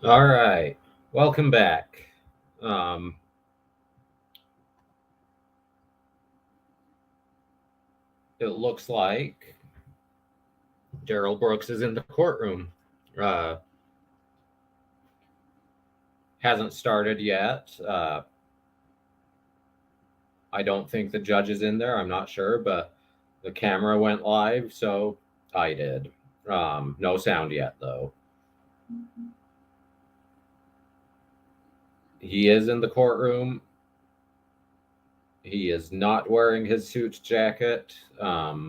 All right. Welcome back. Um, it looks like Darrell Brooks is in the courtroom. Uh, hasn't started yet. I don't think the judge is in there. I'm not sure, but the camera went live, so I did. No sound yet, though. He is in the courtroom. He is not wearing his suit jacket. I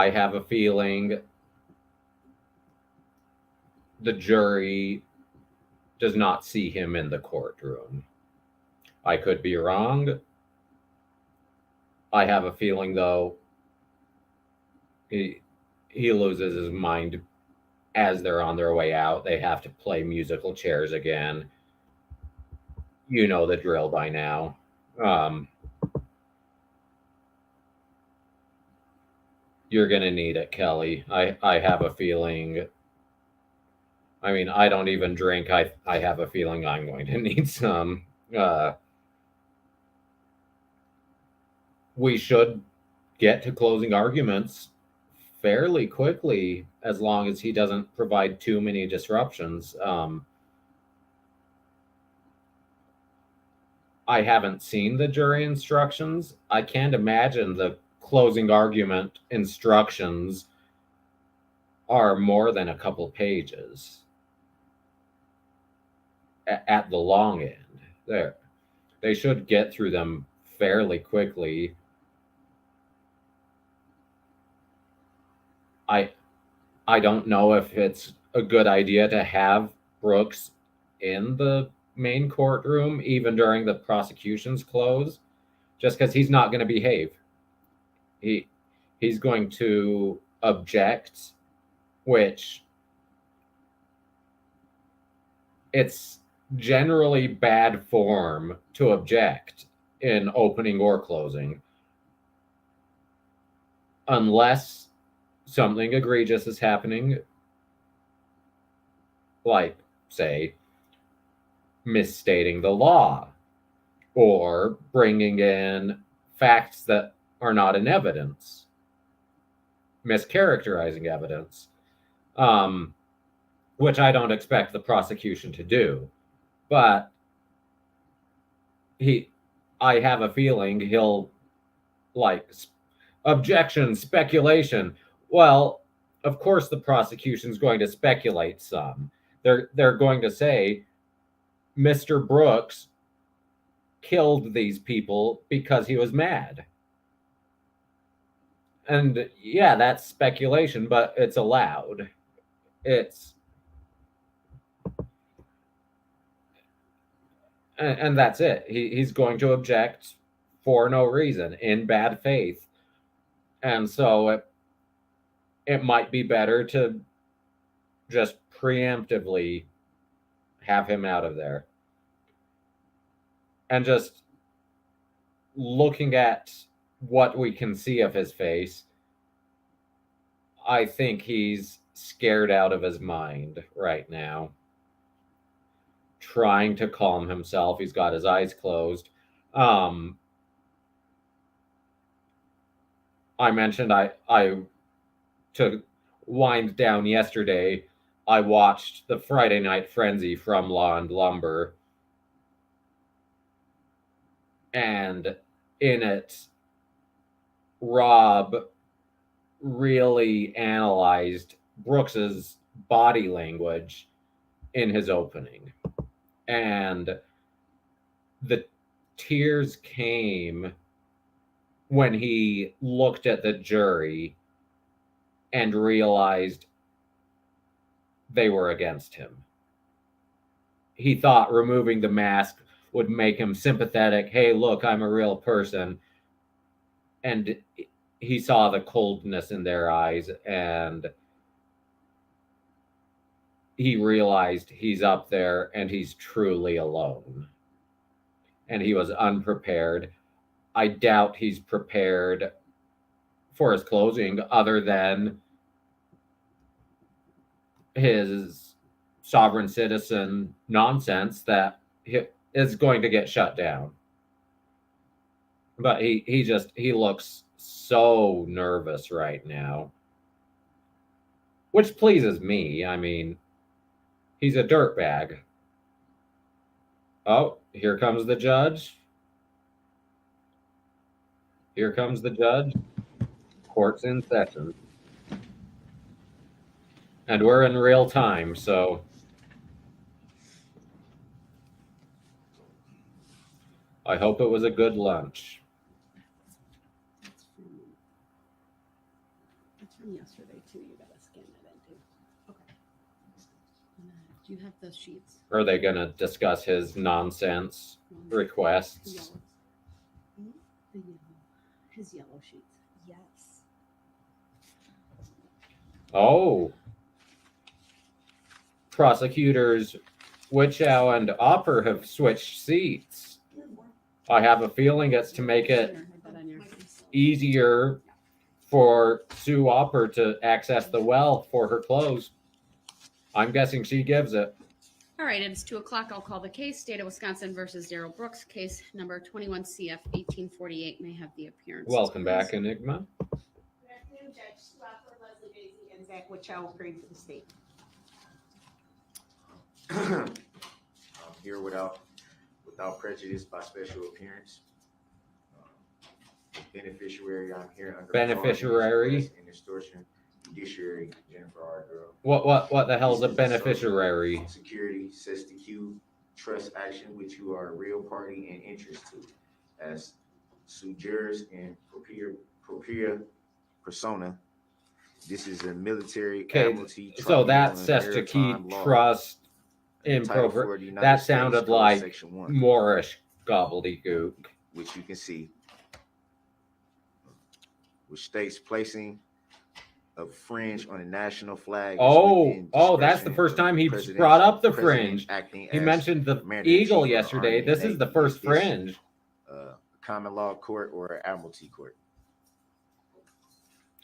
have a feeling the jury does not see him in the courtroom. I could be wrong. I have a feeling, though, he, he loses his mind as they're on their way out. They have to play musical chairs again. You know the drill by now. Um, you're going to need it, Kelly. I have a feeling. I mean, I don't even drink. I have a feeling I'm going to need some. Uh, we should get to closing arguments fairly quickly as long as he doesn't provide too many disruptions. I haven't seen the jury instructions. I can't imagine the closing argument instructions are more than a couple pages at the long end. There, they should get through them fairly quickly. I I don't know if it's a good idea to have Brooks in the main courtroom even during the prosecution's close, just because he's not going to behave. He he's going to object, which it's generally bad form to object in opening or closing unless something egregious is happening, like, say, misstating the law or bringing in facts that are not in evidence, mischaracterizing evidence, um, which I don't expect the prosecution to do. But he, I have a feeling he'll, like, objection, speculation. Well, of course the prosecution's going to speculate some. They're going to say Mr. Brooks killed these people because he was mad. And yeah, that's speculation, but it's allowed. It's and that's it. He's going to object for no reason in bad faith. And so it might be better to just preemptively have him out of there. And just looking at what we can see of his face, I think he's scared out of his mind right now, trying to calm himself. He's got his eyes closed. Um, I mentioned I to wind down yesterday. I watched the Friday Night Frenzy from Law and Lumber, and in it, Rob really analyzed Brooks's body language in his opening. And the tears came when he looked at the jury and realized they were against him. He thought removing the mask would make him sympathetic. Hey, look, I'm a real person. And he saw the coldness in their eyes, and he realized he's up there and he's truly alone. And he was unprepared. I doubt he's prepared for his closing, other than his sovereign citizen nonsense that is going to get shut down. But he looks so nervous right now, which pleases me. I mean, he's a dirtbag. Oh, here comes the judge. Here comes the judge. Court's in session. And we're in real time, so I hope it was a good lunch. That's from yesterday too. You gotta scan that in too. Okay. Do you have the sheets? Are they going to discuss his nonsense requests? The yellow. His yellow sheets. Yes. Oh. Prosecutors Witchow and Opper have switched seats. I have a feeling it's to make it easier for Sue Opper to access the well for her clothes. I'm guessing she gives it. All right, it's 2:00. I'll call the case. State of Wisconsin versus Darrell Brooks. Case number 21 CF 1848. May have the appearance. Welcome back, Enigma. Good afternoon, Judge Sue Opper, Leslie Basie, and Zach Witchow agreed for the state. I'm here without prejudice by special appearance. Beneficiary, I'm here under Beneficiary? and extortion. Judiciary, Jennifer R. Darrell. What the hell's a beneficiary? Security, sets the Q, trust action, which you are a real party and interest to, as sui juris and propria persona. This is a military admiralty. So that says to keep trust in that sounded like Moorish gobbledygook. Which you can see, which states placing a fringe on a national flag. Oh, that's the first time he brought up the fringe. He mentioned the eagle yesterday. This is the first fringe. Common law court or admiralty court.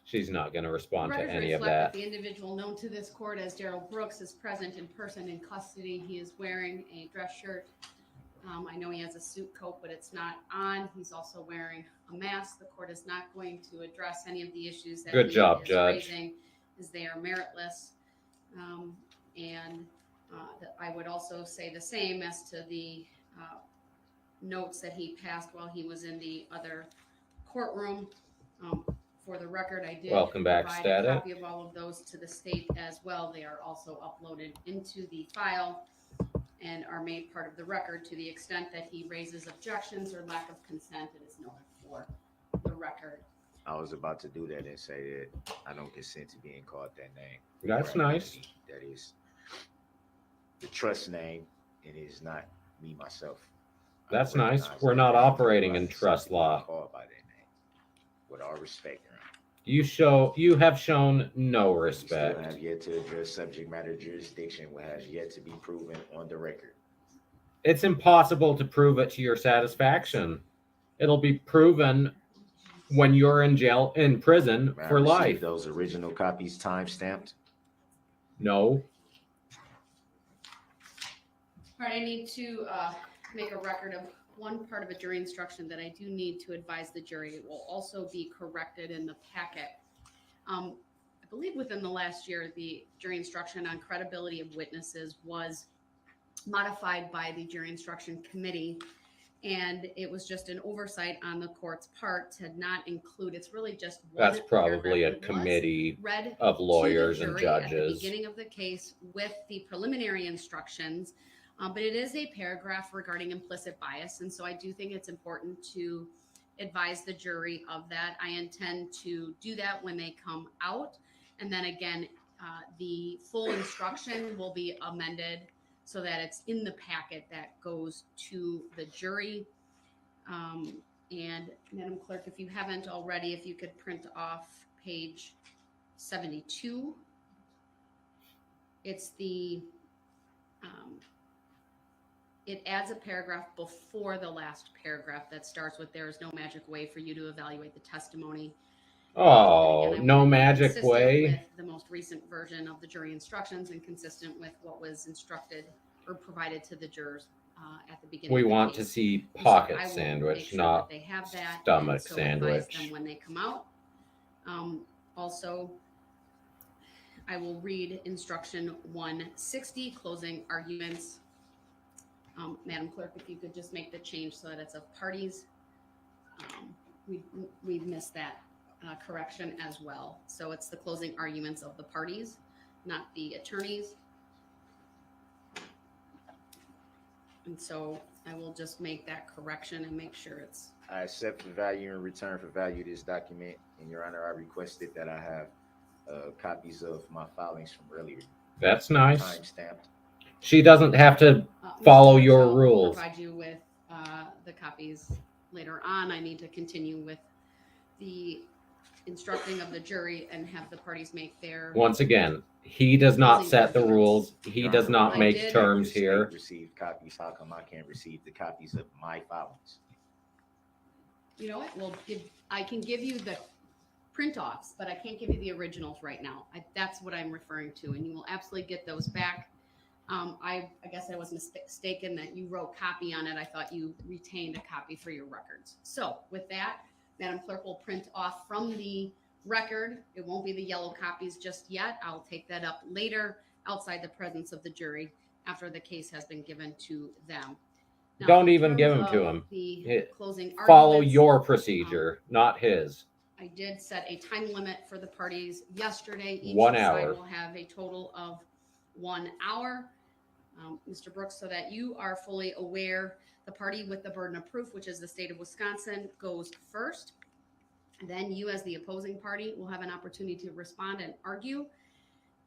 She's not going to respond to any of that. that. The individual known to this court as Darrell Brooks is present in person in custody. He is wearing a dress shirt. I know he has a suit coat, but it's not on. He's also wearing a mask. The court is not going to address any of the issues that Good job, is Judge. raising, as they are meritless. I would also say the same as to the notes that he passed while he was in the other courtroom. For the record, I did provide a copy of all of those to the state as well. They are also uploaded into the file and are made part of the record. To the extent that he raises objections or lack of consent, it is noted for the record. I was about to do that and say that I don't consent to being called that name. That's nice. That is the trust name, and it is not me myself. That's nice. We're not operating in trust law. Called by that name. With all respect, you have shown no respect. We still have yet to address subject matter jurisdiction, which has yet to be proven on the record. It's impossible to prove it to your satisfaction. It'll be proven when you're in prison for life. Those original copies time-stamped? No. All right, I need to make a record of one part of a jury instruction that I do need to advise the jury. It will also be corrected in the packet. I believe within the last year, the jury instruction on credibility of witnesses was modified by the jury instruction committee, and it was just an oversight on the court's part to not include. It's really just one. That's probably a committee of lawyers and judges at the beginning of the case with the preliminary instructions. But it is a paragraph regarding implicit bias. And so I do think it's important to advise the jury of that. I intend to do that when they come out. And then again, the full instruction will be amended so that it's in the packet that goes to the jury. And Madam Clerk, if you haven't already, if you could print off page 72. It's the... it adds a paragraph before the last paragraph that starts with, "There is no magic way for you to evaluate the testimony." Oh, no magic way. With the most most recent version of the jury instructions and consistent with what was instructed or provided to the jurors at the beginning. We of the want to case. see And so pocket I will make sandwich, sure not that they have that, stomach and so advise sandwich. them when they come out. Also, I will read instruction 160, closing arguments. Madam Clerk, if you could just make the change so that it's of parties. We've missed that correction as well. So it's the closing arguments of the parties, not the attorneys. And so I will just make that correction and make sure it's. I accept the value in return for value this document, and Your Honor, I requested that I have copies of my filings from earlier, That's nice. time stamped. She doesn't have to Mr. follow Rich, your I'll rules. Provide you with the copies later on. I need to continue with the instructing of the jury and have the parties make their. Once again, he does not Closing set the arguments. rules. He Your does Honor, not I make did- terms State here. Received copies. How come I can't receive the copies of my filings? You know what? Well, I can give you the print offs, but I can't give you the originals right now. That's what I'm referring to, and you will absolutely get those back. I guess I was mistaken that you wrote copy on it. I thought you retained a copy for your records. So with that, Madam Clerk will print off from the record. It won't be the yellow copies just yet. I'll take that up later outside the presence of the jury after the case has been given to them. Now, Don't in even give terms them to of him. The closing Follow arguments, your procedure, not his. I did set a time limit for the parties yesterday. Each 1 side hour. will have a total of 1 hour. Mr. Brooks, so that you are fully aware, the party with the burden of proof, which is the state of Wisconsin, goes first. And then you, as the opposing party, will have an opportunity to respond and argue.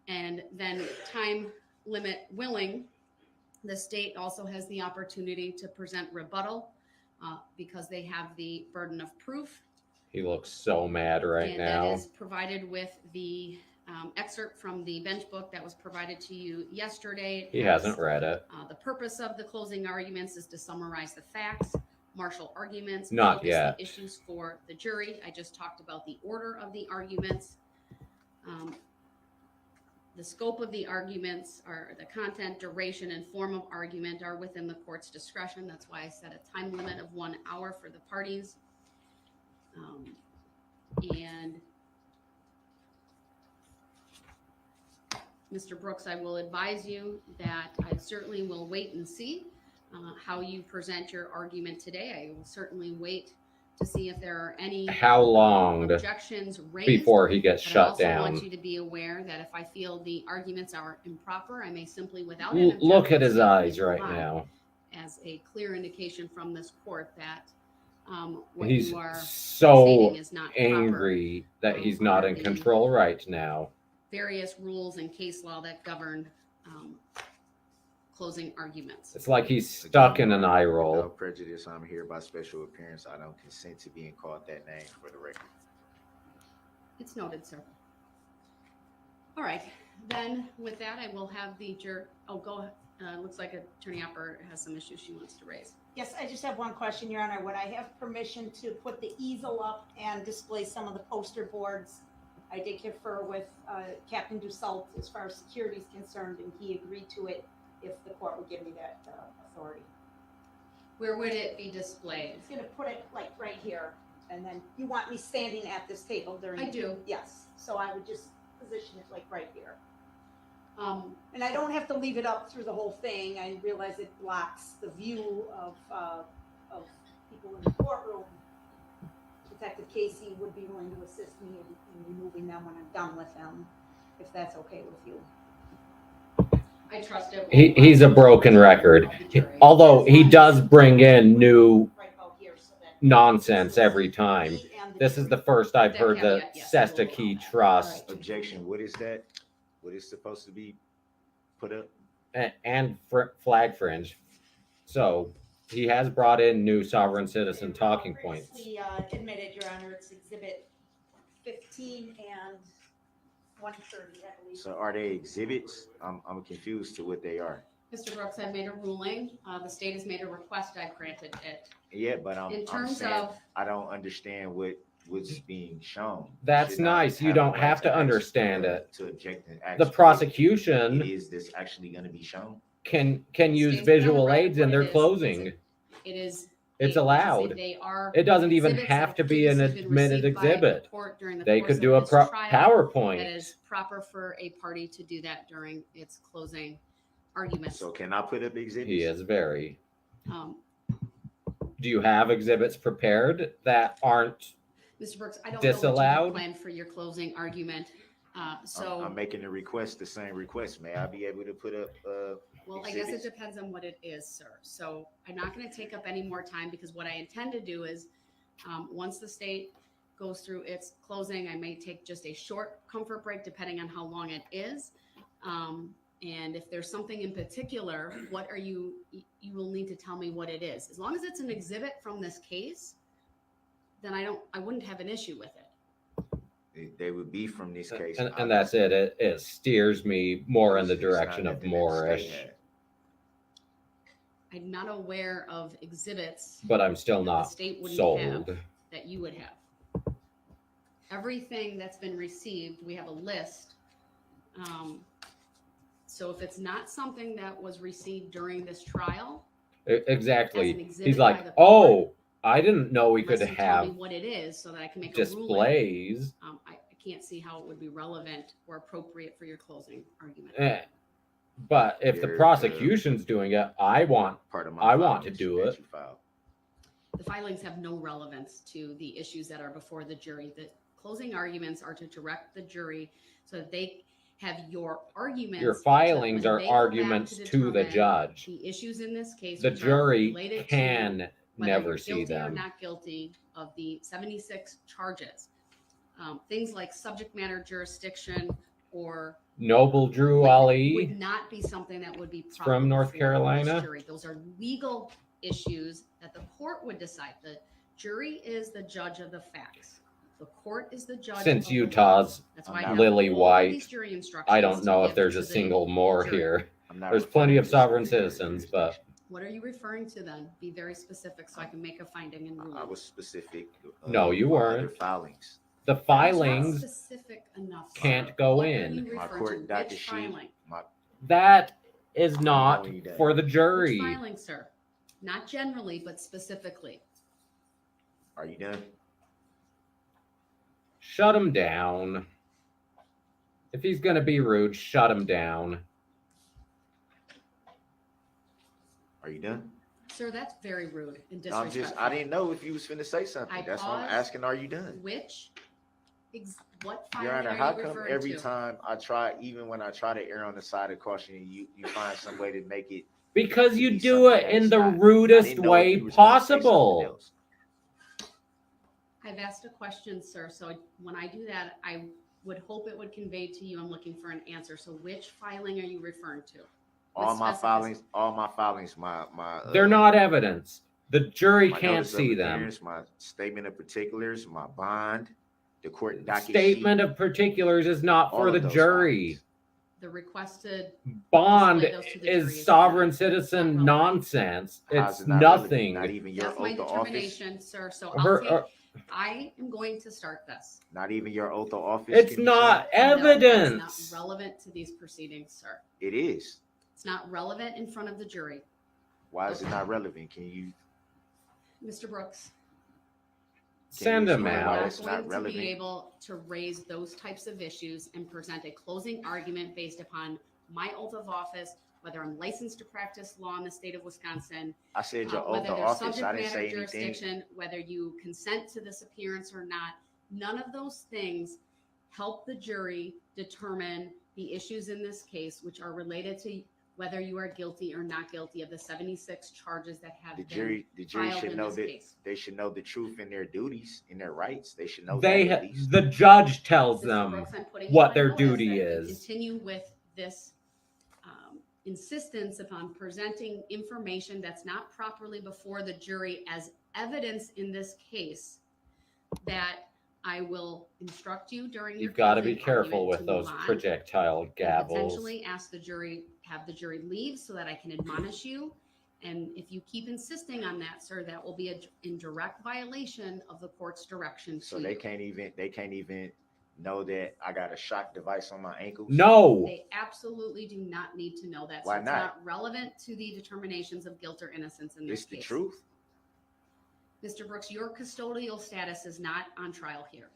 And then, time limit willing, the state also has the opportunity to present rebuttal because they have the burden of proof. He looks so mad right And now. that is provided with the excerpt from the bench book that was provided to you yesterday. He hasn't read it. The purpose of the closing arguments is to summarize the facts, marshal arguments, Not focus yet. the issues for the jury. I just talked about the order of the arguments. The scope of the arguments, are the content, duration, and form of argument are within the court's discretion. That's why I set a time limit of 1 hour for the parties. And Mr. Brooks, I will advise you that I certainly will wait and see how you present your argument today. I will certainly wait to see if there are any How long objections raised before he gets but I shut also down? want you to be aware that if I feel the arguments are improper, I may simply, without Look at his eyes right now. as a clear indication from this court that what He's you are so stating is not proper. angry that he's not in under the control right now. Various rules and case law that govern closing arguments. It's like he's stuck in an eye No roll. prejudice. I'm here by special appearance. I don't consent to being called that name for the record. It's noted, sir. All right, then with that, I will have the go ahead. Looks like Attorney Opper has some issues she wants to raise. Yes, I just have one question, Your Honor. Would I have permission to put the easel up and display some of the poster boards? I did confer with Captain Dussault as far as security is concerned, and he agreed to it if the court would give me that authority. Where would it be displayed? It's gonna put it like right here, and then you want me standing at this table during. I do. Yes, so I would just position it like right here. And I don't have to leave it up through the whole thing. I realize it blocks the view of people in the courtroom. Detective Casey would be willing to assist me in removing them when I'm done with them, if that's okay with you. I trust it. He's a broken record. Although he does bring in new Right about here, so that nonsense every time. me and This is the first I've heard the Caveat, yes, I will Sesta allow Key that. Trust Objection. What is that? What is supposed to be put up? and flag fringe. So he has brought in new sovereign citizen talking points. We admitted, Your Honor, it's exhibit 15 and 130, I believe. So are they exhibits? I'm confused to what they are. Mr. Brooks, I've made a ruling. The state has made a request. I've granted it. Yeah, but In I'm terms saying of, I don't understand what what's being shown. You That's should not nice. You the don't right have to understand ask, it. to object and ask The what prosecution it is that's actually going to be shown. can It use states on the visual record aids in what their it is. closing. It is. It's I should say allowed. They are. It doesn't even exhibits that have to be an previously been admitted received by the exhibit. court during the They course could of do a this trial. PowerPoint. That is proper for a party to do that during its closing arguments. So can I put up exhibits? He is very. Um, Do you have exhibits prepared that aren't? Mr. Brooks, I don't Disallowed? know what you planned for your closing argument. So, I'm making a request, the same request. May I be able to put up? well, I guess it exhibits? depends on what it is, sir. So I'm not going to take up any more time because what I intend to do is, once the state goes through its closing, I may take just a short comfort break depending on how long it is. And if there's something in particular, you will need to tell me what it is. As long as it's an exhibit from this case, then I wouldn't have an issue with it. They would be from this case, And that's it. It steers me more in the It's not direction of nothing that the state Moorish, had. I'm not aware of exhibits but I'm still that the not state wouldn't sold. have that you would have. Everything that's been received, we have a list. So if it's not something that was received during this trial, Exactly. as an exhibit He's by like, the court, oh, I didn't know we could unless you tell me have what it is so that I can make a ruling. displays. I can't see how it would be relevant or appropriate for your closing argument. But if the You're, prosecution's doing it, I want Part of my I want to filings do that it. you filed. The filings have no relevance to the issues that are before the jury. The closing arguments are to direct the jury so that they have your arguments. Your to- filings when are they go back arguments to the determine judge. The issues in this case. The which are jury related to can whether never you're see guilty or them. not guilty of the 76 charges. Things like subject matter jurisdiction or Noble Drew would Ali. not be something that would be from proper North for this Carolina. jury. Those are legal issues that the court would decide. The jury is the judge of the facts. The court is the judge. Since of the Utah's law. That's why I have Lily all of White, these jury instructions I don't to know if give there's to a the single more jury. here. I'm not There's plenty of referring to sovereign specific citizens, juries. but What are you referring to then? Be very specific so I can make a finding and ruling. I was specific. No, you my weren't. other filings. the That's not filings specific enough. sir. can't go What are in. you My referring court to? docket Which sheet. filing? that is not knowing that. for the jury. Which filing, sir? Not generally, but specifically. Are you done? Shut him down. If he's gonna be rude, shut him down. Are you done? Sir, that's very rude and No, I'm disrespectful. I didn't know if you was finna say something. I That's why I'm paused. asking, are you done? What filing Your Honor, are how you come referring every to? time I try, even when I try to err on the side of caution, you find some way to make it? Because you be do something it that in it's the not. I rudest didn't know if way you was gonna say something possible. else. I've asked a question, sir, so when I do that, I would hope it would convey to you, I'm looking for an answer. So which filing are you referring to? All my specificity. filings, my They're not evidence. The jury my can't notice of see them. appearance, my statement of particulars, my bond, the court docket Statement sheet, of particulars is not all for of the those jury. filings. The requested, Bond Display those to the jury is is sovereign not citizen relevant. nonsense. How's It's it not relevant? nothing. Not even your that's my oath of office. determination, sir. So Her- I am going to start this. Not even your oath of office. It's can be not shown? No, that's evidence. not relevant to these proceedings, sir. It is. It's not relevant in front of the jury. Why is it not relevant? Can you? Mr. Brooks, Send you him explain you why are out. that's not not going to relevant? be able to raise those types of issues and present a closing argument based upon my oath of office, whether I'm licensed to practice law in the state of Wisconsin, I said your oath whether of there's office. subject I didn't matter say anything. jurisdiction, whether you consent to this appearance or not. None of those things help the jury determine the issues in this case, which are related to whether you are guilty or not guilty of the 76 charges that have The been jury filed should in know this that case. they should know the truth in their duties, in their rights. They should know They that at least. the judge tells Mr. them Brooks, I'm putting what you their on notice duty that you is. Continue with this insistence upon presenting information that's not properly before the jury as evidence in this case, that I will instruct you during your You've got to be closing careful argument with to those move on, projectile and gavels. potentially ask the jury, have the jury leave so that I can admonish you And if you keep insisting on that, sir, that will be in direct violation of the court's direction So to they you. can't even know that I got a shock device on my ankles. No. They absolutely do not need to know that. Why So it's not? not relevant to the determinations of guilt or innocence in this It's the case. truth. Mr. Brooks, your custodial status is not on trial here.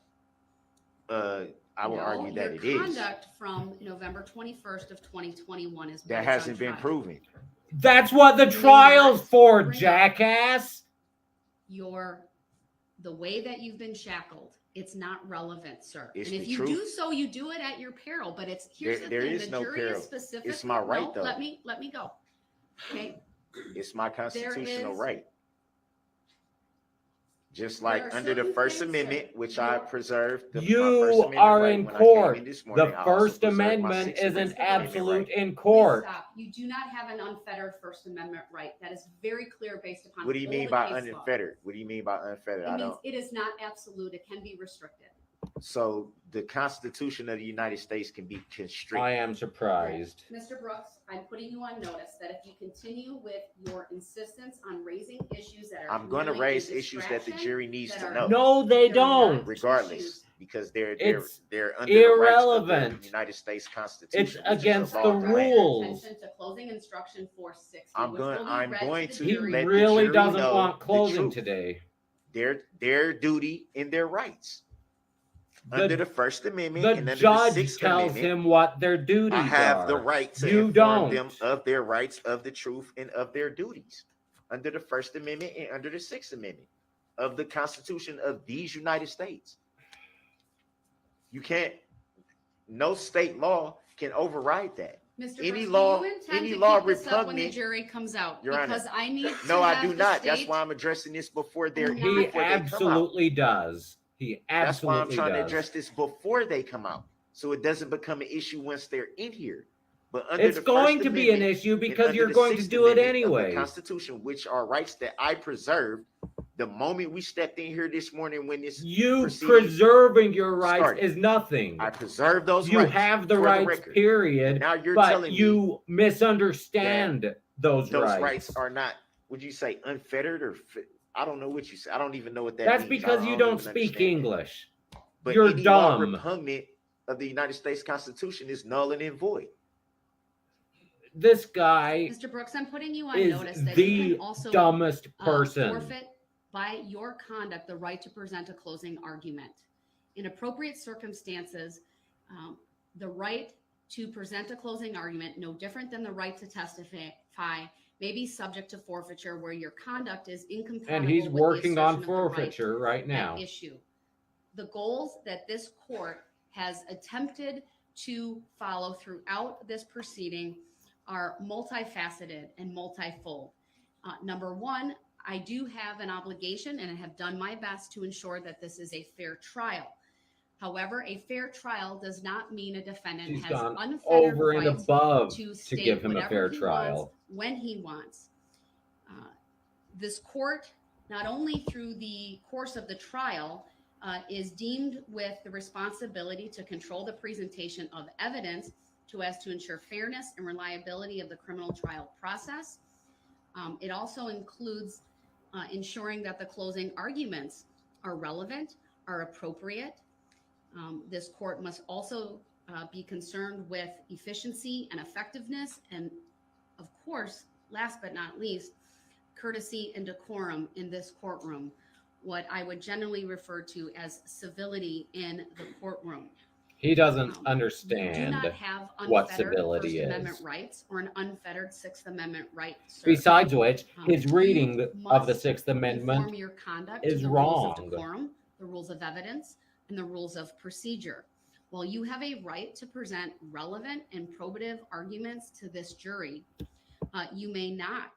I will argue that it your is. conduct from November 21st of 2021 is That hasn't been proven. That's what the You may trial's not for, bring up jackass. The way that you've been shackled, it's not relevant, sir. It's and if the you truth. do so, you do it at your peril. But here's the There thing: is the no jury peril. is specific. It's my right, no, though. Let me go. Okay. It's my constitutional is- right. Just There like are under the certain First things, Amendment, sir. which I You're- preserved. My First You Amendment are right in when I came court. in this morning. The I also First preserved my Amendment Sixth isn't Amendment absolute right. in Please court. stop. You do not have an unfettered First Amendment right. That is very clear based upon. What do you all mean the by case law. unfettered? What do you mean by unfettered? It I means don't. it is not absolute. It can be restricted. So the Constitution of the United States can be I constricted. am surprised. Mr. Brooks, I'm putting you on notice that if you continue with your insistence on raising issues that are I'm going to merely a raise issues that the distraction, jury needs that to are- know, No, they They're not don't. regardless, issues. because they're It's under the rights of the irrelevant. United States Constitution. It's which is against the the law of land. rules. Attention to closing instruction 460, I'm which going- will be I'm read going to to the He jury. let the really jury doesn't know want the closing truth. today. Their duty and their rights under the First Amendment and The under the judge Sixth tells Amendment. him what their duties I have are. the right to You inform them don't. of their rights, of the truth, and of their duties under the First Amendment and under the Sixth Amendment of the Constitution of these United States. You can't. No state law can override that. Mr. Any Brooks, law- do you intend any to law keep this up when the repugnant- jury comes out? Your Honor. Because I need to No, I have do the not. That's state- why I'm addressing this before they're He He before they come out. absolutely does. He That's why I'm absolutely trying to does. address this before they come out, so it doesn't become an issue once they're in here. But under It's the going First to be an Amendment issue and because under you're the going to Sixth do it Amendment of the anyway. Constitution, which are rights that I preserved the moment we stepped in here this morning when this You proceeding preserving your rights started. is nothing. I preserved those You rights. have the for rights, record. And period. now you're But telling me you misunderstand those those rights. rights are not, would you say unfettered or I don't know what you say. I don't even know what that That's means. because I you don't don't even speak understand that. English. But You're any law dumb. repugnant of the United States Constitution is null and void. This guy Mr. Brooks, I'm putting you on is notice that you the can also dumbest person. forfeit by your conduct the right to present a closing argument. In appropriate circumstances, the right to present a closing argument, no different than the right to testify, may be subject to forfeiture where your conduct is incompatible And he's with the working on assertion of the right forfeiture right now. at issue. The goals that this court has attempted to follow throughout this proceeding are multifaceted and multifold. Number one, I do have an obligation and I have done my best to ensure that this is a fair trial. However, a fair trial does not mean a defendant She's has gone unfettered over and rights above to to state give him a whatever fair he trial. wants, when he wants. This court, not only through the course of the trial, is deemed with the responsibility to control the presentation of evidence so as to ensure fairness and reliability of the criminal trial process. It also includes ensuring that the closing arguments are relevant, are appropriate. This court must also be concerned with efficiency and effectiveness, and of course, last but not least, courtesy and decorum in this courtroom, what I would generally refer to as civility in the courtroom. He doesn't You do understand not have what unfettered civility First Amendment is. rights or an unfettered Sixth Amendment right, sir. Besides which, his You reading of the must Sixth conform Amendment your conduct is to the rules wrong. of decorum, the rules of evidence, and the rules of procedure. While you have a right to present relevant and probative arguments to this jury, you may not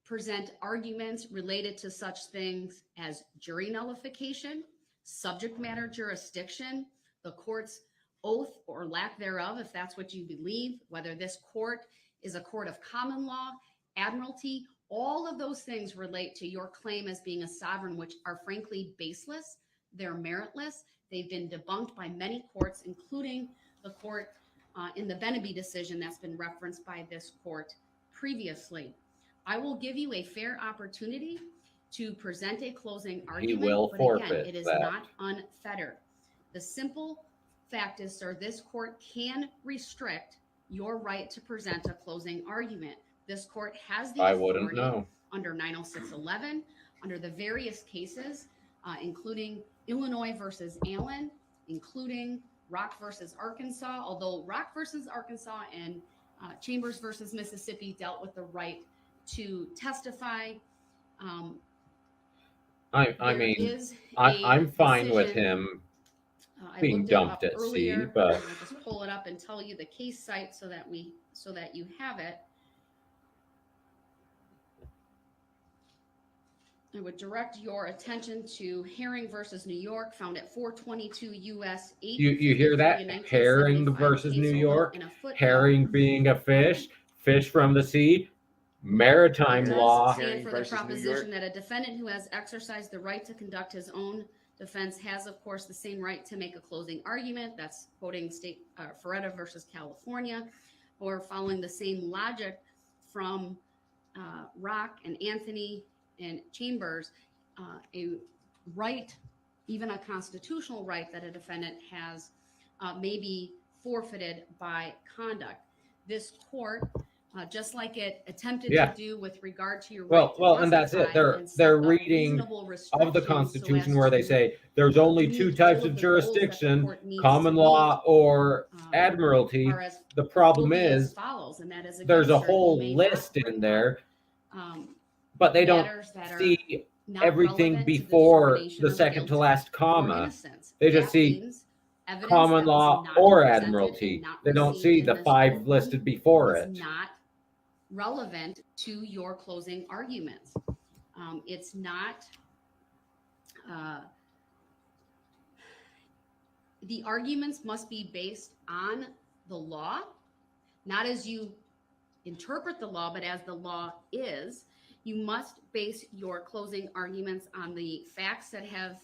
present arguments related to such things as jury nullification, subject matter jurisdiction, the court's oath or lack thereof, if that's what you believe, whether this court is a court of common law, admiralty, all of those things relate to your claim as being a sovereign, which are frankly baseless. They're meritless. They've been debunked by many courts, including the court in the Beneby decision that's been referenced by this court previously. I will give you a fair opportunity to present a closing argument, will but forfeit again, it is that. not unfettered. The simple fact is, sir, this court can restrict your right to present a closing argument. This court has the I authority wouldn't know. under 90611, under the various cases, including Illinois versus Allen, including Rock versus Arkansas, although Rock versus Arkansas and Chambers versus Mississippi dealt with the right to testify. I There mean, is I'm fine with decision, him I being looked it up dumped at sea, earlier. but I'll just pull it up and tell you the case site so that you have it. I would direct your attention to Herring versus New York, found at 422 U.S. 8. you hear that? Herring versus New York, herring being a fish from the sea, maritime It does law. stand Herring for the versus New proposition York. that a defendant who has exercised the right to conduct his own defense has, of course, the same right to make a closing argument. That's quoting state Ferretta versus California, or following the same logic from Rock and Anthony and Chambers, a right, even a constitutional right that a defendant has, may be forfeited by conduct. This court, just like it attempted Yeah. to do with regard to your Well, right to and that's it. testify and set They're up reading reasonable of the restrictions so Constitution as where they to say there's only meet two all types of of the goals that the jurisdiction, court needs common to law or meet, admiralty. are as The problem will be as is follows, and that is, again, there's a sir, you whole may not list bring in up, there, but they don't matters that are see not everything relevant to the before determination the of second to guilt last or comma. innocence. They just That see means evidence common that was law not or presented admiralty. and not They don't received see in the this 5 courtroom listed before is it. not relevant to your closing arguments. It's not. The arguments must be based on the law, not as you interpret the law, but as the law is. You must base your closing arguments on the facts that have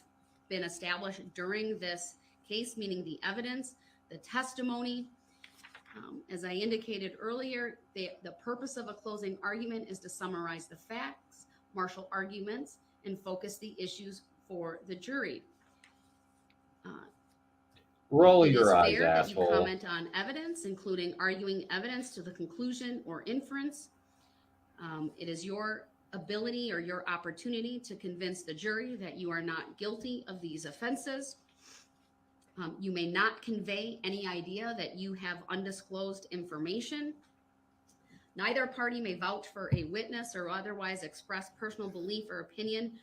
been established during this case, meaning the evidence, the testimony. As I indicated earlier, the purpose of a closing argument is to summarize the facts, marshal arguments, and focus the issues for the jury. Roll It is your eyes, fair that you asshole. comment on evidence, including arguing evidence to the conclusion or inference. It is your ability or your opportunity to convince the jury that you are not guilty of these offenses. You may not convey any idea that you have undisclosed information. Neither party may vouch for a witness or otherwise express personal belief or opinion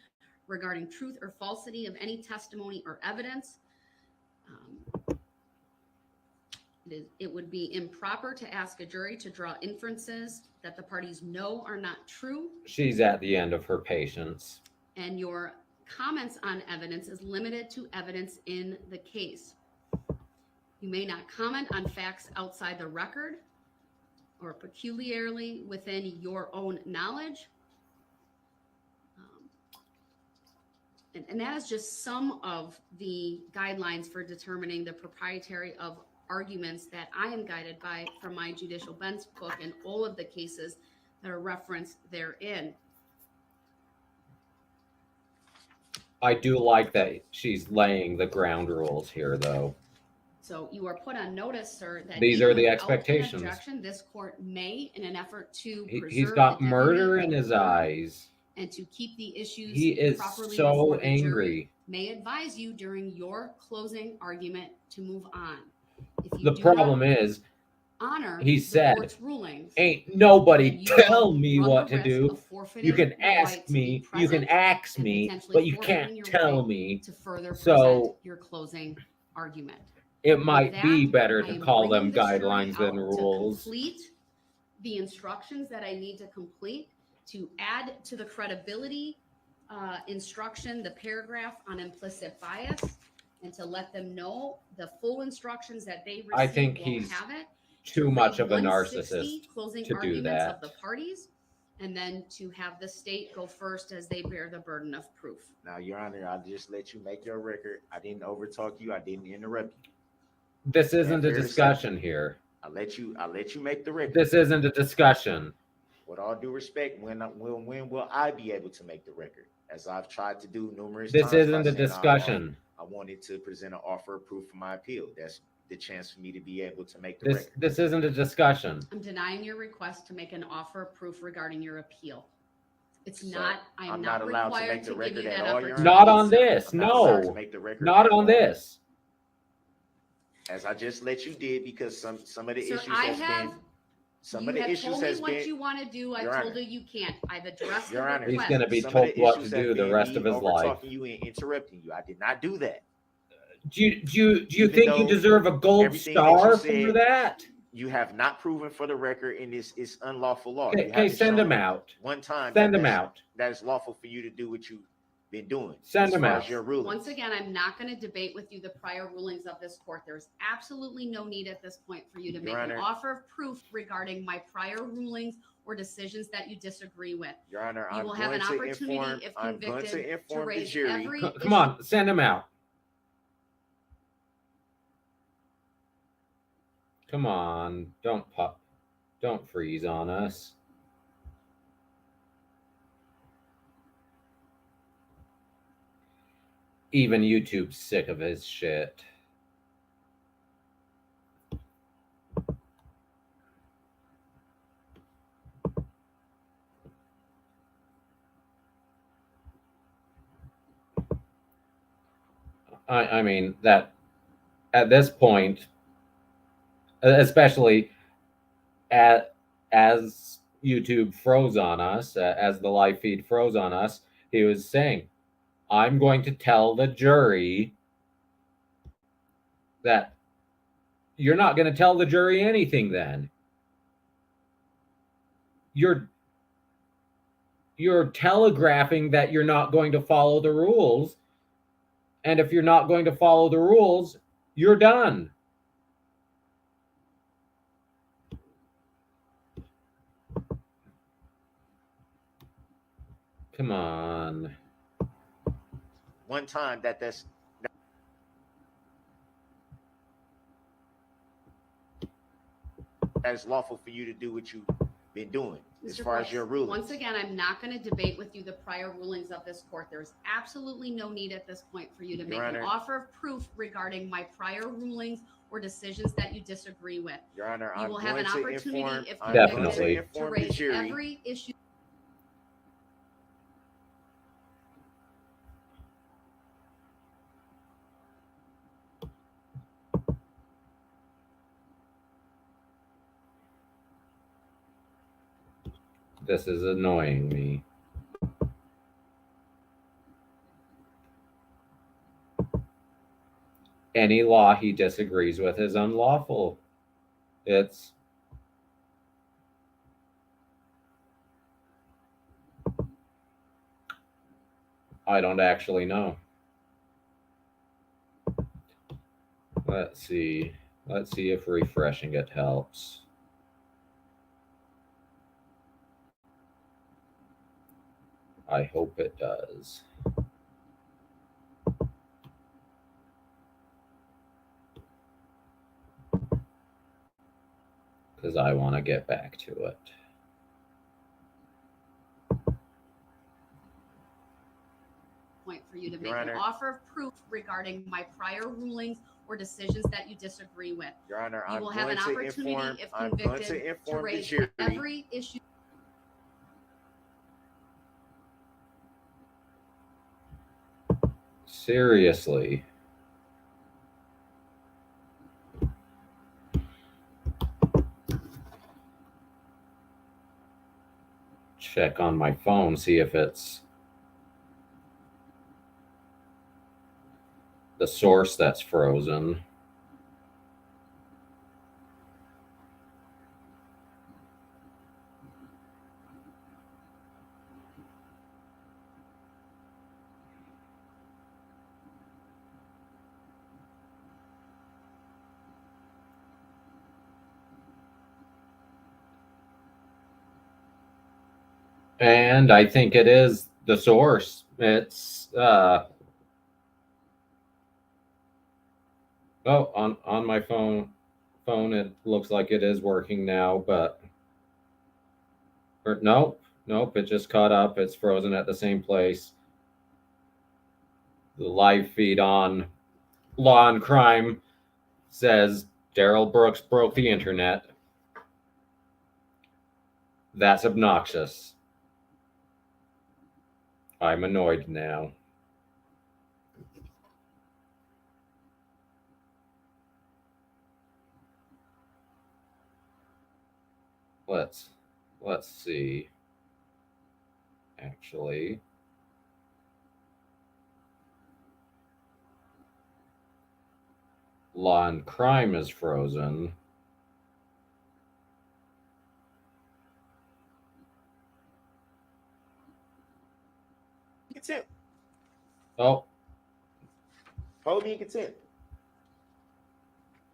regarding truth or falsity of any testimony or evidence. It would be improper to ask a jury to draw inferences that the parties know are not true. She's at the end of her patience. And your comments on evidence is limited to evidence in the case. You may not comment on facts outside the record or peculiarly within your own knowledge. And that is just some of the guidelines for determining the proprietary of arguments that I am guided by from my judicial bench book and all of the cases that are referenced therein. I do like that she's laying the ground rules here, though. So you are put on notice, sir, that These even are the without an expectations. objection, this court may, in an effort to preserve He's the got dignity murder of in his the court eyes. and to keep the issues He is properly so before the jury, angry. may advise you during your closing argument to move on. If you The do problem not is, honor he the said, court's rulings, ain't nobody then you tell will me run what the to risk do. of forfeiting You can your ask right to be me, you can present ask and me, potentially but you forfeiting can't your tell right me. to further present So your closing argument. it might With be that, better I to am call bringing them this jury guidelines than out to rules. complete the instructions that I need to complete, to add to the credibility instruction, the paragraph on implicit bias, and to let them know the full instructions that they receive I think will he's have it. too To much read of a 160 narcissist closing to do arguments that. of the parties, and then to have the state go first as they bear the burden of proof. Now, Your Honor, I'll just let you make your record. I didn't overtalk you. I didn't interrupt you. This isn't a fair to say? discussion here. I let you make the record. This isn't a discussion. With all due respect, when will I be able to make the record? As I've tried to do numerous This times. by isn't a saying discussion. I wanted to present an offer of proof for my appeal. That's the chance for me to be able to make the This record. this isn't a discussion. I'm denying your request to make an offer of proof regarding your appeal. It's So, not, I am I'm not not allowed to required make the to give record you at that all, Your opportunity. Honor? Not on sir. this. I'm not allowed to No. make the record Not at on all. this. As I just let you did, because some of the Sir, issues I has have, been some you of the have issues told me has what been you want to do. I Your told Honor. you you can't. I've addressed the Your Honor. He's request. going to be some of told the what to issues do have the been rest me of his over life. talking you and interrupting you. I did not do that. Do you Even think you though deserve a gold everything that you star said- for that? You have not proven for the record in this is unlawful law. You Okay, haven't send him shown out. one time Send that him out. that is lawful for you to do what you've been doing. Send as him far out. as your rulings. Once again, I'm not going to debate with you the prior rulings of this court. There's absolutely no need at this point for you to Your make an Honor. offer of proof regarding my prior rulings or decisions that you disagree with. Your Honor, You I'm will have going an to opportunity, inform. if I'm going convicted, to to inform the raise jury. every Come issue. on, send him out. Come on, don't freeze on us. Even YouTube's sick of his shit. I mean that at this point, especially as YouTube froze on us, as the live feed froze on us, he was saying, I'm going to tell the jury that you're not going to tell the jury anything then. You're telegraphing that you're not going to follow the rules. And if you're not going to follow the rules, you're done. Come on. One time that is lawful for you to do what you've been doing. As Mr. far Brooks, as your rulings. once again, I'm not going to debate with you the prior rulings of this court. There's absolutely no need at this point for you to Your make an Honor. offer of proof regarding my prior rulings or decisions that you disagree with. Your Honor, You I'm will have going an to opportunity, inform. if I'm going Definitely. to convicted, to inform the raise jury. every issue. This is annoying me. Any law he disagrees with is unlawful. It's I don't actually know. Let's see. Let's see if refreshing it helps. I hope it does. Because I want to get back to it. Point for you to Your make an Honor. offer of proof regarding my prior rulings or decisions that you disagree with. Your Honor, You I'm will have going an to opportunity, inform. if I'm going convicted, to to inform the raise jury. every issue. Seriously. Check on my phone, see if it's the source that's frozen. And I think it is the source. It's on my phone. phone, it looks like it is working now, but nope, it just caught up. It's frozen at the same place. The live feed on Law and Crime says Darrell Brooks broke the internet. That's obnoxious. I'm annoyed now. Let's see. Actually, Law and Crime is frozen. Content. Oh, Hold me in content.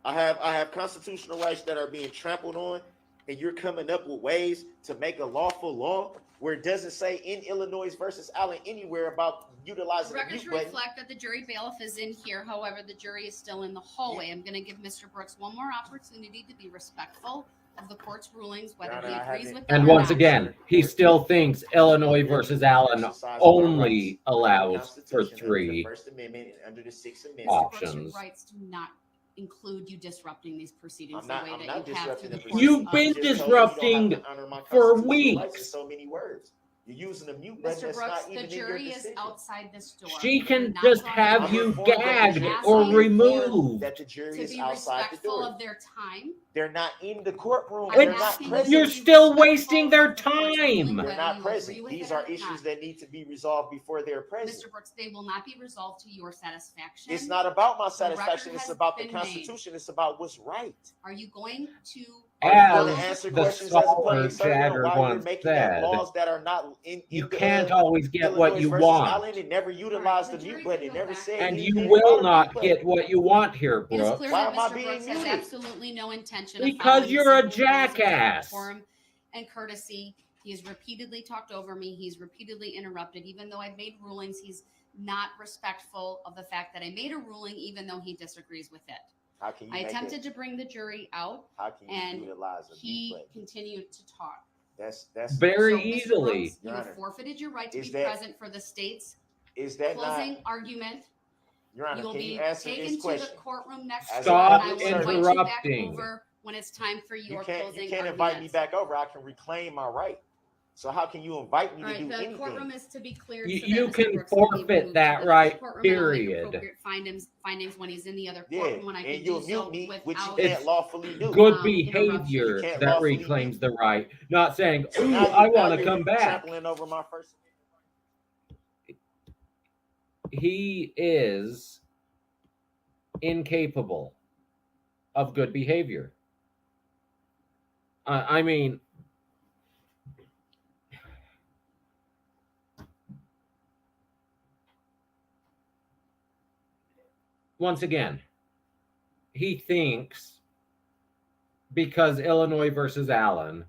I have constitutional rights that are being trampled on, and you're coming up with ways to make a lawful law where it doesn't say in Illinois versus Allen anywhere about utilizing the Records mute button. reflect that the jury bailiff is in here. However, the jury is still in the hallway. I'm going to give Mr. Brooks one more opportunity to be respectful of the court's rulings, whether Your Honor, he I agrees haven't- with them and or once not. again, he still thinks Illinois versus Allen only allows for Constitution, under the 3 First Amendment and under the Sixth Amendment. Mr. Brooks, your options. rights do not include you disrupting these proceedings I'm not- the way I'm that not you have through disrupting the the course You've of been You just told me you don't have disrupting to honor my for constitutional rights in weeks. so many words. You're using a mute button Mr. that's Brooks, not the even in your jury is decision. outside this door. She You're can not just brought have in you informed that the gagged jury- or I'm removed. That the jury to is be outside the respectful door. of their time. They're not in the courtroom. I'm They're not asking present. You're to be still respectful wasting their of the court's ruling, time. They're whether not you present. agree with These it are or issues not. that need to be resolved before they're present. Mr. Brooks, they will not be resolved to your satisfaction. It's not about my record satisfaction. It's has about the been made. Constitution. It's about what's right. Are you going to Are you going to As answer the questions as a scholar public servant on Chatter why you're once making up said, laws that are not in you the, can't always get what Illinois you versus want. Allen? It never utilized All right, the the mute jury button. It can go never back. said And anything you about will a not mute button. get what you want here, It is Brooks. clear Why that am I Mr. being Brooks has muted? absolutely no intention of Because following you're a the simple rules of jackass. decorum and courtesy. He has repeatedly talked over me. He's repeatedly interrupted. Even though I've made rulings, he's not respectful of the fact that I made a ruling, even though he disagrees with it. How can you I make attempted it? to bring the jury out, How can you and utilize a mute he button? continued to talk. That's Very So, Mr. easily. Brooks, you Your have Honor, forfeited your right to is be that- present for the state's is that closing not? argument. Your Honor, You will can be you answer taken this to question? the courtroom next As week, a and Stop I public will servant- invite you back interrupting. over when it's time for your You closing can't invite me arguments. back over. I can reclaim my right. So how can you invite me All to right, do the anything? courtroom is to be cleared. You- so you that Mr. can Brooks can be forfeit removed that to the right, courtroom, and I'll make period. appropriate findings when he's in the other Yeah, courtroom when I can and do you'll so mute me, which you without. can't It's lawfully do. Good interruption. behavior You can't that lawfully reclaims the right, not saying, So ooh, now I now want to you're come back. trampling over my first. He is incapable of good behavior. I mean, once again, he thinks because Illinois versus Allen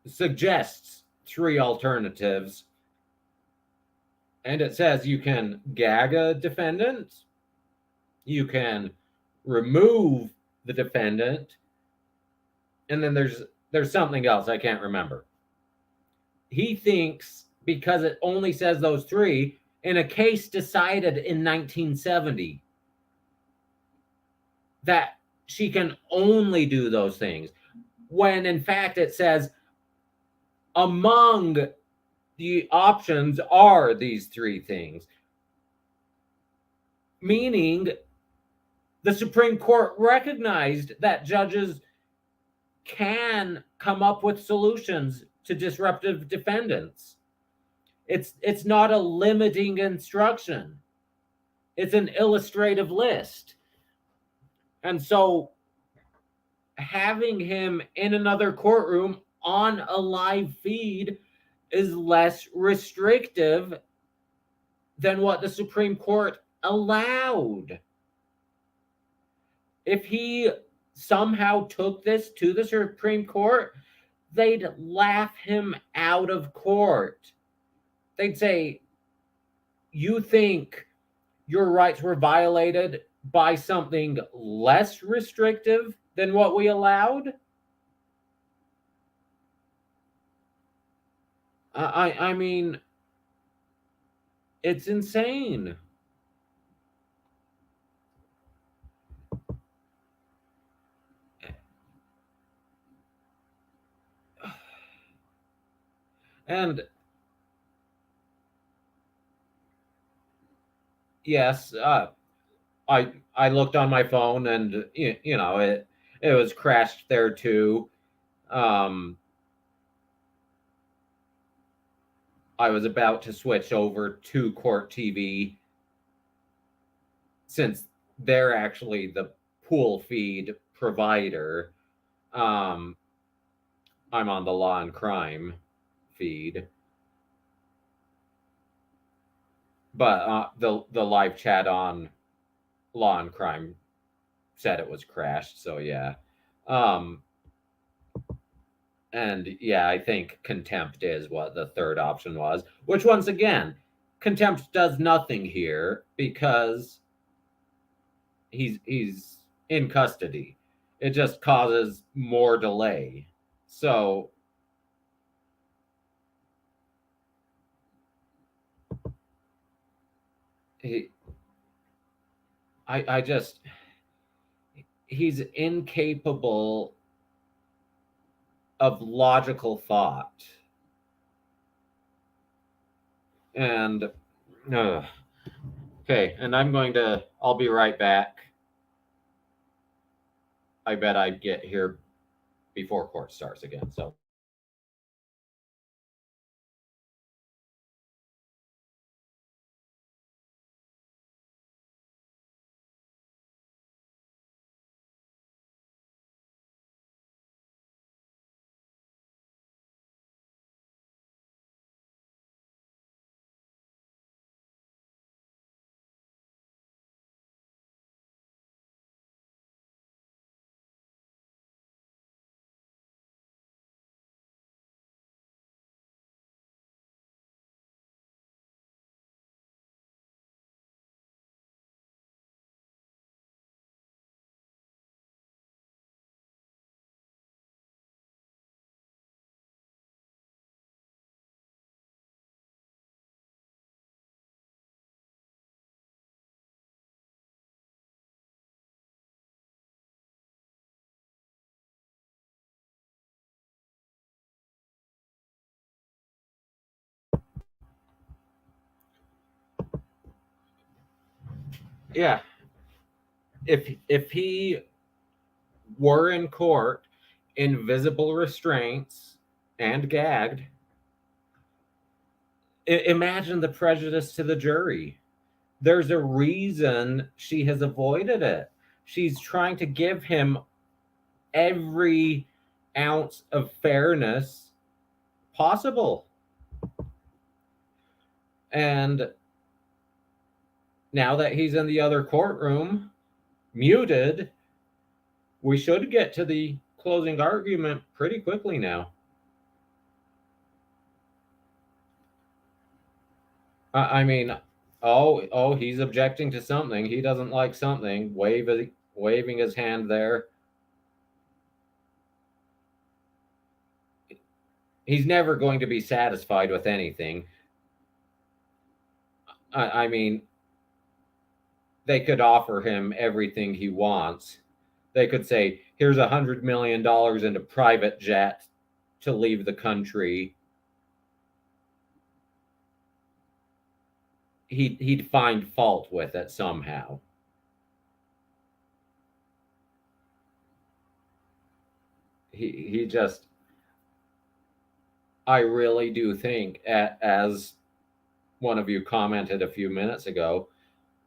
suggests 3 alternatives, and it says you can gag a defendant, you can remove the defendant, and then there's something else I can't remember. He thinks because it only says those 3 in a case decided in 1970 that she can only do those things, when in fact it says among the options are these 3 things, meaning the Supreme Court recognized that judges can come up with solutions to disruptive defendants. It's not a limiting instruction. It's an illustrative list. And so having him in another courtroom on a live feed is less restrictive than what the Supreme Court allowed. If he somehow took this to the Supreme Court, they'd laugh him out of court. They'd say, you think your rights were violated by something less restrictive than what we allowed? I mean, it's insane. And yes, I looked on my phone, and it was crashed there too. Um, I was about to switch over to Court TV since they're actually the pool feed provider. Um, I'm on the Law and Crime feed, but the live chat on Law and Crime said it was crashed. So yeah, um, and yeah, I think contempt is what the third option was. Which once again, contempt does nothing here because he's in custody. It just causes more delay. So he, I just he's incapable of logical thought. And okay, and I'll be right back. I bet I'd get here before court starts again. So yeah, if he were in court, invisible restraints and gagged, imagine the prejudice to the jury. There's a reason she has avoided it. She's trying to give him every ounce of fairness possible. And now that he's in the other courtroom, muted, we should get to the closing argument pretty quickly now. I mean, he's objecting to something. He doesn't like something. Waving his hand there. He's never going to be satisfied with anything. I mean, they could offer him everything he wants. They could say, here's $100 million in a private jet to leave the country. He'd find fault with it somehow. He just, I really do think, as one of you commented a few minutes ago,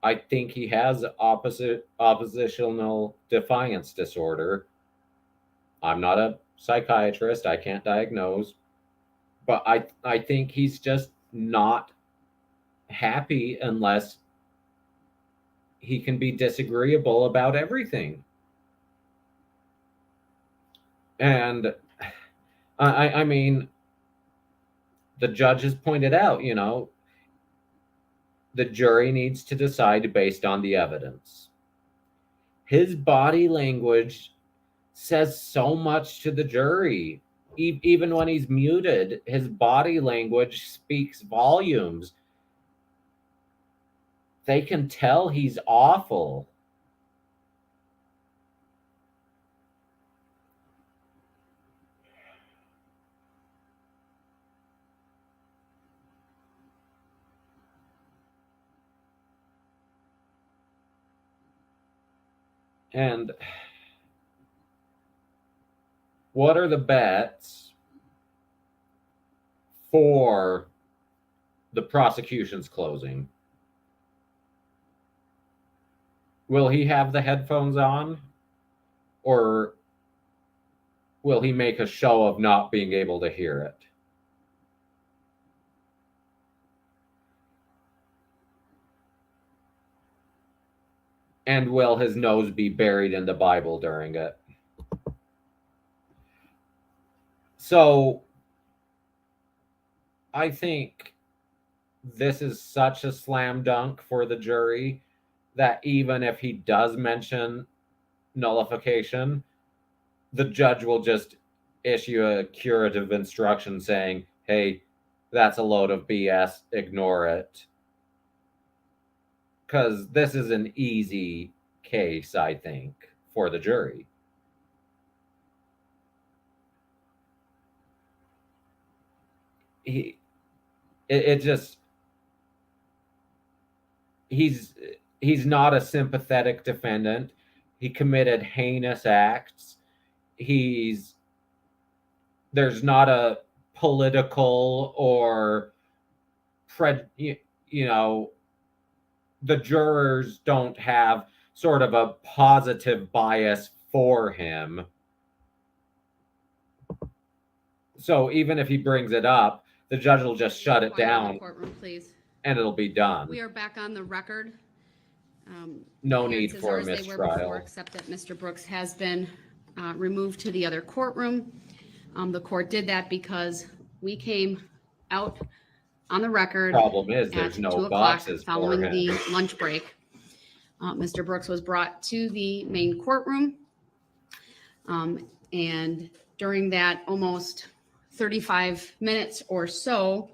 I think he has oppositional defiance disorder. I'm not a psychiatrist. I can't diagnose, but I think he's just not happy unless he can be disagreeable about everything. And I mean, the judge has pointed out, the jury needs to decide based on the evidence. His body language says so much to the jury. Even when he's muted, his body language speaks volumes. They can tell he's awful. And what are the bets for the prosecution's closing? Will he have the headphones on? Or will he make a show of not being able to hear it? And will his nose be buried in the Bible during it? So I think this is such a slam dunk for the jury that even if he does mention nullification, the judge will just issue a curative instruction saying, hey, that's a load of BS, ignore it. Because this is an easy case, I think, for the jury. He's not a sympathetic defendant. He committed heinous acts. There's not a political or the jurors don't have sort of a positive bias for him. So even if he brings it up, the judge will just shut it down. Courtroom, please. And it'll be done. We are back on the record. No need for a They were mistrial. before, except that Mr. Brooks has been removed to the other courtroom. The court did that because we came out on the record. Problem is, at there's 2 no o'clock boxes following for him. the lunch break. Mr. Brooks was brought to the main courtroom. And during that almost 35 minutes or so,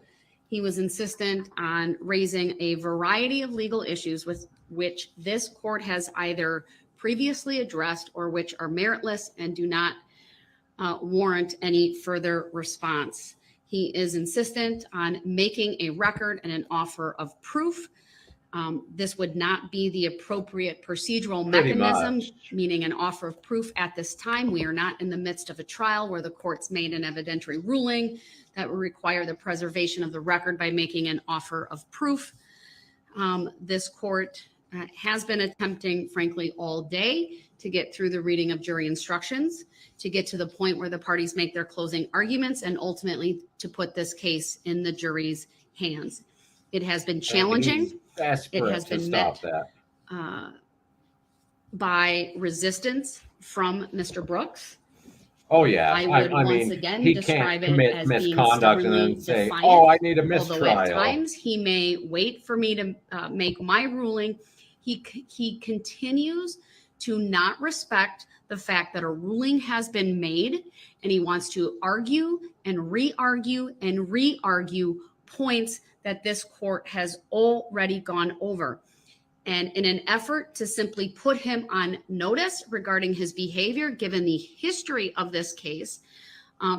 he was insistent on raising a variety of legal issues with which this court has either previously addressed or which are meritless and do not warrant any further response. He is insistent on making a record and an offer of proof. This would not be the appropriate procedural Pretty mechanism, much. meaning an offer of proof at this time. We are not in the midst of a trial where the court's made an evidentiary ruling that would require the preservation of the record by making an offer of proof. This court has been attempting, frankly, all day to get through the reading of jury instructions, to get to the point where the parties make their closing arguments, and ultimately to put this case in the jury's hands. It has been challenging. He's desperate It has to been stop met. that. By resistance from Mr. Brooks. Oh yeah, I would I once mean, again he describe can't it commit as being misconduct and stubbornly then say, defiant. "Oh, I need a Although at mistrial." times he may wait for me to make my ruling, he continues to not respect the fact that a ruling has been made, and he wants to argue and re-argue and re-argue points that this court has already gone over. And in an effort to simply put him on notice regarding his behavior, given the history of this case,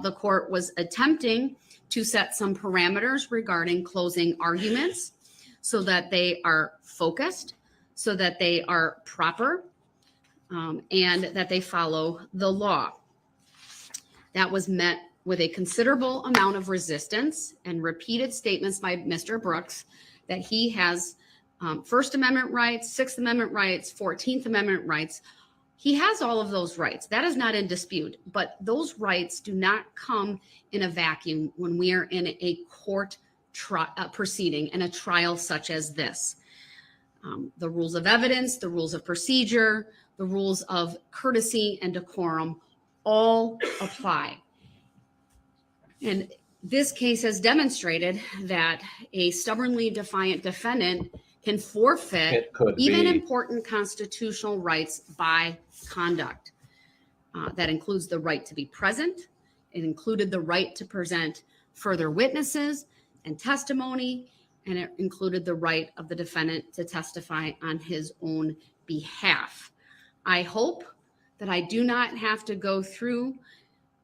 the court was attempting to set some parameters regarding closing arguments so that they are focused, so that they are proper, and that they follow the law. That was met with a considerable amount of resistance and repeated statements by Mr. Brooks that he has First Amendment rights, Sixth Amendment rights, 14th Amendment rights. He has all of those rights. That is not in dispute, but those rights do not come in a vacuum when we are in a court proceeding and a trial such as this. The rules of evidence, the rules of procedure, the rules of courtesy and decorum all apply. And this case has demonstrated that a stubbornly defiant defendant can forfeit It could even be. important constitutional rights by conduct. That includes the right to be present. It included the right to present further witnesses and testimony, and it included the right of the defendant to testify on his own behalf. I hope that I do not have to go through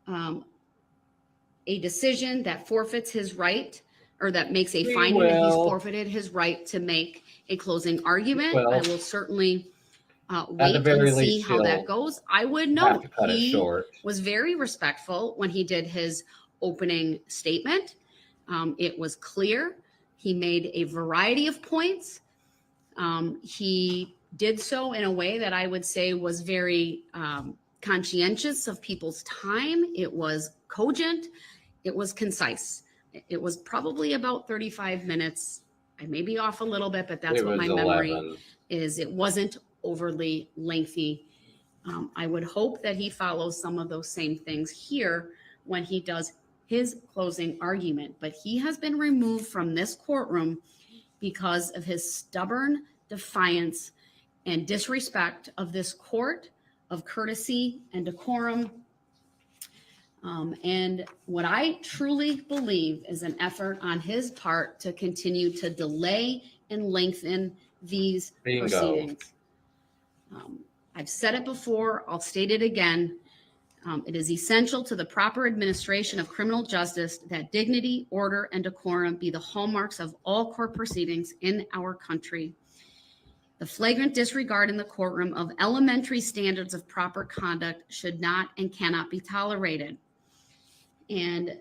a decision that forfeits his right, or that makes a We finding that he's will. forfeited his right to make a closing argument. Well, I will certainly at the wait very and see least, how that he'll goes. I would have note to cut it he short. was very respectful when he did his opening statement. It was clear. He made a variety of points. He did so in a way that I would say was very conscientious of people's time. It was cogent. It was concise. It was probably about 35 minutes. I may be off a little bit, but that's It what was my memory 11. is. It wasn't overly lengthy. I would hope that he follows some of those same things here when he does his closing argument. But he has been removed from this courtroom because of his stubborn defiance and disrespect of this court, of courtesy and decorum. And what I truly believe is an effort on his part to continue to delay and lengthen these Bingo. proceedings. I've said it before, I'll state it again. It is essential to the proper administration of criminal justice that dignity, order, and decorum be the hallmarks of all court proceedings in our country. The flagrant disregard in the courtroom of elementary standards of proper conduct should not and cannot be tolerated. And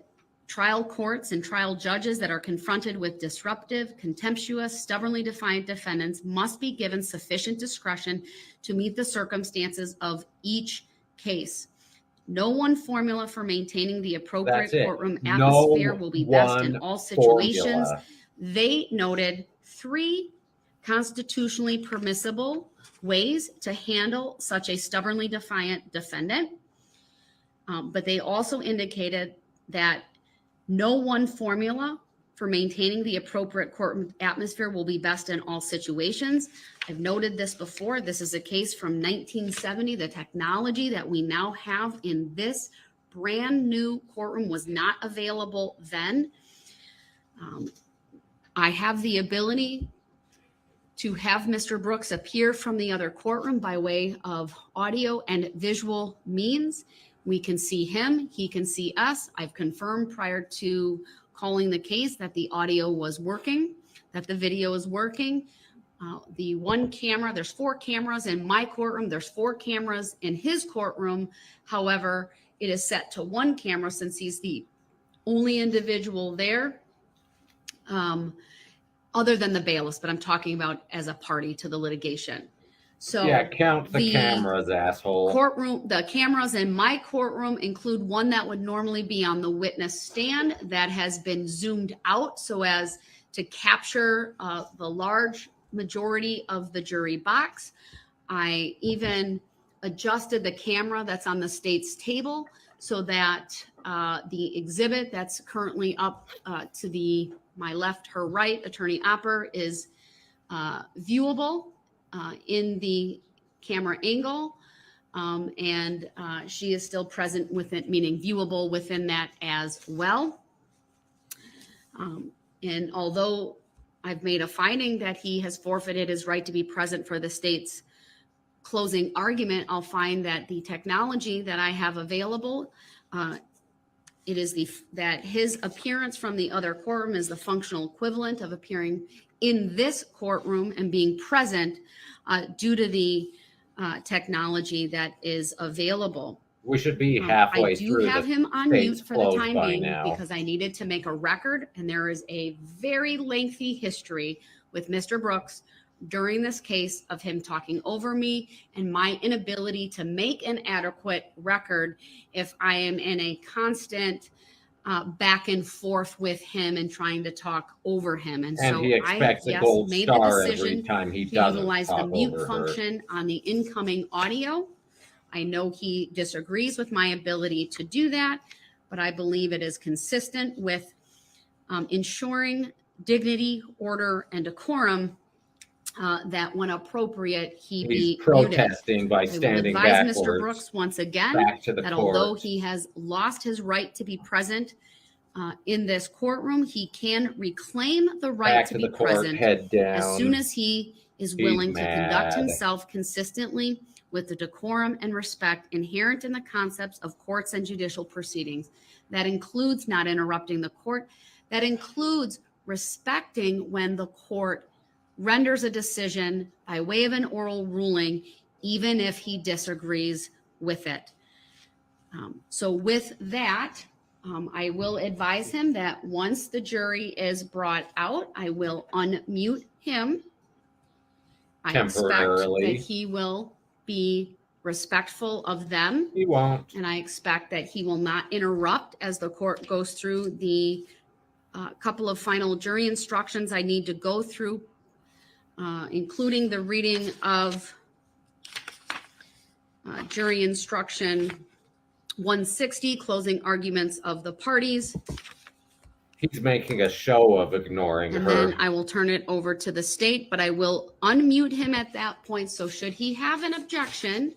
trial courts and trial judges that are confronted with disruptive, contemptuous, stubbornly defiant defendants must be given sufficient discretion to meet the circumstances of each case. No one formula for maintaining the appropriate courtroom atmosphere will be best in all situations. Formula. They noted 3 constitutionally permissible ways to handle such a stubbornly defiant defendant. But they also indicated that no one formula for maintaining the appropriate courtroom atmosphere will be best in all situations. I've noted this before. This is a case from 1970. The technology that we now have in this brand new courtroom was not available then. I have the ability to have Mr. Brooks appear from the other courtroom by way of audio and visual means. We can see him, he can see us. I've confirmed prior to calling the case that the audio was working, that the video is working. The one camera, there's 4 cameras in my courtroom, there's 4 cameras in his courtroom. However, it is set to 1 camera since he's the only individual there, other than the bailiffs, but I'm talking about as a party to the litigation. So yeah, count the cameras, asshole. The cameras in my courtroom include one that would normally be on the witness stand that has been zoomed out so as to capture the large majority of the jury box. I even adjusted the camera that's on the state's table so that the exhibit that's currently up to my left, her right, Attorney Opper, is viewable in the camera angle, and she is still present with it, meaning viewable within that as well. And although I've made a finding that he has forfeited his right to be present for the state's closing argument, I'll find that the technology that I have available, it is that his appearance from the other courtroom is the functional equivalent of appearing in this courtroom and being present due to the technology that is available. We should be halfway through. I do have him on mute for the time being now, because I needed to make a record, and there is a very lengthy history with Mr. Brooks during this case of him talking over me and my inability to make an adequate record if I am in a constant back and forth with him and trying to talk over him. And so he expects a gold star every time he doesn't utilize the talk mute over function on the incoming audio. I know he disagrees with my ability to do that, but I believe it is consistent with ensuring dignity, order, and decorum that when appropriate, he He's be muted. protesting by I will standing advise Mr. backwards Brooks once again back to the that although court. he has lost his right to be present in this courtroom, he can reclaim the right Back to to be the court, present head down. as soon as he is willing to conduct mad. himself consistently with the decorum and respect inherent in the concepts of courts and judicial proceedings. That includes not interrupting the court. That includes respecting when the court renders a decision by way of an oral ruling, even if he disagrees with it. So with that, I will advise him that once the jury is brought out, I will unmute him. I expect Temporarily. that he will be respectful of them, He won't. and I expect that he will not interrupt as the court goes through the couple of final jury instructions I need to go through, including the reading of jury instruction 160, closing arguments of the parties. He's making a show of ignoring And her. then I will turn it over to the state, but I will unmute him at that point. So should he have an objection,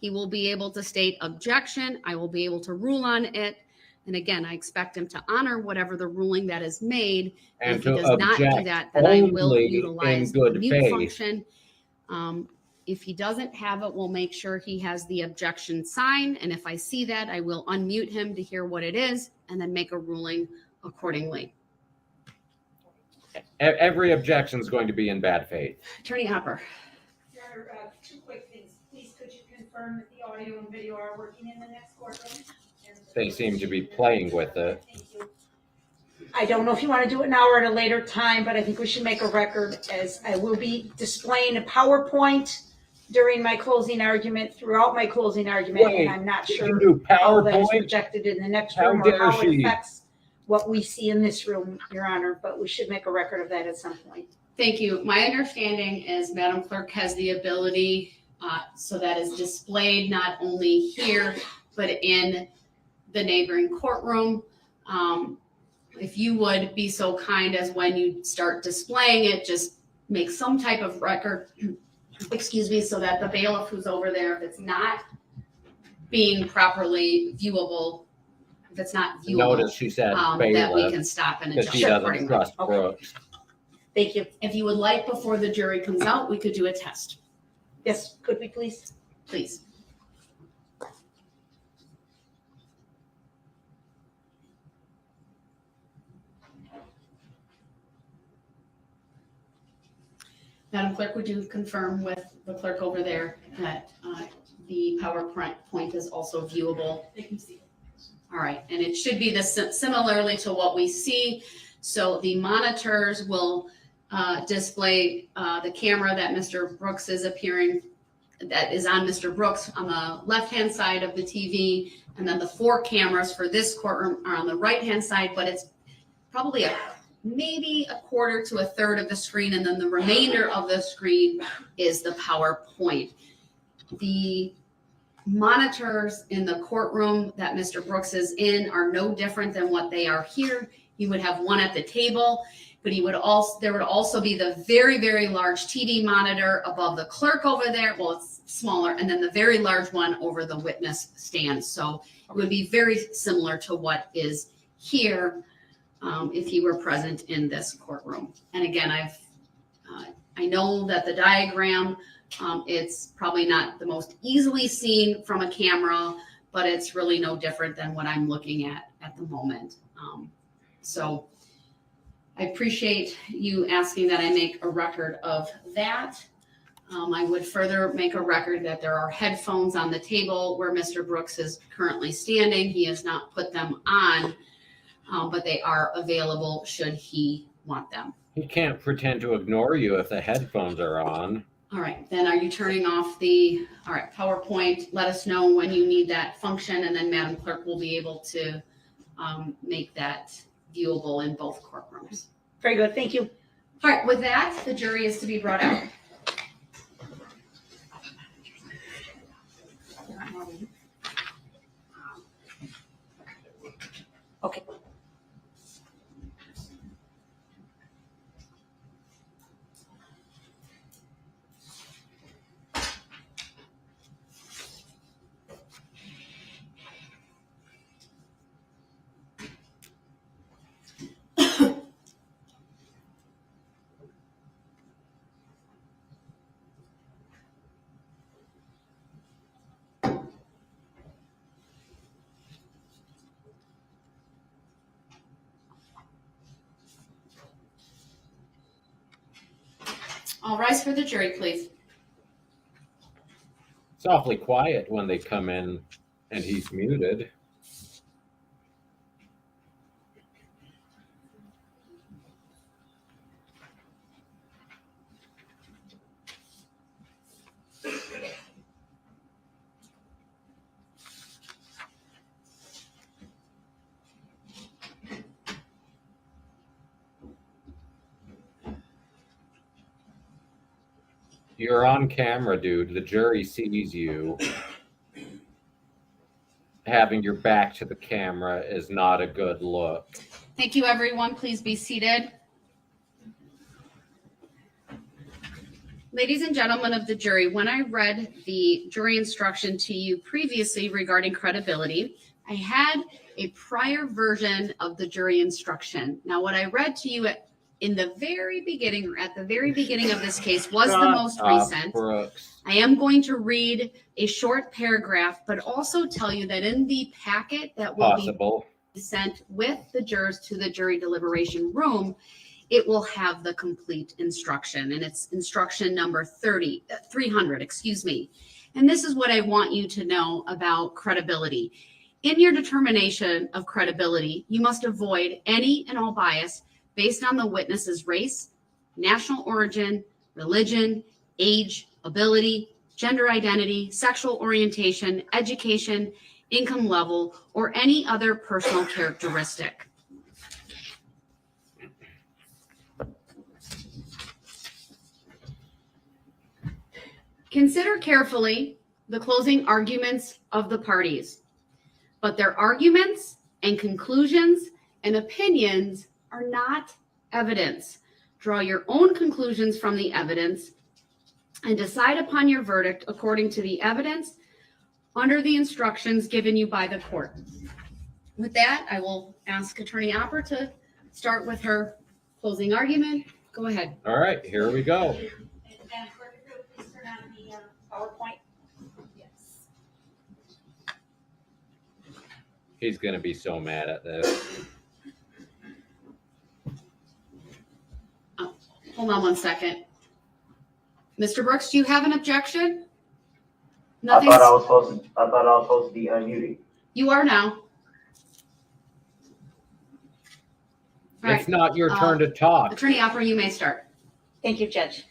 he will be able to state objection. I will be able to rule on it. And again, I expect him to honor whatever the ruling that is made. And if he to does not do object that, then I will only utilize in the good mute faith. function. If he doesn't have it, we'll make sure he has the objection sign. And if I see that, I will unmute him to hear what it is and then make a ruling accordingly. Every objection is going to be in bad faith. Attorney Hopper. Your Honor, two quick things. Please, could you confirm that the audio and video are working in the next courtroom? They seem to be playing with it. Thank you. I don't know if you want to do it now or at a later time, but I think we should make a record, as I will be displaying a PowerPoint during my closing argument, throughout my closing argument, Wait, and I'm not You sure can do how that is PowerPoint? projected in the next How room or dare how it she. affects what we see in this room, Your Honor, but we should make a record of that at some point. Thank you. My understanding is Madam Clerk has the ability, so that is displayed not only here, but in the neighboring courtroom. If you would be so kind as when you start displaying it, just make some type of record, excuse me, so that the bailiff who's over there, if it's not being properly viewable, if it's not viewable, Notice she said that we bailiff can stop and because adjust she doesn't accordingly. trust Okay. Brooks. Thank you. If you would like, before the jury comes out, we could do a test, Yes, could we please? please. Madam Clerk, would you confirm with the clerk over there that the PowerPoint is also viewable? They can see it. All right, and it should be similarly to what we see. So the monitors will display the camera that Mr. Brooks is appearing, that is on Mr. Brooks on the left-hand side of the TV. And then the 4 cameras for this courtroom are on the right-hand side, but it's probably maybe a quarter to a third of the screen. And then the remainder of the screen is the PowerPoint. The monitors in the courtroom that Mr. Brooks is in are no different than what they are here. He would have one at the table, but there would also be the very, very large TV monitor above the clerk over there. Well, it's smaller, and then the very large one over the witness stand. So it would be very similar to what is here if he were present in this courtroom. And again, I know that the diagram, it's probably not the most easily seen from a camera, but it's really no different than what I'm looking at the moment. So I appreciate you asking that I make a record of that. I would further make a record that there are headphones on the table where Mr. Brooks is currently standing. He has not put them on, but they are available should he want them. He can't pretend to ignore you if the headphones are on. All right, then are you turning off all right, PowerPoint? Let us know when you need that function, and then Madam Clerk will be able to make that viewable in both courtrooms. Very good, thank you. All right, with that, the jury is to be brought out. Okay. All rise for the jury, please. It's awfully quiet when they come in and he's muted. You're on camera, dude. The jury sees you. Having your back to the camera is not a good look. Thank you, everyone. Please be seated. Ladies and gentlemen of the jury, when I read the jury instruction to you previously regarding credibility, I had a prior version of the jury instruction. Now, what I read to you in the very beginning, or at the very beginning of this case, was the most recent. Brooks. I am going to read a short paragraph, but also tell you that in the packet that will be sent with the jurors to the jury deliberation room, it will have the complete instruction, and it's instruction number 300, excuse me. And this is what I want you to know about credibility. In your determination of credibility, you must avoid any and all bias based on the witness's race, national origin, religion, age, ability, gender identity, sexual orientation, education, income level, or any other personal characteristic. Consider carefully the closing arguments of the parties, but their arguments and conclusions and opinions are not evidence. Draw your own conclusions from the evidence and decide upon your verdict according to the evidence under the instructions given you by the court. With that, I will ask Attorney Opper to start with her closing argument. Go ahead. All right, here we go. And please turn on the PowerPoint. Yes. He's going to be so mad at this. Hold on one second. Mr. Brooks, do you have an objection? I thought I was supposed to be unmuted. You are now. All It's right. not your turn to talk. Attorney Opper, you may start. Thank you, Judge.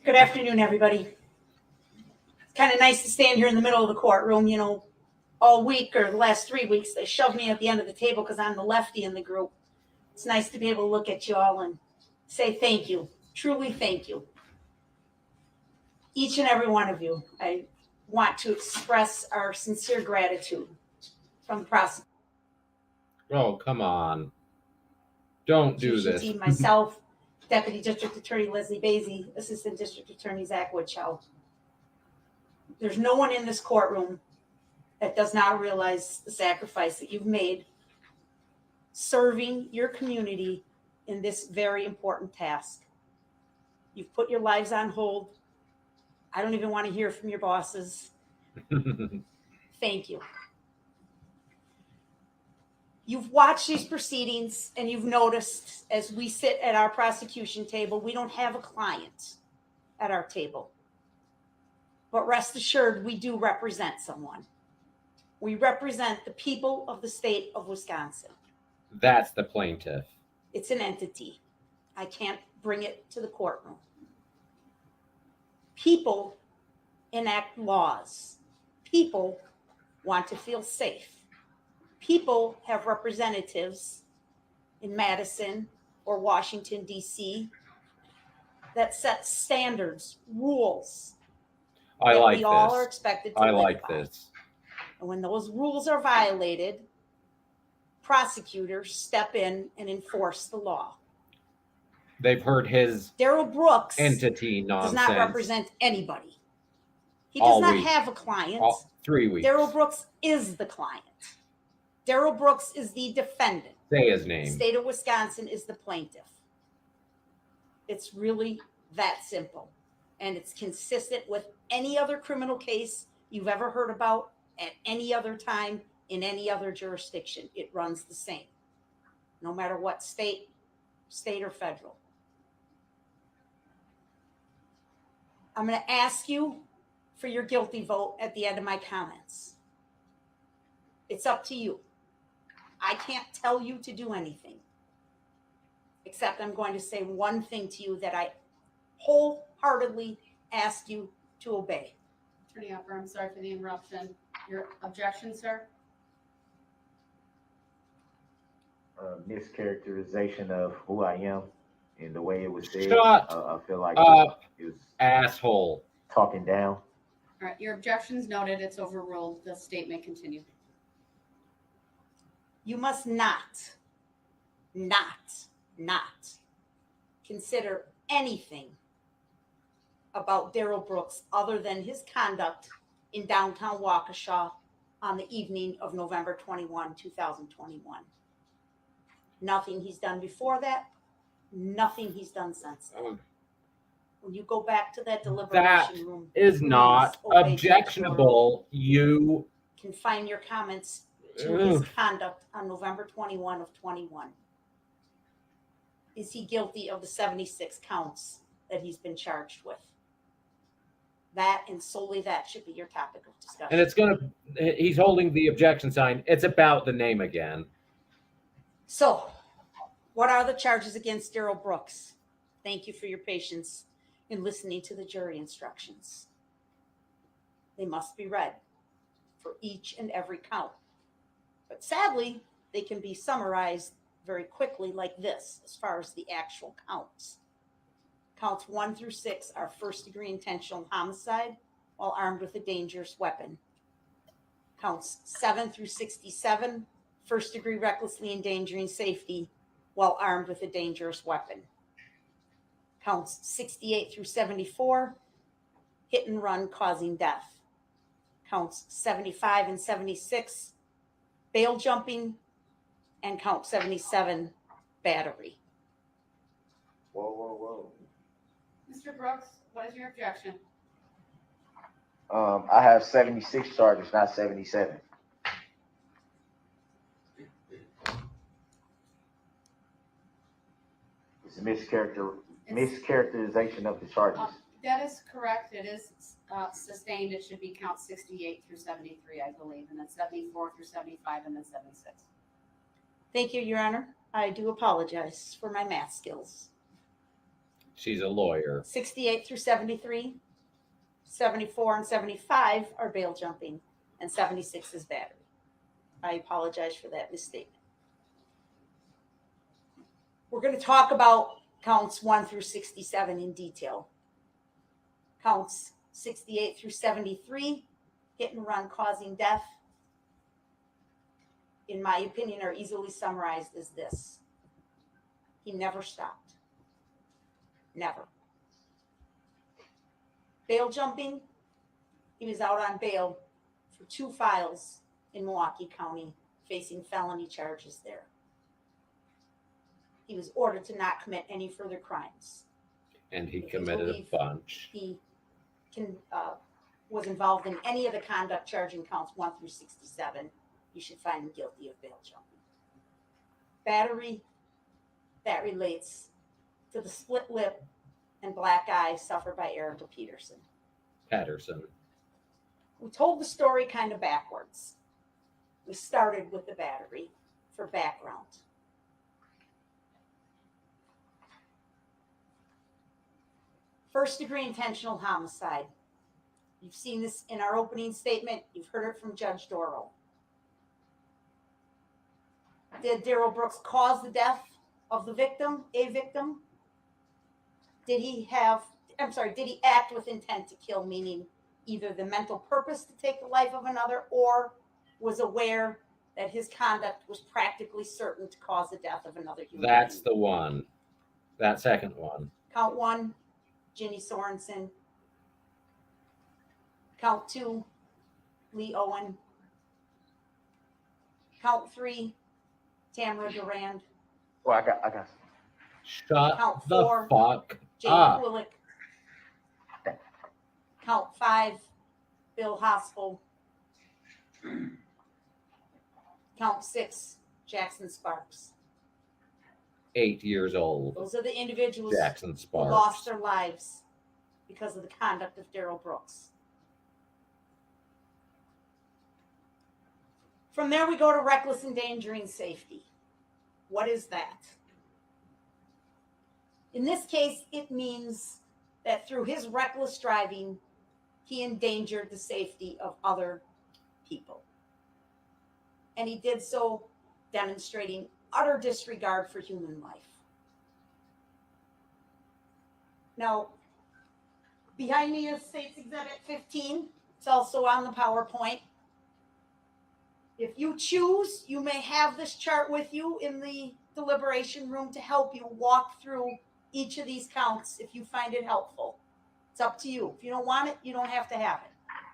Good afternoon, everybody. It's kind of nice to stand here in the middle of the courtroom. You know, all week or the last 3 weeks, they shoved me at the end of the table because I'm the lefty in the group. It's nice to be able to look at you all and say thank you. Truly thank you. Each and every one of you. I want to express our sincere gratitude from the prosecution. Oh, come on. Don't do this. Team, myself, Deputy District Attorney Leslie Basie, Assistant District Attorney Zach Woodchow. There's no one in this courtroom that does not realize the sacrifice that you've made serving your community in this very important task. You've put your lives on hold. I don't even want to hear from your bosses. Thank you. You've watched these proceedings and you've noticed as we sit at our prosecution table, we don't have a client at our table. But rest assured, we do represent someone. We represent the people of the state of Wisconsin. That's the plaintiff. It's an entity. I can't bring it to the courtroom. People enact laws. People want to feel safe. People have representatives in Madison or Washington, D.C. that set standards, rules I that like we all are this. expected to I live like by. this. And when those rules are violated, prosecutors step in and enforce the law. They've heard his Darrell Brooks entity does nonsense not represent anybody. He all does not week. have a client. 3 weeks. Darrell Brooks is the client. Darrell Brooks is the defendant. Say his The name. state of Wisconsin is the plaintiff. It's really that simple. And it's consistent with any other criminal case you've ever heard about at any other time in any other jurisdiction. It runs the same, no matter what state or federal. I'm going to ask you for your guilty vote at the end of my comments. It's up to you. I can't tell you to do anything, except I'm going to say one thing to you that I wholeheartedly ask you to obey. Attorney Upper, I'm sorry for the interruption. Your objection, sir? Mischaracterization of who I am and the way it was said. Shut I feel like up, it was asshole. talking down. All right, your objection's noted. It's overruled. The statement continue. You must not consider anything about Darrell Brooks other than his conduct in downtown Waukesha on the evening of November 21, 2021. Nothing he's done before that, nothing he's done since then. When you go back to that deliberation room, Is not please obey objectionable. You confine your comments to his conduct on November 21 of 21. Is he guilty of the 76 counts that he's been charged with? That and solely that should be your topic of discussion. and he's holding the objection sign. It's about the name again. So, what are the charges against Darrell Brooks? Thank you for your patience in listening to the jury instructions. They must be read for each and every count. But sadly, they can be summarized very quickly like this as far as the actual counts. Counts 1 through 6 are first-degree intentional homicide while armed with a dangerous weapon. Counts 7 through 67, first-degree recklessly endangering safety while armed with a dangerous weapon. Counts 68 through 74, hit and run causing death. Counts 75 and 76, bail jumping, and count 77, battery. Whoa. Mr. Brooks, what is your objection? I have 76 charges, not 77. It's a mischaracterization of the charges. That is correct. It is sustained. It should be count 68 through 73, I believe, and then 74 through 75, and then 76. Thank you, Your Honor. I do apologize for my math skills. She's a lawyer. 68 through 73, 74 and 75 are bail jumping, and 76 is battery. I apologize for that misstatement. We're going to talk about counts 1 through 67 in detail. Counts 68 through 73, hit and run causing death, in my opinion, are easily summarized as this. He never stopped. Never. Bail jumping, he was out on bail for 2 files in Milwaukee County facing felony charges there. He was ordered to not commit any further crimes. And he If you committed a believe bunch. He was involved in any of the conduct charging counts 1 through 67. You should find him guilty of bail jumping. Battery, that relates to the split lip and black eye suffered by Erica Patterson. We told the story kind of backwards. We started with the battery for background. First-degree intentional homicide. You've seen this in our opening statement. You've heard it from Judge Darrell. Did Darrell Brooks cause the death of the victim, a victim? Did he act with intent to kill, meaning either the mental purpose to take the life of another or was aware that his conduct was practically certain to cause the death of another human That's being? the one. That second one. Count 1, Ginny Sorensen. Count 2, Lee Owen. Count 3, Tamara Durand. Oh, I got. Shut Count the 4, fuck Jane up. Quillick. Count 5, Bill Hospital. Count 6, Jackson Sparks. 8 years old. Those are the individuals Jackson who Sparks. lost their lives because of the conduct of Darrell Brooks. From there, we go to reckless endangering safety. What is that? In this case, it means that through his reckless driving, he endangered the safety of other people. And he did so demonstrating utter disregard for human life. Now, behind me is State's Exhibit 15. It's also on the PowerPoint. If you choose, you may have this chart with you in the deliberation room to help you walk through each of these counts if you find it helpful. It's up to you. If you don't want it, you don't have to have it.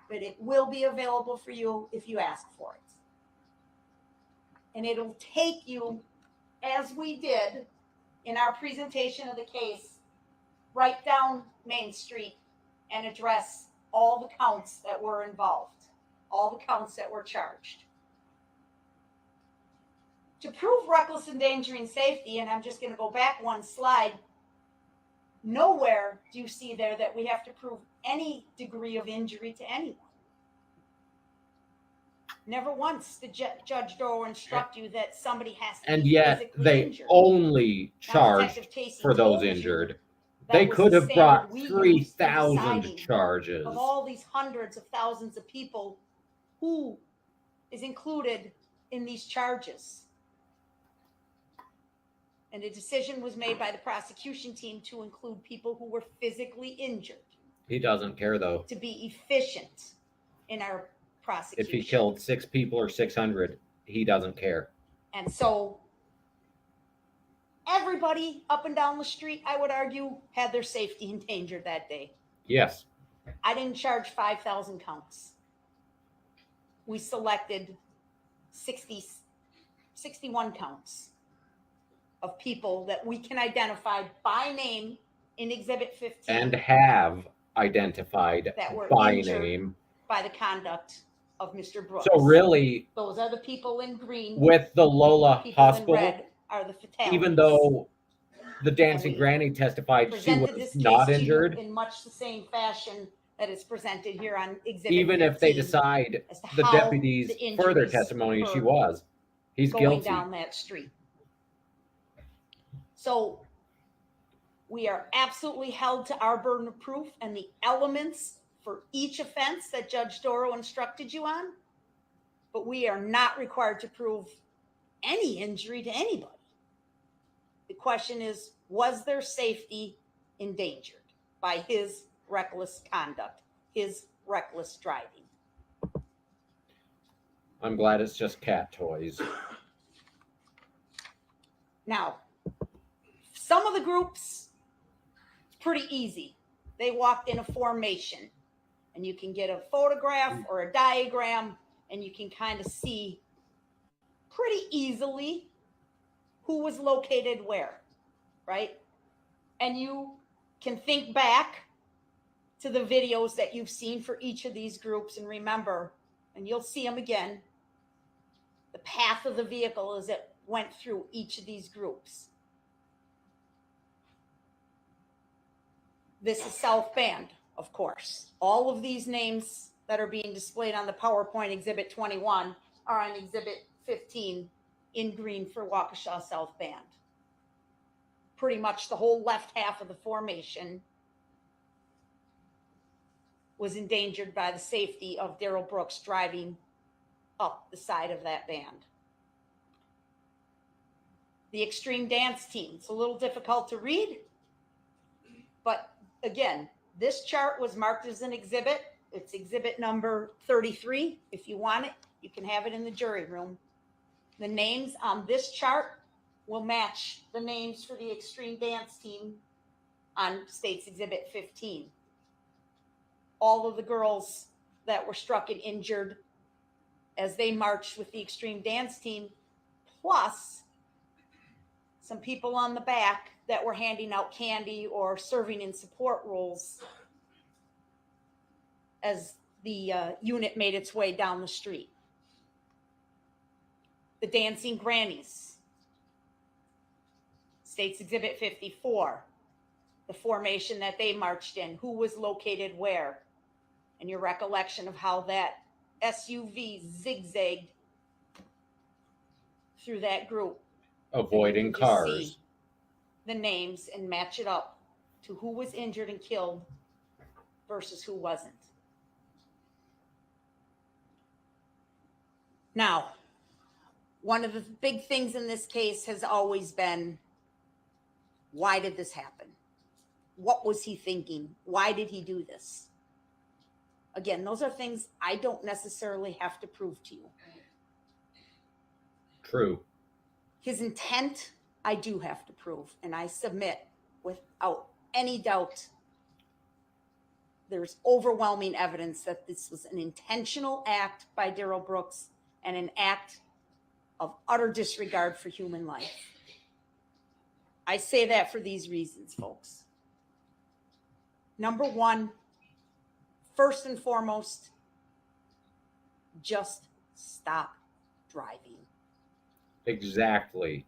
But it will be available for you if you ask for it. And it'll take you, as we did in our presentation of the case, right down Main Street and address all the counts that were involved, all the counts that were charged. To prove reckless endangering safety, and I'm just going to go back one slide, nowhere do you see there that we have to prove any degree of injury to anyone. Never once did Judge Darrell instruct you that somebody has to And be yet physically they injured. only Now, charged Detective Tacey for those told you injured. that They was could the have standard brought we used in 3,000 deciding charges. of all these hundreds of thousands of people who is included in these charges. And a decision was made by the prosecution team to include people who were physically injured He doesn't care, though. to be efficient in our prosecution. If he killed 6 people or 600, he doesn't care. And so everybody up and down the street, I would argue, had their safety endangered that day. Yes. I didn't charge 5,000 counts. We selected 61 counts of people that we can identify by name in Exhibit 15 And have identified that were by injured name. by the conduct of Mr. Brooks. So really, those are the people in green. with the Lola people Hospital, in red are the fatalities. even though the dancing we granny testified she presented was this not case to you injured, in much the same fashion that is presented here on Exhibit even 15, if they decide as to the how deputy's the injuries further testimony she occurred was, he's going guilty. down that street. So we are absolutely held to our burden of proof and the elements for each offense that Judge Darrell instructed you on, but we are not required to prove any injury to anybody. The question is, was their safety endangered by his reckless conduct, his reckless driving? I'm glad it's just cat toys. Now, some of the groups, it's pretty easy. They walked in a formation, and you can get a photograph or a diagram, and you can kind of see pretty easily who was located where, right? And you can think back to the videos that you've seen for each of these groups and remember, and you'll see them again, the path of the vehicle as it went through each of these groups. This is South Band, of course. All of these names that are being displayed on the PowerPoint Exhibit 21 are on Exhibit 15 in green for Waukesha South Band. Pretty much the whole left half of the formation was endangered by the safety of Darrell Brooks driving up the side of that band. The extreme dance team, it's a little difficult to read, but again, this chart was marked as an exhibit. It's exhibit number 33. If you want it, you can have it in the jury room. The names on this chart will match the names for the extreme dance team on State's Exhibit 15. All of the girls that were struck and injured as they marched with the extreme dance team, plus some people on the back that were handing out candy or serving in support roles as the unit made its way down the street. The dancing grannies, State's Exhibit 54. the formation that they marched in, who was located where, and your recollection of how that SUV zigzagged through that group. Avoiding And you can just cars. see the names and match it up to who was injured and killed versus who wasn't. Now, one of the big things in this case has always been, why did this happen? What was he thinking? Why did he do this? Again, those are things I don't necessarily have to prove to you. True. His intent, I do have to prove, and I submit without any doubt. There's overwhelming evidence that this was an intentional act by Darrell Brooks and an act of utter disregard for human life. I say that for these reasons, folks. Number one, first and foremost, just stop driving. Exactly.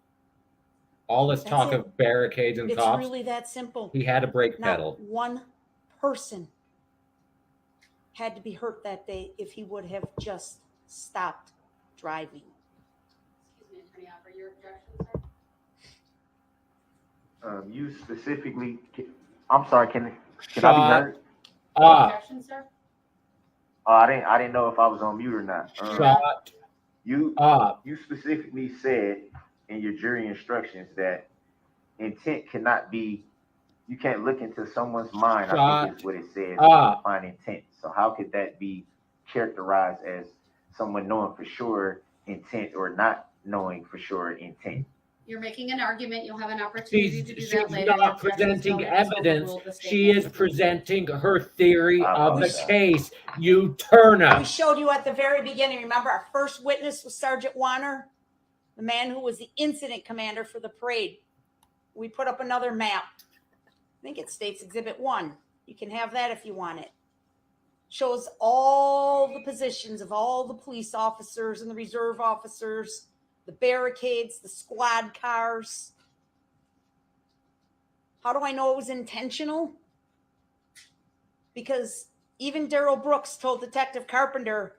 All this That's talk it. of barricades and It's cops, really that simple. he had a brake Not pedal. one person had to be hurt that day if he would have just stopped driving. Excuse me, Attorney Alford, your objection, sir? You specifically, I'm sorry, can I be Shut heard? up. Objection, sir? I didn't know if I was on mute or not. Shut You up. you specifically said in your jury instructions that intent cannot be, you can't look into someone's mind, I think is what it says, up. to find intent. So how could that be characterized as someone knowing for sure intent or not knowing for sure intent? You're making an argument. You'll have an opportunity to do She's that later. not Your objection is presenting noted as evidence. overruled. The She is statement. presenting her theory of the apologize. case. You turnip. We showed you at the very beginning. Remember, our first witness was Sergeant Warner, the man who was the incident commander for the parade. We put up another map. I think it states Exhibit 1. You can have that if you want it. Shows all the positions of all the police officers and the reserve officers, the barricades, the squad cars. How do I know it was intentional? Because even Darrell Brooks told Detective Carpenter,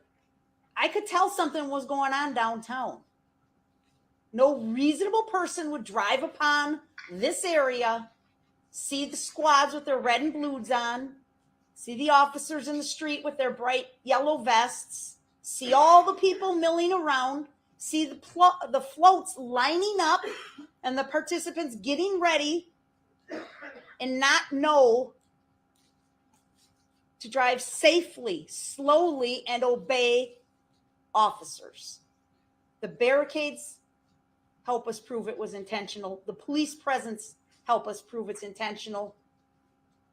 I could tell something was going on downtown. No reasonable person would drive upon this area, see the squads with their red and blues on, see the officers in the street with their bright yellow vests, see all the people milling around, see the floats lining up and the participants getting ready, and not know to drive safely, slowly, and obey officers. The barricades help us prove it was intentional. The police presence help us prove it's intentional.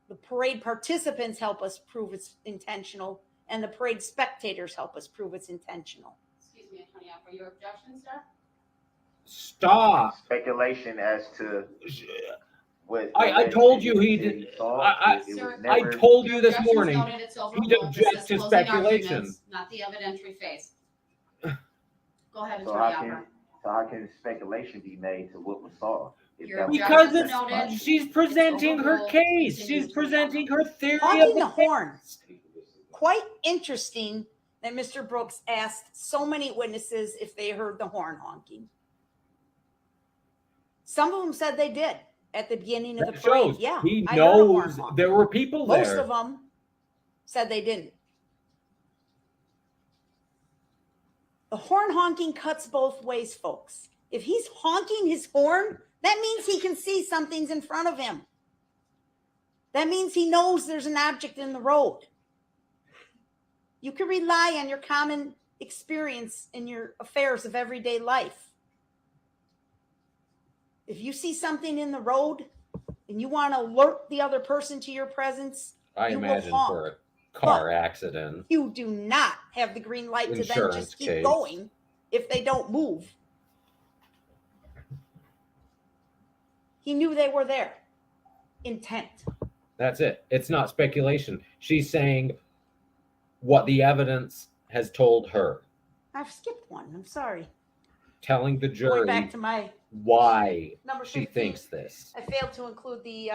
The parade participants help us prove it's intentional. And the parade spectators help us prove it's intentional. Excuse me, Attorney Alford, your objection, sir? Stop. Speculation as to what I told you he said did. saw. I- It was Sir, I never- told you Your this objection's morning. noted. It's He'd overruled. This object is to closing speculation. arguments, not the evidentiary phase. Go ahead, So Attorney how can Alford. so how can speculation be made to what was saw? If Your that was- Because objection's it's, noted. she's presenting her overruled. case. Continue, She's Attorney presenting her theory of Honking the the horn. Quite interesting that Mr. Brooks asked so many witnesses if they heard the horn honking. Some of them said they did at the beginning of the That parade. shows Yeah, he I heard a horn knows honk. there were people Most there. of them said they didn't. The horn honking cuts both ways, folks. If he's honking his horn, that means he can see something's in front of him. That means he knows there's an object in the road. You can rely on your common experience in your affairs of everyday life. If you see something in the road and you want to alert the other person to your presence, I you will imagine honk. for a car accident. You do not have the green light to then Insurance just keep case. going if they don't move. He knew they were there. Intent. That's it. It's not speculation. She's saying what the evidence has told her, I've skipped one. I'm sorry. telling the Going jury back to my why number she 15. thinks this. I failed to include the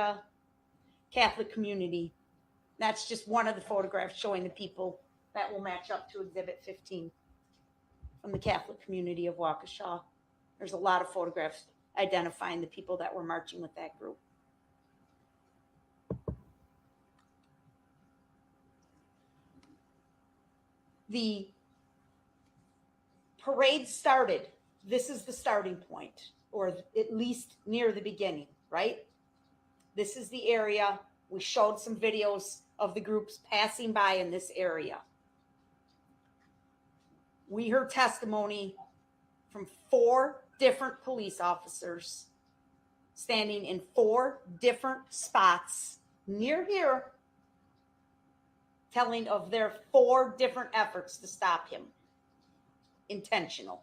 Catholic community. That's just one of the photographs showing the people that will match up to Exhibit 15 from the Catholic community of Waukesha. There's a lot of photographs identifying the people that were marching with that group. The parade started. This is the starting point, or at least near the beginning, right? This is the area. We showed some videos of the groups passing by in this area. We heard testimony from 4 different police officers standing in 4 different spots near here, telling of their 4 different efforts to stop him. Intentional.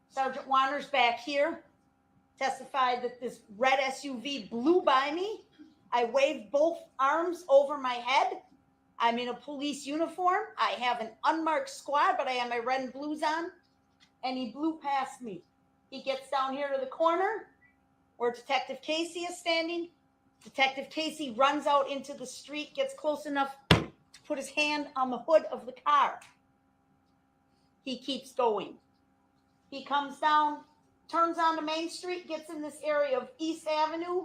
Sergeant Wander's back here testified that this red SUV blew by me. I waved both arms over my head. I'm in a police uniform. I have an unmarked squad, but I have my red and blues on. And he blew past me. He gets down here to the corner where Detective Casey is standing. Detective Casey runs out into the street, gets close enough to put his hand on the hood of the car. He keeps going. He comes down, turns onto Main Street, gets in this area of East Avenue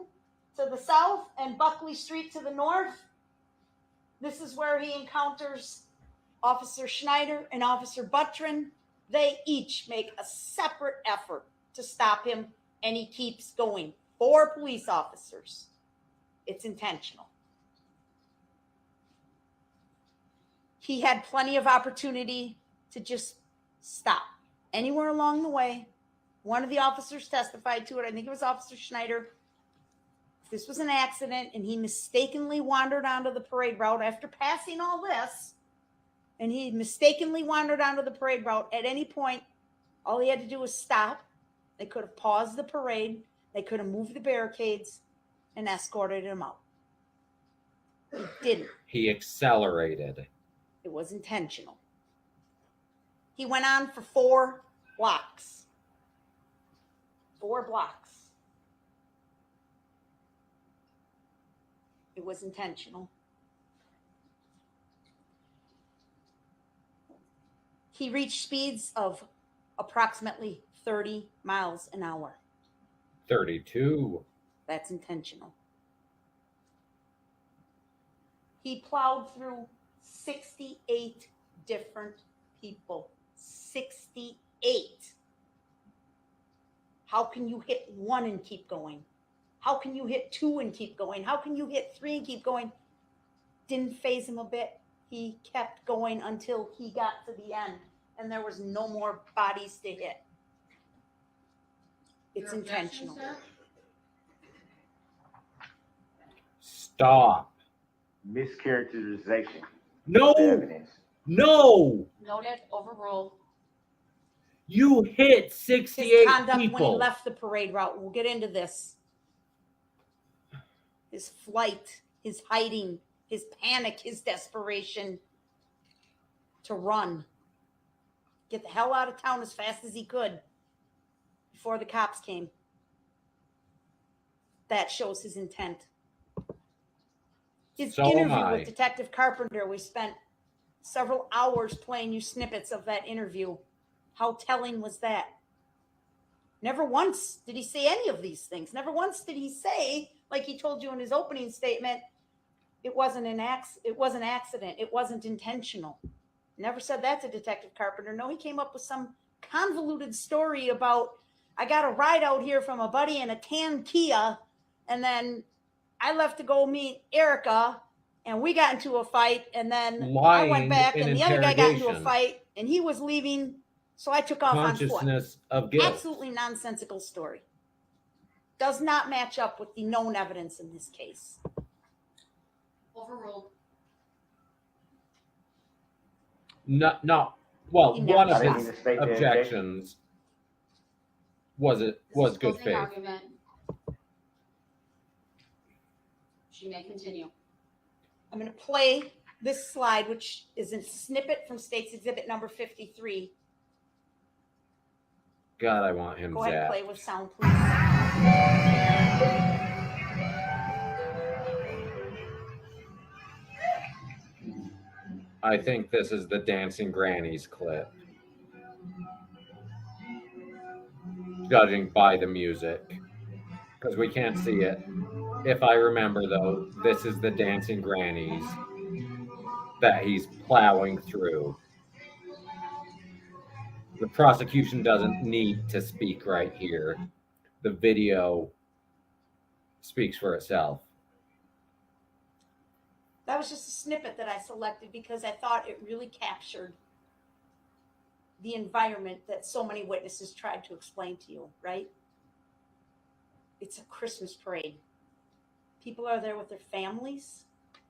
to the south and Buckley Street to the north. This is where he encounters Officer Schneider and Officer Buttrin. They each make a separate effort to stop him, and he keeps going. 4 police officers. It's intentional. He had plenty of opportunity to just stop anywhere along the way. One of the officers testified to it. I think it was Officer Schneider. If this was an accident and he mistakenly wandered onto the parade route after passing all this, and he mistakenly wandered onto the parade route at any point, all he had to do was stop. They could have paused the parade. They could have moved the barricades and escorted him out. He didn't. He accelerated. It was intentional. He went on for 4 blocks. 4 blocks. It was intentional. He reached speeds of approximately 30 miles an hour. 32. That's intentional. He plowed through 68 different people. 68. How can you hit 1 and keep going? How can you hit 2 and keep going? How can you hit 3 and keep going? Didn't faze him a bit. He kept going until he got to the end, and there was no more bodies to hit. It's intentional. Stop. Mischaracterization of No, evidence. no. Noted, overruled. You hit His 68 conduct when he people. left the parade route. We'll get into this. His flight, his hiding, his panic, his desperation to run. Get the hell out of town as fast as he could before the cops came. That shows his intent. His So am interview I. with Detective Carpenter, we spent several hours playing you snippets of that interview. How telling was that? Never once did he say any of these things. Never once did he say, like he told you in his opening statement, it wasn't an accident. It wasn't intentional. Never said that to Detective Carpenter. No, he came up with some convoluted story about, I got a ride out here from a buddy in a tan Kia, and then I left to go meet Erica, and we got into a fight, and then I Lying went back, in and the other guy got into a interrogation. fight, and he was leaving, so I took off on foot. Consciousness of guilt. Absolutely nonsensical story. Does not match up with the known evidence in this case. Overruled. No. Well, He never one of shot. his I need to state the objections was This is good closing faith. argument. She may continue. I'm going to play this slide, which is a snippet from State's Exhibit number 53. God, I want him Go ahead and zapped. play with sound, please. I think this is the Dancing Grannies clip, judging by the music, because we can't see it. If I remember, though, this is the Dancing Grannies that he's plowing through. The prosecution doesn't need to speak right here. The video speaks for itself. That was just a snippet that I selected because I thought it really captured the environment that so many witnesses tried to explain to you, right? It's a Christmas parade. People are there with their families,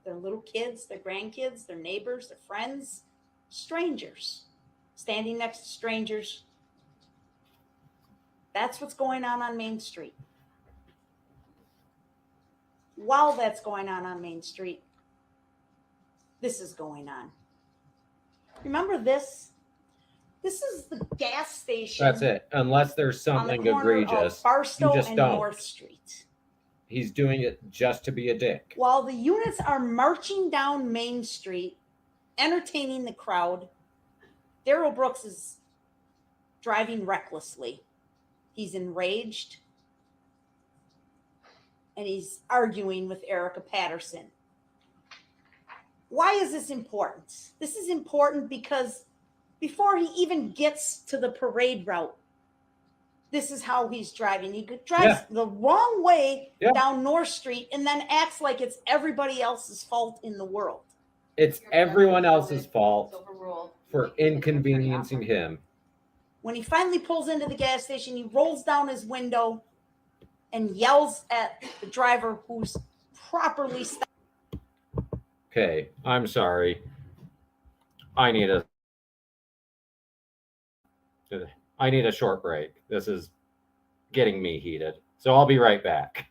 their little kids, their grandkids, their neighbors, their friends, strangers, standing next to strangers. That's what's going on Main Street. While that's going on Main Street, this is going on. Remember this? This is the gas station. That's it. Unless there's on the something corner egregious, of Barstow just and don't. North Street. He's doing it just to be a dick. While the units are marching down Main Street, entertaining the crowd, Darrell Brooks is driving recklessly. He's enraged, and he's arguing with Erica Patterson. Why is this important? This is important because before he even gets to the parade route, this is how he's driving. He drives the wrong way down North Street and then acts like it's everybody else's fault in the world. It's everyone else's fault for inconveniencing him. When he finally pulls into the gas station, he rolls down his window and yells at the driver who's properly stopped. Okay, I'm sorry. I need a short break. This is getting me heated. So I'll be right back.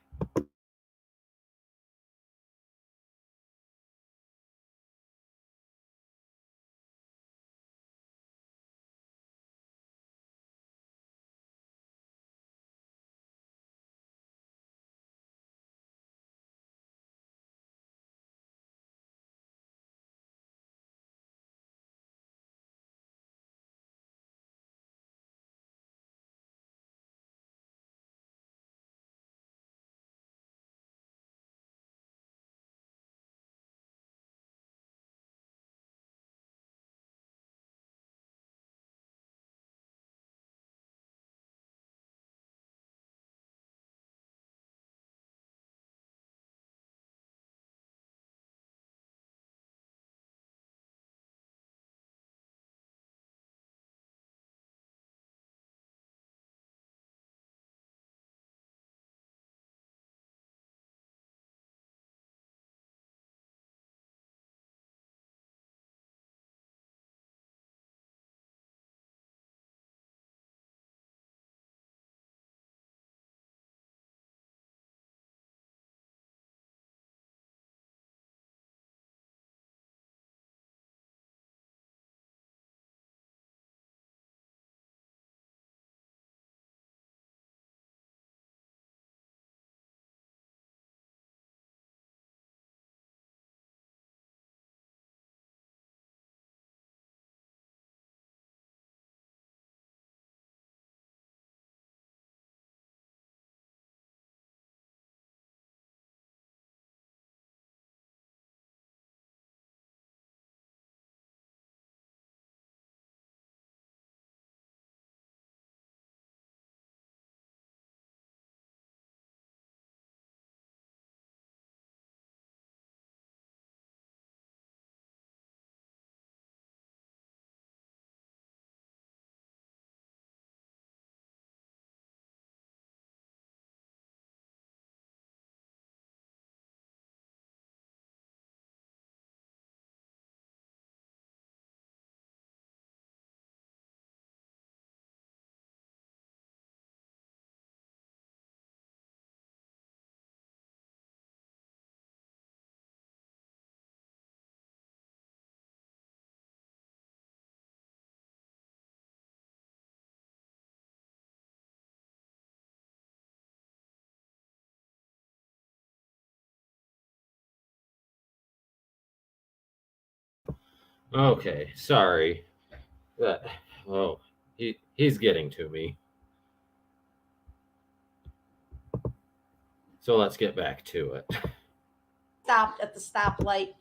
Okay, sorry. That oh, he's getting to me. So let's get back to it. Stopped at the stoplight,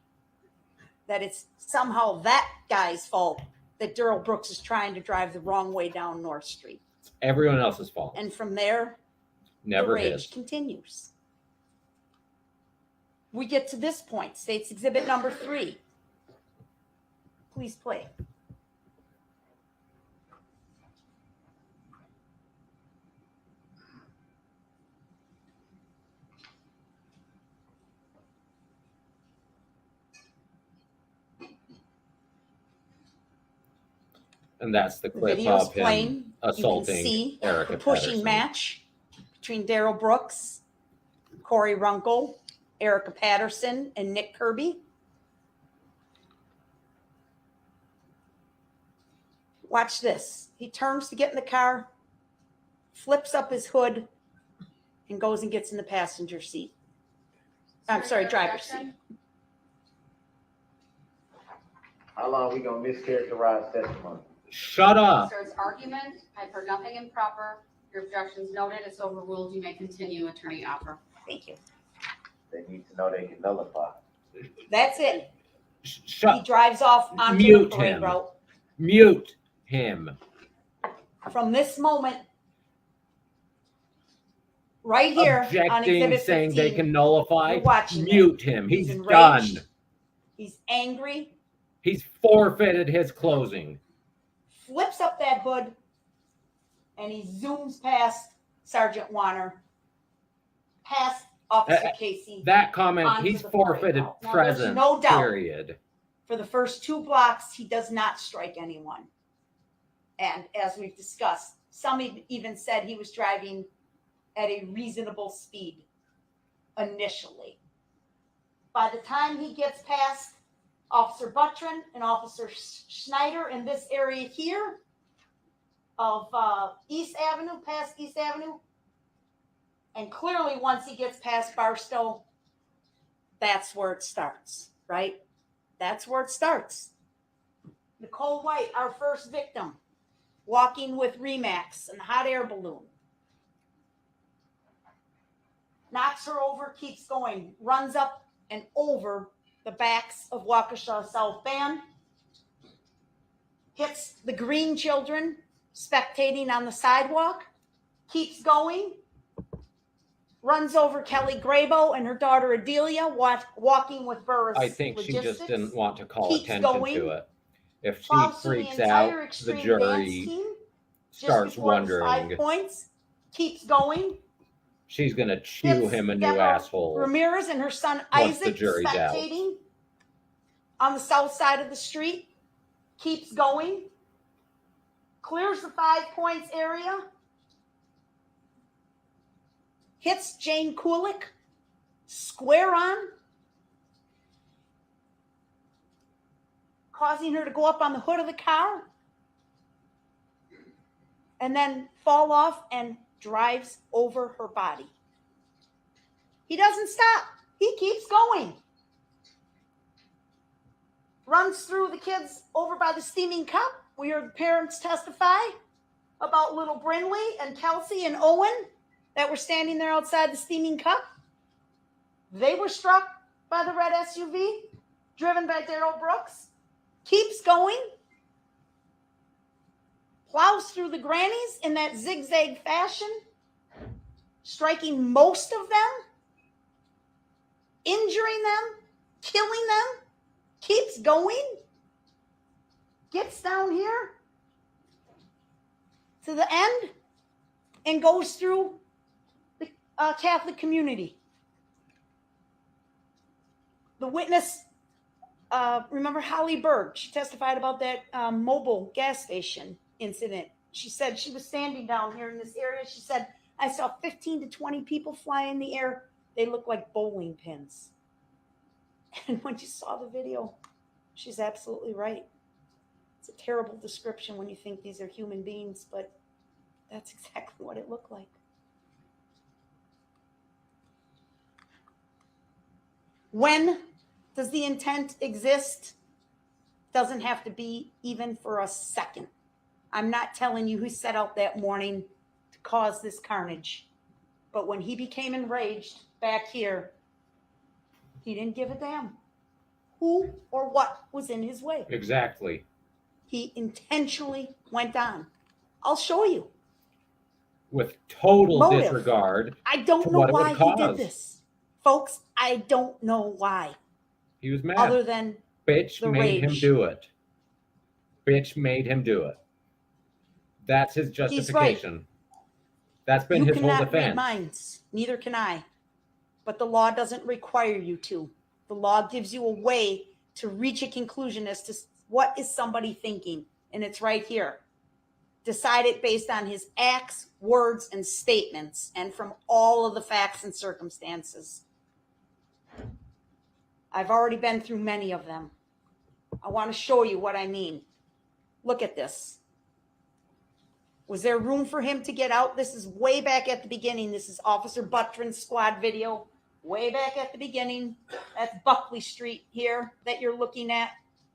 that it's somehow that guy's fault that Darrell Brooks is trying to drive the wrong way down North Street. It's everyone else's fault. And from there, Never the rage his. continues. We get to this point, State's Exhibit number 3. Please play. And that's the The clip video's of him playing. You can assaulting see Erica the pushing Patterson. match between Darrell Brooks, Corey Runkle, Erica Patterson, and Nick Kirby. Watch this. He turns to get in the car, flips up his hood, and goes and gets in the passenger seat. I'm sorry, driver's seat. How long we gonna mischaracterize testimony? Shut up. Starts argument. I've heard nothing improper. Your objection's noted. It's overruled. You may continue, Attorney Offer. Thank you. They need to know they can nullify. That's it. He Shut. drives off onto Mute the parade him. route. Mute him. From this moment, right here on Objecting, Exhibit saying 15, they can nullify. you're watching Mute him. He's He's enraged. done. He's angry, He's forfeited his closing. flips up that hood, and he zooms past Sergeant Warner, past Officer Casey. That comment, Onto he's the parade forfeited route. Now, there's presence. no doubt. Period. For the first 2 blocks, he does not strike anyone. And as we've discussed, some even said he was driving at a reasonable speed initially. By the time he gets past Officer Buttrin and Officer Schneider in this area here of East Avenue, past East Avenue, and clearly once he gets past Barstow, that's where it starts, right? That's where it starts. Nicole White, our first victim, walking with Remax and hot air balloon. Knocks her over, keeps going, runs up and over the backs of Waukesha South Band, hits the green children spectating on the sidewalk, keeps going, runs over Kelly Grabo and her daughter Adelia, walking with Burris I think she just Logistics. didn't want to call Keeps attention going. to it. If she Plows through freaks the entire out, the extreme dance jury team just starts before it was 5 wondering. points. Keeps going. She's going to chew Hits him a new Deborah asshole. Ramirez and her son Once the Isaac jury's out. spectating on the south side of the street. Keeps going. Clears the 5 points area. Hits Jane Kulik square on, causing her to go up on the hood of the car and then fall off and drives over her body. He doesn't stop. He keeps going. Runs through the kids over by the steaming cup. We heard the parents testify about little Brinley and Kelsey and Owen that were standing there outside the steaming cup. They were struck by the red SUV driven by Darrell Brooks. Keeps going. Plows through the grannies in that zigzag fashion, striking most of them, injuring them, killing them. Keeps going. Gets down here to the end and goes through the Catholic community. The witness, remember Holly Berg, she testified about that mobile gas station incident. She said she was standing down here in this area. She said, I saw 15 to 20 people fly in the air. They look like bowling pins. And when you saw the video, she's absolutely right. It's a terrible description when you think these are human beings, but that's exactly what it looked like. When does the intent exist Doesn't have to be even for a second. I'm not telling you who set out that morning to cause this carnage. But when he became enraged back here, he didn't give a damn who or what was in his way. Exactly. He intentionally went on. I'll show you. With total Motive. disregard. I don't to know what it would why he did cause. this. Folks, I don't know why. He was mad. Other than Bitch the made him rage. do it. Bitch made him do it. That's his justification. That's been you his whole cannot read defense. minds. Neither can I. But the law doesn't require you to. The law gives you a way to reach a conclusion as to what is somebody thinking. And it's right here. Decide it based on his acts, words, and statements, and from all of the facts and circumstances. I've already been through many of them. I want to show you what I mean. Look at this. Was there room for him to get out? This is way back at the beginning. This is Officer Buttrin's squad video. Way back at the beginning. That's Buckley Street here that you're looking at.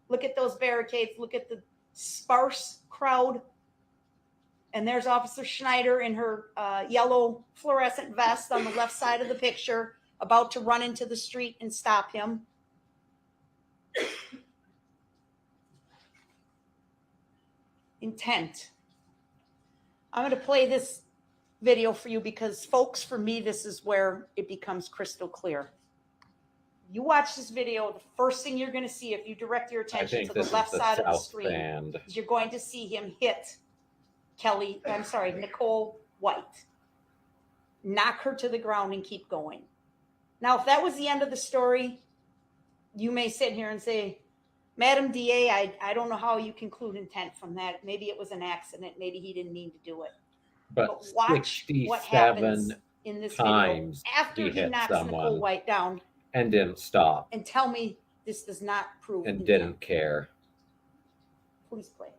Look at those barricades. Look at the sparse crowd. And there's Officer Schneider in her yellow fluorescent vest on the left side of the picture, about to run into the street and stop him. Intent. I'm going to play this video for you because, folks, for me, this is where it becomes crystal clear. You watch this video, the first thing you're going to see, if you direct your attention to the left side of the screen, is you're going to see him hit Nicole White. Knock her to the ground and keep going. Now, if that was the end of the story, you may sit here and say, Madam DA, I don't know how you conclude intent from that. Maybe it was an accident. Maybe he didn't mean to do it. But watch what happens in this video after he knocks Nicole White down. And didn't stop. And tell me this does not prove and intent. Didn't care. Please play.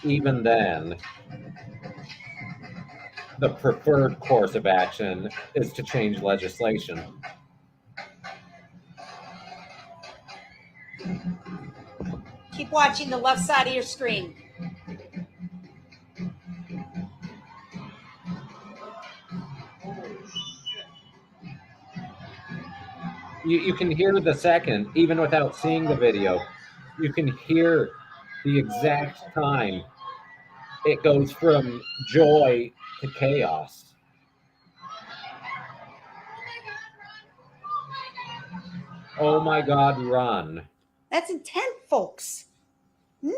Even then, the preferred course of action is to change legislation. Keep watching the left side of your screen. You can hear the second, even without seeing the video. You can hear the exact time it goes from joy to chaos. Oh my God, run. That's intent, folks. No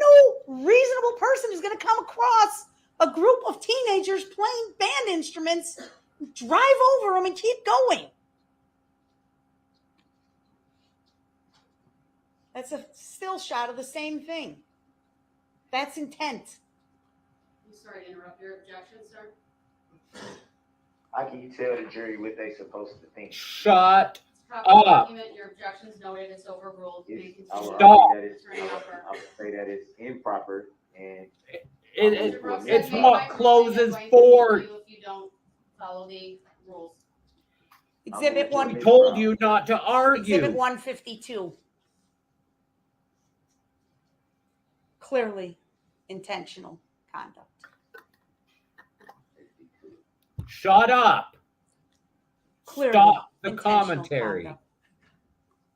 reasonable person is going to come across a group of teenagers playing band instruments, drive over them, and keep going. That's a still shot of the same thing. That's intent. I'm sorry to interrupt your objection, sir. How can you tell the jury what they supposed to think? Shut Proper up. argument, your objection's noted, it's overruled. You may I continue. would Stop. argue that I would say that it's improper and Mr. Brooks, it's I've made what my ruling. closes I'm going to for. continue if you don't follow the rules. Exhibit I'm We with told you not to Exhibit argue. 152. Clearly intentional conduct. Shut up. Clearly Stop the intentional commentary. conduct.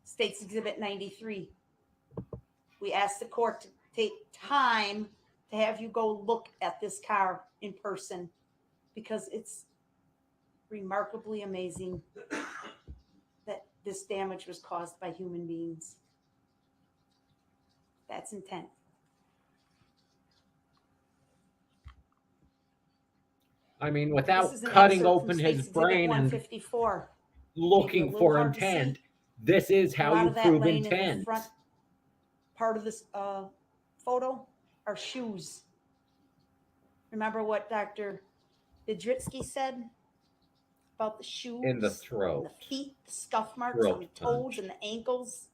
States Exhibit 93. We asked the court to take time to have you go look at this car in person because it's remarkably amazing that this damage was caused by human beings. That's intent. I mean, This without is an cutting excerpt open from his States Exhibit brain and 154. looking Maybe a for little hard to intent, see. this is A how lot you of that prove laying in the intent. front part of this photo are shoes. Remember what Dr. Bidritsky said about the shoes, In the and throat. the feet, the scuff marks Throat on the toes punch. and the ankles.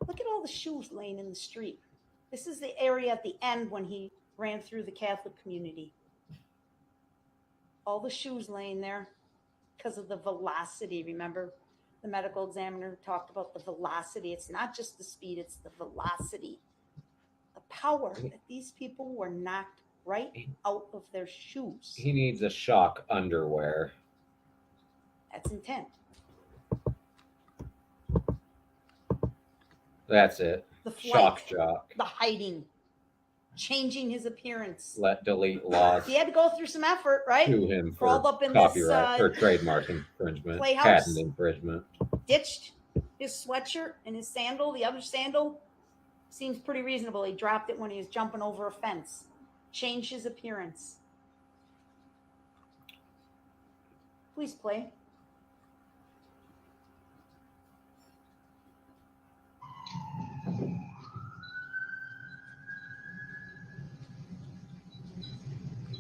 Look at all the shoes laying in the street. This is the area at the end when he ran through the Catholic community. All the shoes laying there because of the velocity. Remember, the medical examiner talked about the velocity. It's not just the speed, it's the velocity. The power that these people were knocked right out of their shoes. He needs a shock underwear. That's intent. That's it. The Shock flight, jock. the hiding, changing his appearance. Let delete laws He had to go through some effort, right? to him for Crawled up in copyright this, or trademark infringement, playhouse. patent infringement. Ditched his sweatshirt and his sandal. The other sandal seems pretty reasonable. He dropped it when he was jumping over a fence. Changed his appearance. Please play.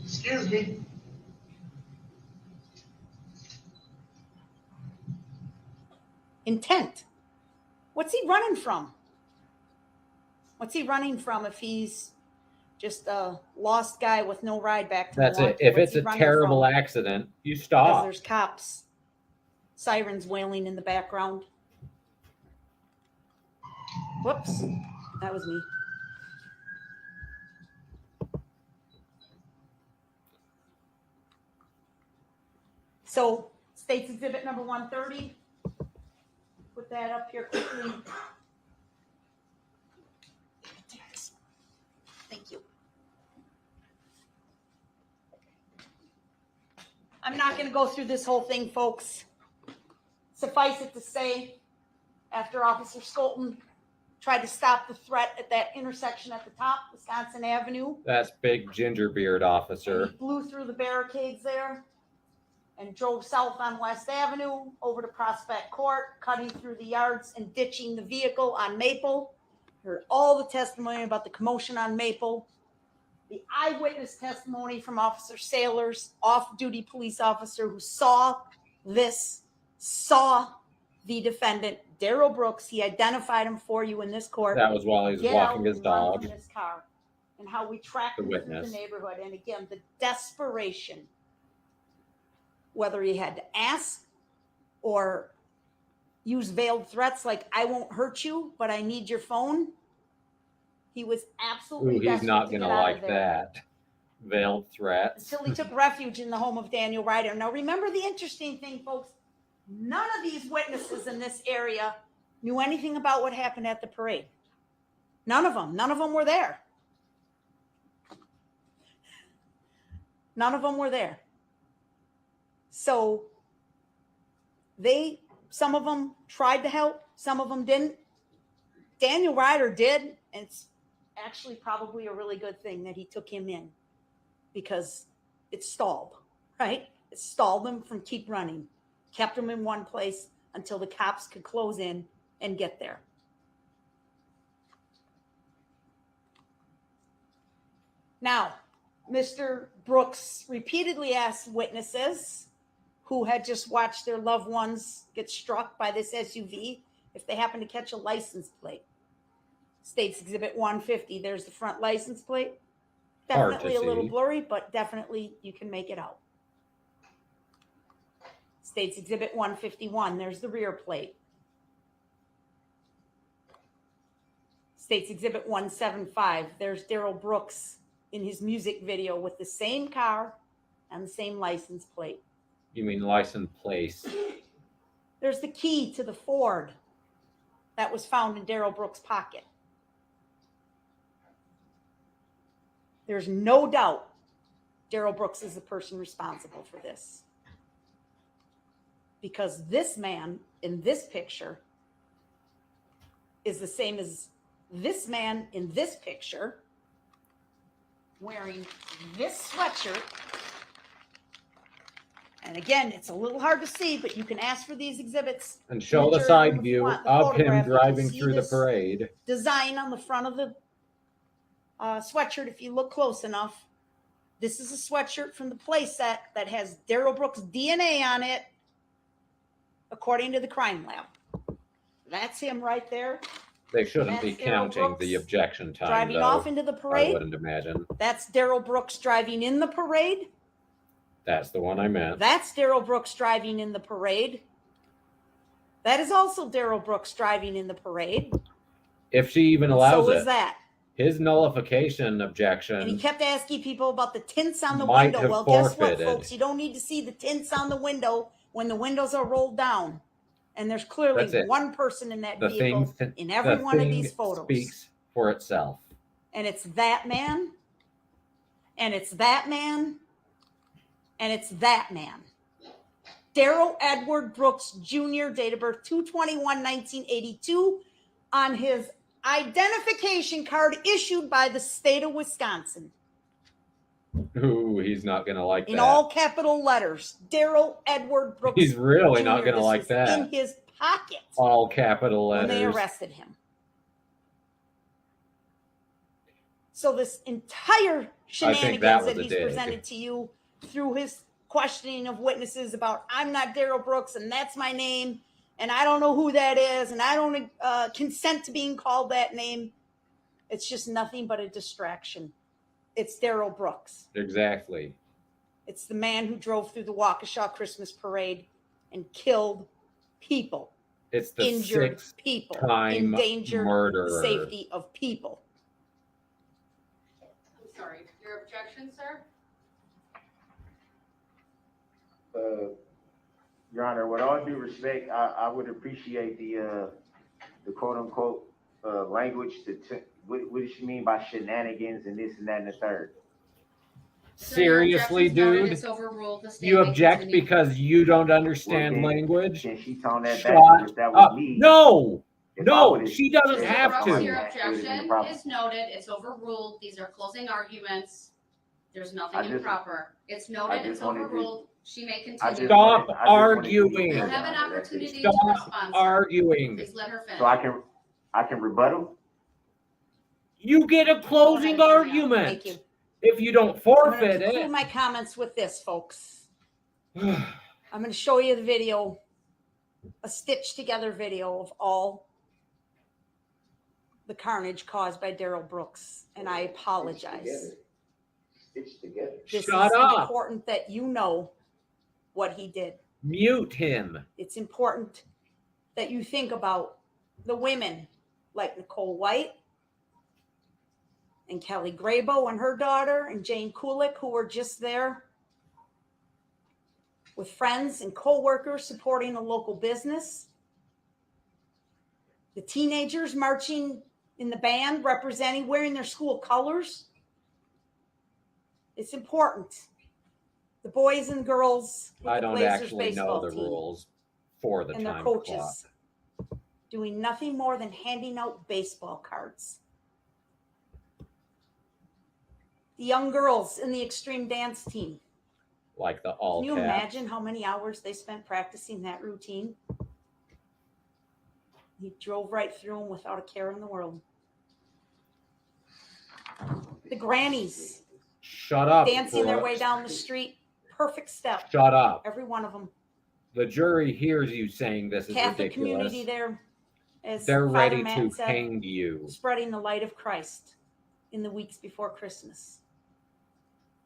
Excuse me. Intent. What's he running from? What's he running from if he's just a lost guy with no ride back to That's it. Milwaukee? If What's it's he a running terrible from? accident, you Because stop. there's cops, sirens wailing in the background. Whoops, that was me. So, State's Exhibit number 130. Put that up here quickly. Thank you. I'm not going to go through this whole thing, folks. Suffice it to say, after Officer Skolton tried to stop the threat at that intersection at the top, Wisconsin Avenue, That's big ginger beard and officer. he blew through the barricades there and drove south on West Avenue over to Prospect Court, cutting through the yards and ditching the vehicle on Maple. Heard all the testimony about the commotion on Maple. The eyewitness testimony from Officer Sailors, off-duty police officer who saw this, saw the defendant, Darrell Brooks. He identified him for you in this court. That was while he was Get walking out his and run dog. from this car, and how we tracked The him through witness. the neighborhood. And again, the desperation, whether he had to ask or use veiled threats like, I won't hurt you, but I need your phone. He was absolutely Ooh, he's desperate not to going to get out of like there. that. Veiled threats. Until he took refuge in the home of Daniel Ryder. Now, remember the interesting thing, folks. None of these witnesses in this area knew anything about what happened at the parade. None of them. None of them were there. None of them were there. So some of them tried to help, some of them didn't. Daniel Ryder did, and it's actually probably a really good thing that he took him in, because it stalled, right? It stalled them from keep running, kept them in one place until the cops could close in and get there. Now, Mr. Brooks repeatedly asked witnesses who had just watched their loved ones get struck by this SUV if they happen to catch a license plate. State's Exhibit 150, there's the front license plate. Hard to Definitely a little see. blurry, but definitely you can make it out. State's Exhibit 151, there's the rear plate. State's Exhibit 175, there's Darrell Brooks in his music video with the same car and the same license plate. You mean license plate? There's the key to the Ford that was found in Darrell Brooks' pocket. There's no doubt Darrell Brooks is the person responsible for this. Because this man in this picture is the same as this man in this picture, wearing this sweatshirt. And again, it's a little hard to see, but you can ask for these exhibits. And show the Jury side room if you view want the of him photograph. You can driving see through the this parade. design on the front of the sweatshirt if you look close enough. This is a sweatshirt from the playset that has Darrell Brooks' DNA on it, according to the crime lab. That's him right there. They shouldn't be That's Darrell counting the Brooks objection time, driving though. off into the I parade. wouldn't imagine. That's Darrell Brooks driving in the parade. That's the one I meant. That's Darrell Brooks driving in the parade. That is also Darrell Brooks driving in the parade. If she even And allows so it. is that. His nullification And he objection kept asking people about the tints on the might window. have Well, guess what, forfeited. folks? You don't need to see the tints on the window when the windows are rolled down. And there's clearly That's it. one person in that The vehicle thing, in every the one of thing these photos. speaks for itself. And it's that man. And it's that man. And it's that man. Darrell Edward Brooks Jr., date of birth 2/21/1982, on his identification card issued by the state of Wisconsin. Ooh, he's not gonna like In that. all capital letters, Darrell Edward Brooks. He's really not Jr. gonna This like was that. in his pocket All capital when they letters. arrested him. So this entire shenanigans that that was a he's dig. presented to you through his questioning of witnesses about I'm not Darrell Brooks and that's my name and I don't know who that is and I don't consent to being called that name. It's just nothing but a distraction. It's Darrell Brooks. Exactly. It's the man who drove through the Waukesha Christmas parade and killed people, It's the injured sixth people, time endangered murderer. the safety of people. I'm sorry. Your objection, sir? Your Honor, with all due respect, I would appreciate the quote unquote language what does she mean by shenanigans and this and that and the third? So your Seriously, objection's noted, dude? It's overruled. The You statement object continued. because you don't understand Okay. language? Can she tone that Shut back if that was up. me? No! If I No, would've she doesn't said have Brooks, something to. your like that, it would've been a objection problem. is noted. It's overruled. These are closing arguments. There's I nothing just- improper. It's I noted. just It's wanted to- overruled. She may I continue. just Stop wanted- I just wanted to be arguing. clear, You'll have an Your Honor, that's it. opportunity to Stop respond, sir. arguing. Please let her finish. So I can rebuttal? You get a closing Go ahead, argument. Thank you. If you don't I'm going to forfeit conclude it. my comments with this, folks. I'm going to show you the video, a stitched together video of all the carnage caused by Darrell Brooks. And I apologize. Stitched together. This Shut is up. important that you know what he did. Mute him. It's important that you think about the women like Nicole White and Kelly Grabo and her daughter and Jane Kulik, who were just there with friends and co-workers supporting a local business. The teenagers marching in the band, representing, wearing their school colors. It's important. The boys and girls with I the don't Blazers actually know baseball the team rules for the and their time coaches clock. doing nothing more than handing out baseball cards. The young girls in the extreme dance team. Like the all Can you caps. imagine how many hours they spent practicing that routine? He drove right through them without a care in the world. The grannies Shut up. dancing their Brooks. way down the street. Perfect step. Shut up. Every one of them. The jury hears you saying this is Catholic ridiculous. community there, as They're Father ready Matt to said, hang you. spreading the light of Christ in the weeks before Christmas.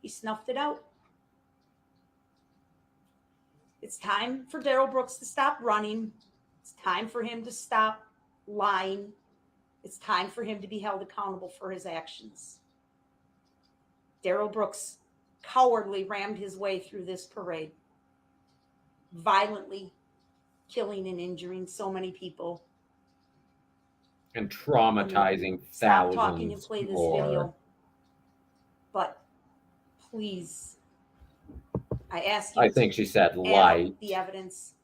He snuffed it out. It's time for Darrell Brooks to stop running. It's time for him to stop lying. It's time for him to be held accountable for his actions. Darrell Brooks cowardly rammed his way through this parade, violently killing and injuring so many people. And traumatizing Stop talking and thousands play this more. video. But please, I ask you I think she said to add light. up the evidence.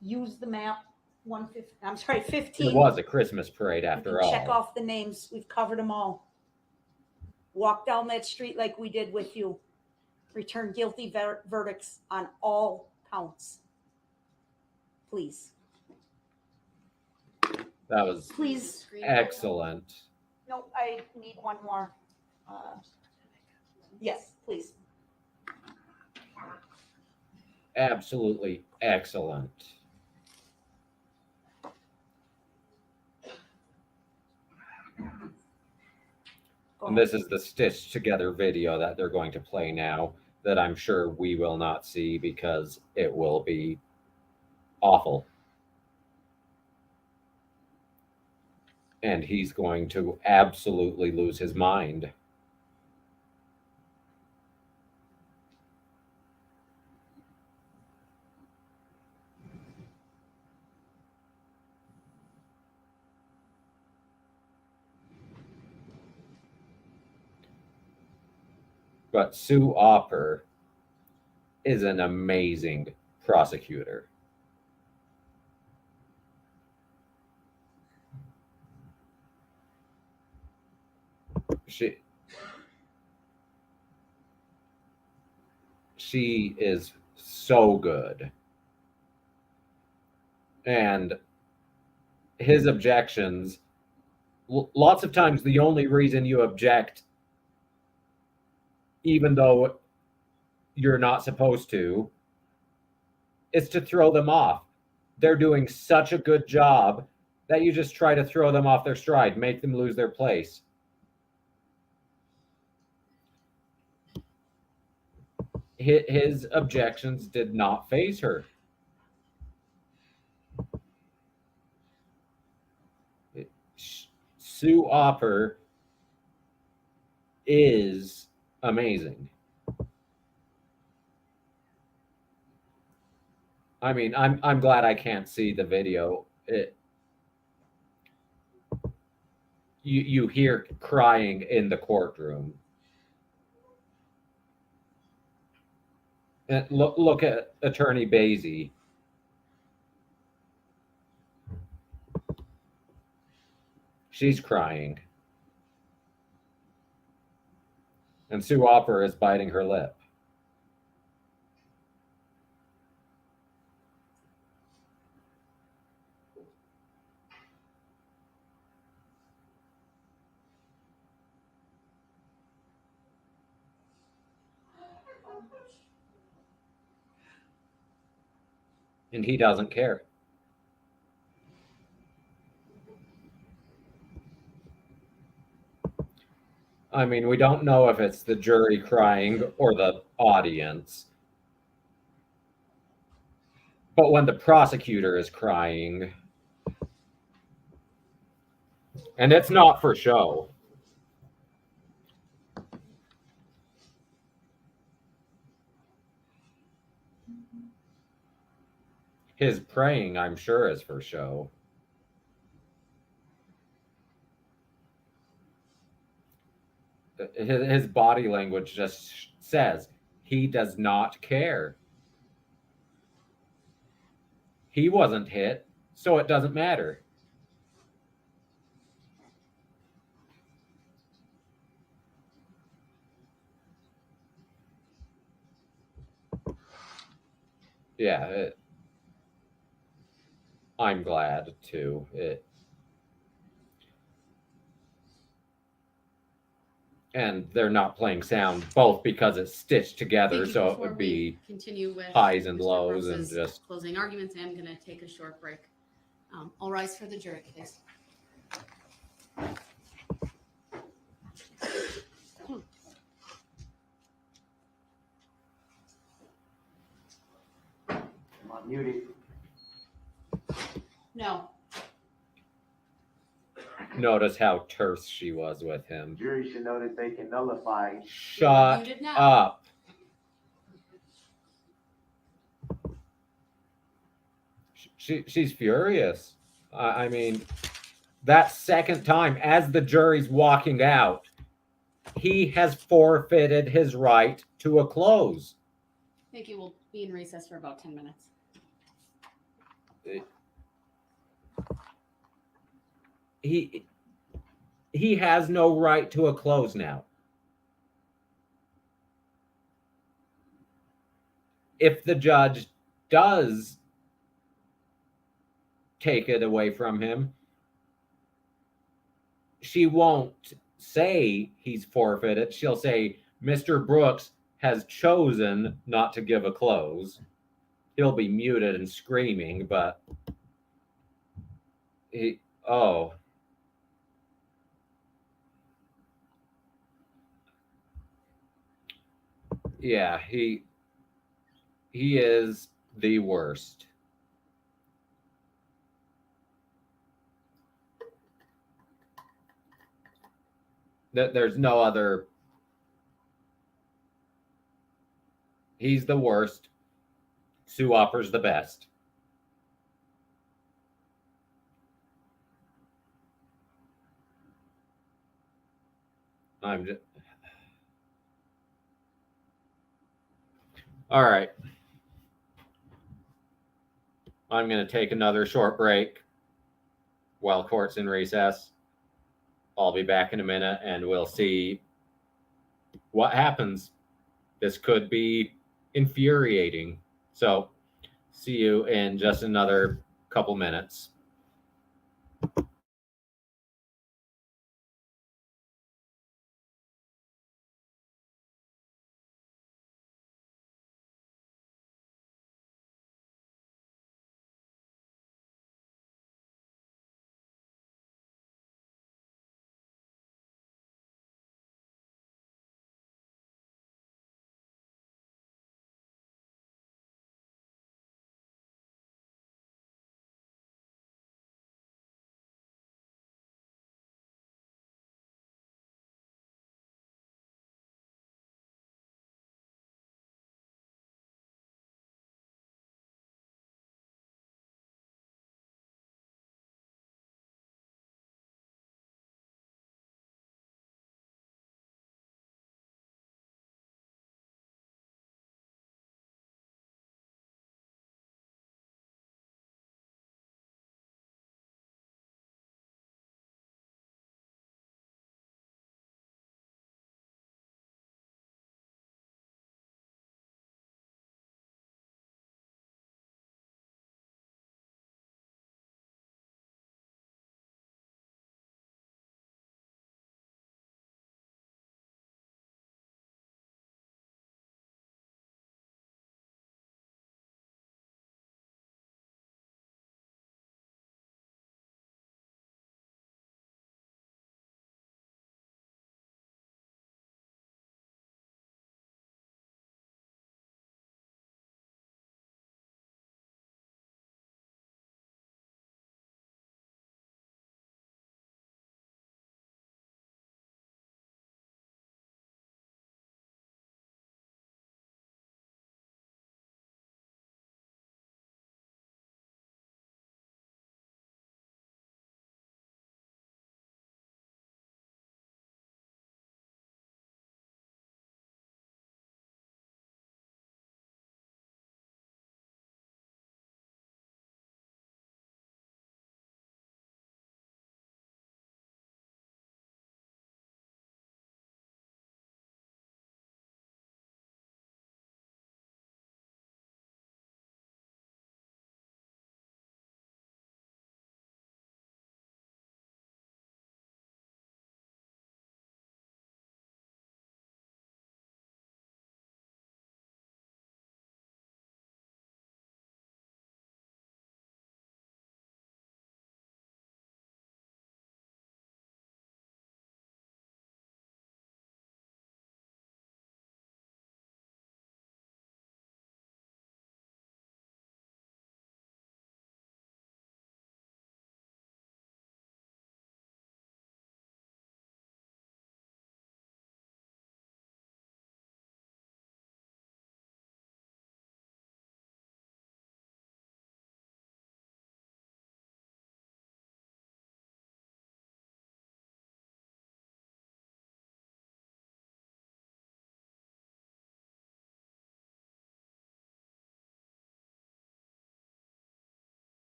Use the map 15. It was a Christmas parade You after can all. check off the names. We've covered them all. Walk down that street like we did with you. Return guilty verdicts on all counts. Please. That was Please. excellent. No, I need one more. Yes, please. Absolutely excellent. And this is the stitched together video that they're going to play now that I'm sure we will not see because it will be awful. And he's going to absolutely lose his mind. But Sue Opper is an amazing prosecutor. She is so good. And his objections, lots of times the only reason you object, even though you're not supposed to, is to throw them off. They're doing such a good job that you just try to throw them off their stride, make them lose their place. His objections did not faze her. Sue Opper is amazing. I mean, I'm glad I can't see the video. You hear crying in the courtroom. And look at Attorney Basie. She's crying. And Sue Opper is biting her lip. And he doesn't care. I mean, we don't know if it's the jury crying or the audience. But when the prosecutor is crying, and it's not for show. His praying, I'm sure, is for show. His body language just says he does not care. He wasn't hit, so it doesn't matter. Yeah, I'm glad too. And they're not playing sound, both because it's stitched together, so it would be continue with highs and Mr. lows and Brooks's just closing arguments. I'm going to take a short break. All rise for the jury, please. Am I muted? No. notice how terse she was with him. Jury should know that they can nullify. Shut Muted now. up. She's furious. I mean, that second time, as the jury's walking out, he has forfeited his right to a close. Thank you. We'll be in recess for about 10 minutes. He has no right to a close now. If the judge does take it away from him, she won't say he's forfeited. She'll say, Mr. Brooks has chosen not to give a close. He'll be muted and screaming, but Yeah, he is the worst. There's no other. He's the worst. Sue offers the best. I'm just. All right. I'm going to take another short break while court's in recess. I'll be back in a minute and we'll see what happens. This could be infuriating. So, see you in just another couple minutes.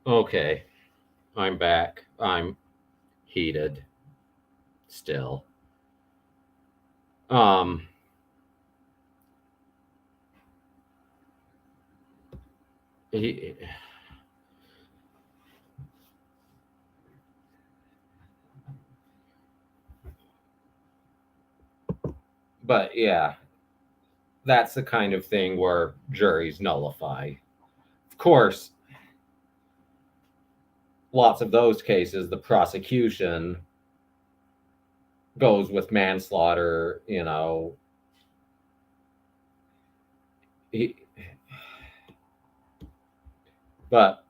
Okay, I'm back. I'm heated still. Um, he, but yeah, that's the kind of thing where juries nullify. Of course, lots of those cases, the prosecution goes with manslaughter, you know. He, but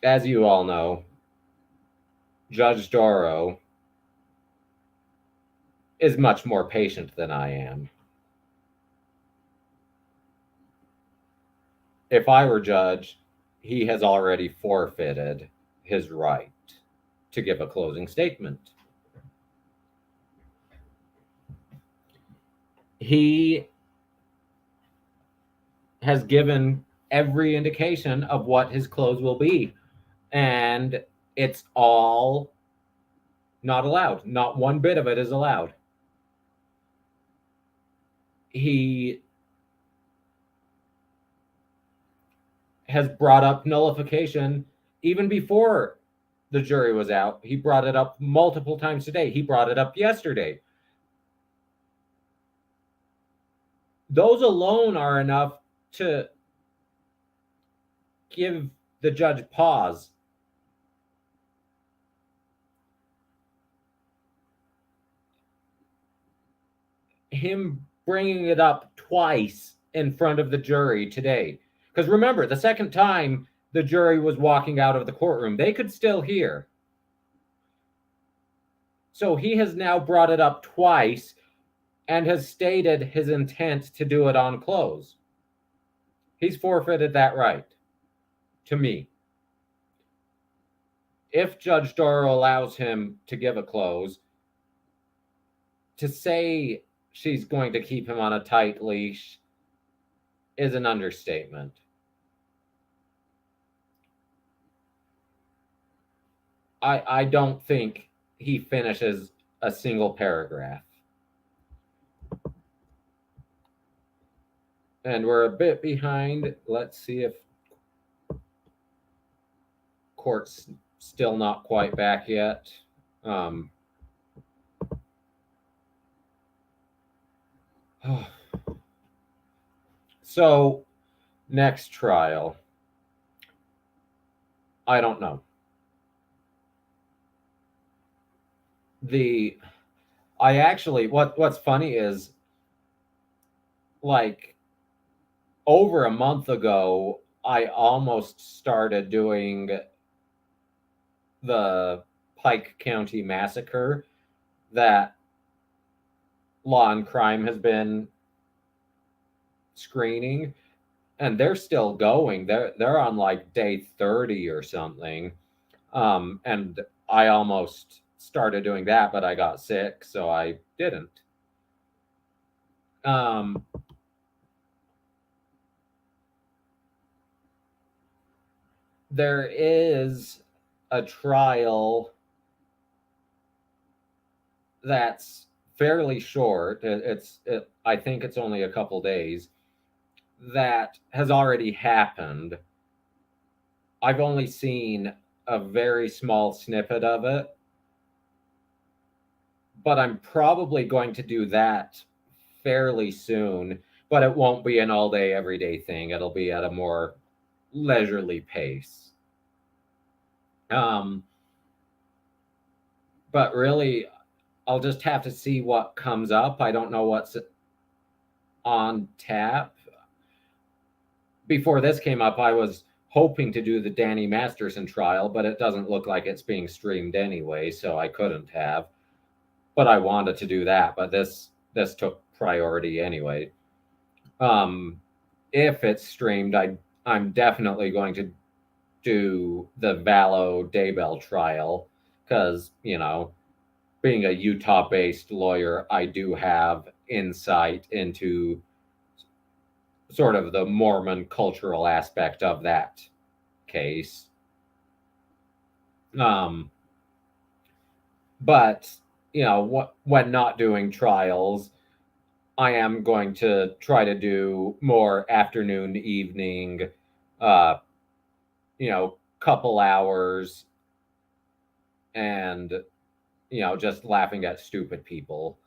as you all know, Judge Darrell is much more patient than I am. If I were judge, he has already forfeited his right to give a closing statement. He has given every indication of what his close will be, and it's all not allowed. Not one bit of it is allowed. He has brought up nullification even before the jury was out. He brought it up multiple times today. He brought it up yesterday. Those alone are enough to give the judge pause. Him bringing it up twice in front of the jury today. Because remember, the second time the jury was walking out of the courtroom, they could still hear. So he has now brought it up twice and has stated his intent to do it on close. He's forfeited that right, to me. If Judge Darrell allows him to give a close, to say she's going to keep him on a tight leash is an understatement. I don't think he finishes a single paragraph. And we're a bit behind. Let's see if court's still not quite back yet. So, next trial. I don't know. What's funny is, like, over a month ago, I almost started doing the Pike County massacre that Law and Crime has been screening, and they're still going. They're on like day 30 or something. And I almost started doing that, but I got sick, so I didn't. There is a trial that's fairly short. I think it's only a couple days. That has already happened. I've only seen a very small snippet of it, but I'm probably going to do that fairly soon. But it won't be an all day, everyday thing. It'll be at a more leisurely pace. But really, I'll just have to see what comes up. I don't know what's on tap. Before this came up, I was hoping to do the Danny Masterson trial, but it doesn't look like it's being streamed anyway, so I couldn't have. But I wanted to do that, but this took priority anyway. If it's streamed, I'm definitely going to do the Vallow Daybell trial, because, you know, being a Utah-based lawyer, I do have insight into sort of the Mormon cultural aspect of that case. But when not doing trials, I am going to try to do more afternoon, evening, uh, couple hours, and just laughing at stupid people,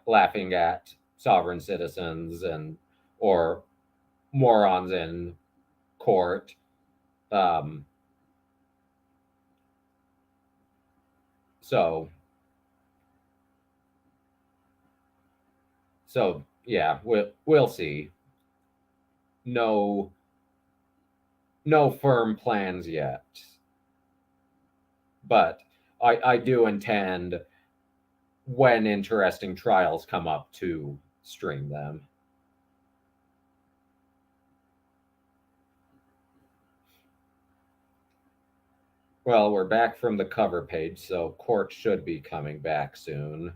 laughing at sovereign citizens and or morons in court. Um, so yeah, we'll see. No firm plans yet, but I do intend, when interesting trials come up, to stream them. Well, we're back from the cover page, so court should be coming back soon.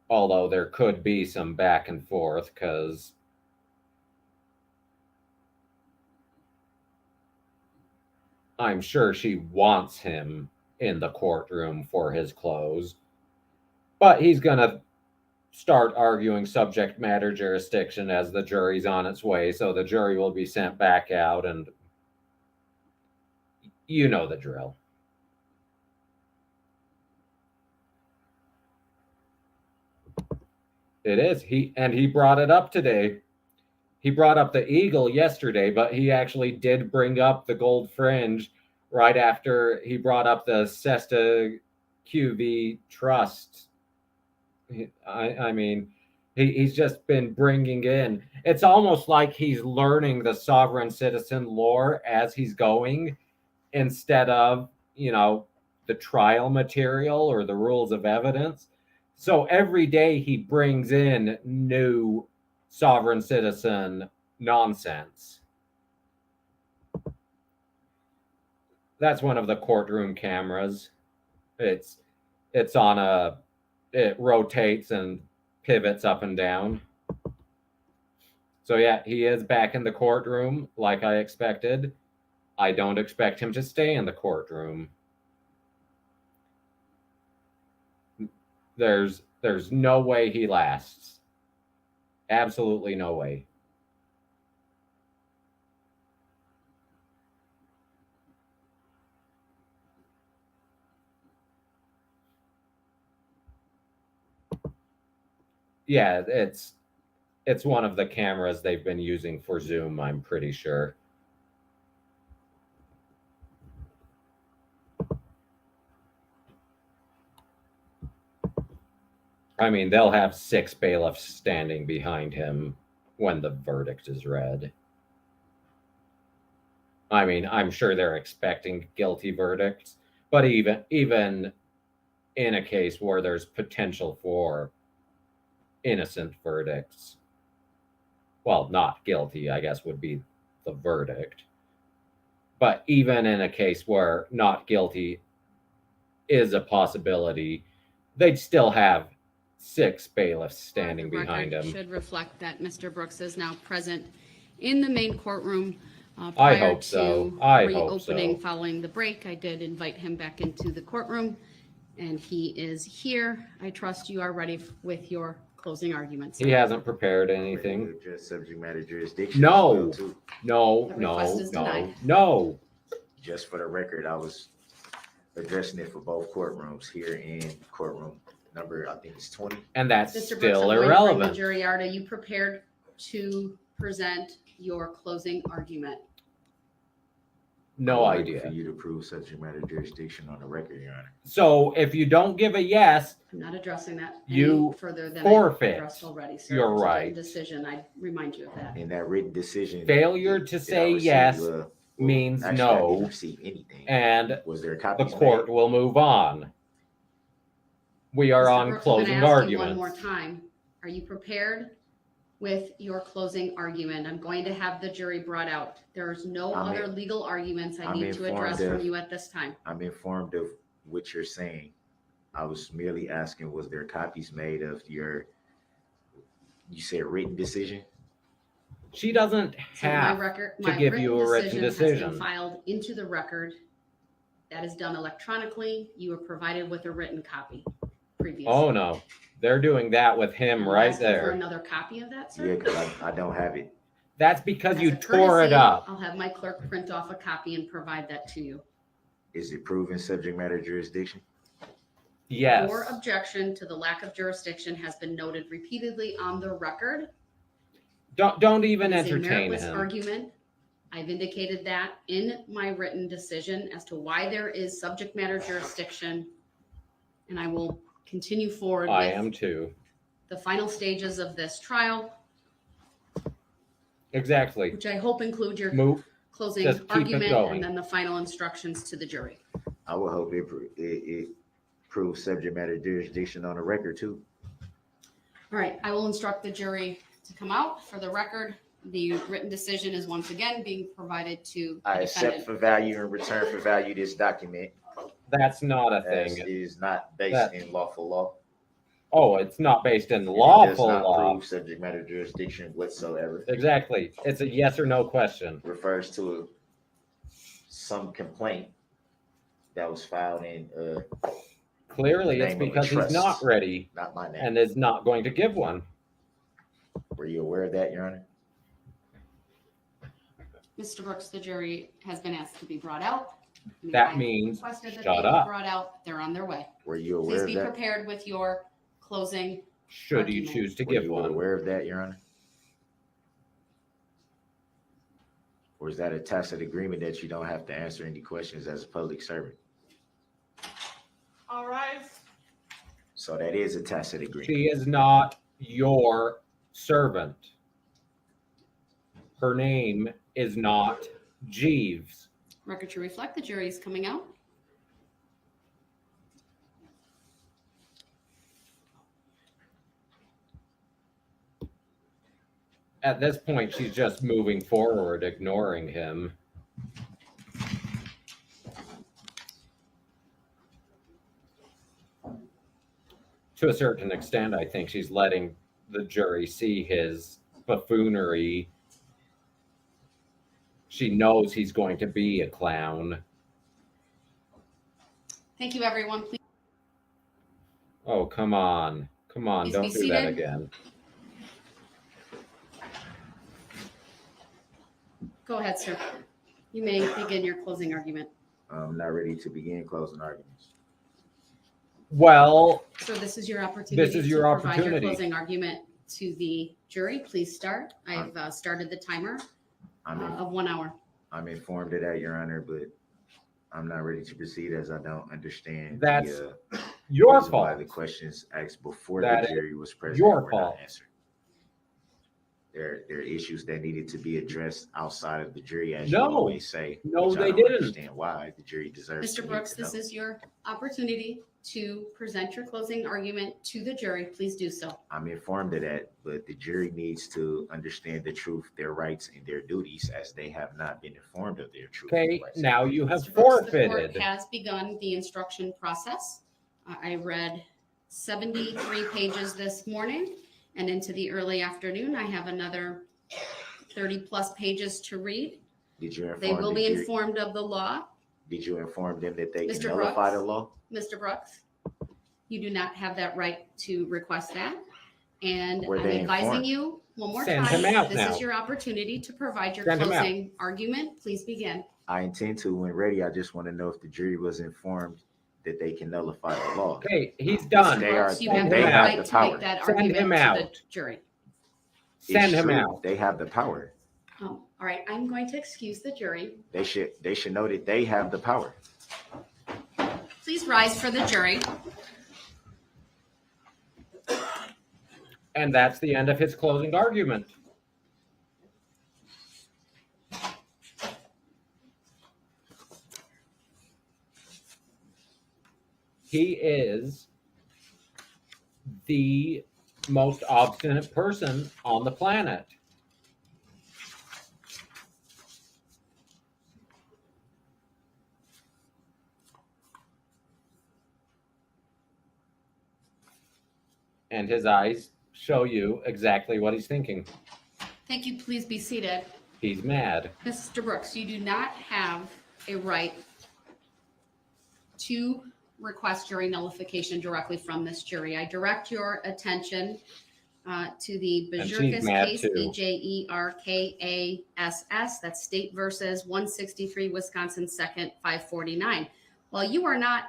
Although there could be some back and forth, because I'm sure she wants him in the courtroom for his close. But he's going to start arguing subject matter jurisdiction as the jury's on its way, so the jury will be sent back out, and you know the drill. It is. He brought it up today. He brought up the eagle yesterday, but he actually did bring up the gold fringe right after he brought up the Cesta QV trust. I mean, he's just been bringing in. It's almost like he's learning the sovereign citizen lore as he's going, instead of, the trial material or the rules of evidence. So every day he brings in new sovereign citizen nonsense. That's one of the courtroom cameras. It's on it rotates and pivots up and down. So yeah, he is back in the courtroom like I expected. I don't expect him to stay in the courtroom. There's no way he lasts. Absolutely no way. Yeah, it's one of the cameras they've been using for Zoom, I'm pretty sure. I mean, they'll have 6 bailiffs standing behind him when the verdict is read. I mean, I'm sure they're expecting guilty verdicts, but even in a case where there's potential for innocent verdicts, well, not guilty, I guess, would be the verdict. But even in a case where not guilty is a possibility, they'd still have 6 bailiffs standing behind him. Should reflect that Mr. Brooks is now present in the main courtroom. I hope so. Reopening following the break, I did invite him back into the courtroom, and he is here. I trust you are ready with your closing arguments. He hasn't prepared anything. Just subject matter jurisdiction. No. Too. No. Just for the record, I was addressing it for both courtrooms here in courtroom number, I think it's 20. And that's Mr. still Brooks, I'm going irrelevant. to bring the jury out. Are you prepared to present your closing argument? No I'm idea. for you to prove subject matter jurisdiction on the record, Your Honor. So if you don't give a yes, I'm not addressing that you any further than forfeit. I addressed already, sir. You're It's a written right. decision. I remind you of that. In that written decision, Failure to say yes means actually, no, I didn't receive anything. and Was there copies the court made? will move on. We are Mr. on Brooks, closing I'm gonna ask arguments. you one more time. Are you prepared with your closing argument? I'm going to have the jury brought out. There's no other legal arguments I I'm need to address informed from you at this time. I'm informed of what you're saying. I was merely asking, was there copies made of you said written decision? She doesn't So my have record, to my give written you a written decision has decision. been filed into the record. That is done electronically. You were provided with a written copy previously. Oh no, they're doing that with him Are you right asking for there. another copy of that, sir? Yeah, because I don't have it. That's because As you a tore it courtesy, up. I'll have my clerk print off a copy and provide that to you. Is it proven subject matter jurisdiction? Yes. Your objection to the lack of jurisdiction has been noted repeatedly on the record. Don't even It is a entertain meritless him. argument. I've indicated that in my written decision as to why there is subject matter jurisdiction, and I will continue forward I with am too. the final stages of this trial, Exactly. which I hope include your Move. closing Just keep it argument going. and then the final instructions to the jury. I would hope it proves subject matter jurisdiction on the record too. All right, I will instruct the jury to come out. For the record, the written decision is once again being provided to the I accept defendant. for value in return for value this document That's not a as thing. it is not based That- in lawful law. Oh, it's not based in And it lawful does not law. prove subject matter jurisdiction whatsoever. Exactly. It's a yes or no question. Refers to some complaint that was filed in Clearly, it's Name of a because he's trust. not ready not my name. and is not going to give one. Were you aware of that, Your Honor? Mr. Brooks, the jury has been asked to be brought out. That I means requested that shut they be up. brought out. They're on their way. Were you Please aware be of that? prepared with your closing. Should you Argument. choose to Were give you one. aware of that, Your Honor? Or is that a tacit agreement that you don't have to answer any questions as a public servant? All rise. So that is a tacit agreement. She is not your servant. Her name is not Jeeves. Record to reflect the jury is coming out. At this point, she's just moving forward, ignoring him. To a certain extent, I think she's letting the jury see his buffoonery. She knows he's going to be a clown. Thank you, everyone. Please Oh, come on. Come on, Please don't be do that seated. again. go ahead, sir. You may begin your closing argument. I'm not ready to begin closing arguments. Well, So this is your opportunity. This is your to provide opportunity. your closing argument to the jury. Please start. I've started the timer I'm, in, of 1 hour. I'm informed of that, Your Honor, but I'm not ready to proceed as I don't understand That's the your reason why fault. the questions asked before That the is jury was present your were fault. not answered. There are issues that needed to be addressed outside of the jury, as you No. always say. No, which I they don't didn't. understand why the jury deserves to Mr. need Brooks, to this know. is your opportunity to present your closing argument to the jury. Please do so. I'm informed of that, but the jury needs to understand the truth, their rights, and their duties, as they have not been informed of their truth. and Okay, rights and now duties. you have Mr. Brooks, the court forfeited. has begun the instruction process. I read 73 pages this morning, and into the early afternoon, I have another 30 plus pages to read. Did you They inform will the be jury? informed of the law. Did you inform them that they can Mr. nullify Brooks? the law? Mr. Brooks, you do not have that right to request that. And Were I'm they advising informed? you one more Send time, him out this now. is your opportunity to provide your Send him out. closing argument. Please begin. I intend to when ready. I just want to know if the jury was informed that they can nullify the law. Okay, he's Mr. done. They are- Brooks, you Send have the him out. right They have the to power. make that Send argument him to the out. jury. Send It's him true. out. They have the power. All right, I'm going to excuse the jury. They should know that they have the power. Please rise for the jury. And that's the end of his closing argument. He is the most obstinate person on the planet. And his eyes show you exactly what he's thinking. Thank you. Please be seated. He's mad. Mr. Brooks, you do not have a right to request jury nullification directly from this jury. I direct your attention to the And she's Bejerkas mad case, too. BJERKASS, that's State versus 163 Wisconsin 2nd 549. While you are not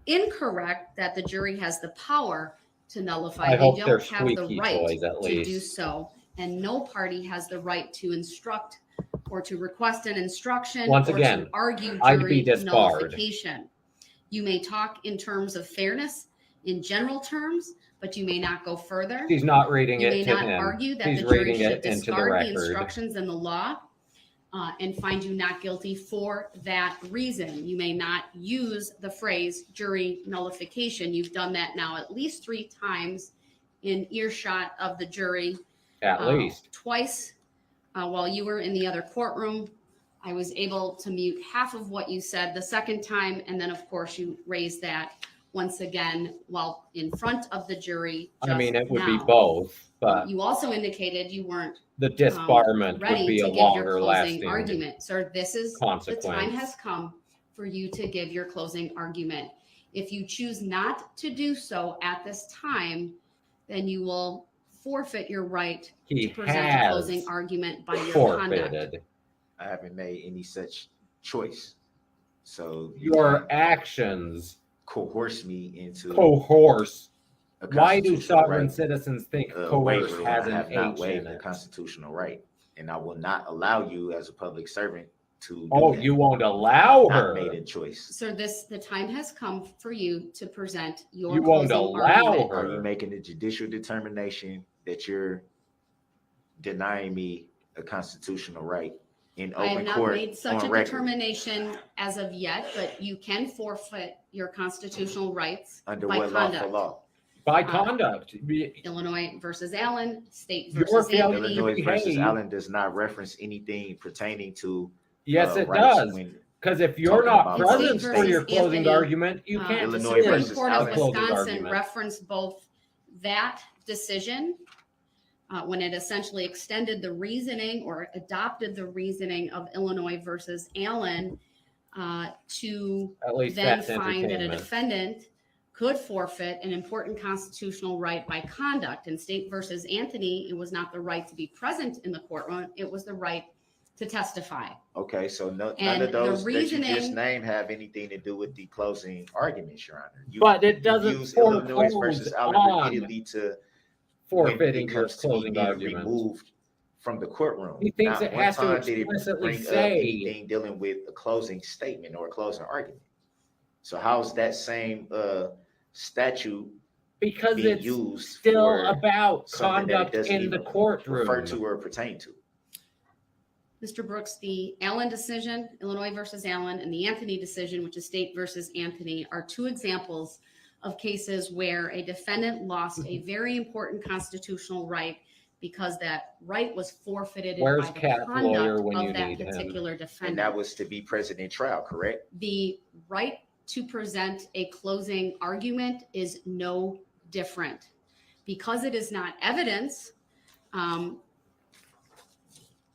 incorrect that the jury has the power to nullify, I they hope they're don't have the squeaky right toys at to do least. so. And no party has the right to instruct or to request an instruction Once or again, to argue I'd jury be disbarred. nullification. You may talk in terms of fairness, in general terms, but you may not go further. She's not reading You may it to not him. argue that She's the jury reading should it into the discard the record. instructions in the law and find you not guilty for that reason. You may not use the phrase jury nullification. You've done that now at least 3 times in earshot of the jury. At least. Twice while you were in the other courtroom. I was able to mute half of what you said the second time, and then of course you raised that once again while in front of the jury. I mean, it would be now. both, but You also indicated you weren't the disbarment would ready be to a give your longer closing lasting argument. Sir, this is consequence. the time has come for you to give your closing argument. If you choose not to do so at this time, then you will forfeit your right He to present a has closing argument by your conduct. forfeited. I haven't made any such choice. So Your actions coerce me into coerce. a Why do constitutional sovereign right, citizens think a coerce waiver when has I an have not H waived in a it? constitutional right, and I will not allow you as a public servant to do Oh, that. you won't allow Not her. made a choice. Sir, the time has come for you to present your You won't closing allow argument. her. Are you making a judicial determination that you're denying me a constitutional right in I have open not court made such a on record? determination as of yet, but you can forfeit your constitutional rights Under by what lawful conduct. law? By conduct. Illinois versus Allen, State Your versus failure Anthony. to Illinois versus behave. Allen does not reference anything pertaining to Yes, it rights does. when Because if you're talking not about present State for your versus closing Anthony, argument, you can't Illinois The Supreme versus Court of Allen. closing Wisconsin argument. referenced both that decision when it essentially extended the reasoning or adopted the reasoning of Illinois versus Allen to At least then that's find that a entertainment. defendant could forfeit an important constitutional right by conduct. In State versus Anthony, it was not the right to be present in the courtroom, it was the right to testify. Okay, so none And of the those that you just reasoning- named have anything to do with the closing arguments, Your Honor. You, But it you doesn't use Illinois foreclose versus Allen on repeatedly to forfeiting when it your comes to me closing being argument. removed from the courtroom. He thinks Not it one has to time did it explicitly bring up say- anything dealing with a closing statement or a closing argument. So how's that same statute Because being it's used still for about something that it conduct doesn't in the even courtroom. refer to or pertain to? Mr. Brooks, the Allen decision, Illinois versus Allen, and the Anthony decision, which is State versus Anthony, are 2 examples of cases where a defendant lost a very important constitutional right because that right was forfeited Where's by the Cat's lawyer conduct when you of that need him? particular And defendant. that was to be present in trial, correct? The right to present a closing argument is no different. Because it is not evidence,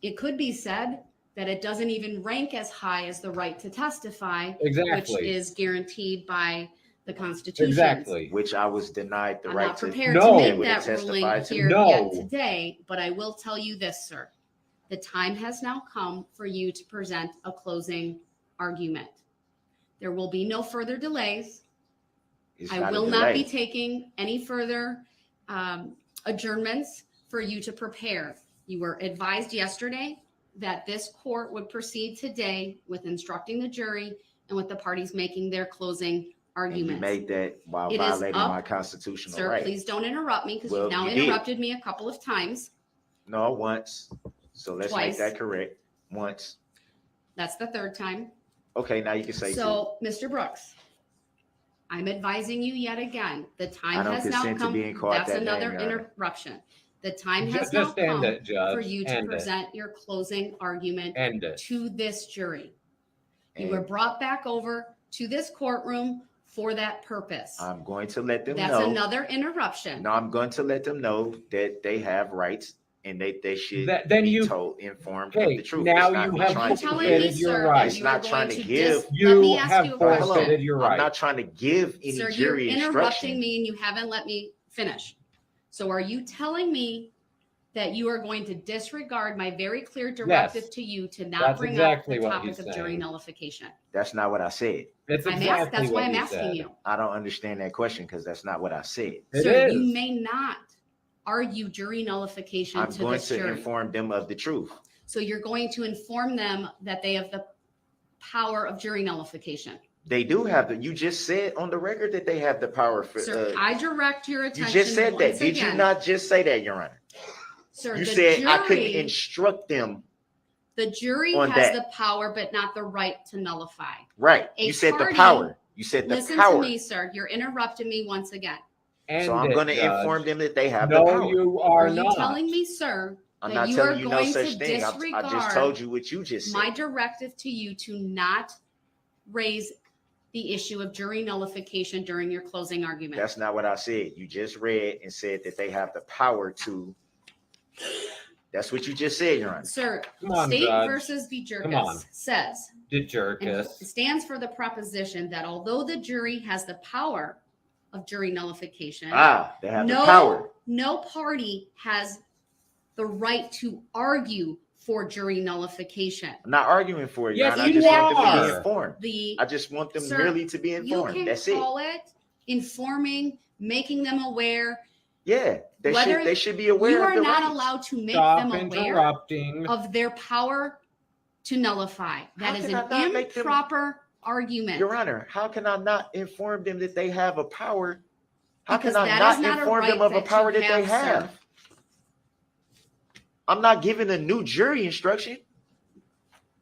it could be said that it doesn't even rank as high as the right to testify, which Exactly. is guaranteed by the Constitution. Exactly. Which I was denied the I'm right not to. prepared No. to make Would it that ruling testify to? here No. yet today, but I will tell you this, sir. The time has now come for you to present a closing argument. There will be no further delays. It's I not a will not be delay. taking any further adjournments for you to prepare. You were advised yesterday that this court would proceed today with instructing the jury and with the parties making their closing And you arguments. made that while It is violating up- my constitutional Sir, right. please don't interrupt me because Well, you've now you did. interrupted me a couple of times. No, once. So let's Twice. make that correct. Once. That's the 3rd time. Okay, now you can say two. So, Mr. Brooks, I'm advising you yet again, the I time don't has now consent to come. being called That's that name, another Your Honor. interruption. The time has now Just end come it, Judge. for you to End it. present your closing argument End it. to this jury. You And were brought back over to this courtroom for that purpose. I'm going to let them That's know. another interruption. No, I'm going to let them know that they have rights and they should then be you told, informed okay, of the truth. now It's not you me have trying You're to telling give. me, forfeited your sir, right. that It's you not are trying going to to give- let You me ask have you a Hold question. forfeited your right. I'm not trying to give any Sir, you're jury interrupting instruction. me and you haven't let me finish. So are you telling me that you are going to disregard my very clear directive Yes. to you to not That's bring exactly up the what topic he's of jury saying. nullification? That's not what I said. It's That's exactly why what I'm you asking said. you. I don't understand that question because that's not what I said. It Sir, is. you may not argue jury nullification I'm to going this to jury. inform them of the truth. So you're going to inform them that they have the power of jury nullification. They do have the. You just said on the record that they have the power for. Sir, I direct your You attention just said that. once Did you again. not just say that, Your Honor? Sir, You the said I couldn't jury, instruct them. the jury on has that. the power, but not the right to nullify. Right. A You said the party- power. You said the Listen power. to me, sir. You're interrupting me once again. And So I'm going to Judge. inform them that they have the No, power. you Are are you not. telling me, sir, I'm that not you telling are you no going such to thing. I disregard just told you what you just said. my directive to you to not raise the issue of jury nullification during your closing argument? That's not what I said. You just read and said that they have the power to. That's what you just said, Your Honor. Sir, Come on, State Judge. versus Come on. Bejerkis says, and Dejerkus. stands for the proposition that although the jury has the power of jury nullification, They have the power. no party has the right to argue for jury nullification. I'm not arguing for it, Your Yes, Honor. I you just want them to are. be informed. The I just want them Sir, merely to be you informed. can That's it. call it informing, making them aware. Yeah, Whether they should be You aware of are the not rights. allowed to make Stop them aware interrupting. of their power to nullify. That How is can I an not make them- improper argument. Your Honor, how can I not inform them that they have a power? How Because can I that not is not a inform right them of a that power you that they have, have? I'm not giving a new jury instruction.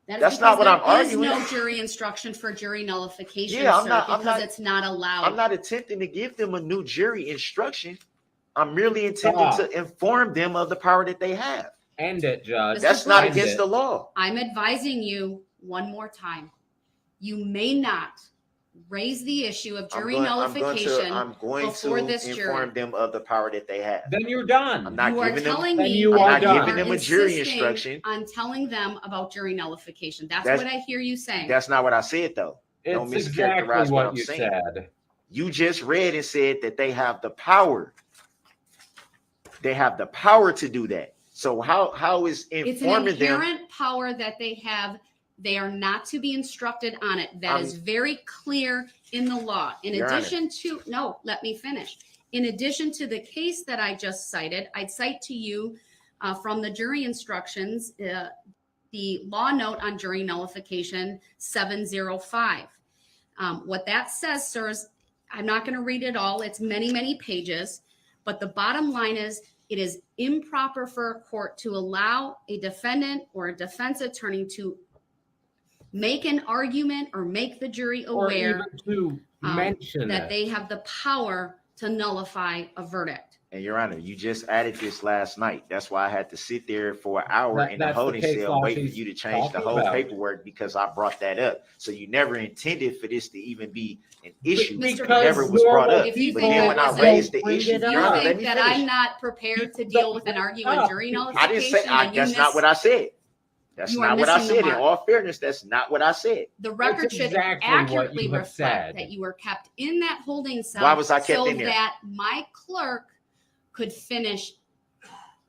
That is That's because not what I'm there is arguing. no jury instruction for jury nullification, Yeah, I'm sir, not- because it's not allowed. I'm not attempting to give them a new jury instruction. I'm merely intending Stop. to inform them of the power that they have. End it, Judge. Mr. That's not Brooks. against the law. I'm advising you one more time. You may not raise the issue of jury nullification I'm going before to this inform jury. them of the power that they have. Then you're done. I'm not You are giving them. telling then me you that are I'm not done. giving them a jury instruction. on telling them about jury nullification. That's That's- what I hear you saying. That's not what I said, though. Don't It's mischaracterize exactly what what I'm you saying. said. You just read and said that they have the power. They have the power to do that. So how is It's an informing them? inherent power that they have. They are not to be instructed on it. That is very clear in the law. In Your Honor. addition to, no, let me finish. In addition to the case that I just cited, I'd cite to you from the jury instructions, the law note on jury nullification 705. What that says, sirs, I'm not going to read it all. It's many, many pages. But the bottom line is, it is improper for a court to allow a defendant or a defense attorney to make an argument or make the jury Or aware even to mention that it. they have the power to nullify a verdict. And Your Honor, you just added this last night. That's why I had to sit there for an hour in the That's the holding case cell law waiting for she's you to change the talking whole about. paperwork because I brought that up. So you never intended for this to even be an issue. Mr. It never was normal brought up. If you But think then I when I wasn't- raised the Bring issue, it You Your Honor, up. let think me that finish. I'm not prepared to deal with an argument Stop. jury I nullification? didn't say that's not what I said. That's You are not what I missing the said. In mark. all fairness, that's not what I said. The record That's should exactly what accurately you have reflect said. that you were kept in that holding cell. Why was I kept so in there? that my clerk could finish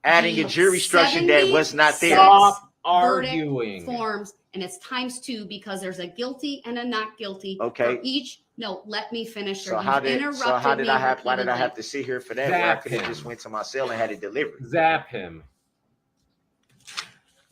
Adding a jury instruction that was not there. Stop verdict arguing. forms, and it's ×2 because there's a guilty and a not guilty Okay. for each. No, let me finish. So Or how you've did interrupted why did me I have repeatedly. to sit here for that? Where I Zap could have him. just went to my cell and had it delivered. Zap him.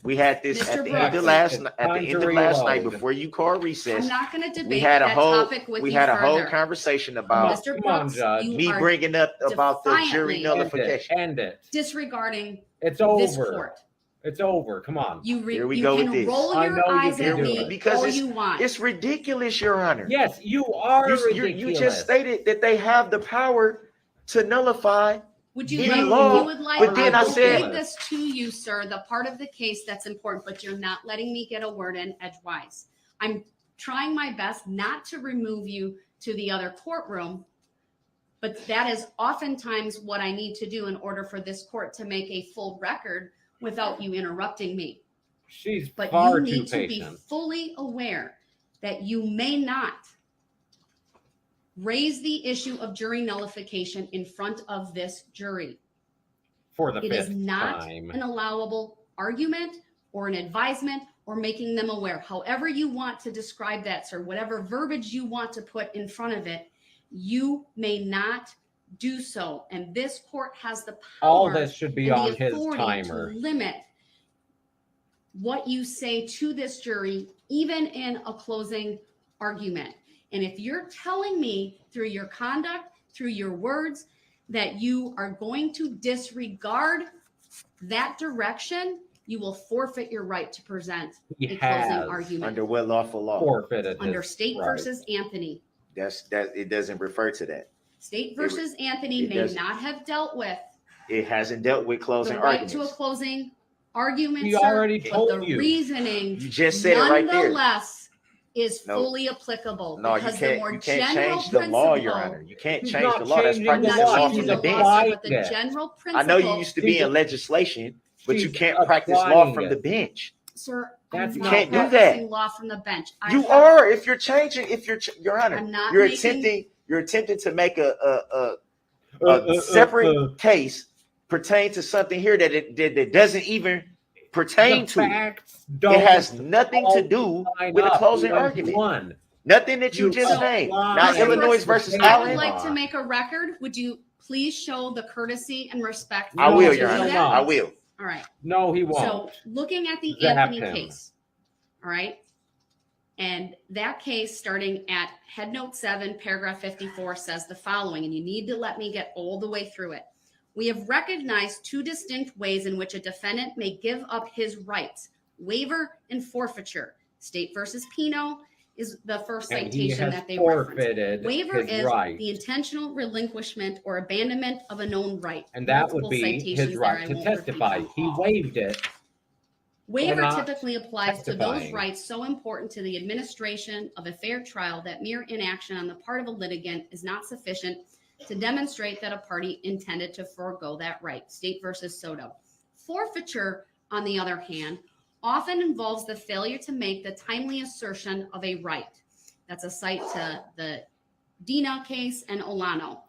We had this Mr. at the end of Brooks. last It's at the time end to of last night reload. before you called recess. I'm not going to debate We had a that whole topic with we you had a whole further. conversation about Mr. Come on, Brooks, Judge. you me are bringing up about the jury defiantly- nullification. End it. disregarding It's this over. court. It's over. Come on. You Here we you go can with this. roll I your know you eyes can at do me it. Because all it's- you want. It's ridiculous, Your Honor. Yes, you are You ridiculous. just stated that they have the power to nullify. Would you any like, law, if you would like, but then I I will said- read this to you, sir, the part of the case that's important, but you're not letting me get a word in edgewise. I'm trying my best not to remove you to the other courtroom, But that is oftentimes what I need to do in order for this court to make a full record without you interrupting me. She's But far you too need to be patient. fully aware that you may not raise the issue of jury nullification in front of this jury. For the It is fifth not time. an allowable argument or an advisement or making them aware. However you want to describe that, sir, whatever verbiage you want to put in front of it, you may not do so. And this court has the power All this should be and on the his authority timer. to limit what you say to this jury, even in a closing argument. And if you're telling me through your conduct, through your words, that you are going to disregard that direction, you will forfeit your right to present He a closing has argument. Under what lawful law? forfeited Under his State right. versus Anthony. That it doesn't refer to that. State versus Anthony it may doesn't. not have dealt with It hasn't dealt with closing the right arguments. to a closing argument, He sir, already but told the you. reasoning You just said it right there. nonetheless is No. fully applicable. No, you because the more can't. You can't general change the law, Your principle- Honor. You can't He's change not the law. That's changing I'm the practicing not law. law changing from the the He's law, bench. sir, but the it. general I principle. know you used to be He's- in legislation, but you he's can't practice law applying from it. the bench. Sir, That's I'm not not can't do that. practicing law from the bench. You are. If you're changing, Your Honor, I'm not you're making- attempting to make a separate case pertain to something here that doesn't even pertain The to. facts don't It has nothing to all do line with a up closing one to argument. one. Nothing that you You just named. apply Not Mr. Illinois Brooks, versus I would Allen. like to make a record. Would you please show the courtesy and respect? I No, will, to Your do Honor. that? no. I will. All right. No, he So won't. looking at the Zap Anthony him. case, all right, and that case starting at head note 7, paragraph 54 says the following, and you need to let me get all the way through it. We have recognized two distinct ways in which a defendant may give up his rights: waiver and forfeiture. State versus Pino is the first And he citation has that they reference. forfeited Waiver his is right. the intentional relinquishment or abandonment of a known right. And that would Multiple be citations his there, right I to won't repeat testify. them He all. waived it. Waiver not typically applies to those testifying. rights so important to the administration of a fair trial that mere inaction on the part of a litigant is not sufficient to demonstrate that a party intended to forego that right. State versus Soto. Forfeiture, on the other hand, often involves the failure to make the timely assertion of a right. That's a cite to the Dina case and Olano.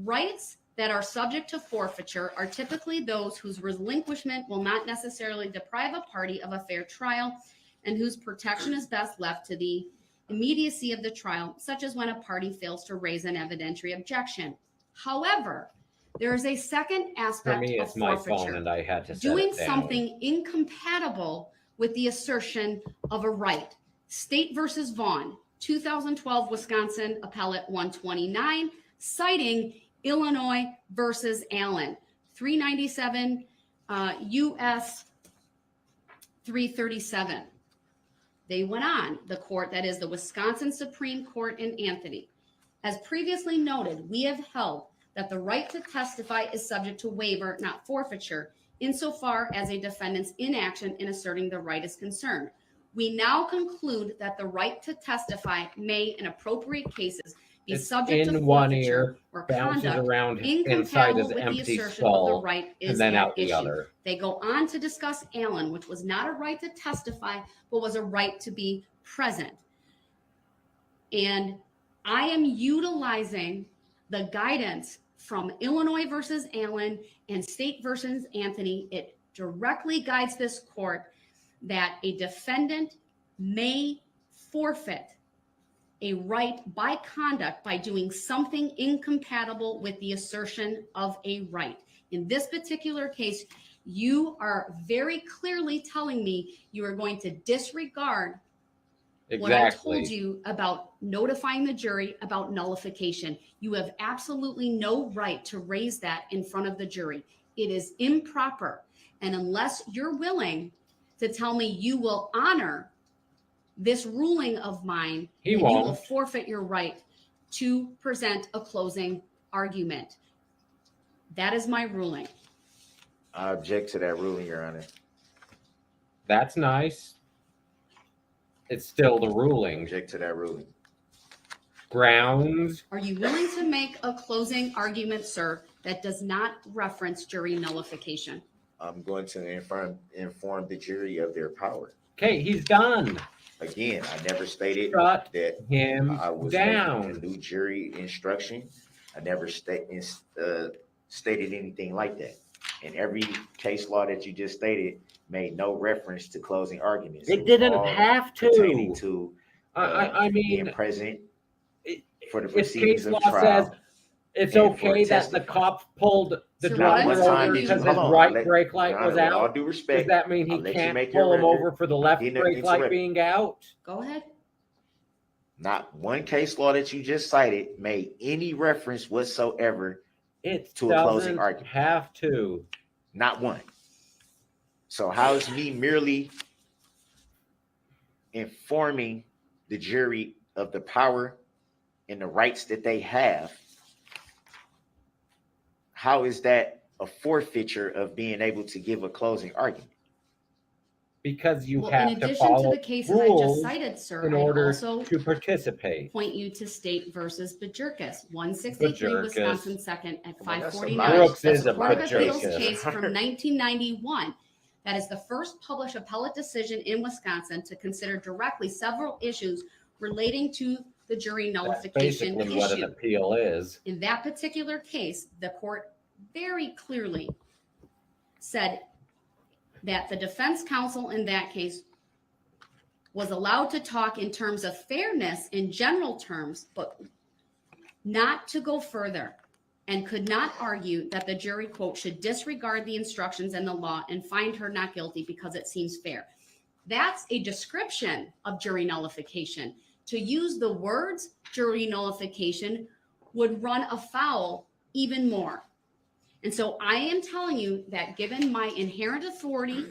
Rights that are subject to forfeiture are typically those whose relinquishment will not necessarily deprive a party of a fair trial and whose protection is best left to the immediacy of the trial, such as when a party fails to raise an evidentiary objection. However, there is a second For aspect me, of it's my forfeiture. phone, and I had to set Doing it down. something incompatible with the assertion of a right. State versus Vaughn, 2012 Wisconsin Appellate 129, citing Illinois versus Allen, 397 U.S. 337. They went on, the court, that is the Wisconsin Supreme Court in Anthony. As previously noted, we have held that the right to testify is subject to waiver, not forfeiture, insofar as a defendant's inaction in asserting the right is concerned. We now conclude that the right to testify may, in appropriate cases, be It's subject to in one forfeiture ear, or bounces conduct around inside incompatible his with the empty assertion of the skull, right is and then at out the issue. other. They go on to discuss Allen, which was not a right to testify, but was a right to be present. And I am utilizing the guidance from Illinois versus Allen and State versus Anthony. It directly guides this court that a defendant may forfeit a right by conduct by doing something incompatible with the assertion of a right. In this particular case, you are very clearly telling me you are going to disregard what I told Exactly. you about notifying the jury about nullification. You have absolutely no right to raise that in front of the jury. It is improper. And unless you're willing to tell me you will honor this ruling of mine, He then you will won't. forfeit your right to present a closing argument. That is my ruling. I object to that ruling, Your Honor. That's nice. It's still the I ruling. object to that ruling. grounds. Are you willing to make a closing argument, sir, that does not reference jury nullification? I'm going to inform the jury of their power. Okay, he's done. Again, I never stated Shut that him I was making a down. new jury instruction. I never stated anything like that. And every case law that you just stated made no reference to closing arguments. It was didn't all have pertaining to. to I being mean, present for the if proceedings case of law trial. says it's and for okay that the testifying. cop pulled the Sir, Not what driver I'm one time over telling did you- you because hold his on. right brake light Your was Honor, with all out. due Does respect, that mean he I'll let you can't make your pull him record. over for the left Didn't brake light interrupt. being out? Go ahead. Not one case law that you just cited made any reference whatsoever It to a closing doesn't argument. have to. Not one. So how is me merely informing the jury of the power and the rights that they have? How is that a forfeiture of being able to give a closing argument? Because you Well, have in to addition to follow the cases I just rules cited, sir, in I order also to participate. point you to State versus Bajirkas, 163 Bajirkas. Wisconsin 2nd at Well, that's a 549. lot. Brooks That's is a a Court of Appeals Bajirkas. case from 1991. That is the first published appellate decision in Wisconsin to consider directly several issues relating to the jury That's nullification basically what an issue. appeal is. In that particular case, the court very clearly said that the defense counsel in that case was allowed to talk in terms of fairness in general terms, but not to go further, and could not argue that the jury, quote, should disregard the instructions and the law and find her not guilty because it seems fair. That's a description of jury nullification. To use the words jury nullification would run afoul even more. And so I am telling you that given my inherent authority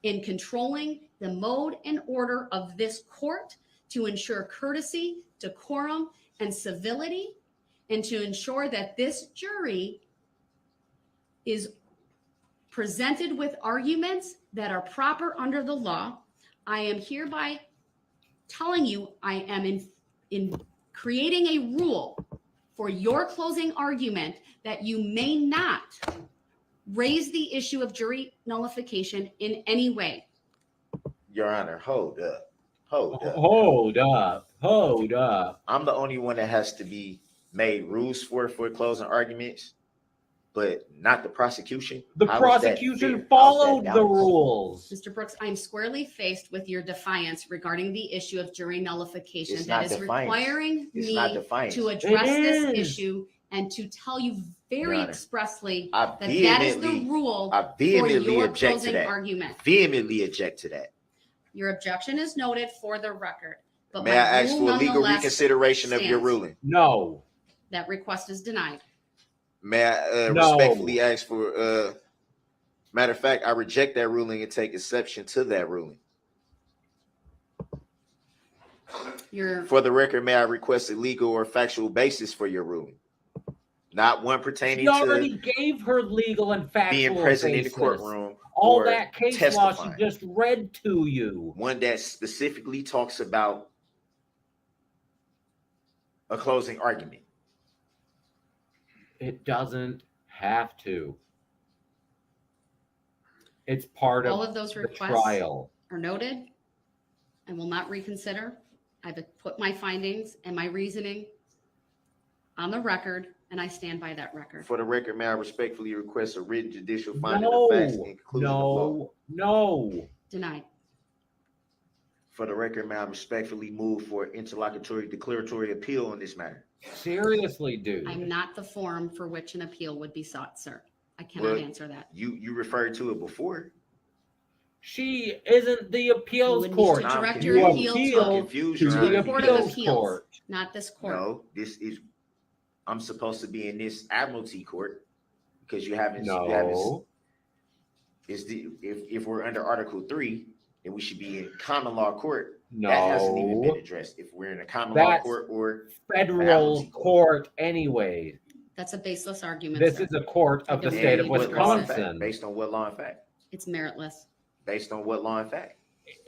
in controlling the mode and order of this court to ensure courtesy, decorum, and civility, and to ensure that this jury is presented with arguments that are proper under the law, I am hereby telling you I am in creating a rule for your closing argument that you may not raise the issue of jury nullification in any way. Your Honor, hold up. Hold up. Hold up. Hold up. I'm the only one that has to be made rules for closing arguments, but not the prosecution. The How is that prosecution fair? How followed is that the balanced? rules. Mr. Brooks, I'm squarely faced with your defiance regarding the issue of jury nullification It's that not is defiance. requiring It's not me defiance. to address It this is. issue and to tell you very Your Honor, expressly I that that is the vehemently, rule I for vehemently your object to closing that. argument. Vehemently object to that. Your objection is noted for the record. But May my I ask rule for a legal nonetheless reconsideration of your stands. ruling? No. That request is denied. May I No. respectfully ask for matter of fact, I reject that ruling and take exception to that ruling. Your For the record, may I request a legal or factual basis for your ruling? Not one pertaining She already to gave her legal and factual being present in the basis. courtroom All or that case law she testifying. just read to you. One that specifically talks about a closing argument. It doesn't have to. It's part all of of those the requests trial. are noted and will not reconsider. I've put my findings and my reasoning on the record, and I stand by that record. For the record, may I respectfully request a written judicial finding of facts and conclusion of law? No. Denied. For the record, may I respectfully move for interlocutory declaratory appeal on this matter? Seriously, dude. I'm not the forum for which an appeal would be sought, sir. I cannot Well, answer that. You referred to it before. She isn't the You appeals would need court. to I'm direct You your confused. appeal appeal I'm to confused, to Your to Honor, the the Court of appeals Appeals, court. not this court. No, I'm supposed to be in this admiralty court because you haven't. No. If we're under Article 3, then we should be in common law court. No. That hasn't even been addressed. If we're in a common law That's court or Federal admiralty court anyway. That's a baseless argument, This sir. is a court of the don't state of believe what law and fact? Wisconsin. Based on what law and fact? It's meritless. Based on what law and fact?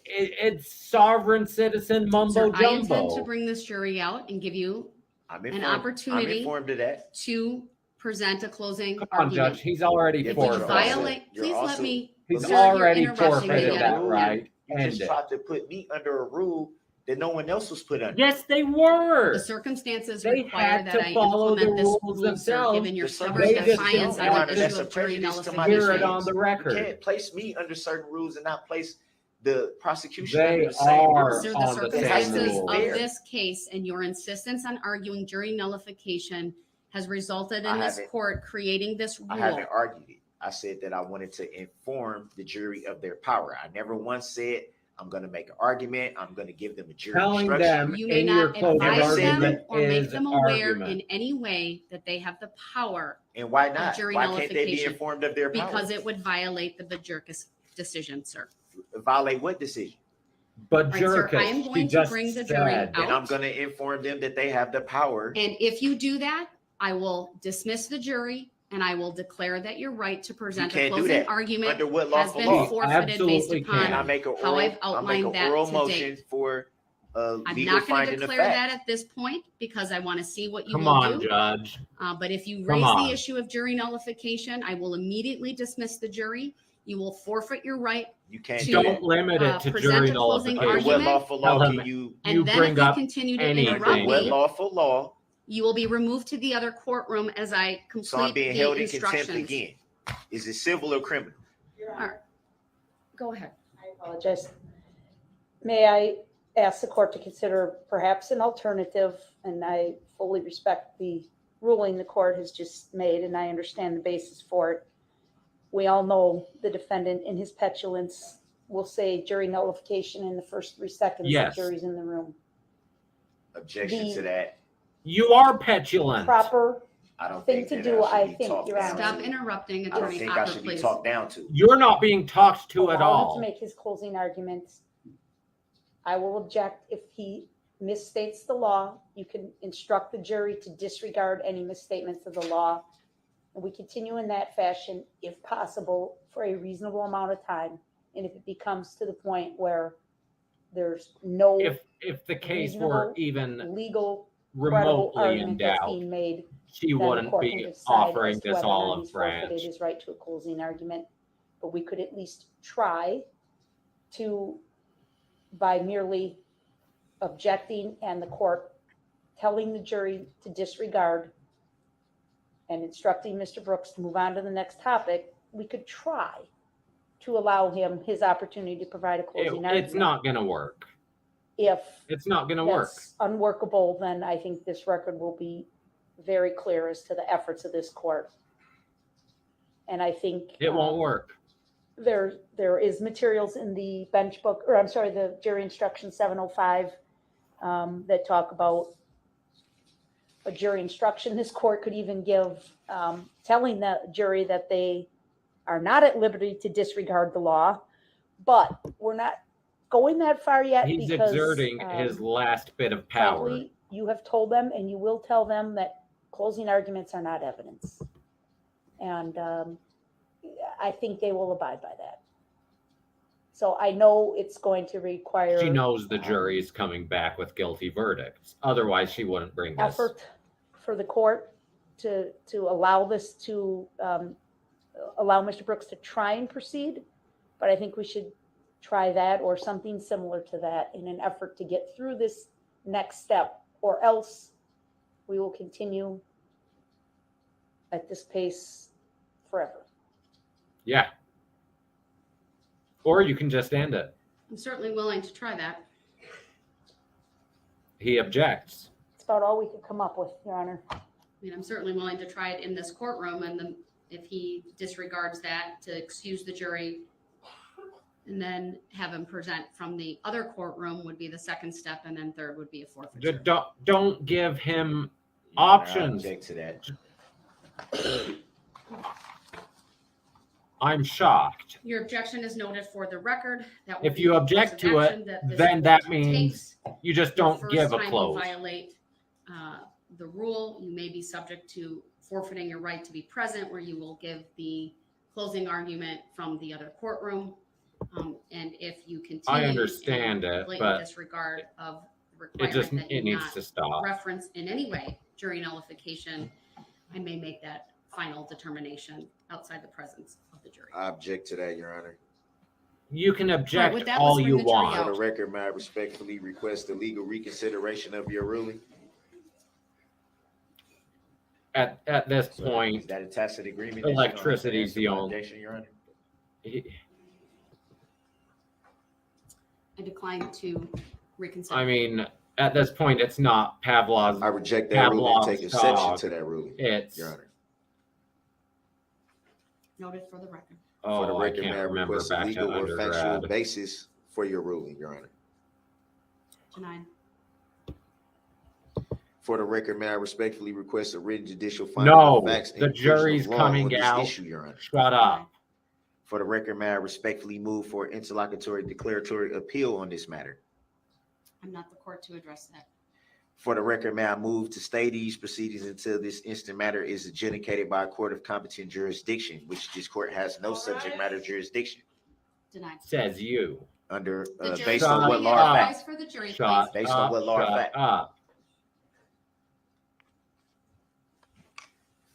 It's sovereign citizen mumbo Sir, I intend to jumbo. bring this jury out and give you I'm an informed. opportunity I'm informed of that. to present a closing Come on, argument. Judge. He's already Yeah, If but you you're forfeited. also- violate, you're please let also- me. He's Sir, you're already interrupting me forfeited yet that again. right. You End just it. tried to put me under a rule that no one else was put under. Yes, they were. The circumstances They require had that to I follow the implement this rules rule, sir, themselves. given your The stubborn circumstances defiance don't on want the to issue That's a of jury prejudice to my Hear it nullification. on the You record. can't place me under certain rules and not place the prosecution They under the same are rules. Sir, the on the same circumstances rules. of fair. this case and your insistence on arguing jury nullification has resulted I in this haven't- court creating this I rule. haven't argued it. I said that I wanted to inform the jury of their power. I never once said I'm going to make an argument. I'm going to give them a jury Telling instruction. them You may in your not closing advise them argument or make is them aware argument. in any way that they have the power And why not? jury Why can't they be nullification, informed of their power? because it would violate the Bajirkas decision, sir. Violate what decision? But All right, sir, I am Jerkis, going she to just bring the jury said, out. And I'm going to inform them that they have the power. And if you do that, I will dismiss the jury and I will declare that your right to present a can't do closing that. argument Under what has lawful been law? forfeited based Absolutely upon. And I make a how oral, I've outlined that to motion date. for I'm legal not going to finding of declare that fact. at this point because I want to see what you come will on, do. Judge. But if you Come raise on. the issue of jury nullification, I will immediately dismiss the jury. You will forfeit your right, You can't to, do that. Don't limit it to present jury a closing Under nullification. what argument. lawful law Tell can him you? and You then bring if you up continue to anything. interrupt Under what me, lawful law? you will be removed to the other courtroom as I So I'm complete being the held in contempt instructions. again. Is it civil or criminal? Your All Honor, right. Go ahead. I apologize. May I ask the court to consider perhaps an alternative? And I fully respect the ruling the court has just made, and I understand the basis for it. We all know the defendant in his petulance will say jury nullification in the first 3 seconds Yes. the jury's in the room. Objection The- to that. You are petulant. Proper I don't thing think to that do, I I should be think, talked Your down Honor. Stop to. interrupting, I don't Attorney think I Hopper, should be please. talked down to. You're not being talked to at allow him to all. make his closing arguments. I will object if he misstates the law. You can instruct the jury to disregard any misstatements of the law. And we continue in that fashion, if possible, for a reasonable amount of time. And if it becomes to the point where there's no If the case were reasonable, even legal, credible remotely in argument that's doubt, being made, she then the wouldn't court can be decide offering as to this whether or not olive he's forfeited branch. his right to a closing argument. But we could at least try to, by merely objecting and the court telling the jury to disregard and instructing Mr. Brooks to move on to the next topic, we could try to allow him his opportunity to provide a closing argument. It's not going to work. If It's not going to work. that's unworkable, then I think this record will be very clear as to the efforts of this court. And I think It won't work. there is materials in the bench book, or I'm sorry, the jury instruction 705 that talk about a jury instruction this court could even give, telling the jury that they are not at liberty to disregard the law, but we're not going that far yet. He's because, exerting his last bit of power. frankly, you have told them and you will tell them that closing arguments are not evidence. And I think they will abide by that. So I know it's going to require She knows the jury is coming back with guilty verdicts. Otherwise, she wouldn't bring this. effort for the court to allow this to allow Mr. Brooks to try and proceed. But I think we should try that or something similar to that in an effort to get through this next step, or else we will continue at this pace forever. Yeah. Or you can just end it. I'm certainly willing to try that. He objects. It's about all we could come up with, Your Honor. I mean, I'm certainly willing to try it in this courtroom, and then if he disregards that, to excuse the jury and then have him present from the other courtroom would be the second step, and then third would be a forfeiture. Don't give him Your Honor, I options. object to that. I'm shocked. Your objection is noted for the record. That will If be you the object course to of it, action that this then court that means takes. you just The don't first give a time you close. violate the rule, you may be subject to forfeiting your right to be present, where you will give the closing argument from the other courtroom. And if you continue I understand in it, blatant but disregard of requirement that you it needs not to stop. reference in any way jury nullification, I may make that final determination outside the presence of the jury. I object to that, Your Honor. You can object with that, all let's bring you the jury want. For out. the record, may I respectfully request the legal reconsideration of your ruling? At this So point, is that a tacit agreement? electricity is that you the don't have to only. answer my objection, Your Honor? I decline to reconsider. I mean, at this point, it's not Pavlov's. I reject that ruling and Pavlov's take exception dog. to that ruling, It's Your Honor. Noted for the record. For the oh, I record, can't may I remember request a back to legal or factual undergrad. basis for your ruling, Your Honor? Denied. For the record, may I respectfully request a written judicial finding No, of facts and the conclusion of jury's law coming on this out. issue, Your Honor? Shut up. For the record, may I respectfully move for interlocutory declaratory appeal on this matter? I'm not the court to address that. For the record, may I move to stay these proceedings until this instant matter is adjudicated by a court of competent jurisdiction, which this court has no subject matter jurisdiction Denied. Says you. under, The jury based on Shut what may law or up. fact? advise for the jury, Shut please. Based on up. what law or Shut fact? up.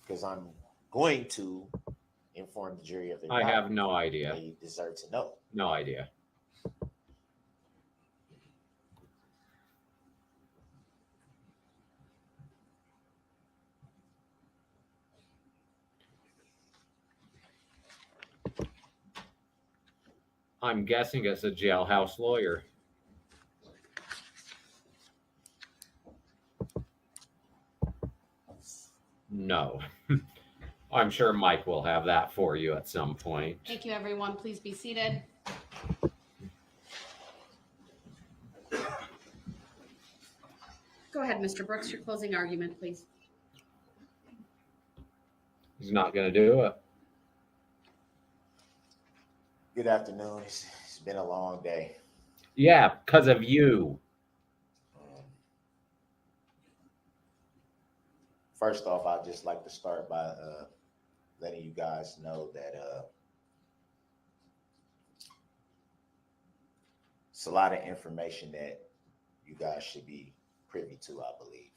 Because I'm going to inform the jury of their I power. have no idea. They deserve to know. No idea. I'm guessing it's a jailhouse lawyer. No. I'm sure Mike will have that for you at some point. Thank you, everyone. Please be seated. Go ahead, Mr. Brooks, your closing argument, please. He's not going to do it. Good afternoon. It's been a long day. Yeah, because of you. First off, I'd just like to start by letting you guys know that it's a lot of information that you guys should be privy to, I believe.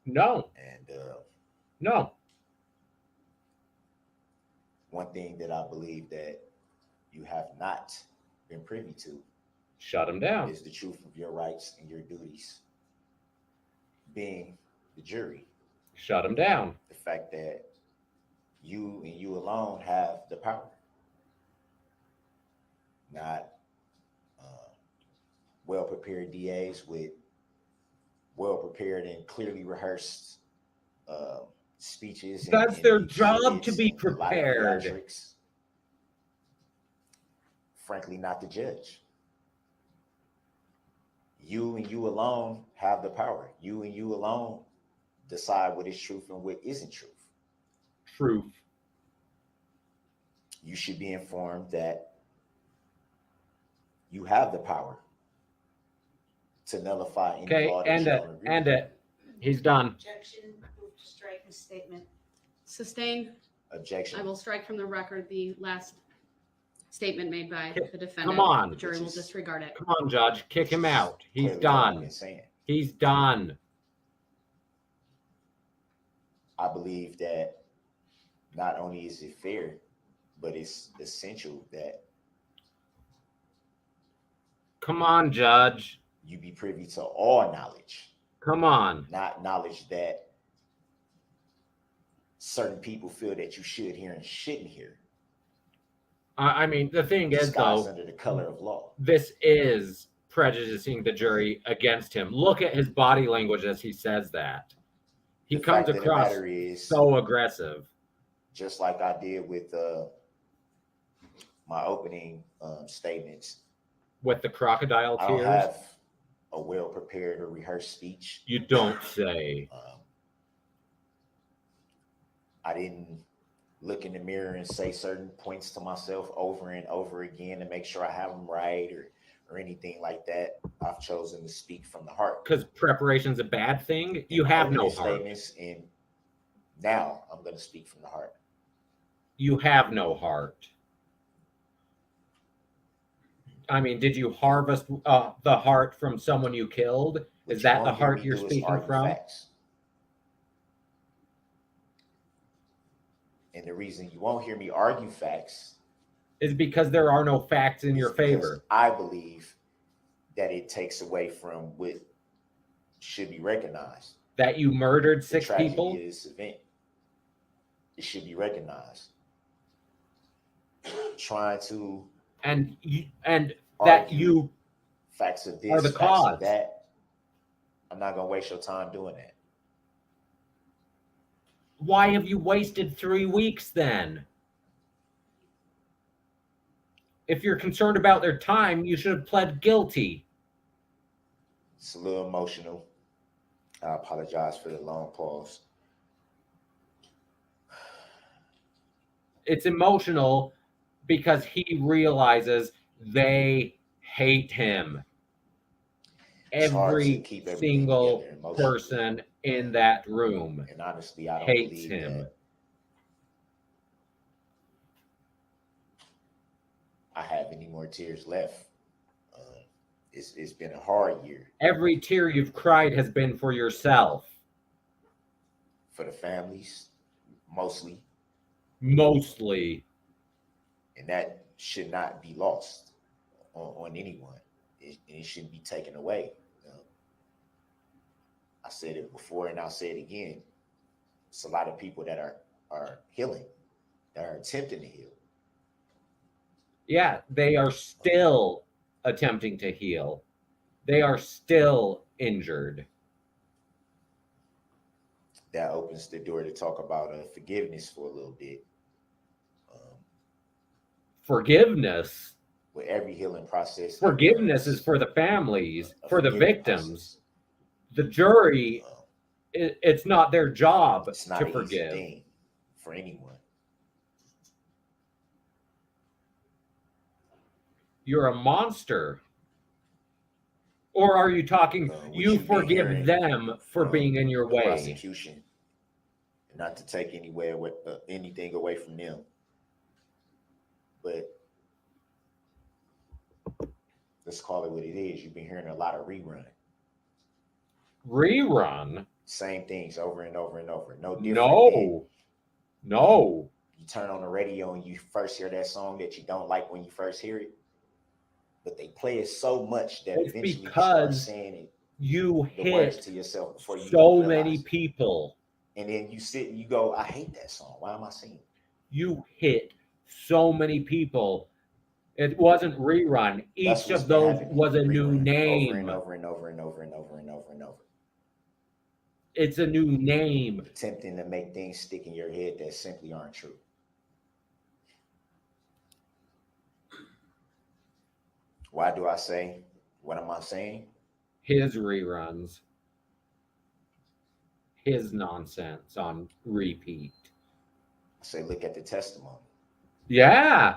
No, And no. one thing that I believe that you have not been privy to Shut him down. is the truth of your rights and your duties, being the jury. Shut him down. The fact that you and you alone have the power, not well-prepared DAs with well-prepared and clearly rehearsed speeches. That's their job exhibits to be and a lot of prepared. theatrics. Frankly, not the judge. You and you alone have the power. You and you alone decide what is truth and what isn't truth. Truth. You should be informed that you have the power to nullify any Okay, law that end you it. don't agree End with. it. He's done. Objection, move to strike his statement. Sustained. Objection. I will strike from the record the last statement made by the defendant. Come on. The jury will disregard it. Come on, Judge. Kick him out. He's Clearly what I've done. been saying. He's done. I believe that not only is it fair, but it's essential that Come on, Judge. you be privy to all knowledge, Come on. not knowledge that certain people feel that you should hear and shouldn't hear. I mean, the thing is, Disguised though, under the color of law. this is prejudicing the jury against him. Look at his body language as he says that. He The comes fact of the across matter is, so aggressive. just like I did with my opening statements, With the crocodile I don't tears, have a well-prepared or rehearsed speech. you don't say. I didn't look in the mirror and say certain points to myself over and over again to make sure I have them right or anything like that. I've chosen to speak from the heart. Because preparation's a bad thing. You have no Opening heart. statements, and now I'm going to speak from the heart. You have no heart. I mean, did you harvest the heart from someone you killed? What Is you that the won't hear heart me you're do is speaking argue from? facts. And the reason you won't hear me argue facts Is because there are no facts in is your because favor. I believe that it takes away from what should be recognized. That you murdered The 6 tragedy people? of this event. It should be recognized. Trying to And that argue you facts of are this, the facts cause. of that. I'm not gonna waste your time doing that. Why have you wasted 3 weeks then? If you're concerned about their time, you should have pled guilty. It's a little emotional. I apologize for the long pause. It's emotional because he realizes they hate him. It's hard to Every keep everything single together emotionally. person in that room And honestly, I don't hates believe him. that I have any more tears left. It's been a hard year Every tear you've cried has been for yourself. for the families, mostly, Mostly. and that should not be lost on anyone. It shouldn't be taken away. I said it before and I'll say it again. It's a lot of people that are healing, that are attempting to heal. Yeah, they are still attempting to heal. They are still injured. That opens the door to talk about forgiveness for a little bit. Forgiveness. With every healing process, Forgiveness is for the families, a for the forgiving victims. process. The jury, it's not their job It's not to an forgive. easy thing for anyone. You're a monster. Or are you talking, What you you've been forgive hearing them for from being in your the way? prosecution, not to take anything away from them, but let's call it what it is. You've been hearing a lot of rerun. Rerun? Same things over and over and over. No different. No. You turn on the radio and you first hear that song that you don't like when you first hear it, but they play it so much that It's eventually you start because saying it, you the words hit to yourself before you so even many realize it. people. And then you sit and you go, I hate that song. Why am I singing? You hit so many people. It wasn't rerun. That's Each what's of been those happening. was a new Rerun name. over and over and over and over and over and over and over. It's a new name. Attempting to make things stick in your head that simply aren't true. Why do I say? What am I saying? His reruns. His nonsense on repeat. I say, look at the testimony. Yeah.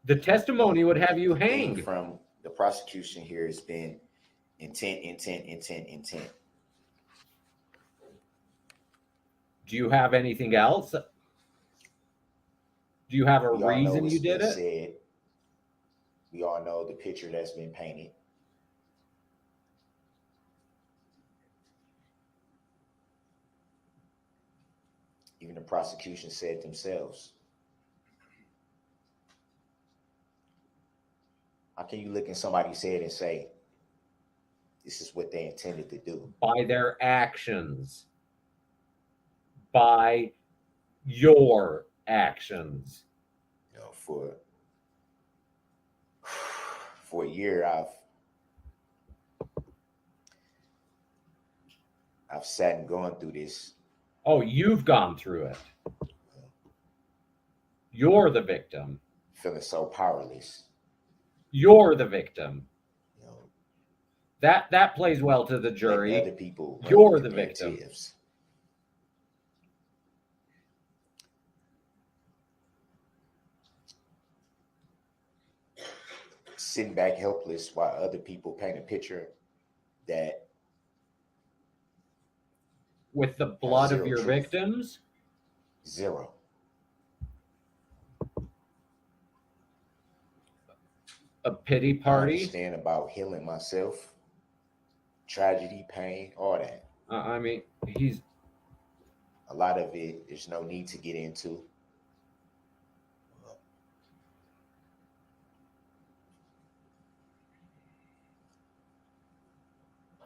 The testimony would have you The thing hanged. from the prosecution here has been intent. Do you have anything else? Do you have a We all know reason what's you did been it? said. We all know the picture that's been painted. Even the prosecution said themselves. How can you look in somebody's head and say, this is what they intended to do? By their actions. By your actions. You know, for a year, I've sat and gone through this. Oh, you've gone through it. You're the victim. Feeling so powerless. You're the victim. You know, That plays well to the jury. letting other people You're the victim. narratives. Sitting back helpless while other people paint a picture that With the blood of zero your truth. victims? Zero. A pity I party? understand about healing myself, tragedy, pain, all that. I mean, he's A lot of it, there's no need to get into.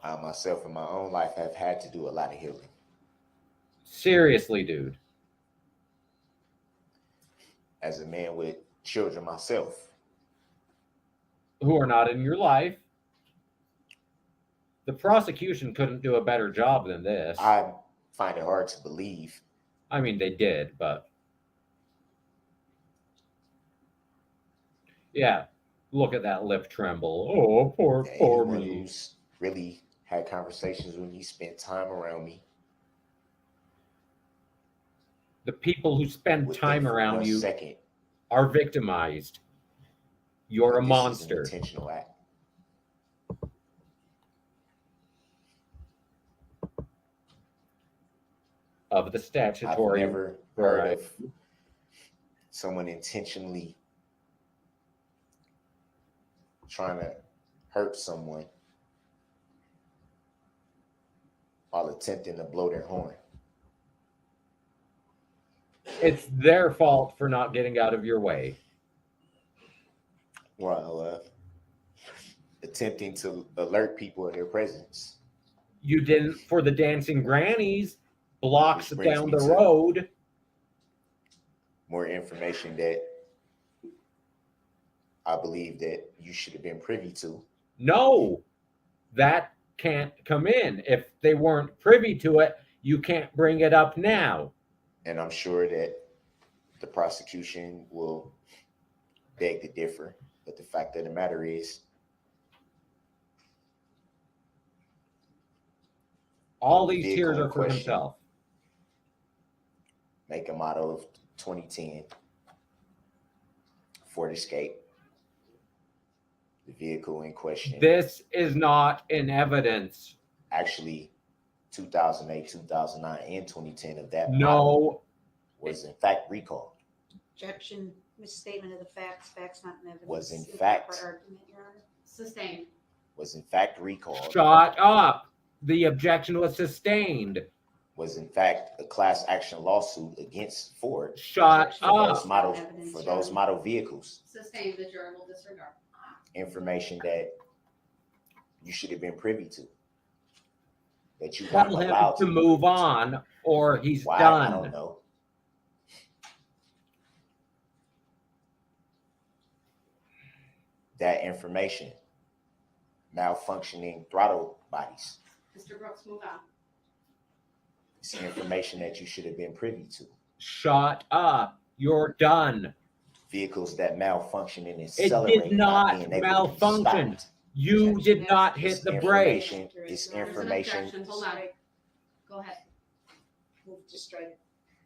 I myself in my own life have had to do a lot of healing. seriously, dude. As a man with children myself, Who are not in your life. The prosecution couldn't do a better job than this. I find it hard to believe. I mean, they did, but yeah, look at that lip tremble. Oh, poor Anyone me. who's really had conversations with me, spent time around me, The people who spend would time think for around 1 you second are victimized. You're that a this is an monster. intentional act. Of the I've statutory never heard right. of someone intentionally trying to hurt someone while attempting to blow their horn. It's their fault for not getting out of your way. While attempting to alert people of their presence. You didn't for the dancing grannies blocks Which brings down me the to- road. More information that I believe that you should have been privy to. No, that can't come in. If they weren't privy to it, you can't bring it up now. And I'm sure that the prosecution will beg to differ. But the fact of the matter is, All the these vehicle tears in are for question, himself. make a model of 2010 Ford Escape. The vehicle in question, This is not in evidence. actually 2008, 2009, and 2010 of that model No, was in fact recalled. Objection, misstatement of the facts, facts not in evidence. Was in Improper fact- Argument, Your Honor. Sustained. Was in fact recalled. shut up. The objection was sustained. Was in fact a class action lawsuit against Ford Shut Objection. for up. those model Evidence, for Your those Honor. model vehicles. Sustained. The juror will disregard. Information that you should have been privy to. That you Tell weren't him allowed to be move privy to. on or he's Why? done. I don't know. That information, malfunctioning throttle bodies, Mr. Brooks, move on. it's information that you should have been privy to. Shut up. You're done. Vehicles that malfunction and It accelerate did not being able to be malfunction. stopped. You did not hit This the brake. information, this There's an information, objection. Hold on. Go ahead. Move to strike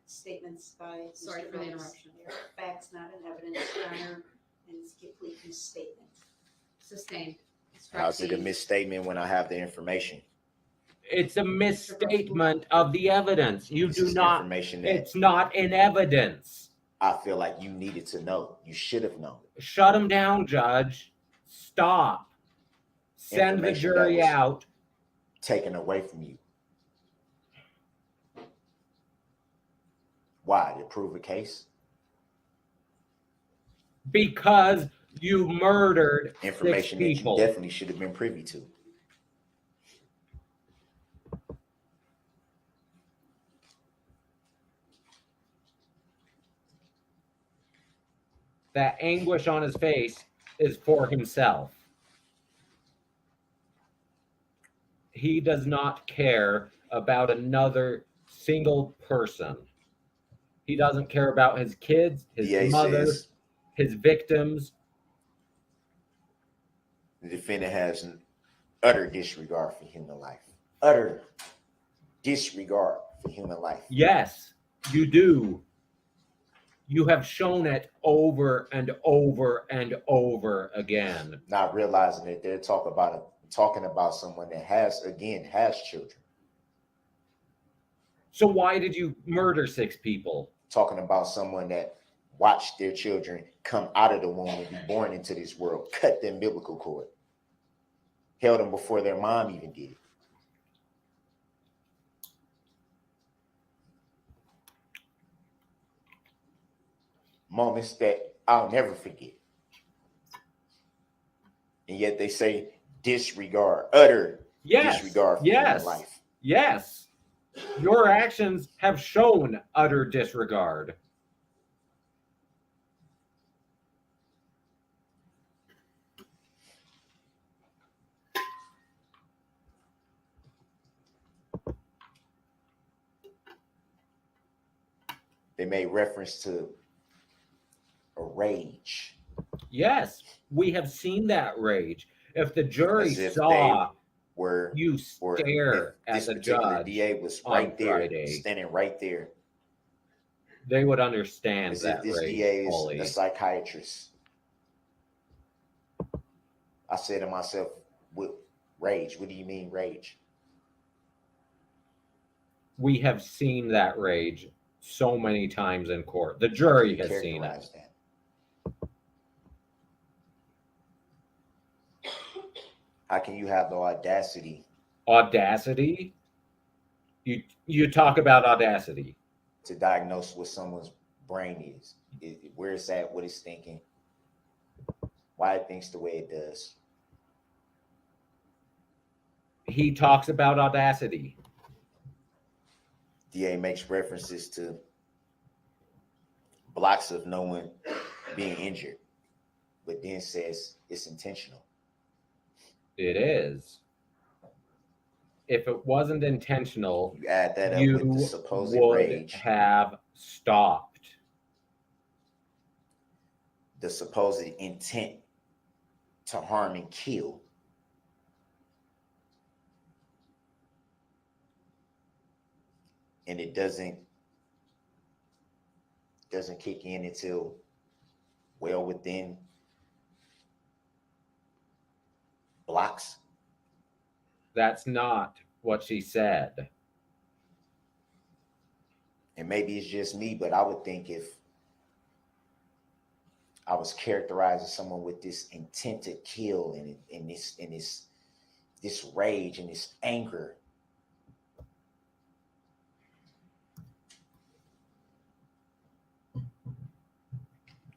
statements by. Sorry Mr. for the Brooks. interruption. They are Facts not in evidence, Your Honor, and it's a complete misstatement. Sustained. Strike how's it a C. misstatement when I have the information? It's a misstatement of the evidence. You This do is not. information that It's not in evidence. I feel like you needed to know. You should have known. Shut him down, Judge. Stop. Send the Information jury that was- out. Taken away from you. Why? To prove a case? Because you murdered Information that you people. definitely should have been privy to. That anguish on his face is for himself. He does not care about another single person. He doesn't care about his kids, his DA mother, says his victims. the defendant has an utter disregard for human life. Utter disregard for human life. Yes, you do. You have shown it over and over and over again. Not realizing that they're talking about someone that has children. So why did you murder 6 people? Talking about someone that watched their children come out of the womb and be born into this world, cut the umbilical cord, held them before their mom even did it. Moments that I'll never forget. And yet they say disregard, utter disregard for human life. Yes. Your actions have shown utter disregard. They made reference to a rage. Yes, we have seen that rage. If the jury As if saw were you or stare if at this the particular judge DA was on right there, Friday, standing right there, they would understand as that if this rage DA is fully. a psychiatrist. I said to myself, "What rage? What do you mean rage?" We have seen that rage so many times in court. The jury How do you has seen it. characterize that? How can you have the audacity Audacity? You talk about audacity. to diagnose what someone's brain is? Where it's at, what it's thinking, why it thinks the way it does. He talks about audacity. DA makes references to blocks of no one being injured, but then says it's intentional. It is. If it wasn't intentional, You add that up you with the supposed would rage, have stopped. the supposed intent to harm and kill. And it doesn't kick in until well within blocks. That's not what she said. And maybe it's just me, but I would think if I was characterized as someone with this intent to kill and this rage and this anger,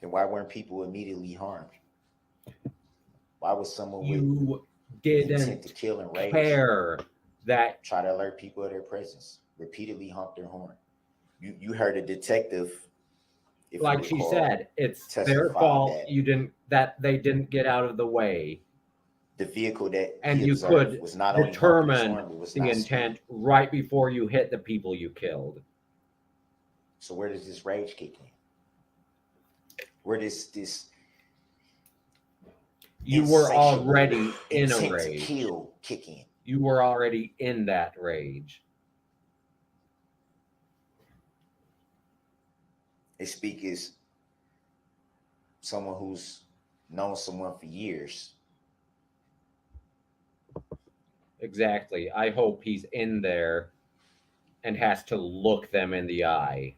then why weren't people immediately harmed? Why was someone with You intent to didn't kill and rage care that try to alert people of their presence, repeatedly honk their horn? You heard a detective, if like you she recall, said, it's their testified fault that they didn't get out of the way. the vehicle that And he you observed could was not only honking its determine horn, but was the not intent speeding. right before you hit the people you killed. So where does this rage kick in? Where does this You were insatiable already in a intent to rage. kill kick in? You were already in that rage. They speak as someone who's known someone for years. Exactly. I hope he's in there and has to look them in the eye.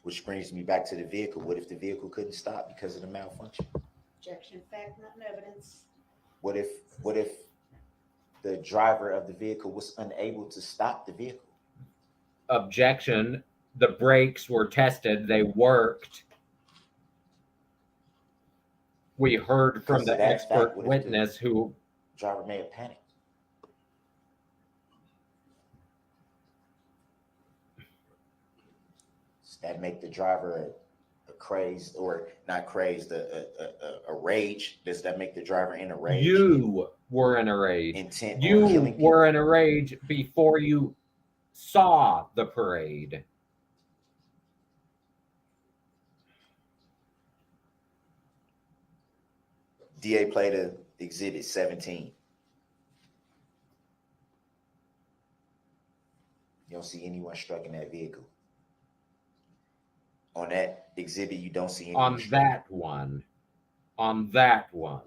Which brings me back to the vehicle. What if the vehicle couldn't stop because of the malfunction? Objection, fact, not in evidence. What if the driver of the vehicle was unable to stop the vehicle? Objection. The brakes were tested. They worked. We heard from Because the of that expert fact, what if witness who driver may have panicked. Does that make the driver a crazed, or not crazed, a rage? Does that make the driver in a rage? you were in a rage. Intent on You killing people? were in a rage before you saw the parade. DA played a exhibit 17. You don't see anyone struck in that vehicle. On that exhibit, you don't see anyone On struck. that one.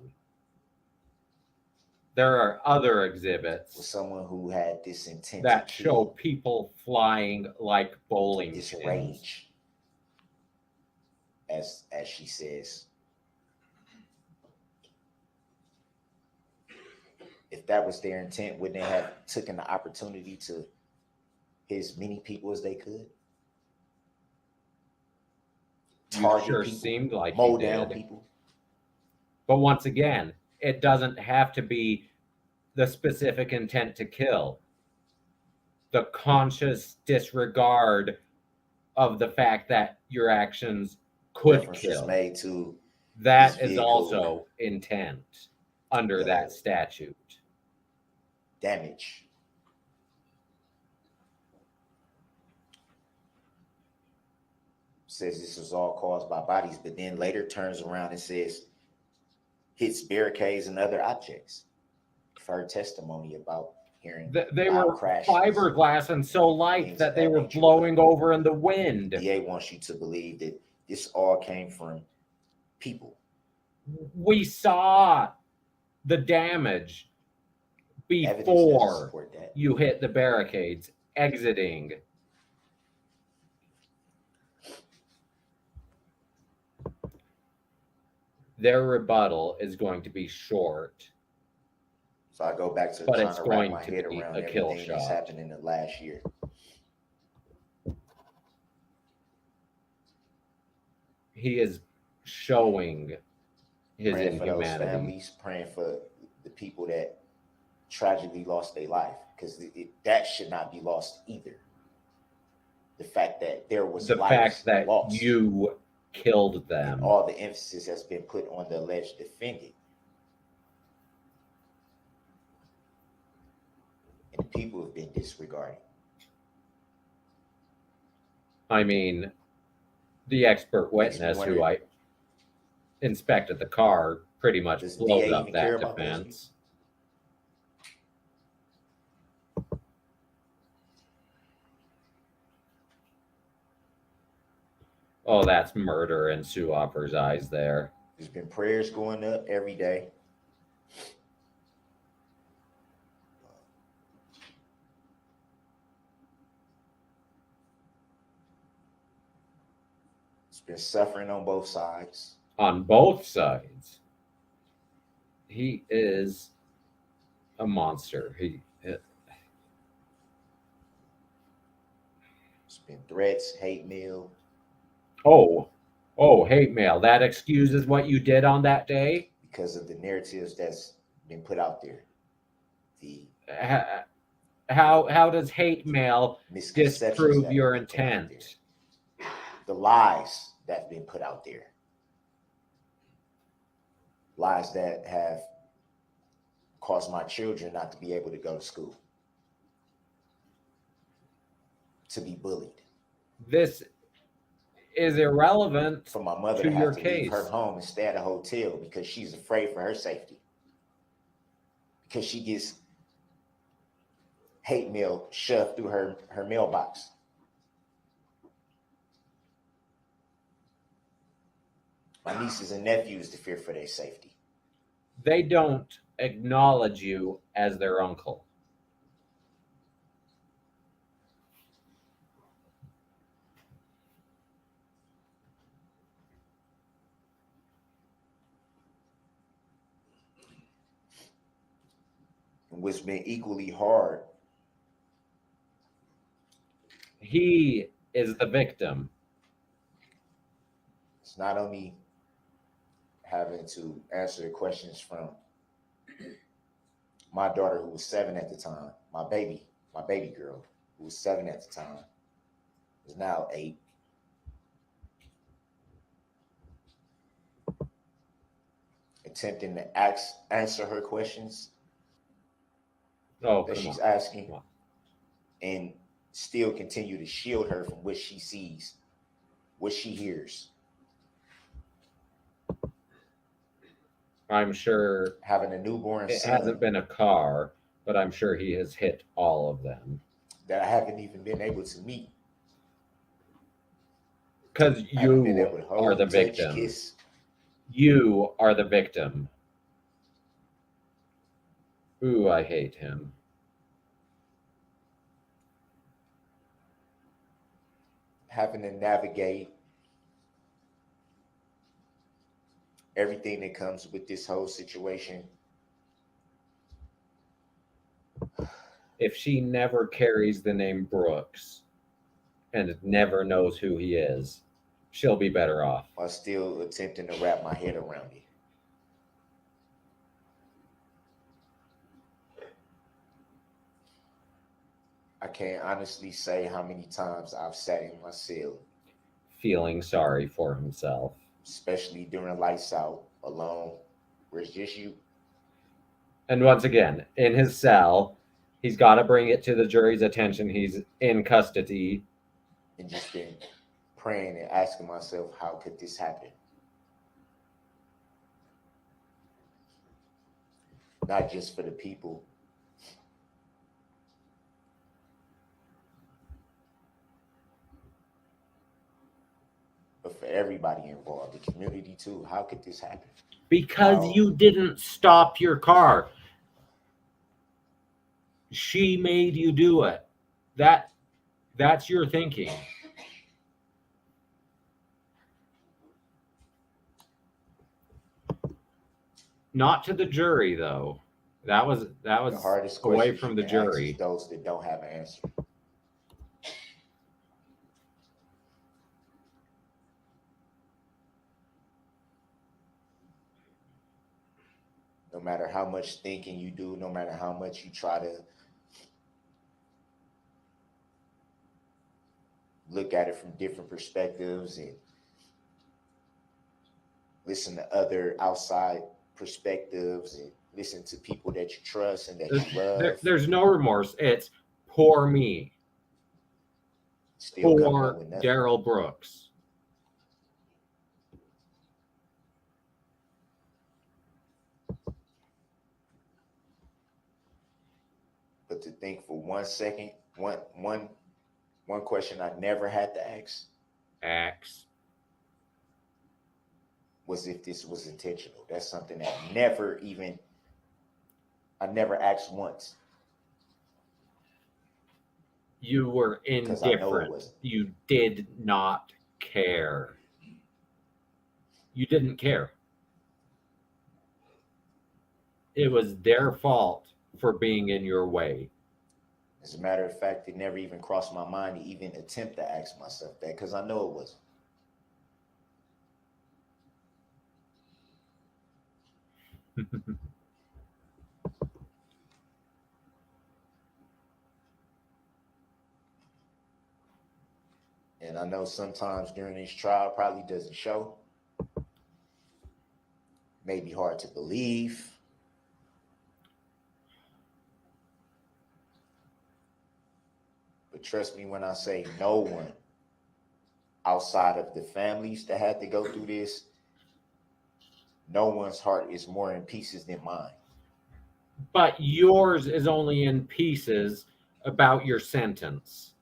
There are other exhibits Was someone who had this intent that to show kill, people flying like bowling this pins. rage. as she says. If that was their intent, wouldn't they have taken the opportunity to hit as many people as they could? You Target sure people, seemed like mow he down did. people. But once again, it doesn't have to be the specific intent to kill. The conscious disregard of the fact that your actions could Reference was kill. made to That his is vehicle also intent under that statute. damage. Says this was all caused by bodies, but then later turns around and says hits barricades and other objects. For her testimony about hearing They loud were crashes, fiberglass and so light things that of they that were nature. blowing over in the wind. DA wants you to believe that this all came from people. We saw the damage Evidence doesn't before support that. you hit the barricades, exiting. Their rebuttal is going to be short. So I go back to But trying it's to wrap going my to head be around a kill everything that's shot. happened in the last year. He is showing his Praying for those inhumanity. families, praying for the people that tragically lost their life, because that should not be lost either. The fact that there was The life fact that lost, you killed and them. all the emphasis has been put on the alleged defendant, and the people have been disregarded. I mean, the expert witness who I inspected the car pretty much Does blows DA up even care that about those defense. Oh, that's murder in Sue Opper's eyes there. There's been prayers going up every day. It's been suffering on both sides. On both sides. He is a monster. It's been threats, hate mail. Hate mail. That excuses what you did on that day? Because of the narratives that's been put out there. How does hate mail Misconceptions disprove that your have been put out there. intent? The lies that have been put out there. Lies that have caused my children not to be able to go to school. To be bullied. This is irrelevant For my mother to to your have to leave her case. home and stay at a hotel because she's afraid for her safety. Because she gets hate mail shoved through her mailbox. My nieces and nephews to fear for their safety. They don't acknowledge you as their uncle. And what's been equally hard, He is the victim. it's not only having to answer the questions from my daughter, who was 7 at the time, my baby girl, who was 7 at the time, is now 8. Attempting to answer her questions that she's asking, and still continue to shield her from what she sees, what she hears. I'm sure Having a newborn it son hasn't been a car, but I'm sure he has hit all of them. that I haven't even been able to meet. Because Haven't been you able to hold, are the touch, victim. kiss. You are the victim. Ooh, I hate him. Having to navigate everything that comes with this whole situation. If she never carries the name Brooks and never knows who he is, she'll be better off. While still attempting to wrap my head around it. I can't honestly say how many times I've sat in my cell, Feeling sorry for himself. especially during lights out, alone, where it's just you. And once again, in his cell, he's got to bring it to the jury's attention. He's in custody. And just been praying and asking myself, how could this happen? Not just for the people, but for everybody involved, the community too. How could this happen? Because Wow. you didn't stop your car. She made you do it. That's your thinking. Not to the jury, though. That was The hardest away questions from you the can ask jury. is those that don't have an answer. No matter how much thinking you do, no matter how much you try to look at it from different perspectives and listen to other outside perspectives and listen to people that you trust and that you love, There's no remorse. It's poor me. still coming Poor up with nothing. Darrell Brooks. But to think for 1 second, one question I never had to ask Axe. was if this was intentional. That's something that I never asked once. You were 'Cause I know it indifferent. wasn't. You did not care. You didn't care. It was their fault for being in your way. As a matter of fact, it never even crossed my mind to even attempt to ask myself that because I know it wasn't. And I know sometimes during this trial probably doesn't show. Maybe hard to believe. But trust me when I say no one outside of the families that had to go through this, no one's heart is more in pieces than mine. But yours is only in pieces about your sentence.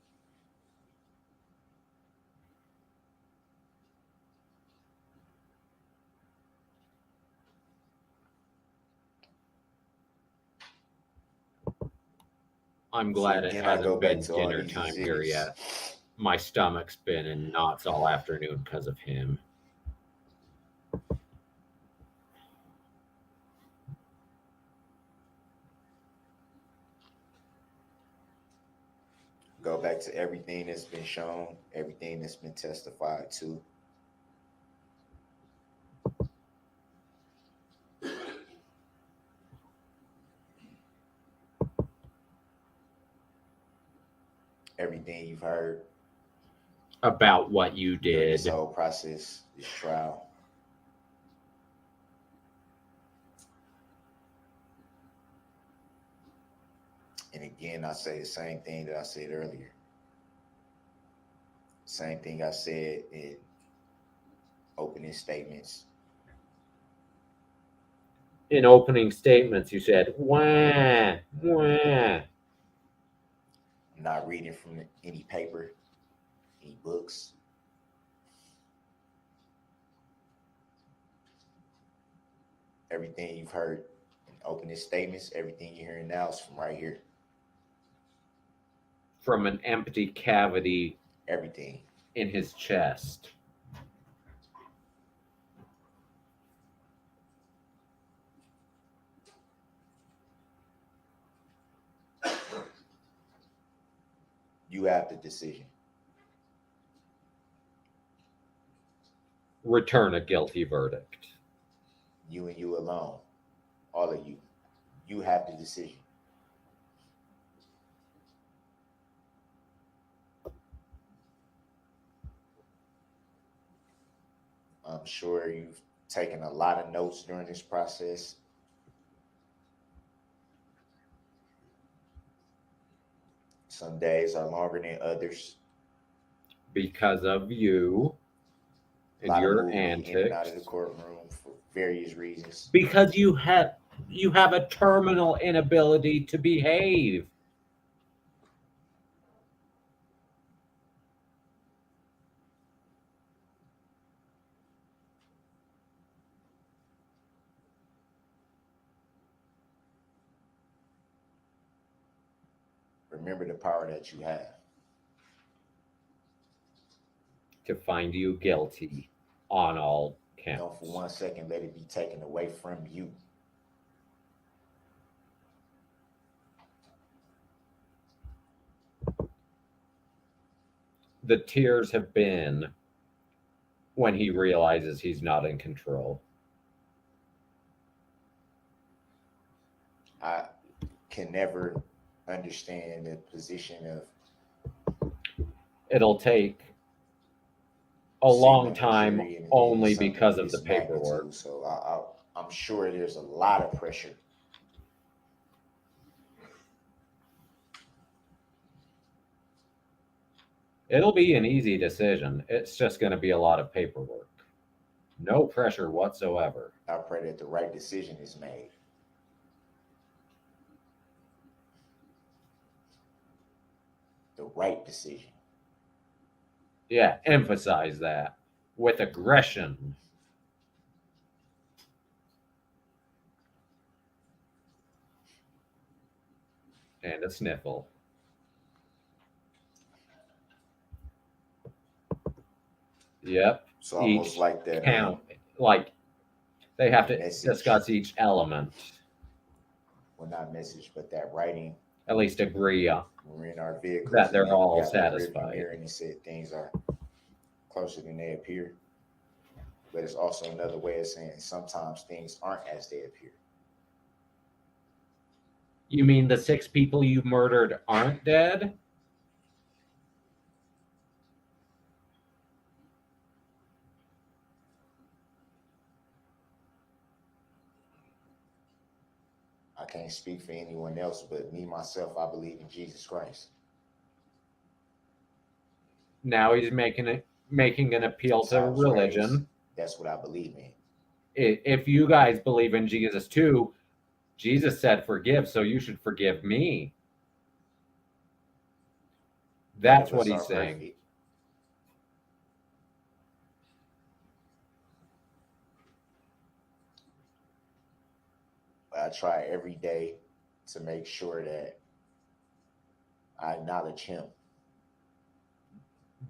I'm glad it again, I go hasn't back been to all dinner these time here exhibits. yet. My stomach's been in knots all afternoon because of him. Go back to everything that's been shown, everything that's been testified to. Everything you've heard About what you during did. this whole process, this trial. And again, I say the same thing that I said earlier. Same thing I said in opening statements. In opening statements, you said, wah, wah. I'm not reading from any paper, any books. Everything you've heard in opening statements, everything you're hearing now is from right here. From an empty cavity Everything. in his chest. You have the decision. Return a guilty verdict. You and you alone. All of you. You have the decision. I'm sure you've taken a lot of notes during this process. Some days are longer than others. Because of you A and lot of your movement in and out of the antics. courtroom for various reasons. Because you have a terminal inability to behave. Remember the power that you have. To find you guilty on all Don't counts. for 1 second let it be taken away from you. The tears have been when he realizes he's not in control. I can never understand the position of It'll take a sitting long on a time jury and only something because of of the this magnitude. paperwork. So I'm sure there's a lot of pressure. It'll be an easy decision. It's just going to be a lot of paperwork. No pressure whatsoever. I pray that the right decision is made. The right decision. Yeah, emphasize that with aggression. And a sniffle. Yep. It's almost Each like that count, like they have to message. discuss each element. Well, not message, but that writing. At least agree on. When we're in our vehicles, That they're and then all we got that rearview satisfied. mirror and it said things are closer than they appear. But it's also another way of saying sometimes things aren't as they appear. You mean the 6 people you murdered aren't dead? I can't speak for anyone else, but me, myself, I believe in Jesus Christ. Now he's making an appeal That's how I to was raised. religion. That's what I believe in. If you guys believe in Jesus too, Jesus said forgive, so you should forgive me. That's None of what us he's are saying. perfect. But I try every day to make sure that I acknowledge him.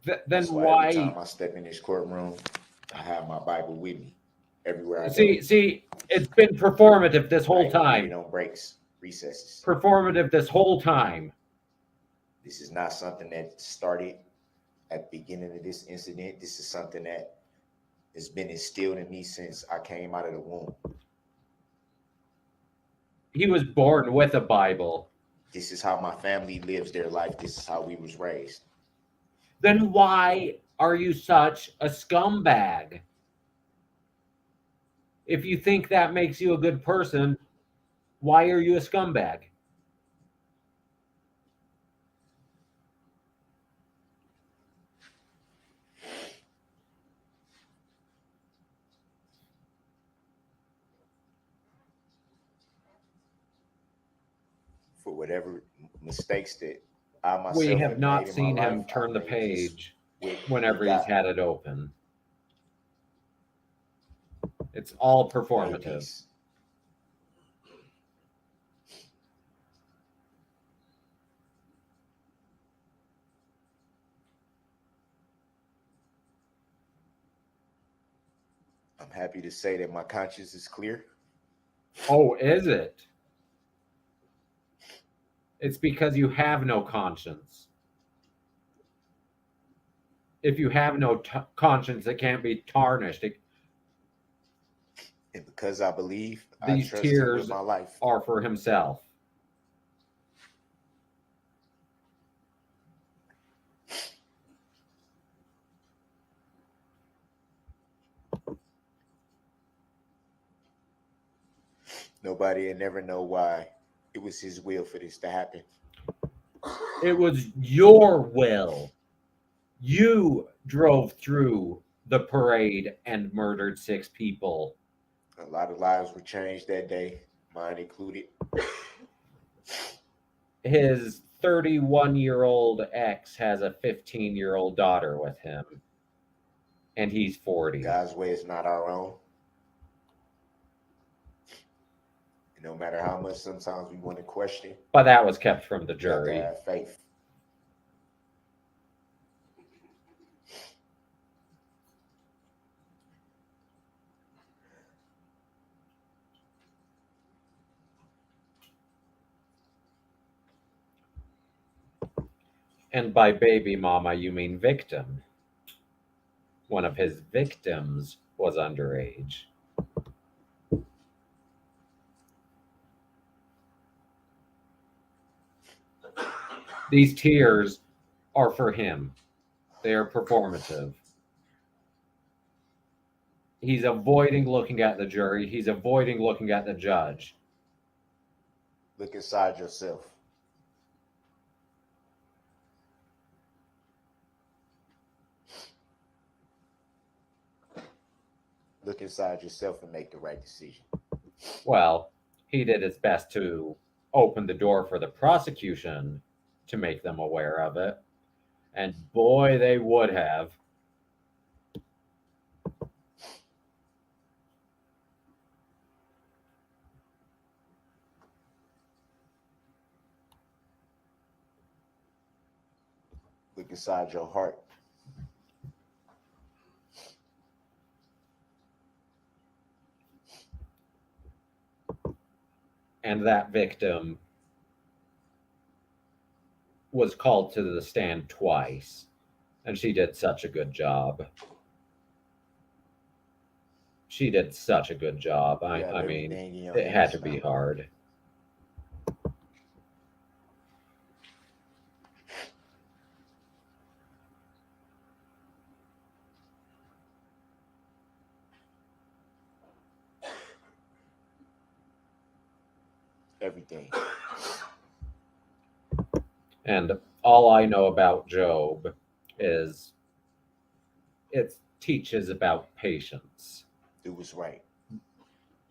Then That's why why? every time I step in this courtroom, I have my Bible with me everywhere I go. See, it's been performative this I whole even read time. it on breaks, recesses. Performative this whole time. This is not something that started at the beginning of this incident. This is something that has been instilled in me since I came out of the womb. He was born with a Bible. This is how my family lives their life. This is how we was raised. Then why are you such a scumbag? If you think that makes you a good person, why are you a scumbag? For whatever mistakes that I myself We have not made in seen my him life, turn I the made just page with whenever he's God. had it open. It's all Made performative. peace. I'm happy to say that my conscience is clear. Oh, is it? It's because you have no conscience. if you have no conscience, it can't be tarnished. And because I believe, I These trust him with tears my life. are for himself. Nobody will never know why it was his will for this to happen. It was your will. You drove through the parade and murdered 6 people. A lot of lives were changed that day, mine included. His 31-year-old ex has a 15-year-old daughter with him, and he's 40. God's way is not our own. And no matter how much sometimes we want to question, But that was kept from the we have to jury. have faith. And by baby mama, you mean victim. One of his victims was underage. These tears are for him. They are performative. He's avoiding looking at the jury. He's avoiding looking at the judge. Look inside yourself. Look inside yourself and make the right decision. Well, he did his best to open the door for the prosecution to make them aware of it. And boy, they would have. Look inside your heart. And that victim was called to the stand twice. And she did such a good job. She did such a good job. I mean, it had to be hard. Everything. And all I know about Job is it teaches about patience. It was right.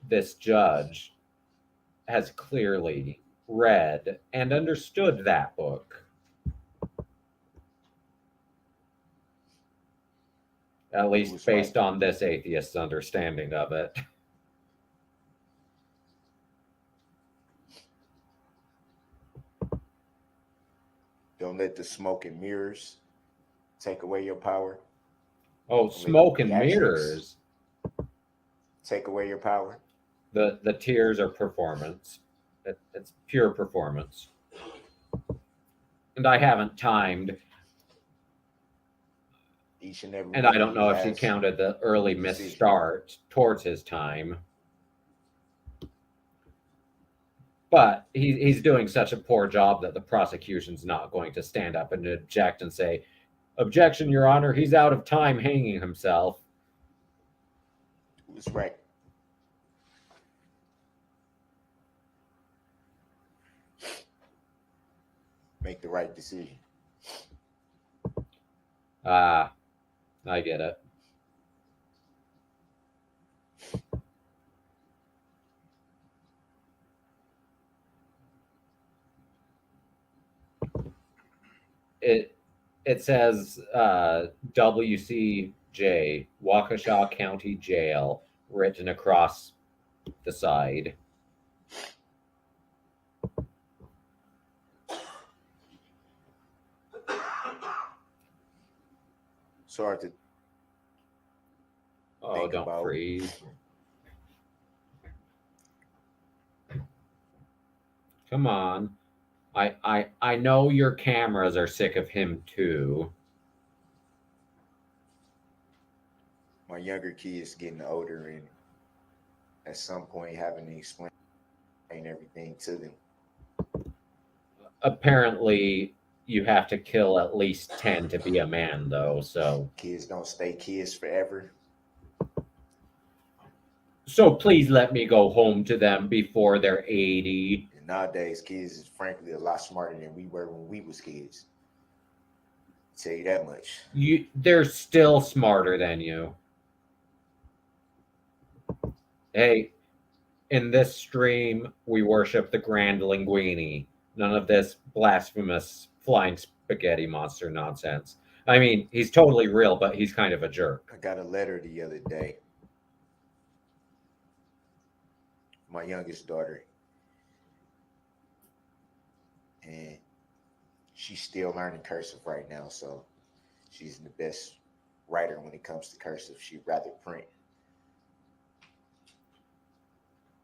This judge has clearly read and understood that book. At least based on this atheist's understanding of it. Don't let the smoke and mirrors take away your power. Oh, smoke and mirrors. Take away your power. The tears are performance. It's pure performance. And I haven't timed. Each and every. And I don't know if she counted the early misstart towards his time. But he's doing such a poor job that the prosecution's not going to stand up and object and say, "Objection, Your Honor, he's out of time hanging himself." It was right. Make the right decision. I get it. It says WCJ, Waukesha County Jail, written across the side. Sorry to. Oh, don't freeze. Come on. I know your cameras are sick of him too. my younger kids getting older and at some point having to explain everything to them. Apparently, you have to kill at least 10 to be a man, though. Kids don't stay kids forever. So please let me go home to them before they're 80. And nowadays, kids is frankly a lot smarter than we were when we was kids. I'll tell you that much. They're still smarter than you. Hey, in this stream, we worship the Grand Linguini. None of this blasphemous flying spaghetti monster nonsense. I mean, he's totally real, but he's kind of a jerk. I got a letter the other day. My youngest daughter. And she's still learning cursive right now, so she's the best writer when it comes to cursive. She'd rather print.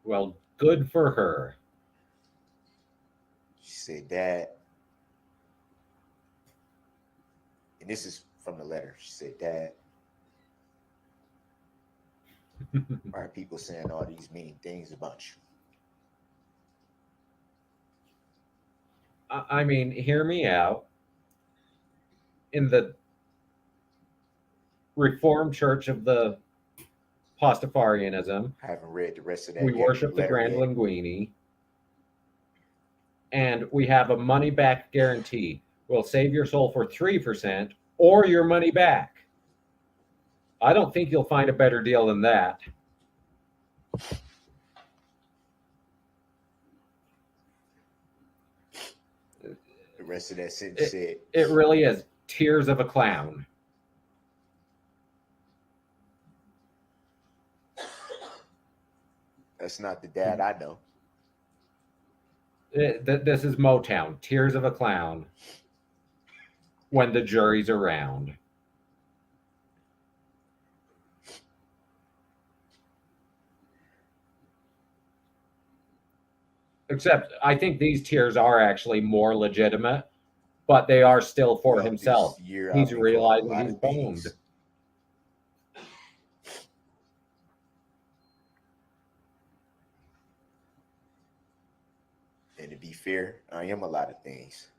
Well, good for her. She said, Dad, and this is from the letter. She said, Dad, why are people saying all these mean things about you? I mean, hear me out. In the Reformed Church of the Pastafarianism, I haven't read the rest of that. we worship the Grand Linguini, and we have a money back guarantee. We'll save your soul for 3% or your money back. I don't think you'll find a better deal than that. The rest of that sentence said, It really is tears of a clown. That's not the dad I know. This is Motown, tears of a clown, when the jury's around. Except I think these tears are actually more legitimate, but they are still for himself. He's realizing he's boned. And to be fair, I am a lot of things.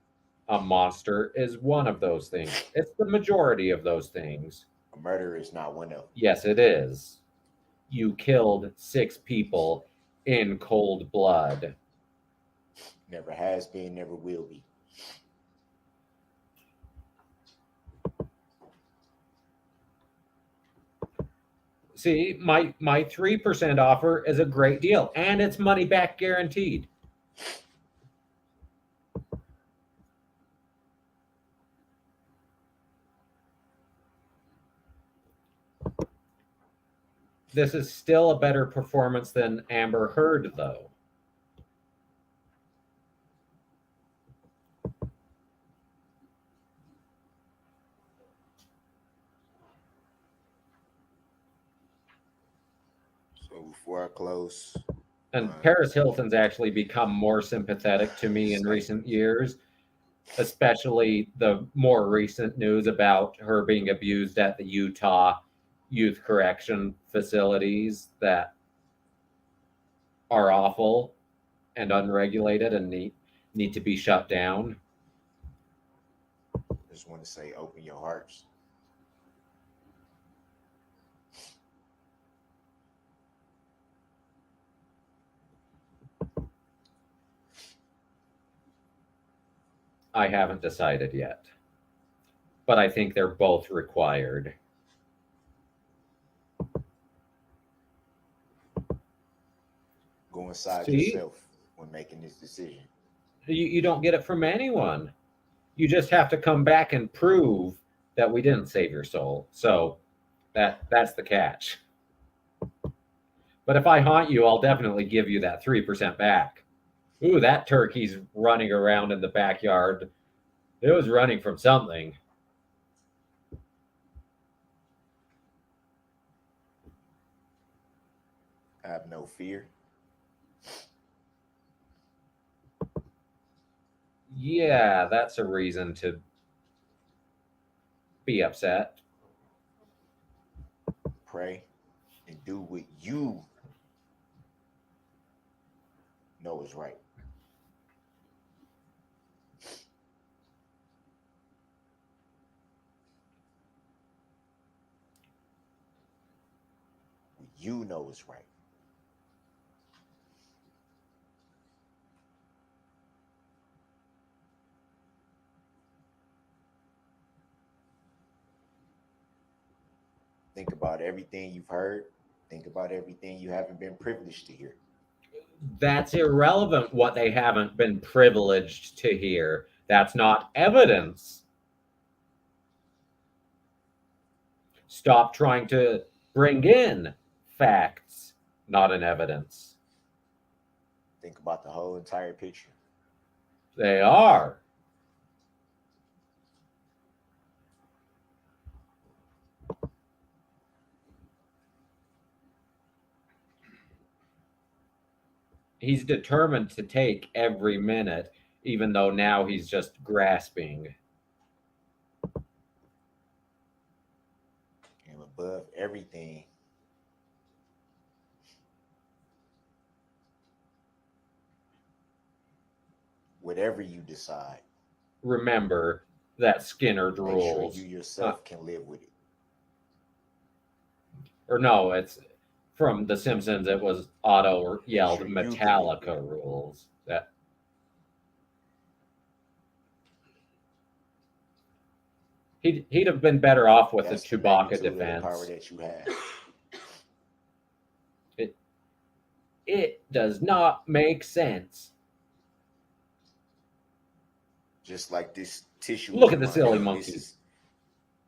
A monster is one of those things. It's the majority of those things. A murderer is not one of them. Yes, it is. You killed 6 people in cold blood. Never has been, never will be. See, my 3% offer is a great deal, and it's money back guaranteed. This is still a better performance than Amber Heard, though. So before I close, And Paris Hilton's actually become more sympathetic to me in recent years, especially the more recent news about her being abused at the Utah youth correction facilities that are awful and unregulated and need to be shut down. I just want to say, open your hearts. I haven't decided yet, but I think they're both required. Go inside See? yourself when making this decision. You don't get it from anyone. You just have to come back and prove that we didn't save your soul. So that's the catch. But if I haunt you, I'll definitely give you that 3% back. Ooh, that turkey's running around in the backyard. It was running from something. I have no fear. Yeah, that's a reason to be upset. Pray pray, and do what you know is right. What you know is right. Think about everything you've heard. Think about everything you haven't been privileged to hear. That's irrelevant what they haven't been privileged to hear. That's not evidence. Stop trying to bring in facts, not an evidence. Think about the whole entire picture. They are. He's determined to take every minute, even though now he's just grasping. And above everything, whatever you decide, Remember that Skinner make sure rules. you yourself can live with it. Or no, it's from The Simpsons. It was Otto yelled Sure you can live Metallica with it. rules. That he'd have been better off with That's the the Chewbacca magnitude of the power defense. that you have. It does not make sense. Just like this tissue. Look is at the mine. silly This monkey. is-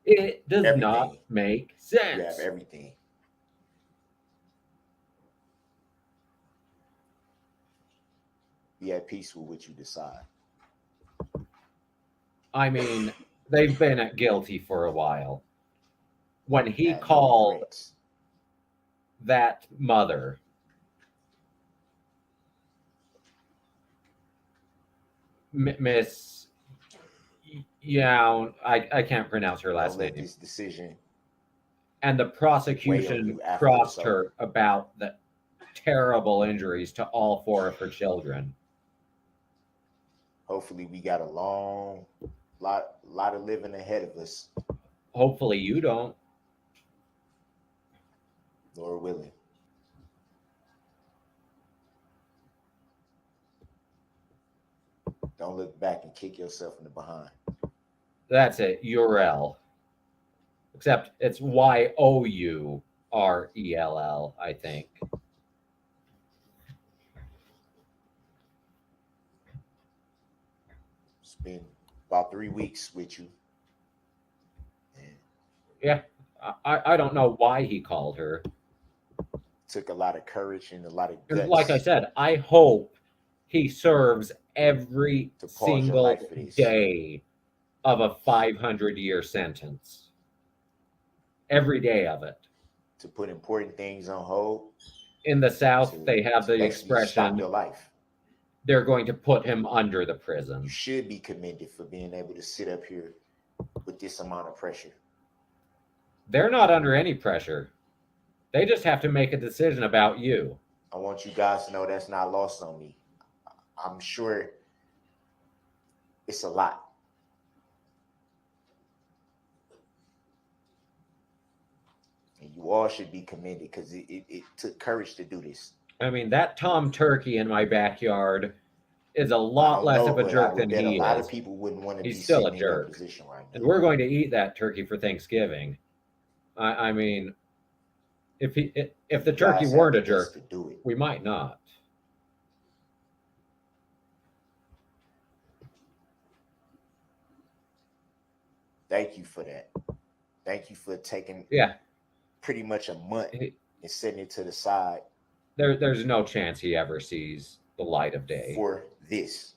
It does Everything. not make You sense. have everything. Be at peace with what you decide. I mean, they've been guilty for a while. When he Have no called regrets. that mother, Miss, yeah, I can't pronounce her last Don't let name. this decision And the weigh on prosecution you after crossed it's her about the terrible injuries to all four of her children. Hopefully, we got a long lot of living ahead of us, Hopefully you don't. Lord willing. Don't look back and kick yourself in the behind. That's it, Urel. Except it's Yourell, I think. It's been about 3 weeks with you. And Yeah, I don't know why he called her. took a lot of courage and a lot of And guts. like I said, I hope he serves every To pause your single life for this. day of a 500-year sentence. Every day of it. to put important things on hold. In the South, To- they have to the basically stop expression, your life. they're going to put him under the You prison. should be commended for being able to sit up here with this amount of pressure. They're not under any pressure. They just have to make a decision about you. I want you guys to know that's not lost on me. I'm sure it's a lot. And you all should be commended because it took courage to do this. I mean, that Tom Turkey in my backyard is a I lot don't less know, of a but I jerk would than bet he a lot is. of people wouldn't want to He's be still a sitting in your jerk. position right now. And we're going to eat that turkey for Thanksgiving. I mean, if the turkey Guys weren't a have the guts jerk, to do it. we might not. Thank you for that. Thank you for taking Yeah, pretty much a month he- and setting it to the side there's no chance he ever sees the light of day. for this.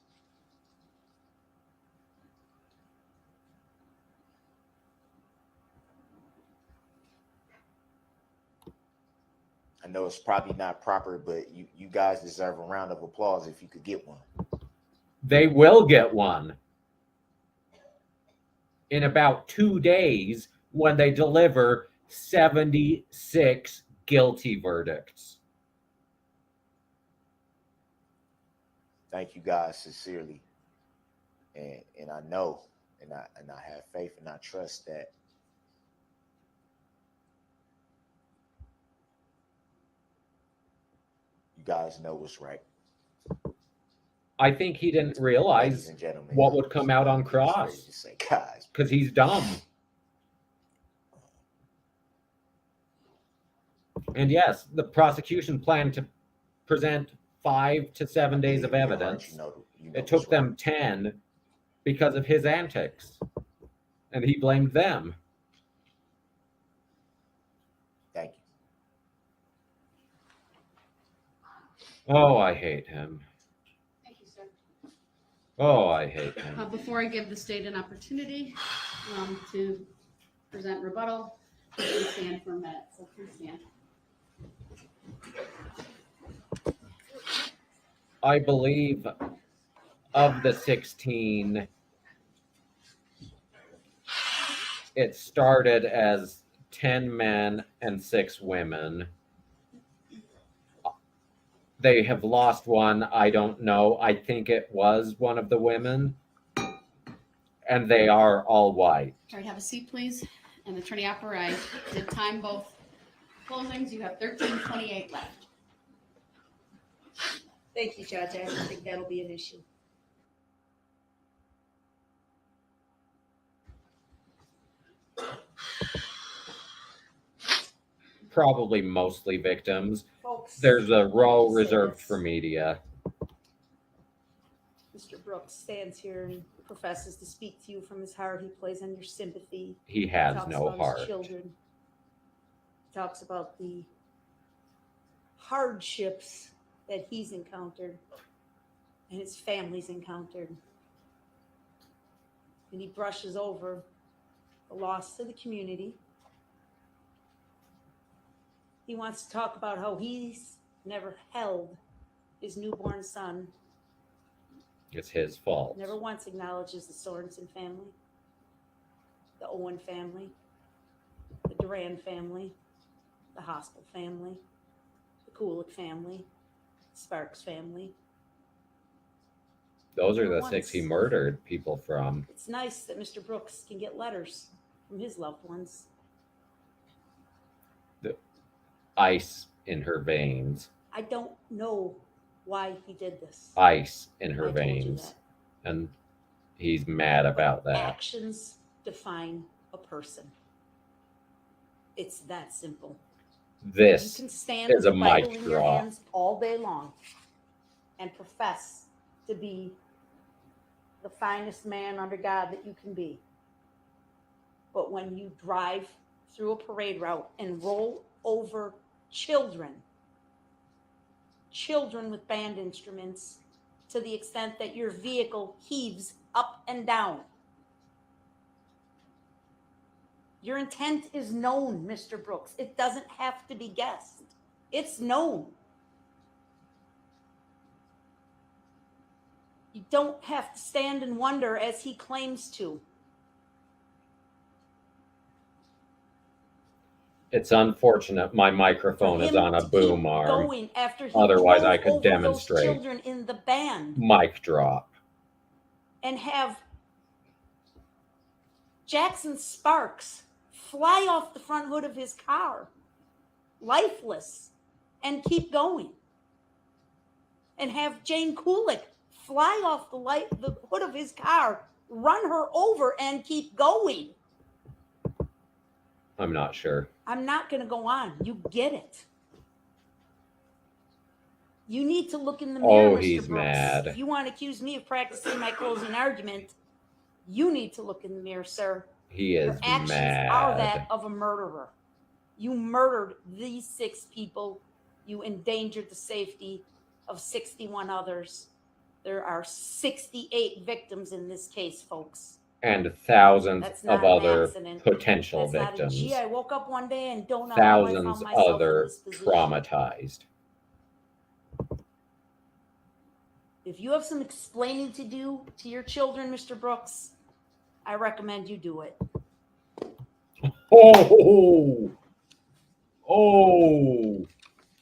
I know it's probably not proper, but you guys deserve a round of applause if you could get one. They will get one in about 2 days when they deliver 76 guilty verdicts. Thank you guys sincerely. And I know and I have faith and I trust that you guys know what's right. I think he didn't Ladies realize and gentlemen, what would come out on I'm just ready cross to say, guys, because he's dumb. And yes, the prosecution planned to present 5 to 7 days of believe in your heart, evidence. you know It took what's right. them 10 because of his antics. And he blamed them. Thank you. Oh, I hate him. Thank you, sir. Oh, I hate him. Before I give the state an opportunity to present rebuttal, please stand for a minute. So please stand. I believe of the 16, it started as 10 men and 6 women. They have lost one. I don't know. I think it was one of the women. And they are all white. All right, have a seat, please. And Attorney Opper, I did time both closings. You have 13:28 left. Thank you, Judge. I don't think that'll be an issue. Probably mostly victims. Folks, There's a row let me say reserved this. for media. Mr. Brooks stands here and professes to speak to you from his heart. He plays on your sympathy. He has Talks no about heart. his children. Talks about the hardships that he's encountered and his family's encountered. And he brushes over the loss to the community. He wants to talk about how he's never held his newborn son, It's his fault. never once acknowledges the Sorensen family, the Owen family, the Duran family, the Hospital family, the Kulik family, Sparks family. Those are Never the 6 he once. murdered people from. It's nice that Mr. Brooks can get letters from his loved ones. Ice in her veins. I don't know why he did this. Ice in I her told you veins. that. And he's mad about that. Actions define a person. It's that simple. You This can stand is with a the Bible mic in your drop. hands all day long and profess to be the finest man under God that you can be. But when you drive through a parade route and roll over children with band instruments to the extent that your vehicle heaves up and down, your intent is known, Mr. Brooks. It doesn't have to be guessed. It's known. You don't have to stand and wonder as he claims to. It's unfortunate my For microphone is him on a to boom keep arm. going after he Otherwise, drove I could over demonstrate. those children in the band Mic drop. and have Jackson Sparks fly off the front hood of his car, lifeless, and keep going. And have Jane Kulik fly off the hood of his car, run her over, and keep going. I'm not sure. I'm not going to go on. You get it. You need to look in the mirror, Oh, Mr. he's Brooks. mad. If you want to accuse me of practicing my closing argument, you need to look in the mirror, sir. He is Your actions mad. are that of a murderer. You murdered these 6 people. You endangered the safety of 61 others. There are 68 victims in this case, folks. And thousands That's not of an other accident. potential That's not a, victims. gee, I woke up one day and don't know how I Thousands found myself in other this position. traumatized. If you have some explaining to do to your children, Mr. Brooks, I recommend you do it. Oh,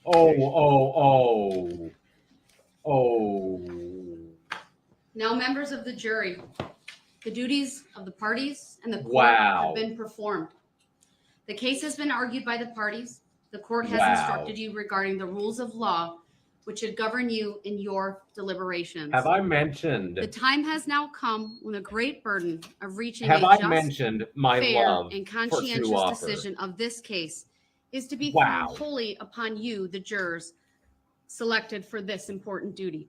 oh, oh. Now, members of the jury, the duties of the parties and the court Wow. have been performed. The case has been argued by the parties. The court has Wow. instructed you regarding the rules of law which should govern you in your deliberations. Have I mentioned? The time has now come when the great burden of reaching Have a I just, mentioned my fair, love and for Sue conscientious Offer? decision of this case is to be Wow. thrown wholly upon you, the jurors selected for this important duty.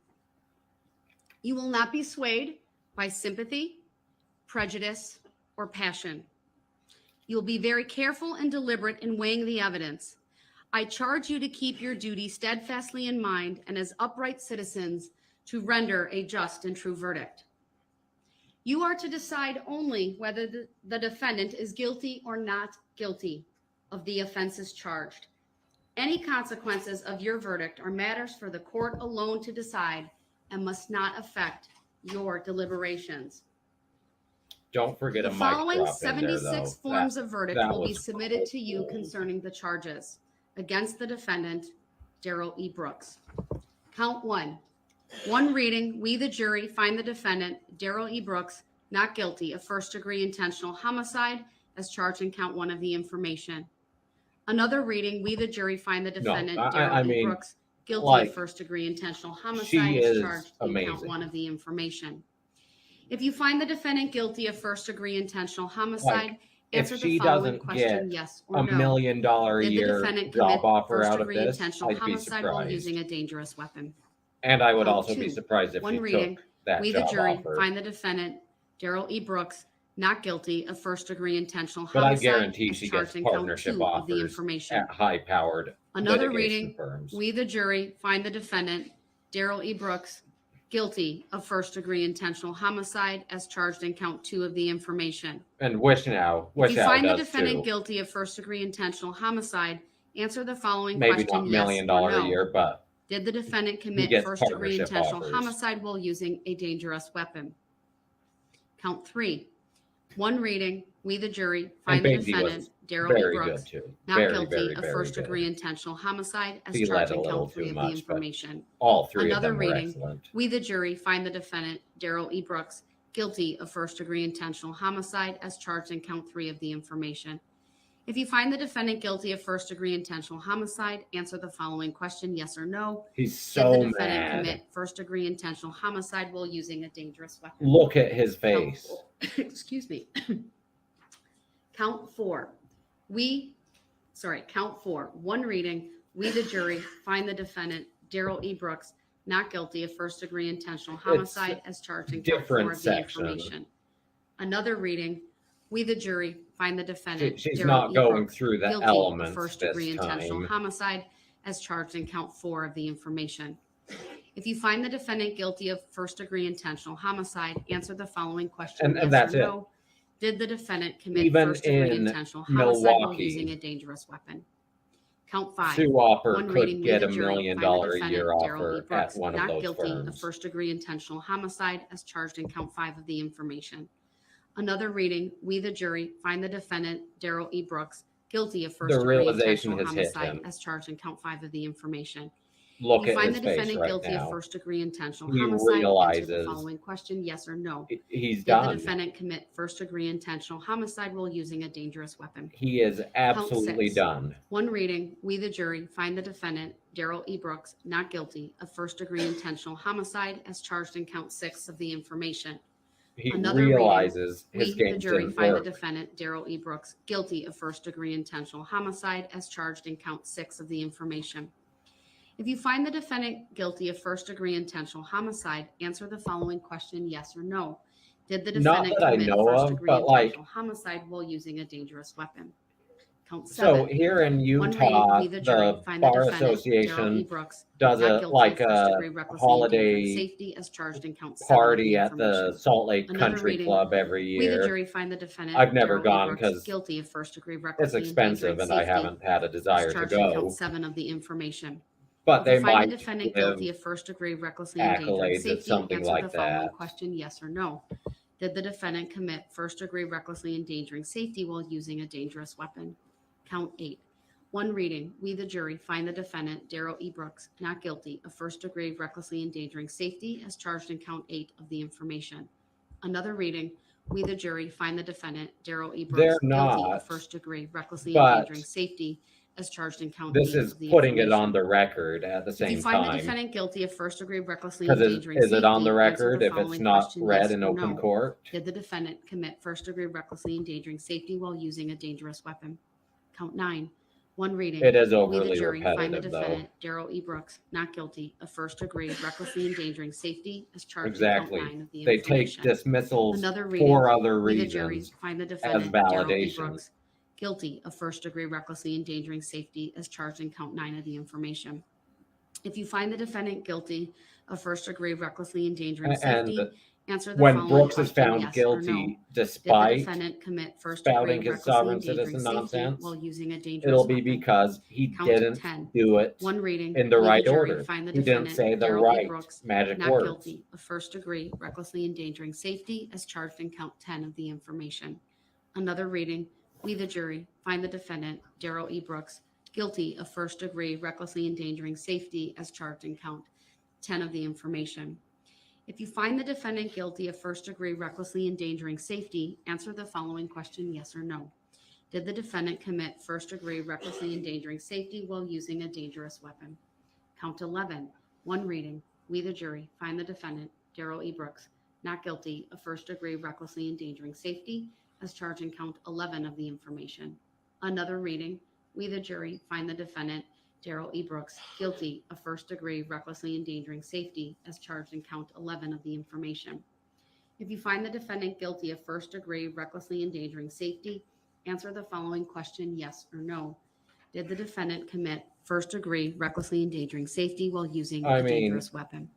You will not be swayed by sympathy, prejudice, or passion. You will be very careful and deliberate in weighing the evidence. I charge you to keep your duty steadfastly in mind and as upright citizens to render a just and true verdict. You are to decide only whether the defendant is guilty or not guilty of the offenses charged. Any consequences of your verdict are matters for the court alone to decide and must not affect your deliberations. Don't forget The a mic following drop in there, 76 though. forms of verdict that will be was submitted to you cold. concerning the charges against the defendant, Darrell E. Brooks. Count one. One reading, we the jury find the defendant, Darrell E. Brooks, not guilty of first-degree intentional homicide as charged in count one of the information. Another reading, we the jury find the defendant, Darrell E. Brooks, guilty of first-degree intentional homicide as charged in count one of the information. If you find the defendant guilty of first-degree intentional homicide, answer the following question, yes or $1 no. million a Did the year defendant commit job offer out of first-degree this, intentional I'd be homicide while surprised. using a dangerous weapon? And I would Count also be two. surprised if One he reading, took that we the job jury offer. find the defendant, Darrell E. Brooks, not guilty of first-degree intentional But I homicide guarantee as she charged gets in count partnership two of the offers information. at high-powered Another litigation reading, firms. we the jury find the defendant, Darrell E. Brooks, guilty of first-degree intentional homicide as charged in count two of the information. And Wish Now If you find the does defendant too. guilty of first-degree intentional homicide, answer the following Maybe question, not $1 yes million or a no. year, but Did the defendant commit gets first-degree partnership intentional offers. homicide while using a dangerous weapon? Count three. One reading, we the jury find the Basie was defendant, Darrell E. very Brooks, good too. not Very, guilty very, of very first-degree good. intentional homicide as He charged led a in little count three too of the much, but information. All three Another of them were reading, excellent. we the jury find the defendant, Darrell E. Brooks, guilty of first-degree intentional homicide as charged in count three of the information. If you find the defendant guilty of first-degree intentional homicide, answer the following question, yes or no. He's Did so the defendant mad. commit first-degree intentional homicide while using a dangerous weapon? Look at his face. Excuse me. Count four. Count four. One reading, we the jury find the defendant, Darrell E. Brooks, not guilty of first-degree intentional homicide as charged in count four different of the section. information. Another reading, we the jury find the defendant, She's Darrell not E. going Brooks, through the guilty elements of first-degree this intentional time. homicide as charged in count four of the information. If you find the defendant guilty of first-degree intentional homicide, answer the following question, And yes that's or it. no. Did the defendant commit Even first-degree in intentional homicide while Milwaukee, using a dangerous weapon? Count five. Sue Offer One reading, could we get the $1 jury million find the a defendant, year Darrell E. offer Brooks, at one of not those guilty of firms. first-degree intentional homicide as charged in count five of the information. Another reading, we the jury find the defendant, Darrell E. Brooks, guilty of first-degree realization intentional has hit homicide him. as charged in count five of the information. Look You at find his the face defendant right guilty of now. first-degree intentional He homicide, answer the realizes following question, yes or no. He's Did done. the defendant commit first-degree intentional homicide while using a dangerous weapon? He is absolutely six. done. One reading, we the jury find the defendant, Darrell E. Brooks, not guilty of first-degree intentional homicide as charged in count six of the information. He Another realizes We, his the game jury, didn't find work. the defendant, Darrell E. Brooks, guilty of first-degree intentional homicide as charged in count six of the information. If you find the defendant guilty of first-degree intentional homicide, answer the following question, yes or no. Did the Not defendant that I commit know of, first-degree but, like- intentional homicide while using a dangerous weapon? Count So seven. here in One Utah, reading, we the jury the find the Bar defendant, Darrell E. Association Brooks, does not a guilty like of a first-degree recklessly endangering holiday safety as charged in count seven of party the at the information. Salt Lake Another Country reading, Club every We the year. jury find the defendant, I've never Darrell E. gone Brooks, 'cause guilty of first-degree It's recklessly expensive, endangering and I safety haven't had a as desire to charged in go. count seven of the information. But If they you find might the defendant give guilty of first-degree recklessly endangering accolades at safety, something answer like the following that. question, yes or no. Did the defendant commit first degree recklessly endangering safety while using a dangerous weapon? Count 8. One reading, we the jury find the defendant, Darrell E. Brooks, not guilty of first degree recklessly endangering safety as charged in count 8 of the information. Another reading, we the jury find the defendant, Darrell E. They're Brooks, guilty not, of first degree recklessly but endangering safety as charged in count this 8 is of the putting it on information. the record at the If you same find the time. defendant guilty of first degree recklessly Because endangering is safety, it on the answer record the if it's following not question, read yes in or open no. court? Did the defendant commit first degree recklessly endangering safety while using a dangerous weapon? Count 9. One reading. It is We the overly jury find the repetitive, though. defendant, Darrell E. Brooks, not guilty of first degree recklessly endangering safety as charged Exactly. in count 9 of the They take information. dismissals Another reading. for other We the jury reasons find the as defendant, Darrell E. validation. Brooks, guilty of first degree recklessly endangering safety as charged in count 9 of the information. If you find the defendant guilty of first degree recklessly endangering safety, And answer the when following Brooks is question, found yes or no. guilty, Did the despite defendant commit first degree spouting his recklessly sovereign endangering citizen safety nonsense, while using a dangerous it'll be weapon? because he Count didn't 10. do it One reading. in the We right jury order. find the He didn't defendant, say the Darrell E. right Brooks, magic not words. guilty of first degree recklessly endangering safety as charged in count 10 of the information. Another reading. We the jury find the defendant, Darrell E. Brooks, guilty of first degree recklessly endangering safety as charged in count 10 of the information. If you find the defendant guilty of first degree recklessly endangering safety, answer the following question, yes or no. Did the defendant commit first degree recklessly endangering safety while using a dangerous weapon? Count 11. One reading. We the jury find the defendant, Darrell E. Brooks, not guilty of first degree recklessly endangering safety as charged in count 11 of the information. Another reading. We the jury find the defendant, Darrell E. Brooks, guilty of first degree recklessly endangering safety as charged in count 11 of the information. If you find the defendant guilty of first degree recklessly endangering safety, answer the following question, yes or no. Did the defendant commit first degree recklessly endangering safety while using I a mean, dangerous weapon?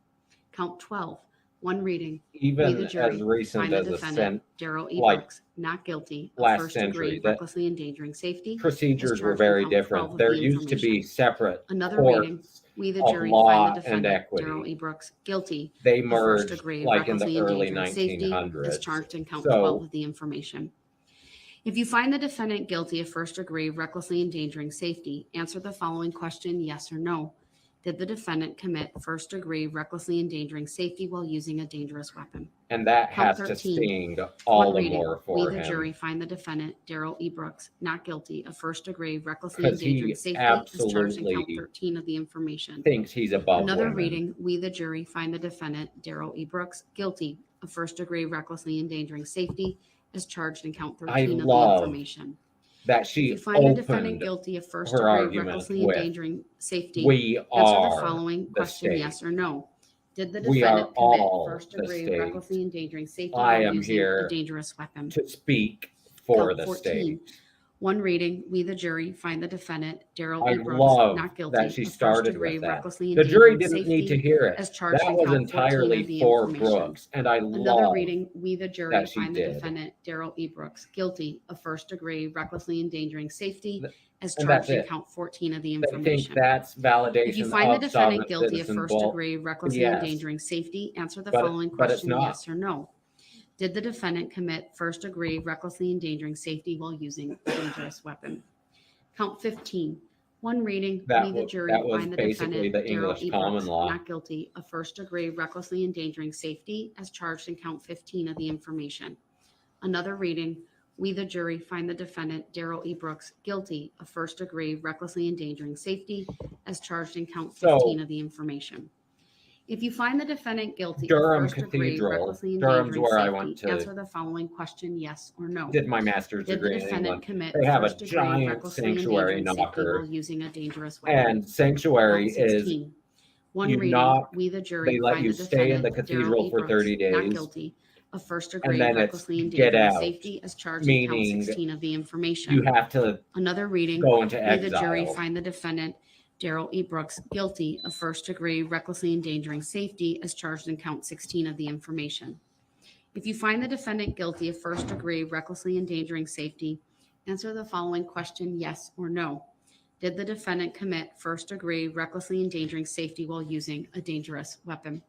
Count 12. One reading. We even the jury as recent find the as defendant, Darrell E. like Brooks, not guilty of last first century, degree that recklessly endangering safety. procedures were charged in very count 12 different. of There the used to be information. separate Another reading. courts We the of jury law find the and defendant, Darrell equity. E. Brooks, guilty They of first merged degree like in the recklessly early endangering safety as 1900s. charged in count 12 So of the information. If you find the defendant guilty of first degree recklessly endangering safety, answer the following question, yes or no. Did the defendant commit first degree recklessly endangering safety while using a dangerous weapon? and that Count has to 13. sting all One the reading. more We for the him jury find the defendant, Darrell E. Brooks, not guilty of first degree recklessly because endangering he safety as charged in count absolutely 13 of the information. thinks he's above Another women. reading, we the jury find the defendant, Darrell E. Brooks, guilty of first degree recklessly endangering safety as charged in count 13 of the love information. that If she you find the defendant opened guilty of first her degree argument recklessly with, endangering safety, "We answer the are following the question, state. yes or no. Did the We are defendant commit all first the degree state. recklessly endangering safety I while am using a here dangerous weapon? to speak for Count the 14. state." One reading, we the jury find the defendant, Darrell I E. Brooks, love not that guilty she of first started degree with that. recklessly The jury endangering didn't need to safety hear it. as charged That in was count 14 entirely of the for information. Brooks, and I Another love reading, we the jury that she find the did. defendant, Darrell E. Brooks, guilty of first degree recklessly endangering safety as And that's charged in it. count 14 of the They think information. that's If you validation find the of defendant sovereign guilty of citizen. first Well, degree recklessly yes, endangering safety, answer the but following it's question, not. yes or no. Did the defendant commit first degree recklessly endangering safety while using a dangerous weapon? Count 15. One reading, we the jury That was find the basically defendant, the Darrell English E. common Brooks, law. not guilty of first degree recklessly endangering safety as charged in count 15 of the information. Another reading, we the jury find the defendant, Darrell E. Brooks, guilty of first degree recklessly endangering safety as charged in count 15 of the information. If you find the defendant guilty Durham of first degree Cathedral, recklessly Durham's endangering where I safety, went to, answer the following question, yes or no. did my master's Did the degree in defendant England. commit They have a first degree giant recklessly sanctuary endangering safety while knocker, using a dangerous weapon? and sanctuary Count is 16. One you reading, knock, we the jury they let find you the stay in the defendant, Darrell cathedral E. for Brooks, 30 not days, guilty of first and degree then it's recklessly get endangering out, safety as charged in count meaning 16 of the you information. have to Another reading, go into we the jury exile. find the defendant, Darrell E. Brooks, guilty of first degree recklessly endangering safety as charged in count 16 of the information. If you find the defendant guilty of first degree recklessly endangering safety, answer the following question, yes or no. Did the defendant commit first degree recklessly endangering safety while using a dangerous weapon?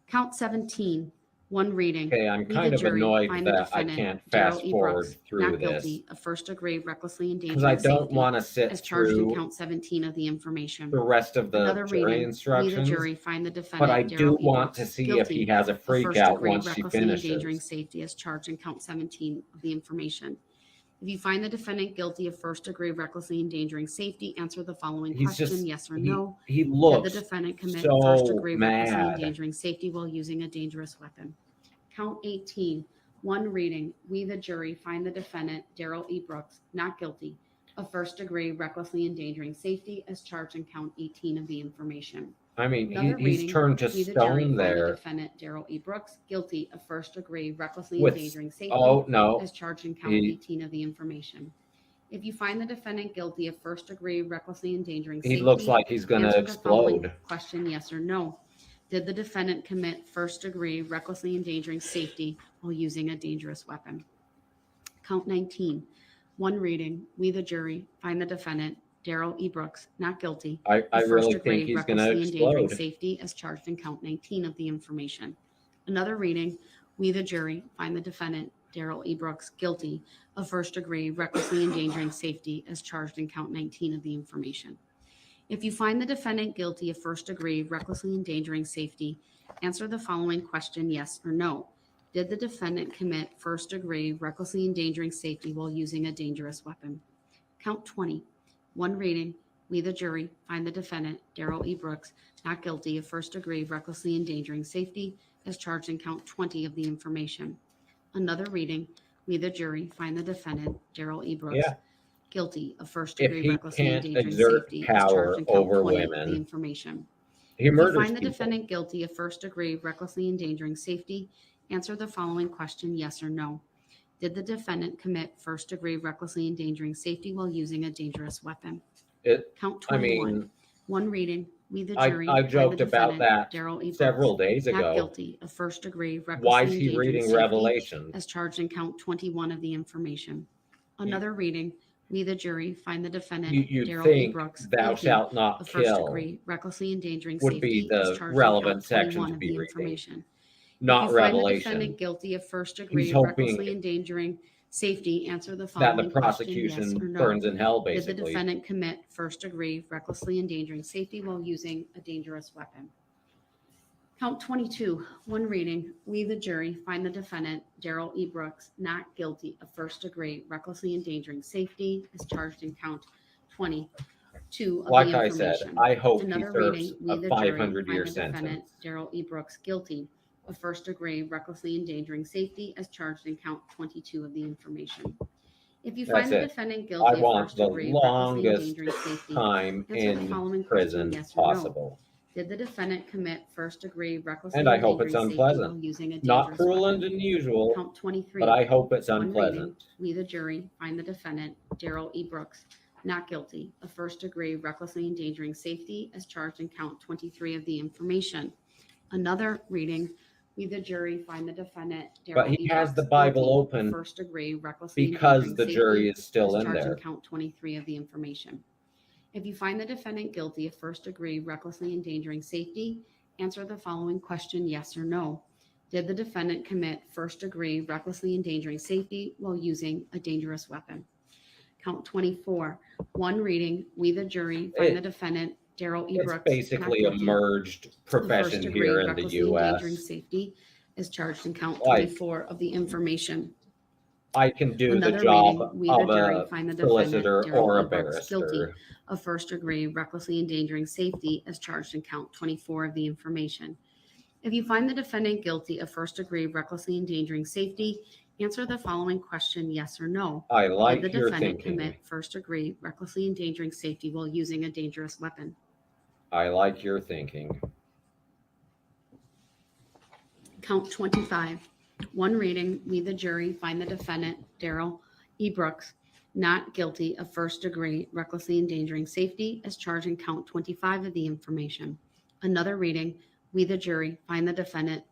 Count 17. One reading. Okay, I'm We, the kind of jury, annoyed find the that I defendant, can't Darrell fast E. forward Brooks, through not this guilty of first-degree recklessly because endangering I don't safety want to sit as charged in through count 17 of the information. the rest of the Another jury reading. We, the instructions, jury, find the but I defendant, do Darrell E. want to Brooks, see if he guilty has a of freak out first-degree once she recklessly endangering finishes. safety as charged in count 17 of the information. If you find the defendant guilty of first-degree recklessly endangering safety, answer the following He's question, just yes or he, no. he Did the looks defendant commit so first-degree recklessly mad. endangering safety while using a dangerous weapon? Count 18. One reading. We, the jury, find the defendant, Darrell E. Brooks, not guilty of first-degree recklessly endangering safety as charged in count 18 of the information. I mean, Another he's reading. turned to We, the jury, stone find the there defendant, Darrell E. Brooks, guilty of first-degree recklessly with, endangering safety oh no, as charged in count he 18 of the information. If you find the defendant guilty of first-degree recklessly endangering he safety, looks like he's gonna answer the following explode. question, yes or no. Did the defendant commit first-degree recklessly endangering safety while using a dangerous weapon? Count 19. One reading. We, the jury, find the defendant, Darrell E. Brooks, not guilty I of really first-degree think he's gonna recklessly endangering explode. safety as charged in count 19 of the information. Another reading. We, the jury, find the defendant, Darrell E. Brooks, guilty of first-degree recklessly endangering safety as charged in count 19 of the information. If you find the defendant guilty of first-degree recklessly endangering safety, answer the following question, yes or no. Did the defendant commit first-degree recklessly endangering safety while using a dangerous weapon? Count 20. One reading. We, the jury, find the defendant, Darrell E. Brooks, not guilty of first-degree recklessly endangering safety as charged in count 20 of the information. Another reading. We, the jury, find the defendant, Darrell E. Brooks, Yeah, guilty of if first-degree he recklessly can't endangering exert safety as charged power in count over 20 of the women, information. he If you murders find the people. defendant guilty of first-degree recklessly endangering safety, answer the following question, yes or no. Did the defendant commit first-degree recklessly endangering safety while using a dangerous weapon? Count I 21. mean, One reading. We, the I jury, I find the joked about defendant, that Darrell E. Brooks, several days not ago. guilty of first-degree Why recklessly is he endangering reading safety Revelation? as charged in count 21 of the information. Another reading. We, the jury, find the defendant, You'd Darrell E. think Brooks, thou guilty shalt not of kill first-degree recklessly endangering would be safety as the charged in relevant count section 21 to of be the reading, information. If not you find the Revelation. defendant guilty of He's first-degree hoping recklessly endangering safety, answer the that the following question, yes prosecution or no. burns in hell, Did the basically. defendant commit first-degree recklessly endangering safety while using a dangerous weapon? Count 22. One reading. We, the jury, find the defendant, Darrell E. Brooks, not guilty of first-degree recklessly endangering safety as charged in count 22 of Like the I said, information. I hope he Another serves reading. We, a the jury, 500-year find the defendant, sentence. Darrell E. Brooks, guilty of first-degree recklessly endangering safety as charged in count 22 of the information. If you That's find the it. defendant I guilty of want the first-degree recklessly longest endangering safety, time answer the in following prison question, yes or no. possible. Did the defendant commit first-degree recklessly And I hope it's endangering safety while unpleasant. using a Not dangerous cruel weapon? and unusual, Count 23. but I hope it's One reading. unpleasant. We, the jury, find the defendant, Darrell E. Brooks, not guilty of first-degree recklessly endangering safety as charged in count 23 of the information. Another reading. We, the jury, find the defendant, Darrell But he E. has Brooks, the Bible guilty of open first-degree recklessly because endangering the jury safety is still as in charged there. in count 23 of the information. If you find the defendant guilty of first-degree recklessly endangering safety, answer the following question, yes or no. Did the defendant commit first-degree recklessly endangering safety while using a dangerous weapon? Count 24. One reading. We, the jury, find the defendant, Darrell E. It's Brooks, basically not a guilty merged of profession first-degree here in the recklessly endangering U.S. safety as charged in count Like, 24 of the information. I can do the Another job reading. We, the of jury, a find the defendant, solicitor Darrell or E. a Brooks, guilty barrister. of first-degree recklessly endangering safety as charged in count 24 of the information. If you find the defendant guilty of first-degree recklessly endangering safety, answer the following question, yes or no. I like Did the your defendant thinking. commit first-degree recklessly endangering safety while using a dangerous weapon? I like your thinking. Count 25. One reading. We, the jury, find the defendant, Darrell E. Brooks, not guilty of first-degree recklessly endangering safety as charged in count 25 of the information. Another reading. We, the jury, find the defendant,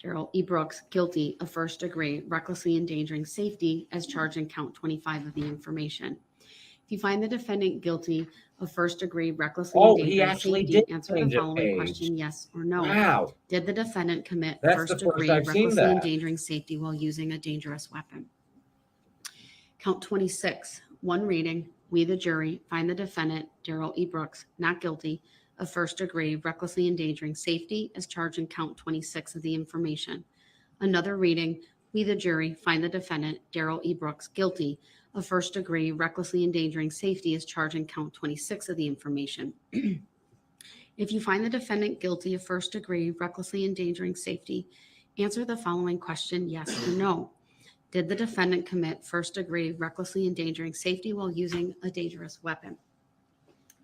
Darrell E. Brooks, guilty of first-degree recklessly endangering safety as charged in count 25 of the information. If you find the defendant guilty of first degree recklessly Oh, he endangering actually safety. did Answer the change a following page. question, yes or no. Wow. Did the defendant commit That's first the first degree I've seen recklessly that. endangering safety while using a dangerous weapon? Count 26, one reading. We, the jury, find the defendant, Darrell E. Brooks, not guilty of first degree recklessly endangering safety as charged in count 26 of the information. Another reading. We, the jury, find the defendant, Darrell E. Brooks, guilty of first degree recklessly endangering safety as charged in count 26 of the information. If you find the defendant guilty of first degree recklessly endangering safety, answer the following question, yes or no. Did the defendant commit first degree recklessly endangering safety while using a dangerous weapon?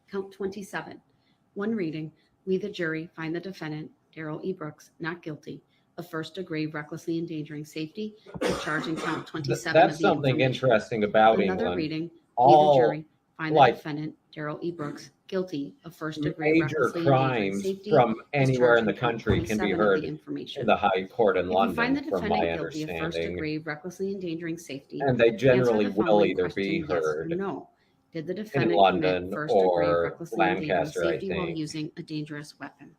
Count 27. One reading. We, the jury, find the defendant, Darrell E. Brooks, not guilty of first degree recklessly endangering safety as charged in count 27 That's of the something information. interesting about Another England. reading. We, the All jury, find the like defendant, Darrell E. Brooks, guilty of first degree major recklessly endangering crimes safety from as anywhere charged in the in count country can be 27 of heard the information. in the High Court in If you find London, the from my defendant guilty of first understanding. degree recklessly endangering safety, And they answer generally the will following either question, be yes or heard no. Did the in defendant London commit first degree or recklessly endangering Lancaster, I safety while think. using a dangerous weapon?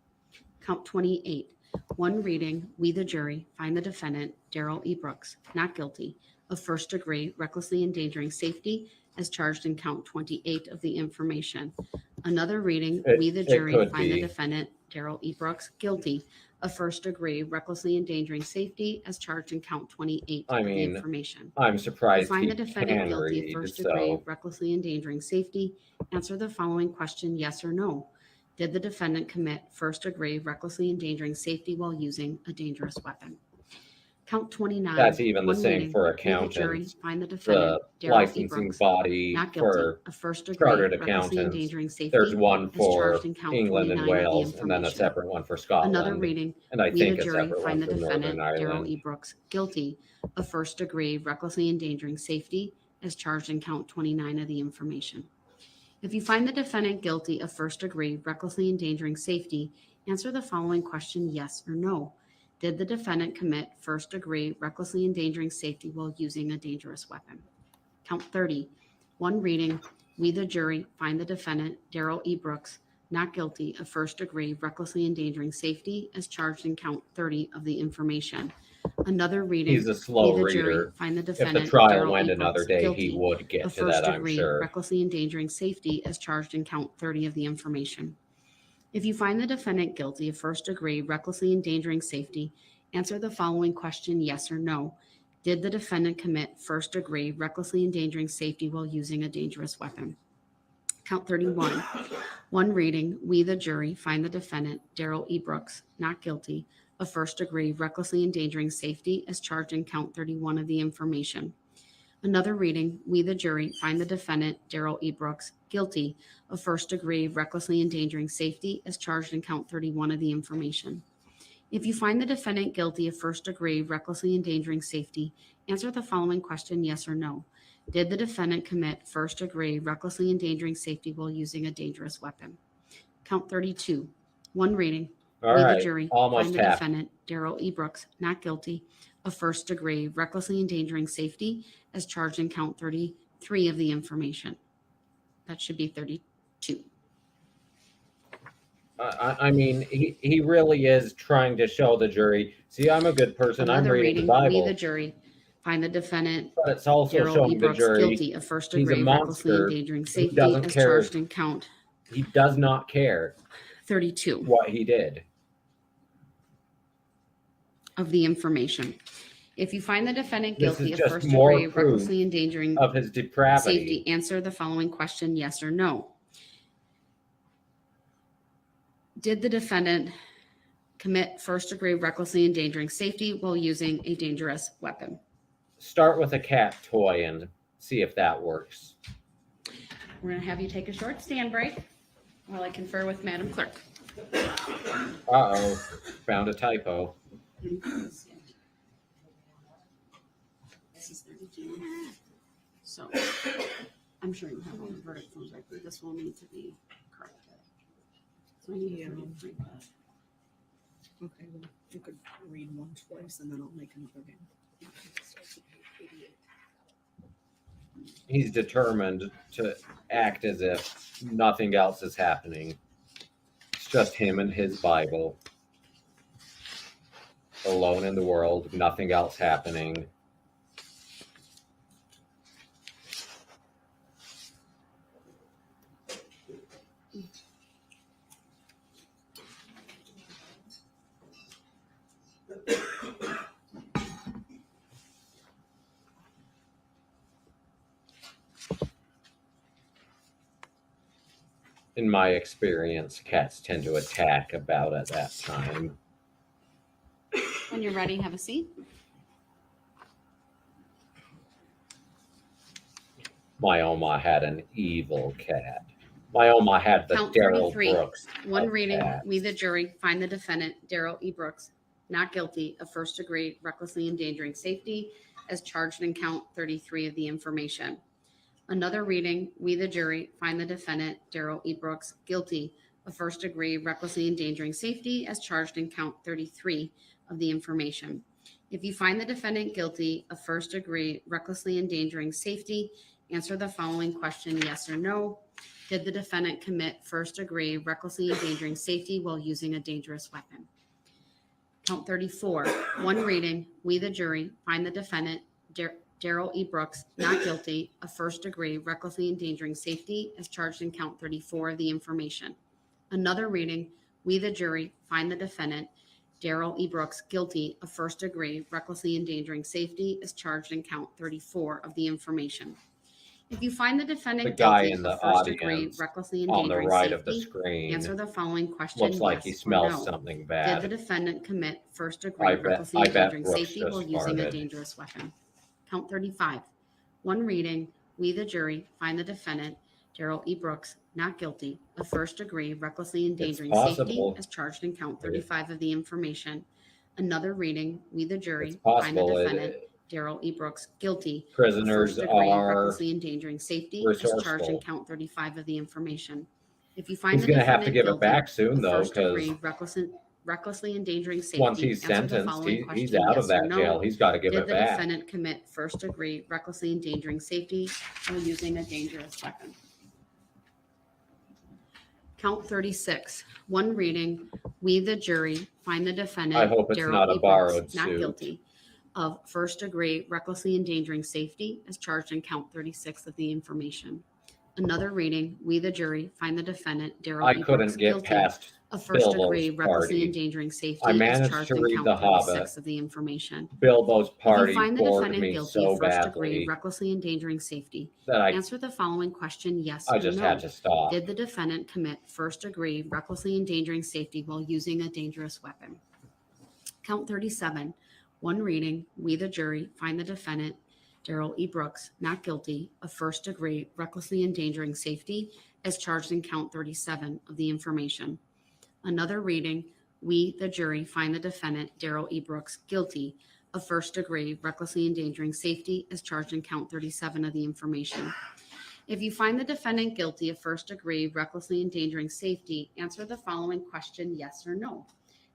Count 28. One reading. We, the jury, find the defendant, Darrell E. Brooks, not guilty of first degree recklessly endangering safety as charged in count 28 of the information. Another reading. We, the It jury, could find the be. defendant, Darrell E. Brooks, guilty of first degree recklessly endangering safety as charged in count 28 I of the mean, information. I'm If you surprised find he the defendant can guilty of read, first degree so recklessly endangering safety, answer the following question, yes or no. Did the defendant commit first degree recklessly endangering safety while using a dangerous weapon? Count 29. that's even the One same reading. for We, the jury, accountants. find the The defendant, Darrell E. licensing Brooks, body not guilty for of first degree chartered recklessly accountants, endangering safety there's one as charged for in count England and 29 of the Wales, and then a information. separate one for Another Scotland, reading. and I We, the think a jury, separate find one the for Northern defendant, Darrell Ireland. E. Brooks, guilty of first degree recklessly endangering safety as charged in count 29 of the information. If you find the defendant guilty of first degree recklessly endangering safety, answer the following question, yes or no. Did the defendant commit first degree recklessly endangering safety while using a dangerous weapon? Count 30. One reading. We, the jury, find the defendant, Darrell E. Brooks, not guilty of first degree recklessly endangering safety as charged in count 30 of the information. Another reading. He's a We, slow the jury, reader. find the If the defendant, trial Darrell went E. another Brooks, day, he guilty would get of to first that, I'm degree sure. recklessly endangering safety as charged in count 30 of the information. If you find the defendant guilty of first degree recklessly endangering safety, answer the following question, yes or no. Did the defendant commit first degree recklessly endangering safety while using a dangerous weapon? Count 31. One reading. We, the jury, find the defendant, Darrell E. Brooks, not guilty of first degree recklessly endangering safety as charged in count 31 of the information. Another reading. We, the jury, find the defendant, Darrell E. Brooks, guilty of first degree recklessly endangering safety as charged in count 31 of the information. If you find the defendant guilty of first degree recklessly endangering safety, answer the following question, yes or no. Did the defendant commit first degree recklessly endangering safety while using a dangerous weapon? Count 32. One reading. All We, the right, jury, almost find the half. defendant, Darrell E. Brooks, not guilty of first degree recklessly endangering safety as charged in count 33 of the information. That should be 32. I mean, he really is trying to show the jury, see, I'm a good person, I'm Another reading the reading. We, the Bible. jury, find the defendant, But it's also Darrell E. showing the Brooks, jury guilty of first he's a degree recklessly monster endangering who safety doesn't as care. charged in count He does not care 32 what he did. of the information. If you find the defendant This is guilty of just first more degree proof recklessly endangering of his depravity. safety, answer the following question, yes or no. Did the defendant commit first degree recklessly endangering safety while using a dangerous weapon? Start with a cat toy and see if that works. We're going to have you take a short stand break while I confer with Madam Clerk. Uh-oh, found a typo. This is 32. So I'm sure you have all the verdict forms, right? But this will need to be corrected. So I need to read that. Okay, well, you could read one twice and then I'll make another game. he's determined to act as if nothing else is happening. It's just him and his Bible. Alone in the world, nothing else happening. In my experience, cats tend to attack about at that time. When you're ready, have a seat. My Oma had an evil cat. My Oma had the Count Darrell 33. Brooks. One of reading, cats. we the jury find the defendant, Darrell E. Brooks, not guilty of first degree recklessly endangering safety as charged in count 33 of the information. Another reading, we the jury find the defendant, Darrell E. Brooks, guilty of first degree recklessly endangering safety as charged in count 33 of the information. If you find the defendant guilty of first degree recklessly endangering safety, answer the following question, yes or no. Did the defendant commit first degree recklessly endangering safety while using a dangerous weapon? Count 34, one reading, we the jury find the defendant, Darrell E. Brooks, not guilty of first degree recklessly endangering safety as charged in count 34 of the information. Another reading, we the jury find the defendant, Darrell E. Brooks, guilty of first degree recklessly endangering safety as charged in count 34 of the information. If you find the defendant The guy guilty in the of first degree audience recklessly on the endangering right of the safety, screen answer the following question, looks like yes he or smells no. something Did bad. the defendant commit first degree I bet recklessly endangering Brooks safety just while using a farted. dangerous weapon? Count 35. One reading, we the jury find the defendant, Darrell E. Brooks, not guilty of first degree recklessly endangering safety possible. as charged in count 35 of the information. Another reading, we the jury It's find the possible defendant, Darrell E. Brooks, guilty of prisoners first degree are recklessly endangering safety as charged in resourceful. count 35 of the information. If you find He's the going to have to defendant give it guilty back soon, of though, first because degree recklessly endangering safety, once he's answer the sentenced, following he's question, out of yes or that no. jail. He's got to give Did it the back. defendant commit first degree recklessly endangering safety while using a dangerous weapon? Count 36. One reading, we the jury find the defendant, I hope it's Darrell not a E. borrowed Brooks, not suit. guilty of first degree recklessly endangering safety as charged in count 36 of the information. Another reading, we the jury find the defendant, Darrell I E. Brooks, couldn't get guilty past of first degree Bilbo's recklessly party. endangering safety I as managed charged to in read count The 36 Hobbit. of the information. Bilbo's If you party find the bored defendant me guilty so of first degree badly recklessly endangering safety, that answer the following question, yes I or just no. had to stop. Did the defendant commit first degree recklessly endangering safety while using a dangerous weapon? Count 37. One reading, we the jury find the defendant, Darrell E. Brooks, not guilty of first degree recklessly endangering safety as charged in count 37 of the information. Another reading, we the jury find the defendant, Darrell E. Brooks, guilty of first degree recklessly endangering safety as charged in count 37 of the information. If you find the defendant guilty of first degree recklessly endangering safety, answer the following question, yes or no.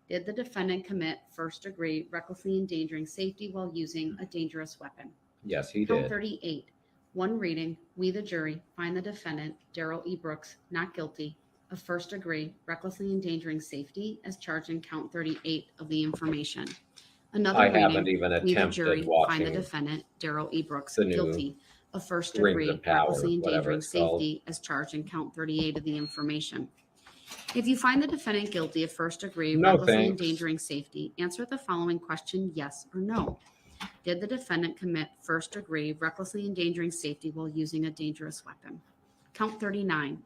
Did the defendant commit first degree recklessly endangering safety while using a dangerous weapon? Yes, he Count did. 38. One reading, we the jury find the defendant, Darrell E. Brooks, not guilty of first degree recklessly endangering safety as charged in count 38 of the information. Another I reading, haven't even we the attempted jury find the watching defendant, Darrell E. Brooks, the new guilty of first Rings degree of Power, recklessly whatever endangering it's called. safety as charged in count 38 of the information. If you find the defendant guilty of first degree No, recklessly thanks. endangering safety, answer the following question, yes or no. Did the defendant commit first degree recklessly endangering safety while using a dangerous weapon? Count 39.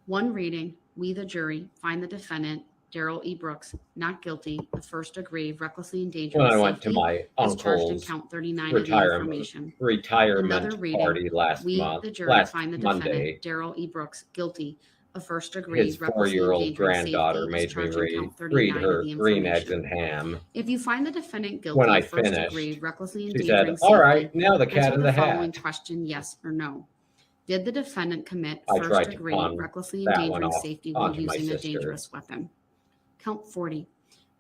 One reading, we the jury find the defendant, Darrell E. Brooks, not guilty of first degree recklessly endangering When I safety went to my as charged in uncle's count 39 of the information. retirement Another reading, party last we month, the jury last find the Monday, defendant, Darrell E. Brooks, guilty of first degree his recklessly 4-year-old endangering granddaughter safety as made me charged in read count 39 of her the green eggs information. and ham. If you find the defendant guilty When I of first finished, degree recklessly she endangering said, "All right, safety, now the cat answer in the the following hat." question, yes or no. Did the defendant commit I first tried to degree pawn recklessly that one endangering off safety while onto my using a sister. dangerous weapon? Count 40.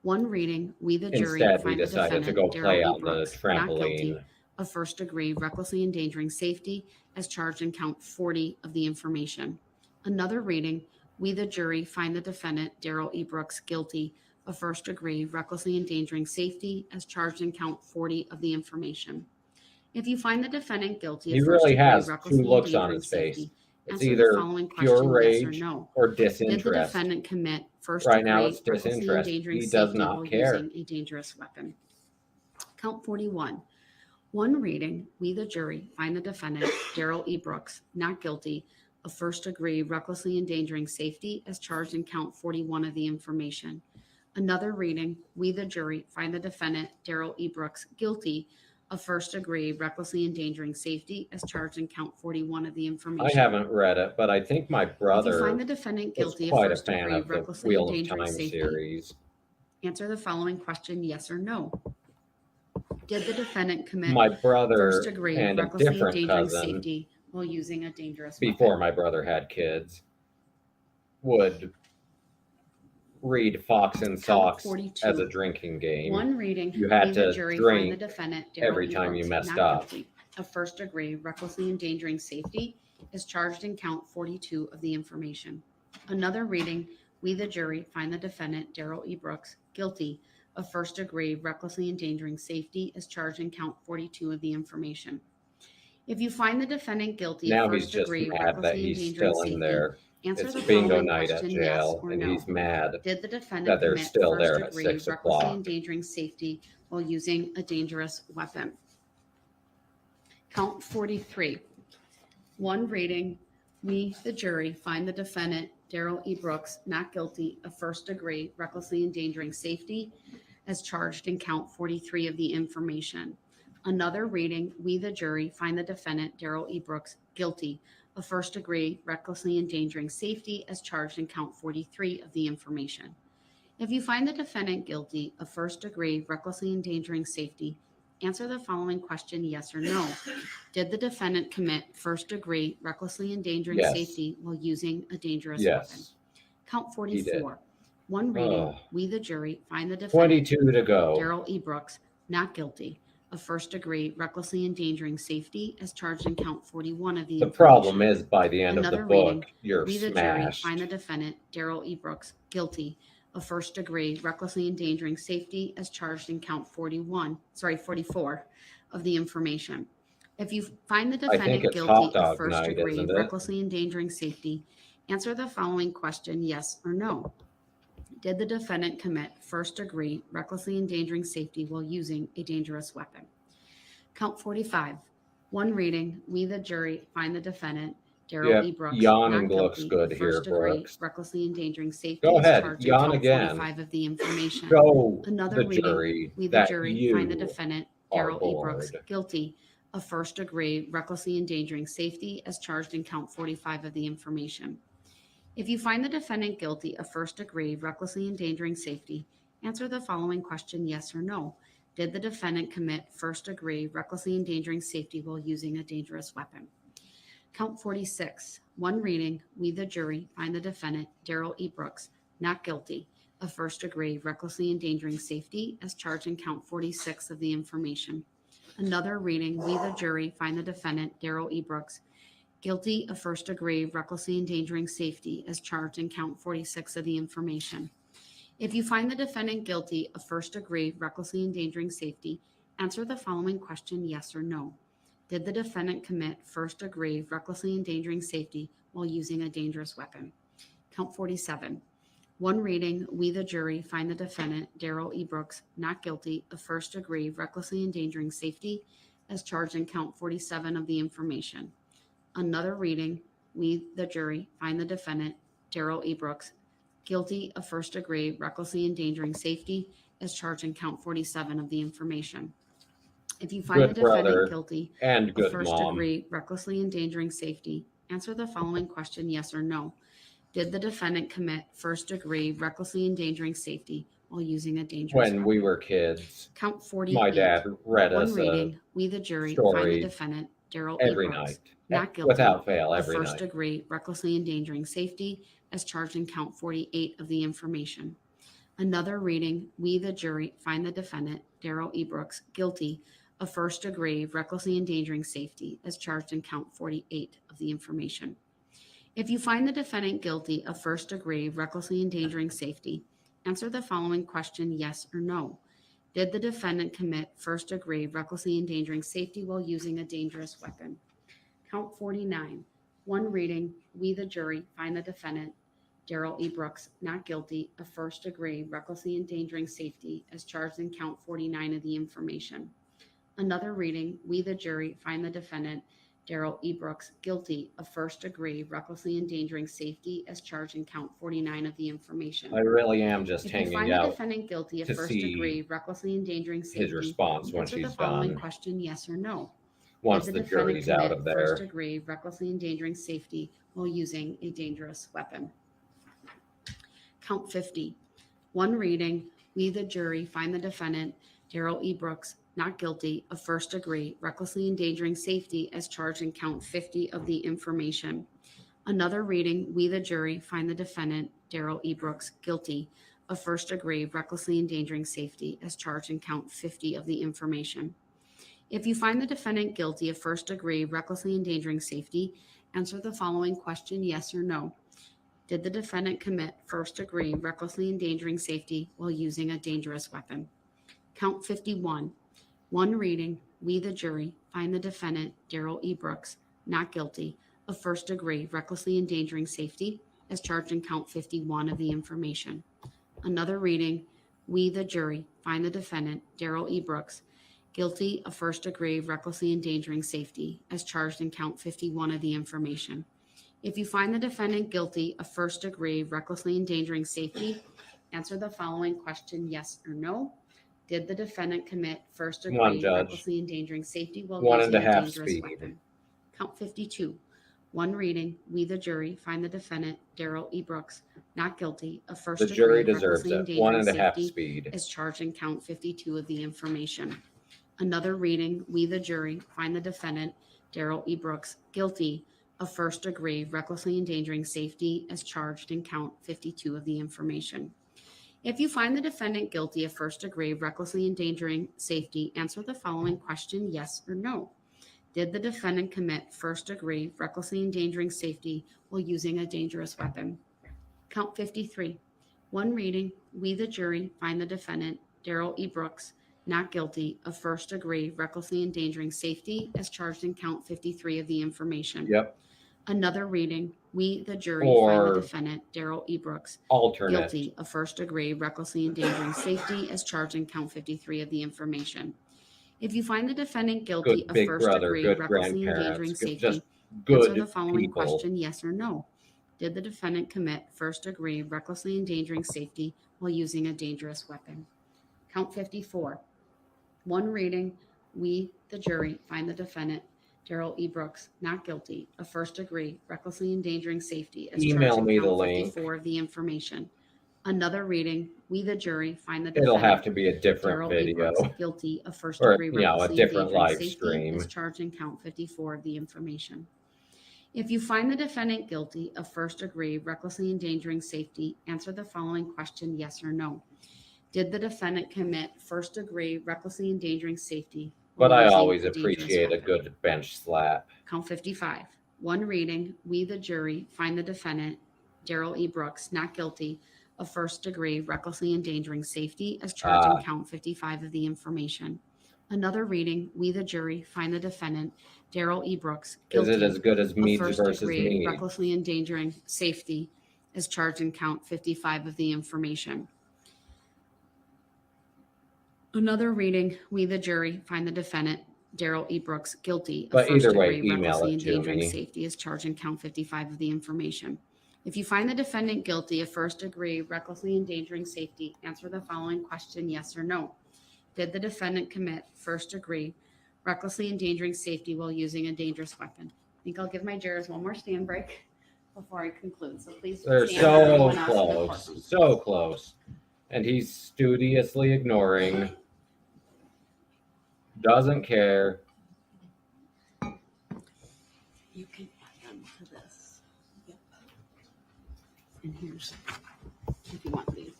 One reading, we the jury Instead, we find the decided to defendant, go play Darrell E. on the Brooks, not guilty trampoline. of first degree recklessly endangering safety as charged in count 40 of the information. Another reading, we, the jury, find the defendant, Darrell E. Brooks, guilty of first degree recklessly endangering safety as charged in count 40 of the information. If you find the defendant guilty He of first really degree has two recklessly looks on endangering his face. safety, It's answer the either following pure question, yes or rage no. or Did the disinterest. defendant commit first Right now, degree it's recklessly disinterest. endangering He does safety not while care. using a dangerous weapon? Count 41. One reading, we, the jury, find the defendant, Darrell E. Brooks, not guilty of first degree recklessly endangering safety as charged in count 41 of the information. Another reading, we, the jury, find the defendant, Darrell E. Brooks, guilty of first degree recklessly endangering safety as charged in count 41 of the I information. haven't read it, but I think my If you brother find the defendant was guilty of quite a first fan degree of the recklessly Wheel of endangering Time safety, series. answer the following question, yes or no. Did the defendant commit My first brother degree and a recklessly different endangering cousin, safety while using a dangerous before weapon? my brother had kids, would read Fox and Count Socks 42. as a drinking game. One reading, You had we, the to jury, find the drink defendant, Darrell every E. time you Brooks, messed not up. guilty of first degree recklessly endangering safety is charged in count 42 of the information. Another reading, we, the jury, find the defendant, Darrell E. Brooks, guilty of first degree recklessly endangering safety is charged in count 42 of the information. If you find the defendant guilty Now of he's first just degree mad that recklessly he's endangering still in safety, there. answer It's the bingo following night at question, yes jail, or and no. he's mad Did the defendant that they're commit still first there at degree 6 recklessly o'clock. endangering safety while using a dangerous weapon? Count 43. One reading, we, the jury, find the defendant, Darrell E. Brooks, not guilty of first degree recklessly endangering safety as charged in count 43 of the information. Another reading, we, the jury, find the defendant, Darrell E. Brooks, guilty of first degree recklessly endangering safety as charged in count 43 of the information. If you find the defendant guilty of first degree recklessly endangering safety, answer the following question, yes or no. Did the defendant commit first degree recklessly endangering Yes. safety while using a dangerous weapon? Yes, Count he did. 44. One reading, Oh, we, the jury, find the defendant, 22 to go. Darrell E. Brooks, not guilty of first degree recklessly endangering safety as charged in count 41 of the The information. problem is, by the end of the Another book, reading, you're we, the jury, smashed. find the defendant, Darrell E. Brooks, guilty of first degree recklessly endangering safety as charged in count 44 of the information. If you find the I think defendant it's guilty hot of dog first night, degree isn't it? recklessly endangering safety, answer the following question, yes or no. Did the defendant commit first degree recklessly endangering safety while using a dangerous weapon? Count 45. One reading, we, the jury, find the defendant, Darrell Yep, E. Brooks, yawning not looks guilty good of here, first degree Brooks. recklessly endangering safety Go as ahead, charged in yawn count again. 45 of the information. Show Another the reading, jury we, the that jury, find the you defendant, are Darrell E. Brooks, bored. guilty of first degree recklessly endangering safety as charged in count 45 of the information. If you find the defendant guilty of first degree recklessly endangering safety, answer the following question, yes or no. Did the defendant commit first degree recklessly endangering safety while using a dangerous weapon? Count 46. One reading, we, the jury, find the defendant, Darrell E. Brooks, not guilty of first degree recklessly endangering safety as charged in count 46 of the information. Another reading, we, the jury, find the defendant, Darrell E. Brooks, guilty of first degree recklessly endangering safety as charged in count 46 of the information. If you find the defendant guilty of first degree recklessly endangering safety, answer the following question, yes or no. Did the defendant commit first degree recklessly endangering safety while using a dangerous weapon? Count 47. One reading, we, the jury, find the defendant, Darrell E. Brooks, not guilty of first degree recklessly endangering safety as charged in count 47 of the information. Another reading, we, the jury, find the defendant, Darrell E. Brooks, guilty of first degree recklessly endangering safety as charged in count 47 of the information. If you find the Good defendant brother guilty and of good first mom. degree recklessly endangering safety, answer the following question, yes or no. Did the defendant commit first degree recklessly endangering safety while using a dangerous When weapon? we were kids, Count 48. my dad read One us a reading, we, the jury, find the story defendant, Darrell E. every Brooks, night, not guilty without fail, of every first night. degree recklessly endangering safety as charged in count 48 of the information. Another reading, we, the jury, find the defendant, Darrell E. Brooks, guilty of first degree recklessly endangering safety as charged in count 48 of the information. If you find the defendant guilty of first degree recklessly endangering safety, answer the following question yes or no. Did the defendant commit first degree recklessly endangering safety while using a dangerous weapon? Count 49. One reading, we the jury find the defendant, Darrell E. Brooks, not guilty of first degree recklessly endangering safety as charged in count 49 of the information. Another reading, we the jury find the defendant, Darrell E. Brooks, guilty of first degree recklessly endangering safety as charged in count 49 of the information. I really am just If you hanging find the out defendant guilty of to first see degree recklessly endangering safety, his response when answer the she's following done. question yes or no. Once Did the defendant jury's out commit of first there. degree recklessly endangering safety while using a dangerous weapon? Count 50. One reading, we the jury find the defendant, Darrell E. Brooks, not guilty of first degree recklessly endangering safety as charged in count 50 of the information. Another reading, we the jury find the defendant, Darrell E. Brooks, guilty of first degree recklessly endangering safety as charged in count 50 of the information. If you find the defendant guilty of first degree recklessly endangering safety, answer the following question yes or no. Did the defendant commit first degree recklessly endangering safety while using a dangerous weapon? Count 51. One reading, we the jury find the defendant, Darrell E. Brooks, not guilty of first degree recklessly endangering safety as charged in count 51 of the information. Another reading, we the jury find the defendant, Darrell E. Brooks, guilty of first degree recklessly endangering safety as charged in count 51 of the information. If you find the defendant guilty of first degree recklessly endangering safety, answer the following question yes or no. Did the defendant commit first Come on, degree Judge. recklessly endangering safety while 1 using a1/2 dangerous speed. weapon? Count 52. One reading, we the jury find the defendant, Darrell E. Brooks, not guilty of first The degree jury deserves recklessly it. 1 endangering 1/2 safety speed. as charged in count 52 of the information. Another reading, we the jury find the defendant, Darrell E. Brooks, guilty of first degree recklessly endangering safety as charged in count 52 of the information. If you find the defendant guilty of first degree recklessly endangering safety, answer the following question yes or no. Did the defendant commit first degree recklessly endangering safety while using a dangerous weapon? Count 53. One reading, we the jury find the defendant, Darrell E. Brooks, not guilty of first degree recklessly endangering safety as charged in count 53 of the information. Yep. Another reading, we the jury find the Or defendant, Darrell E. Brooks, alternate. guilty of first degree recklessly endangering safety as charged in count 53 of the information. If you find the defendant guilty Good of big first brother, degree good recklessly endangering grandparents, safety, just answer good the following people. question yes or no. Did the defendant commit first degree recklessly endangering safety while using a dangerous weapon? Count 54. One reading, we the jury find the defendant, Darrell E. Brooks, not guilty of first degree recklessly endangering safety as Email charged in me the count link. 54 of the information. Another reading, we the jury find the It'll defendant, have to be a different Darrell E. video Brooks, guilty of first or, degree a recklessly different endangering live safety stream. as charged in count 54 of the information. If you find the defendant guilty of first degree recklessly endangering safety, answer the following question yes or no. Did the defendant commit first degree recklessly endangering safety while But I using always a dangerous appreciate a weapon? good bench slap. Count 55. One reading, we the jury find the defendant, Darrell E. Brooks, not guilty of first degree recklessly endangering safety as charged in count 55 of the information. Another reading, we the jury find the defendant, Darrell E. Brooks, Is guilty it as good as of Meads first versus degree Mead? recklessly endangering safety as charged in count 55 of the information. Another reading, we the jury find the defendant, Darrell E. Brooks, guilty of But first either way, degree email recklessly it to endangering me. safety as charged in count 55 of the information. If you find the defendant guilty of first degree recklessly endangering safety, answer the following question yes or no. Did the defendant commit first degree recklessly endangering safety while using a dangerous weapon? I think I'll give my jurors one more stand break before I conclude. So please They're stand for so anyone else in the close, courtroom. so close. And he's studiously ignoring, doesn't care. You can add them to this. Yep. And here's, if you want these.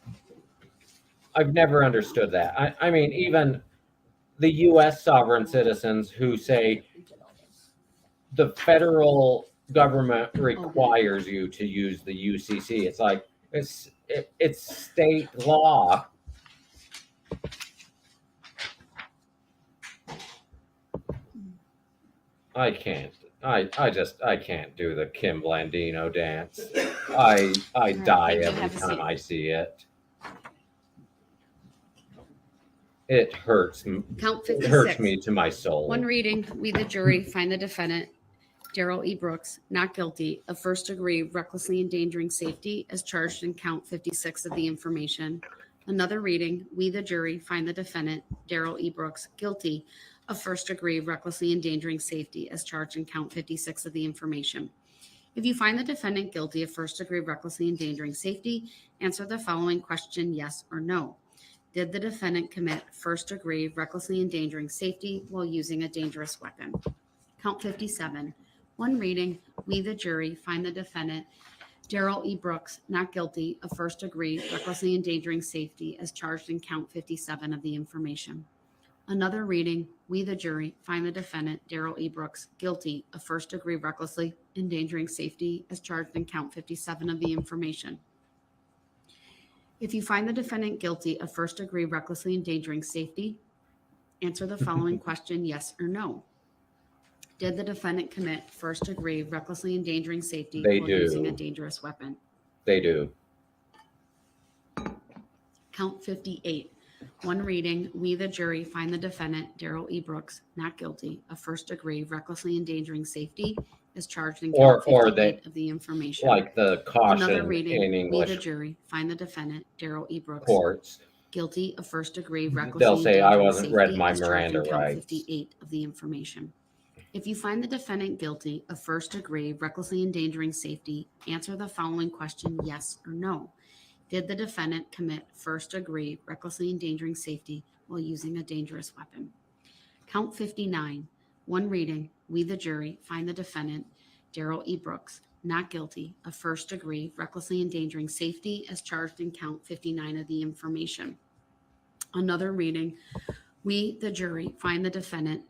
I've never understood that. I mean, even the U.S. sovereign citizens who say the federal government requires you to use the UCC. It's like it's state law. I can't. I can't do the Kim Blandino dance. I right, die thank you. every Have a time seat. I see it. It hurts. Count It hurts 56. me to my soul. One reading, we the jury find the defendant, Darrell E. Brooks, not guilty of first degree recklessly endangering safety as charged in count 56 of the information. Another reading, we the jury find the defendant, Darrell E. Brooks, guilty of first degree recklessly endangering safety as charged in count 56 of the information. If you find the defendant guilty of first degree recklessly endangering safety, answer the following question, yes or no. Did the defendant commit first degree recklessly endangering safety while using a dangerous weapon? Count 57. One reading, we the jury find the defendant, Darrell E. Brooks, not guilty of first degree recklessly endangering safety as charged in count 57 of the information. Another reading, we the jury find the defendant, Darrell E. Brooks, guilty of first degree recklessly endangering safety as charged in count 57 of the information. If you find the defendant guilty of first degree recklessly endangering safety, answer the following question, yes or no. Did the defendant commit first degree recklessly endangering safety They while do. using a dangerous weapon? They do. Count 58. One reading, we the jury find the defendant, Darrell E. Brooks, not guilty of first degree recklessly endangering safety as charged in count 58 of the information. Like the caution Another reading, in we the English jury find the defendant, Darrell E. Brooks, courts. guilty of first degree They'll recklessly say, I endangering wasn't read safety my as charged Miranda in count rights. 58 of the information. If you find the defendant guilty of first degree recklessly endangering safety, answer the following question, yes or no. Did the defendant commit first degree recklessly endangering safety while using a dangerous weapon? Count 59. One reading, we the jury find the defendant, Darrell E. Brooks, not guilty of first degree recklessly endangering safety as charged in count 59 of the information. Another reading, we the jury find the defendant,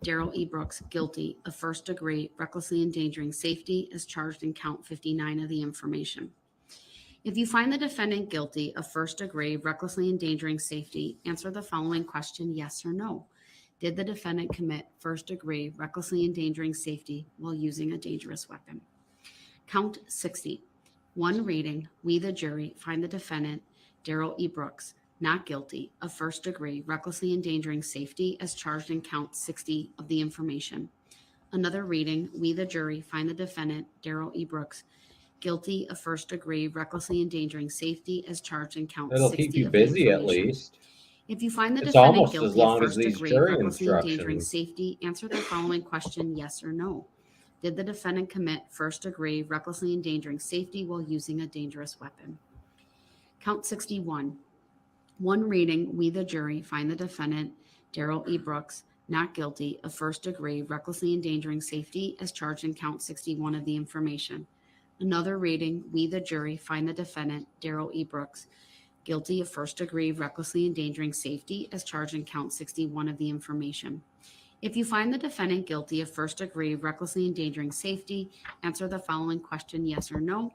Darrell E. Brooks, guilty of first degree recklessly endangering safety as charged in count 59 of the information. If you find the defendant guilty of first degree recklessly endangering safety, answer the following question, yes or no. Did the defendant commit first degree recklessly endangering safety while using a dangerous weapon? Count 60. One reading, we the jury find the defendant, Darrell E. Brooks, not guilty of first degree recklessly endangering safety as charged in count 60 of the information. Another reading, we the jury find the defendant, Darrell E. Brooks, guilty of first degree recklessly endangering safety as charged in count It'll 60 keep you of the busy at information. least. If you find the It's defendant almost as guilty of long as first these degree jury recklessly endangering instructions. safety, answer the following question, yes or no. Did the defendant commit first degree recklessly endangering safety while using a dangerous weapon? Count 61. One reading, we the jury find the defendant, Darrell E. Brooks, not guilty of first degree recklessly endangering safety as charged in count 61 of the information. Another reading, we the jury find the defendant, Darrell E. Brooks, guilty of first degree recklessly endangering safety as charged in count 61 of the information. If you find the defendant guilty of first degree recklessly endangering safety, answer the following question, yes or no.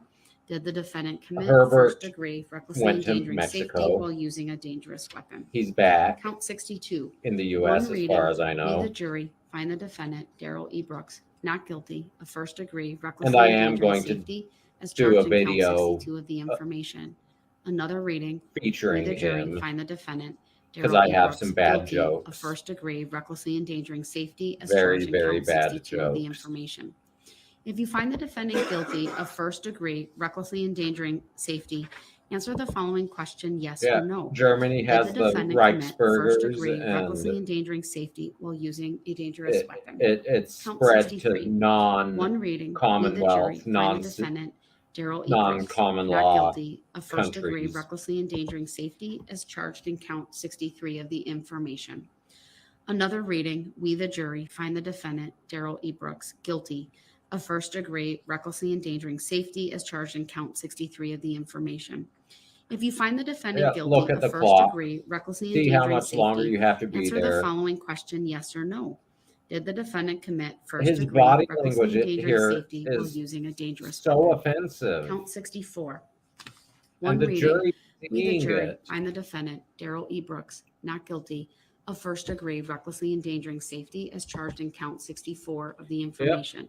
Did the defendant commit Herbert first degree recklessly went to endangering safety Mexico. while using a dangerous weapon? He's back Count 62. in the One U.S. as reading, far as I we know. the jury find the defendant, Darrell E. Brooks, not guilty of first degree And recklessly I am endangering going to safety as do charged a in count video 62 of the information. Another reading, we featuring the jury him find the defendant, because Darrell I E. have Brooks, some bad guilty of jokes. first degree recklessly endangering safety as Very, charged in very count bad 62 of the jokes. information. If you find the defendant guilty of first degree recklessly endangering safety, answer the following question, yes Yeah, or no. Germany Did has the the defendant commit first Reichsburgers, degree recklessly and endangering safety while using a dangerous weapon? it's Count spread 63. to One reading, we the jury non-Commonwealth, find the defendant, Darrell E. Brooks, non-common not law guilty of first degree countries. recklessly endangering safety as charged in count 63 of the information. Another reading, we the jury find the defendant, Darrell E. Brooks, guilty of first degree recklessly endangering safety as charged in count 63 of the information. If you find the defendant Yeah, look guilty at of the first clock. degree recklessly See how endangering much longer safety, you have to be answer the there. following question, yes or no. Did the defendant commit first His degree body recklessly language endangering here safety while is using a dangerous so weapon? offensive. Count 64. And One the reading. jury We, the seeing jury, it. find the defendant, Darrell E. Brooks, not guilty of first degree recklessly endangering safety as charged in count 64 of the information.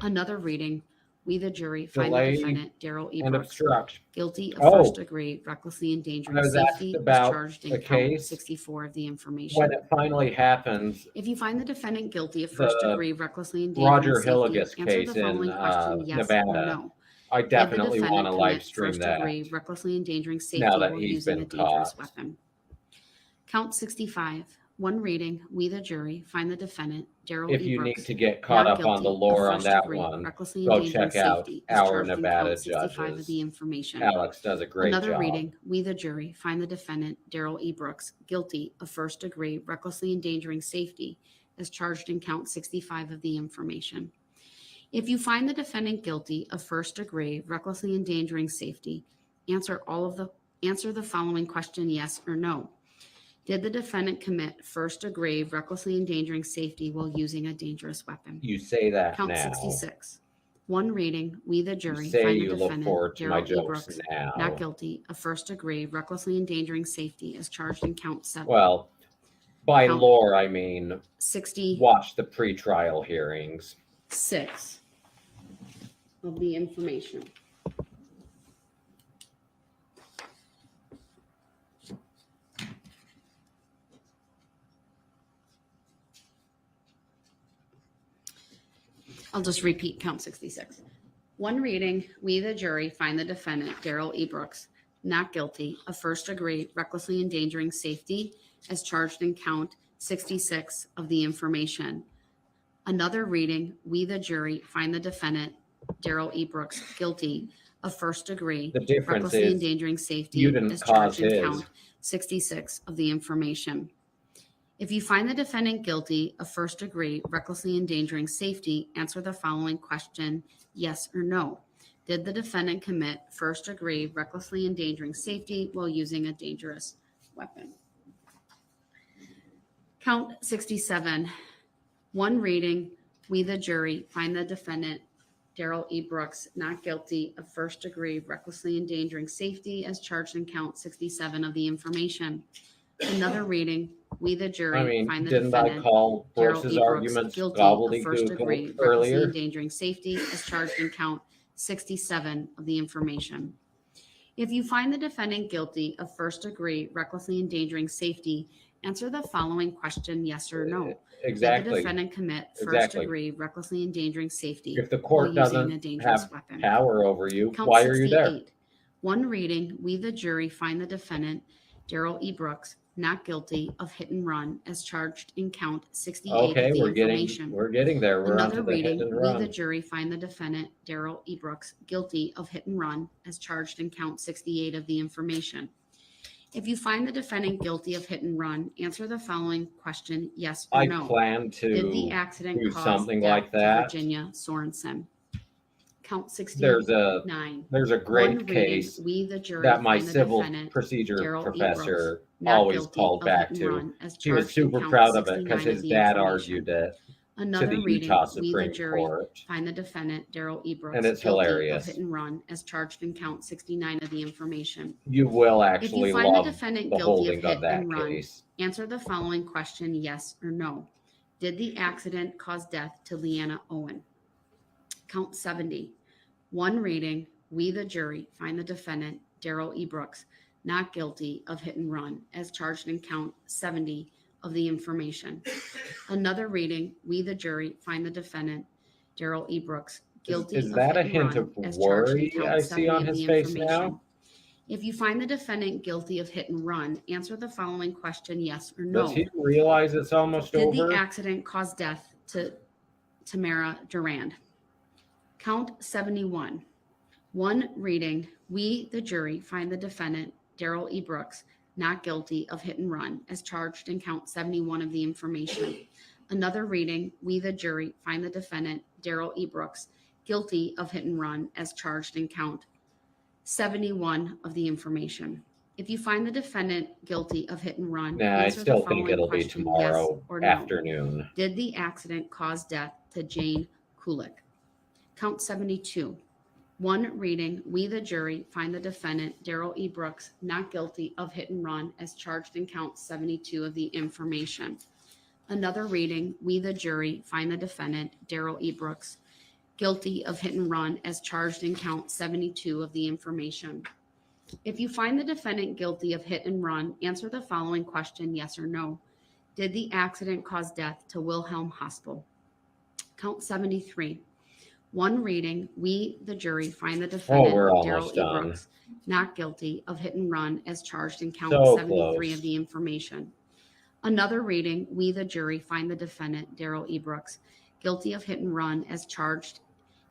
Another reading. We, the jury, find Delay the defendant, Darrell E. and Brooks, obstruct. guilty of Oh. first degree recklessly I endangering was asked safety as about charged in the count case 64 of the information. when it finally happens. If you find the defendant guilty of first The degree recklessly endangering Roger safety, Hilligus answer case the following in question, yes Nevada. or no. I Did the definitely want defendant to live commit stream first that degree recklessly endangering safety now that while he's using a been dangerous caught. weapon? Count 65. One reading. We, the jury, find the defendant, Darrell If E. you Brooks, need to get caught not up on the guilty of lore on first that degree one, recklessly go endangering check out safety as our charged in Nevada count 65 of judges. the information. Alex does a great Another job. reading. We, the jury, find the defendant, Darrell E. Brooks, guilty of first degree recklessly endangering safety as charged in count 65 of the information. If you find the defendant guilty of first degree recklessly endangering safety, answer the following question, yes or no. Did the defendant commit first degree recklessly endangering safety while using a dangerous weapon? You say that Count now. 66. One reading. We, the You jury, say find the you look defendant, forward to my Darrell E. jokes Brooks, now. not guilty of first degree recklessly endangering safety as charged in count 7. Well, by Count lore, I mean 66 watch the pretrial hearings. of the information. I'll just repeat count 66. One reading, we, the jury, find the defendant, Darrell E. Brooks, not guilty of first degree recklessly endangering safety as charged in count 66 of the information. Another reading, we, the jury, find the defendant, Darrell E. Brooks, guilty of first degree The difference recklessly is endangering safety you didn't as cause charged in his. count 66 of the information. If you find the defendant guilty of first degree recklessly endangering safety, answer the following question, yes or no. Did the defendant commit first degree recklessly endangering safety while using a dangerous weapon? Count 67. One reading, we, the jury, find the defendant, Darrell E. Brooks, not guilty of first degree recklessly endangering safety as charged in count 67 of the information. Another reading, we, the jury, find the didn't I defendant, call Darrell Brooks's E. Brooks, arguments guilty of first gobbledygook degree recklessly earlier? endangering safety as charged in count 67 of the information. If you find the defendant guilty of first degree recklessly endangering safety, answer the following question, yes or no. Did the Exactly. defendant commit first Exactly. degree recklessly endangering safety If the while court using a doesn't dangerous have weapon? power over you, Count why are you there? 68. One reading, we, the jury, find the defendant, Darrell E. Brooks, not guilty of hit and run as charged in count 68 Okay, of the we're getting information. there. We're on Another to the hit reading, and we, the run. jury, find the defendant, Darrell E. Brooks, guilty of hit and run as charged in count 68 of the information. If you find the defendant guilty of hit and run, answer the following question, yes or I no. plan Did the to accident do cause something death like to that. Virginia Sorensen? Count 69. There's a One great reading, case we, the jury, that my find the civil defendant, procedure Darrell E. professor Brooks, not always guilty called of back hit and to. run as He was charged in super count proud of it 69 because of his the dad information. argued it to Another the reading, Utah we, the Supreme jury, Court. find the defendant, Darrell E. Brooks, And it's guilty hilarious. of hit and run as charged in count 69 of the information. You will If actually you find the love defendant the guilty of holding hit of that and run, case. answer the following question, yes or no. Did the accident cause death to Leanna Owen? Count 70. One reading, we, the jury, find the defendant, Darrell E. Brooks, not guilty of hit and run as charged in count 70 of the information. Another reading, we, the jury, find the defendant, Darrell E. Brooks, guilty Is of that hit a and hint run of as charged in worry count I 70 see on of his the face information. now? If you find the defendant guilty of hit and run, answer the following question, yes or no. Does he realize it's almost Did over? the accident cause death to Tamara Durand? Count 71. One reading, we, the jury, find the defendant, Darrell E. Brooks, not guilty of hit and run as charged in count 71 of the information. Another reading, we, the jury, find the defendant, Darrell E. Brooks, guilty of hit and run as charged in count 71 of the information. If you find the defendant guilty of hit and run, Nah, I answer the still think following it'll be question, tomorrow yes or no. afternoon. Did the accident cause death to Jane Kulik? Count 72. One reading, we the jury find the defendant, Darrell E. Brooks, not guilty of hit and run as charged in count 72 of the information. Another reading, we the jury find the defendant, Darrell E. Brooks, guilty of hit and run as charged in count 72 of the information. If you find the defendant guilty of hit and run, answer the following question, yes or no. Did the accident cause death to Wilhelm Hospital? Count 73. One reading, we, the jury, find the defendant, we're Darrell almost E. done. Brooks, not guilty of hit and run as charged in count So 73 close. of the information. Another reading, we, the jury, find the defendant, Darrell E. Brooks, guilty of hit and run as charged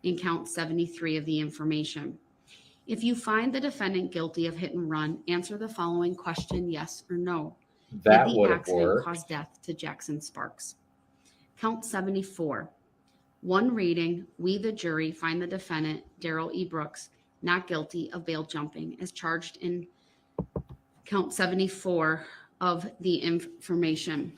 in count 73 of the information. If you find the defendant guilty of hit and run, answer the following question, yes or no. That Did the would have accident worked. cause death to Jackson Sparks? Count 74. One reading, we the jury find the defendant, Darrell E. Brooks, not guilty of bail jumping as charged in count 74 of the information.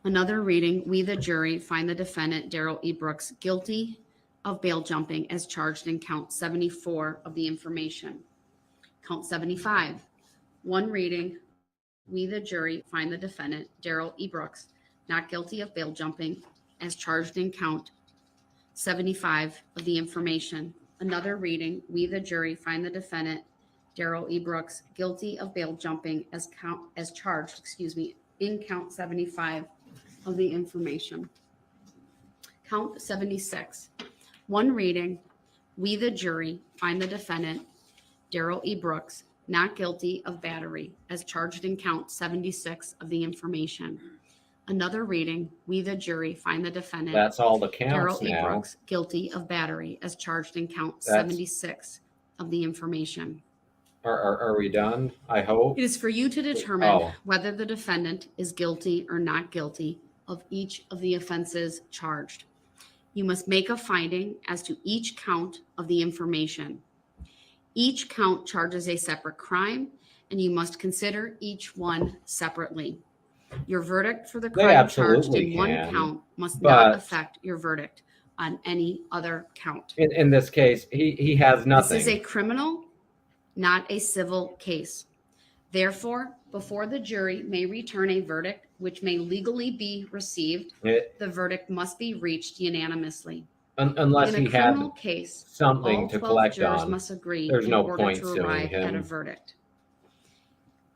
Another reading, we the jury find the defendant, Darrell E. Brooks, guilty of bail jumping as charged in count 74 of the information. Count 75. One reading, we the jury find the defendant, Darrell E. Brooks, not guilty of bail jumping as charged in count 75 of the information. Another reading, we the jury find the defendant, Darrell E. Brooks, guilty of bail jumping as charged, in count 75 of the information. Count 76. One reading, we the jury find the defendant, Darrell E. Brooks, not guilty of battery as charged in count 76 of the information. Another reading, we the jury find the defendant, That's all the Darrell counts E. now. Brooks, guilty of battery as charged in count That's- 76 of the information. Are we done? I hope. It is for you to determine Oh. whether the defendant is guilty or not guilty of each of the offenses charged. You must make a finding as to each count of the information. Each count charges a separate crime, and you must consider each one separately. Your verdict for the They crime charged absolutely in one can, count must but- not affect your verdict on any other count. In this case, he has nothing. This is a criminal, not a civil case. Therefore, before the jury may return a verdict which may legally be received, the verdict must be reached unanimously. Unless In he a had criminal case, something all to 12 collect jurors on. must agree There's in no order point to suing arrive at a him. verdict.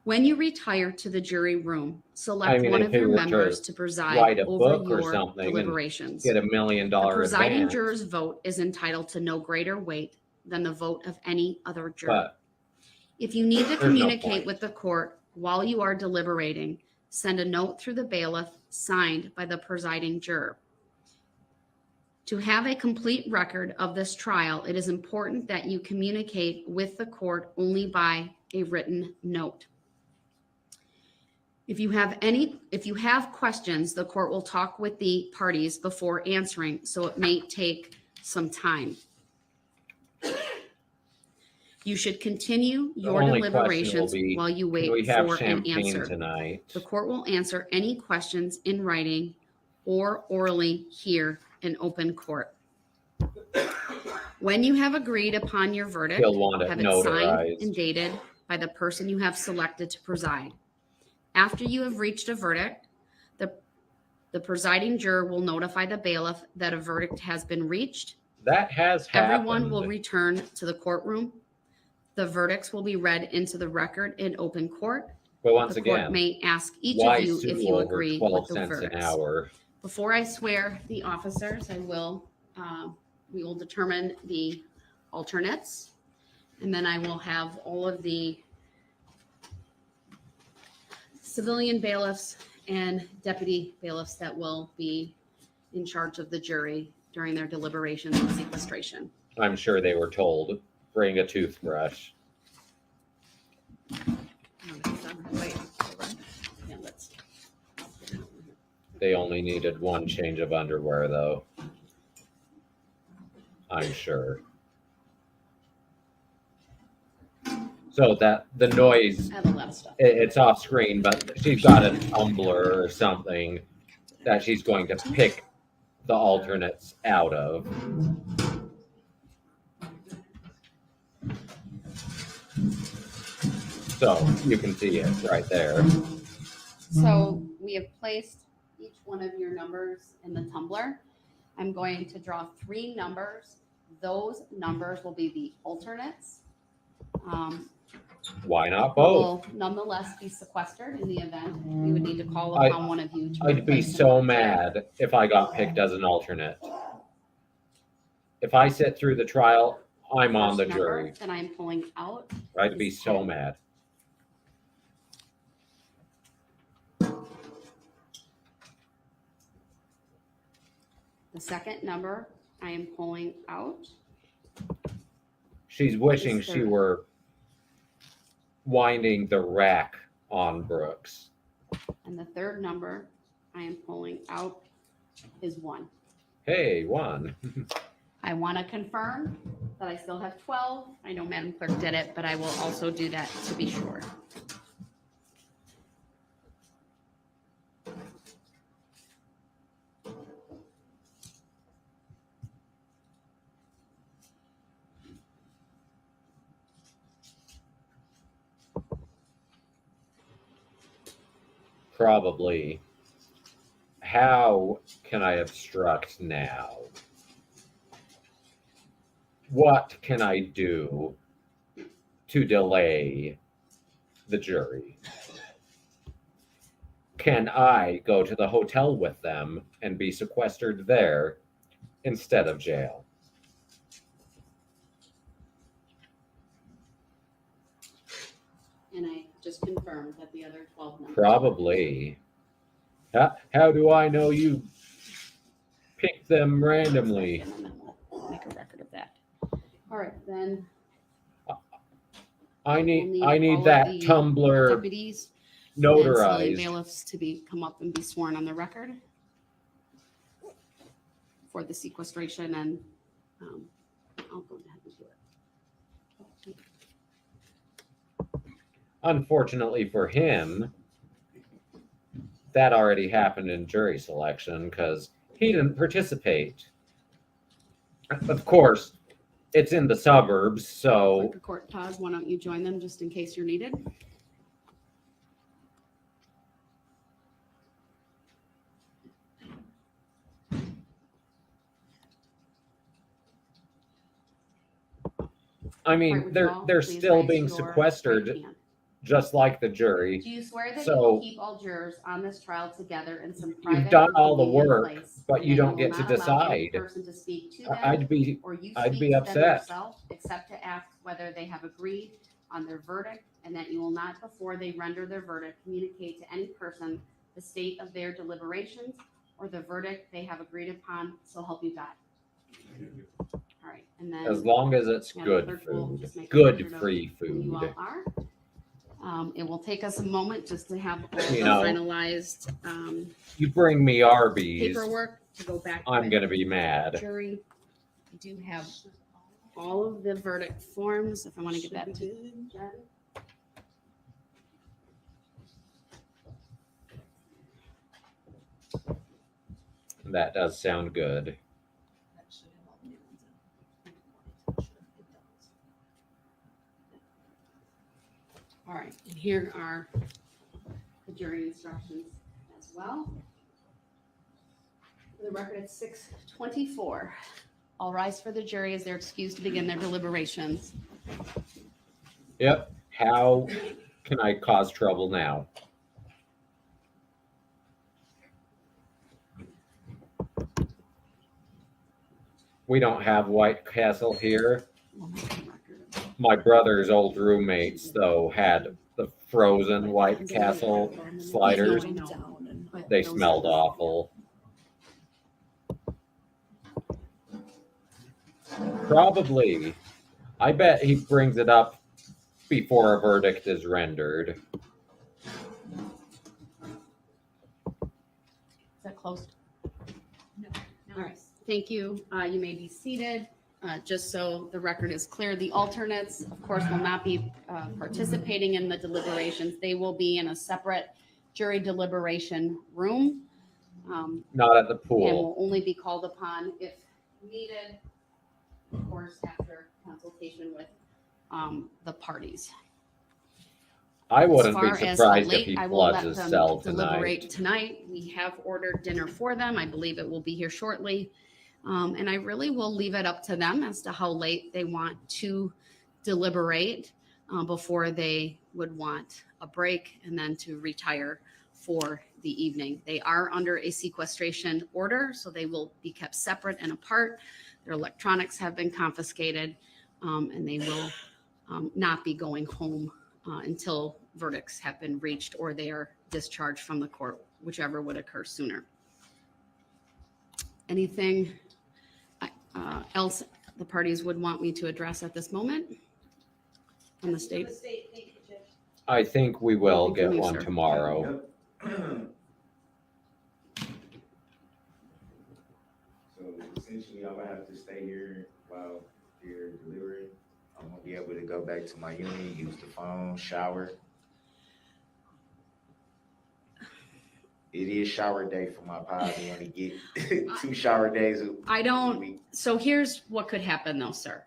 When you retire to the jury room, select I mean, one if of he your were to members to preside write a over book or your something and deliberations. Get $1 million The presiding advance. juror's vote is entitled to no greater weight than the vote of any other juror. But If you need to There's no communicate point. with the court while you are deliberating, send a note through the bailiff signed by the presiding juror. To have a complete record of this trial, it is important that you communicate with the court only by a written note. If you have questions, the court will talk with the parties before answering, so it may take some time. You should continue your only question will deliberations be, while you can wait we have for an champagne answer. tonight? The court will answer any questions in writing or orally here in open court. When you have agreed upon your verdict, He'll want it have it signed notarized. and dated by the person you have selected to preside. After you have reached a verdict, the presiding juror will notify the bailiff that a verdict has been reached. That has happened. Everyone will return to the courtroom. The verdicts will be read into the record in open court. But once The court again, may ask each why of you sue if you over agree 12 with the cents an verdicts. hour? Before I swear the officers, we will determine the alternates, and then I will have all of the civilian bailiffs and deputy bailiffs that will be in charge of the jury during their deliberations and sequestration. I'm sure they were told, bring a toothbrush. Yeah, let's- They only needed one change of underwear, though. I'm sure. so that the noise, I have a lot of stuff. it's off screen, but she's got a tumbler or something that she's going to pick the alternates out of. So you can see it right there. So we have placed each one of your numbers in the tumbler. I'm going to draw 3 numbers. Those numbers will be the alternates. Why not Who both? will nonetheless be sequestered in the event we would need to call upon one of you to I'd be replace so them. mad if I got picked as an alternate. If I sit through the trial, I'm on the First number jury. that I'm pulling out. I'd be is so 10. mad. The second number I am pulling out. She's wishing Is she there- were winding the rack on Brooks. And the third number I am pulling out is 1. Hey, 1. I want to confirm that I still have 12. I know Madam Clerk did it, but I will also do that to be sure. Probably. How can I obstruct now? What can I do to delay the jury? Can I go to the hotel with them and be sequestered there instead of jail? And I just confirmed that the other 12 numbers. Probably. How do I know you picked them randomly? And then we'll make a record of that. All right, then. I we'll need all of that the tumbler Deputies and civilian notarized. bailiffs to come up and be sworn on the record for the sequestration, and I'll go ahead and do it. Unfortunately for him, that already happened in jury selection because he didn't participate. Of course, it's in the suburbs, so Clerk of Court Taz, why don't you join them just in case you're needed? I mean, Court they're withdrawal, they're please still raise being your sequestered right hand. just like the jury. Do you swear that you So- will keep all jurors on this trial together in some private done and all the convenient work, place, but and you that don't will get to not allow any decide. person to speak to them, I'd be or you I'd speak be to them upset. yourself, except to ask whether they have agreed on their verdict, and that you will not, before they render their verdict, communicate to any person the state of their deliberations or the verdict they have agreed upon, so help you God. All right, and then. as long as it's Madam good Clerk will food, just make a good record of free who you all food. are. It will take us a moment just to have all You the know, finalized You bring me Arby's, paperwork to go back. I'm with gonna be mad. Jury. I do have all of the verdict forms, if I want to get that to Jen. That does sound good. All right, and here are the jury instructions as well. For the record, it's 6:24. All rise for the jury as they're excused to begin their deliberations. Yep. How can I cause trouble now? We don't have White Castle here. We'll make a record of it. My brother's old roommates, though, had the frozen White Castle sliders. I know, but They those smelled are- awful. Probably. I bet he brings it up before a verdict is rendered. Is that closed? No. All right, thank you. You may be seated. just so the record is clear, the alternates, of course, will not be participating in the deliberations. They will be in a separate jury deliberation room. Not at the And pool. will only be called upon if needed, of course, after consultation with the parties. I As wouldn't far be as surprised how if he late I will floods let his them cell deliberate tonight. tonight. We have ordered dinner for them. I believe it will be here shortly. And I really will leave it up to them as to how late they want to deliberate before they would want a break and then to retire for the evening. They are under a sequestration order, so they will be kept separate and apart. Their electronics have been confiscated, and they will not be going home until verdicts have been reached or they are discharged from the court, whichever would occur sooner. Anything else the parties would want me to address at this moment from the state? Thank you, Judge. I think we will Nothing from get you, one sir. tomorrow. So essentially, I'm gonna have to stay here while you're delivering. I'm gonna be able to go back to my unit, use the phone, shower. It is shower day for my pod. We only get 2 shower days I a don't, week. so here's what could happen though, sir.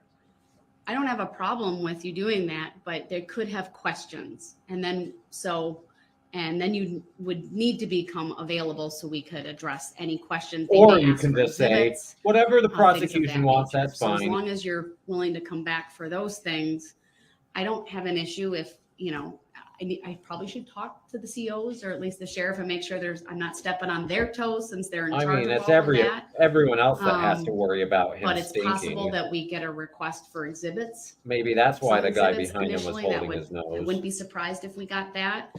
I don't have a problem with you doing that, but they could have questions. And then you would need to become available so we could address any questions. They Or may you ask can for just say, exhibits, whatever the things of prosecution that wants, nature. that's So as fine. long as you're willing to come back for those things, I don't have an issue if, I probably should talk to the COs or at least the sheriff and make sure I'm not stepping on their toes since they're in I charge mean, of it's all of that. everyone else that has to worry about him But it's possible stinking. that we get a request for exhibits. Maybe that's why Some the guy exhibits behind him was initially that holding his I nose. wouldn't be surprised if we got that.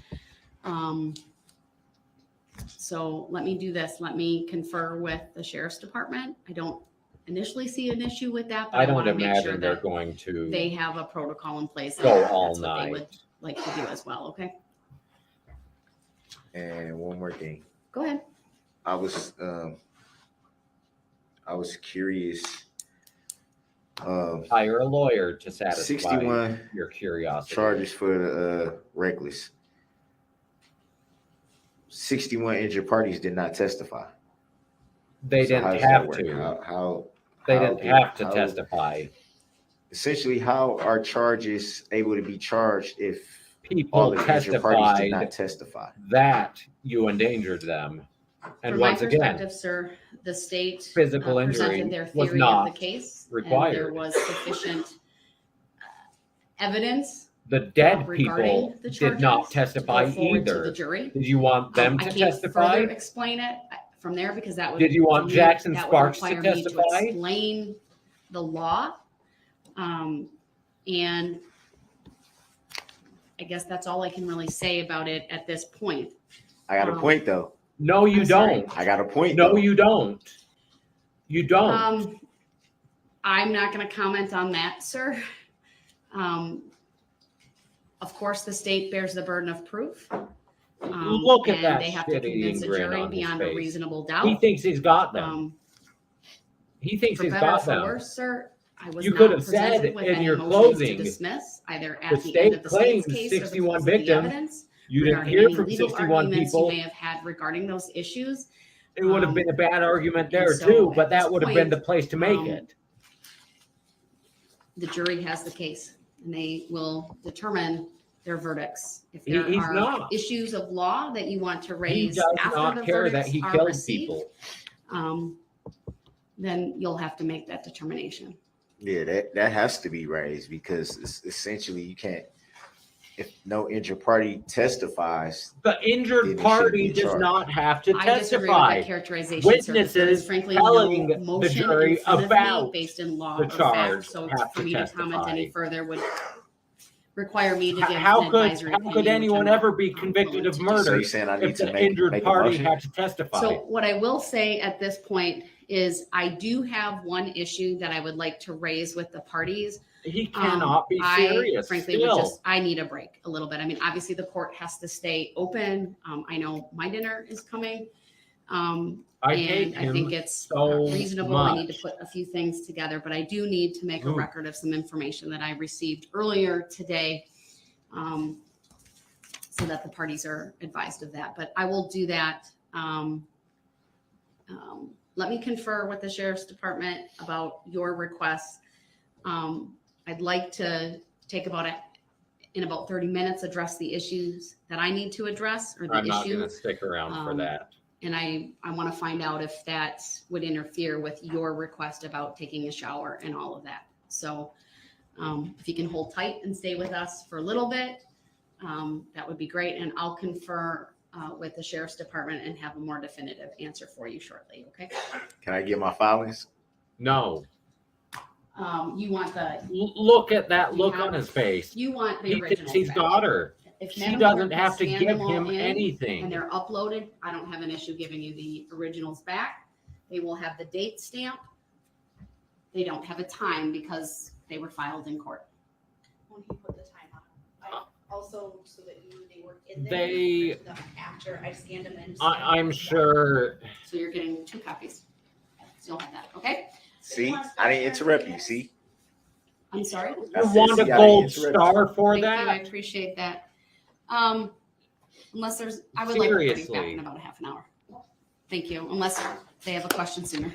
So let me do this. Let me confer with the sheriff's department. I don't initially see an issue with that, but I I don't want to make sure imagine they're that going to they have a protocol in place. and go all that's what they would night. like to do as well. Okay, And one more thing. go ahead. I was curious. Hire a lawyer to satisfy 61 your curiosity. charges for the reckless. 61 injured parties did not testify. They So how didn't does that have work? to. how They didn't did- have to how- testify. Essentially, how are charges able to be charged if all People the injured parties did not testified testify? that you endangered them. And From my once again, perspective, sir, the state physical injury presented their was theory not of the case. And required. there was sufficient evidence the dead regarding people the did not charges to testify go forward to the either. jury. Did you want them I to can't testify? further explain it from there because that would. Did you want to me, Jackson that would Sparks to require me testify? explain the law. And I guess that's all I can really say about it at this point. I got a point though. No, you I'm sorry. don't. I got a point. No, though. you don't. You don't. I'm not going to comment on that, sir. Of course, the state bears the burden of proof. Look at and that they have to shit-eating convince a grin jury on his beyond a face. reasonable He doubt. thinks he's got them. He thinks For he's better or got for them. worse, sir, I was You not could have presented said with in any your motions closing, to dismiss, either the at the end state of the state's claims case or 61 because of the victims. evidence. You didn't regarding hear any from legal 61 arguments people. you may have had regarding those issues. It would have been a bad argument there so too, at but this that would have been point, the place to make um, it. The jury has the case and they will determine their verdicts. If He's there are not. issues of law that you want to He raise does after not the care that verdicts he are killed received, people. then you'll have to make that determination. Yeah, that has to be raised because it's essentially you can't. If no injured party testifies, The Then injured he party shouldn't be does charged. not have to I disagree with testify. that characterization. sir, because there is Witnesses frankly telling no the motion jury in front of me about based in law the or charge fact. So have for to me to comment any testify. further would require me to give How an could advisory opinion, which anyone I'm ever not, be convicted of willing to do. so murder you're saying I need if to the make injured a party motion? had to testify? So what I will say at this point is I do have one issue that I would like to raise with the parties. He cannot be I serious. frankly Still. I need a break a little bit. I mean, obviously the court has to stay open. I know my dinner is coming. I And hate I think him it's so reasonable. I need to much. put a few things together, but I do need to make a Ooh. record of some information that I received earlier today, so that the parties are advised of that. But I will do that. Let me confer with the sheriff's department about your requests. I'd like to take in about 30 minutes, address the issues that I need to address, or the I'm not issue. going to stick around for that. And I want to find out if that would interfere with your request about taking a shower and all of that. So if you can hold tight and stay with us for a little bit, that would be great. And I'll confer with the sheriff's department and have a more definitive answer for you shortly. Okay. Can I get my filings? No. You want Look at that You look have- on his face. you want the He original. thinks he's got her. If She Madam doesn't Clerk have to can give scan them all him in anything. and they're uploaded, I don't have an issue giving you the originals back. They will have the date stamp. They don't have a time because they were filed in court. When he put the time on. I also, so that you knew they were in there. They- printed them After I scanned them in. I'm sure. So you're getting 2 copies. Still have that, okay? See, I didn't interrupt you. See, I'm sorry. You I said, want a see, I didn't gold interrupt you. star for Thank you, I that? appreciate that. Unless there's, I would like the parties back Seriously. in about a half an hour. Thank you, unless they have a question sooner.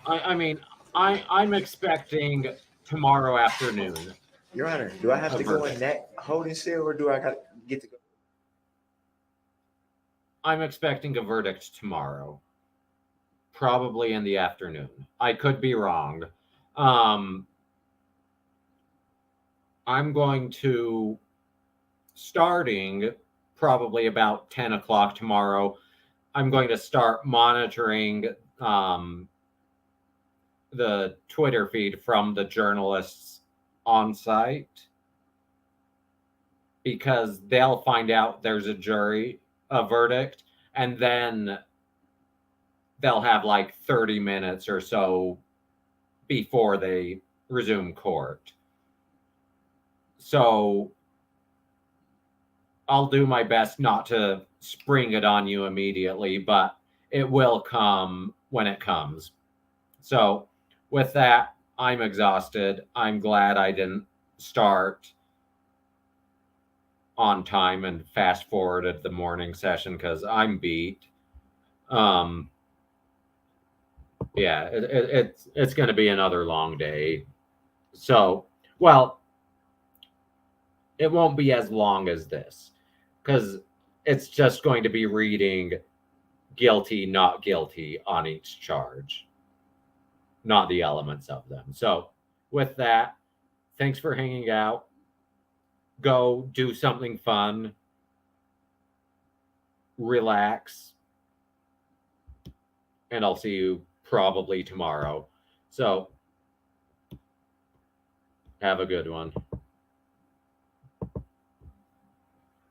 I mean, I'm expecting tomorrow afternoon. Your Honor, do I have A to go verdict. in that holding cell, or do I get to go? I'm expecting a verdict tomorrow, probably in the afternoon. I could be wrong. I'm going to, starting probably about 10 o'clock tomorrow, I'm going to start monitoring the Twitter feed from the journalists on site, because they'll find out there's a verdict, and then they'll have like 30 minutes or so before they resume court. So I'll do my best not to spring it on you immediately, but it will come when it comes. So with that, I'm exhausted. I'm glad I didn't start on time and fast forwarded the morning session, because I'm beat. Yeah, it's going to be another long day. So, well, it won't be as long as this, because it's just going to be reading guilty, not guilty on each charge, not the elements of them. So with that, thanks for hanging out. Go do something fun, relax, and I'll see you probably tomorrow. So have a good one.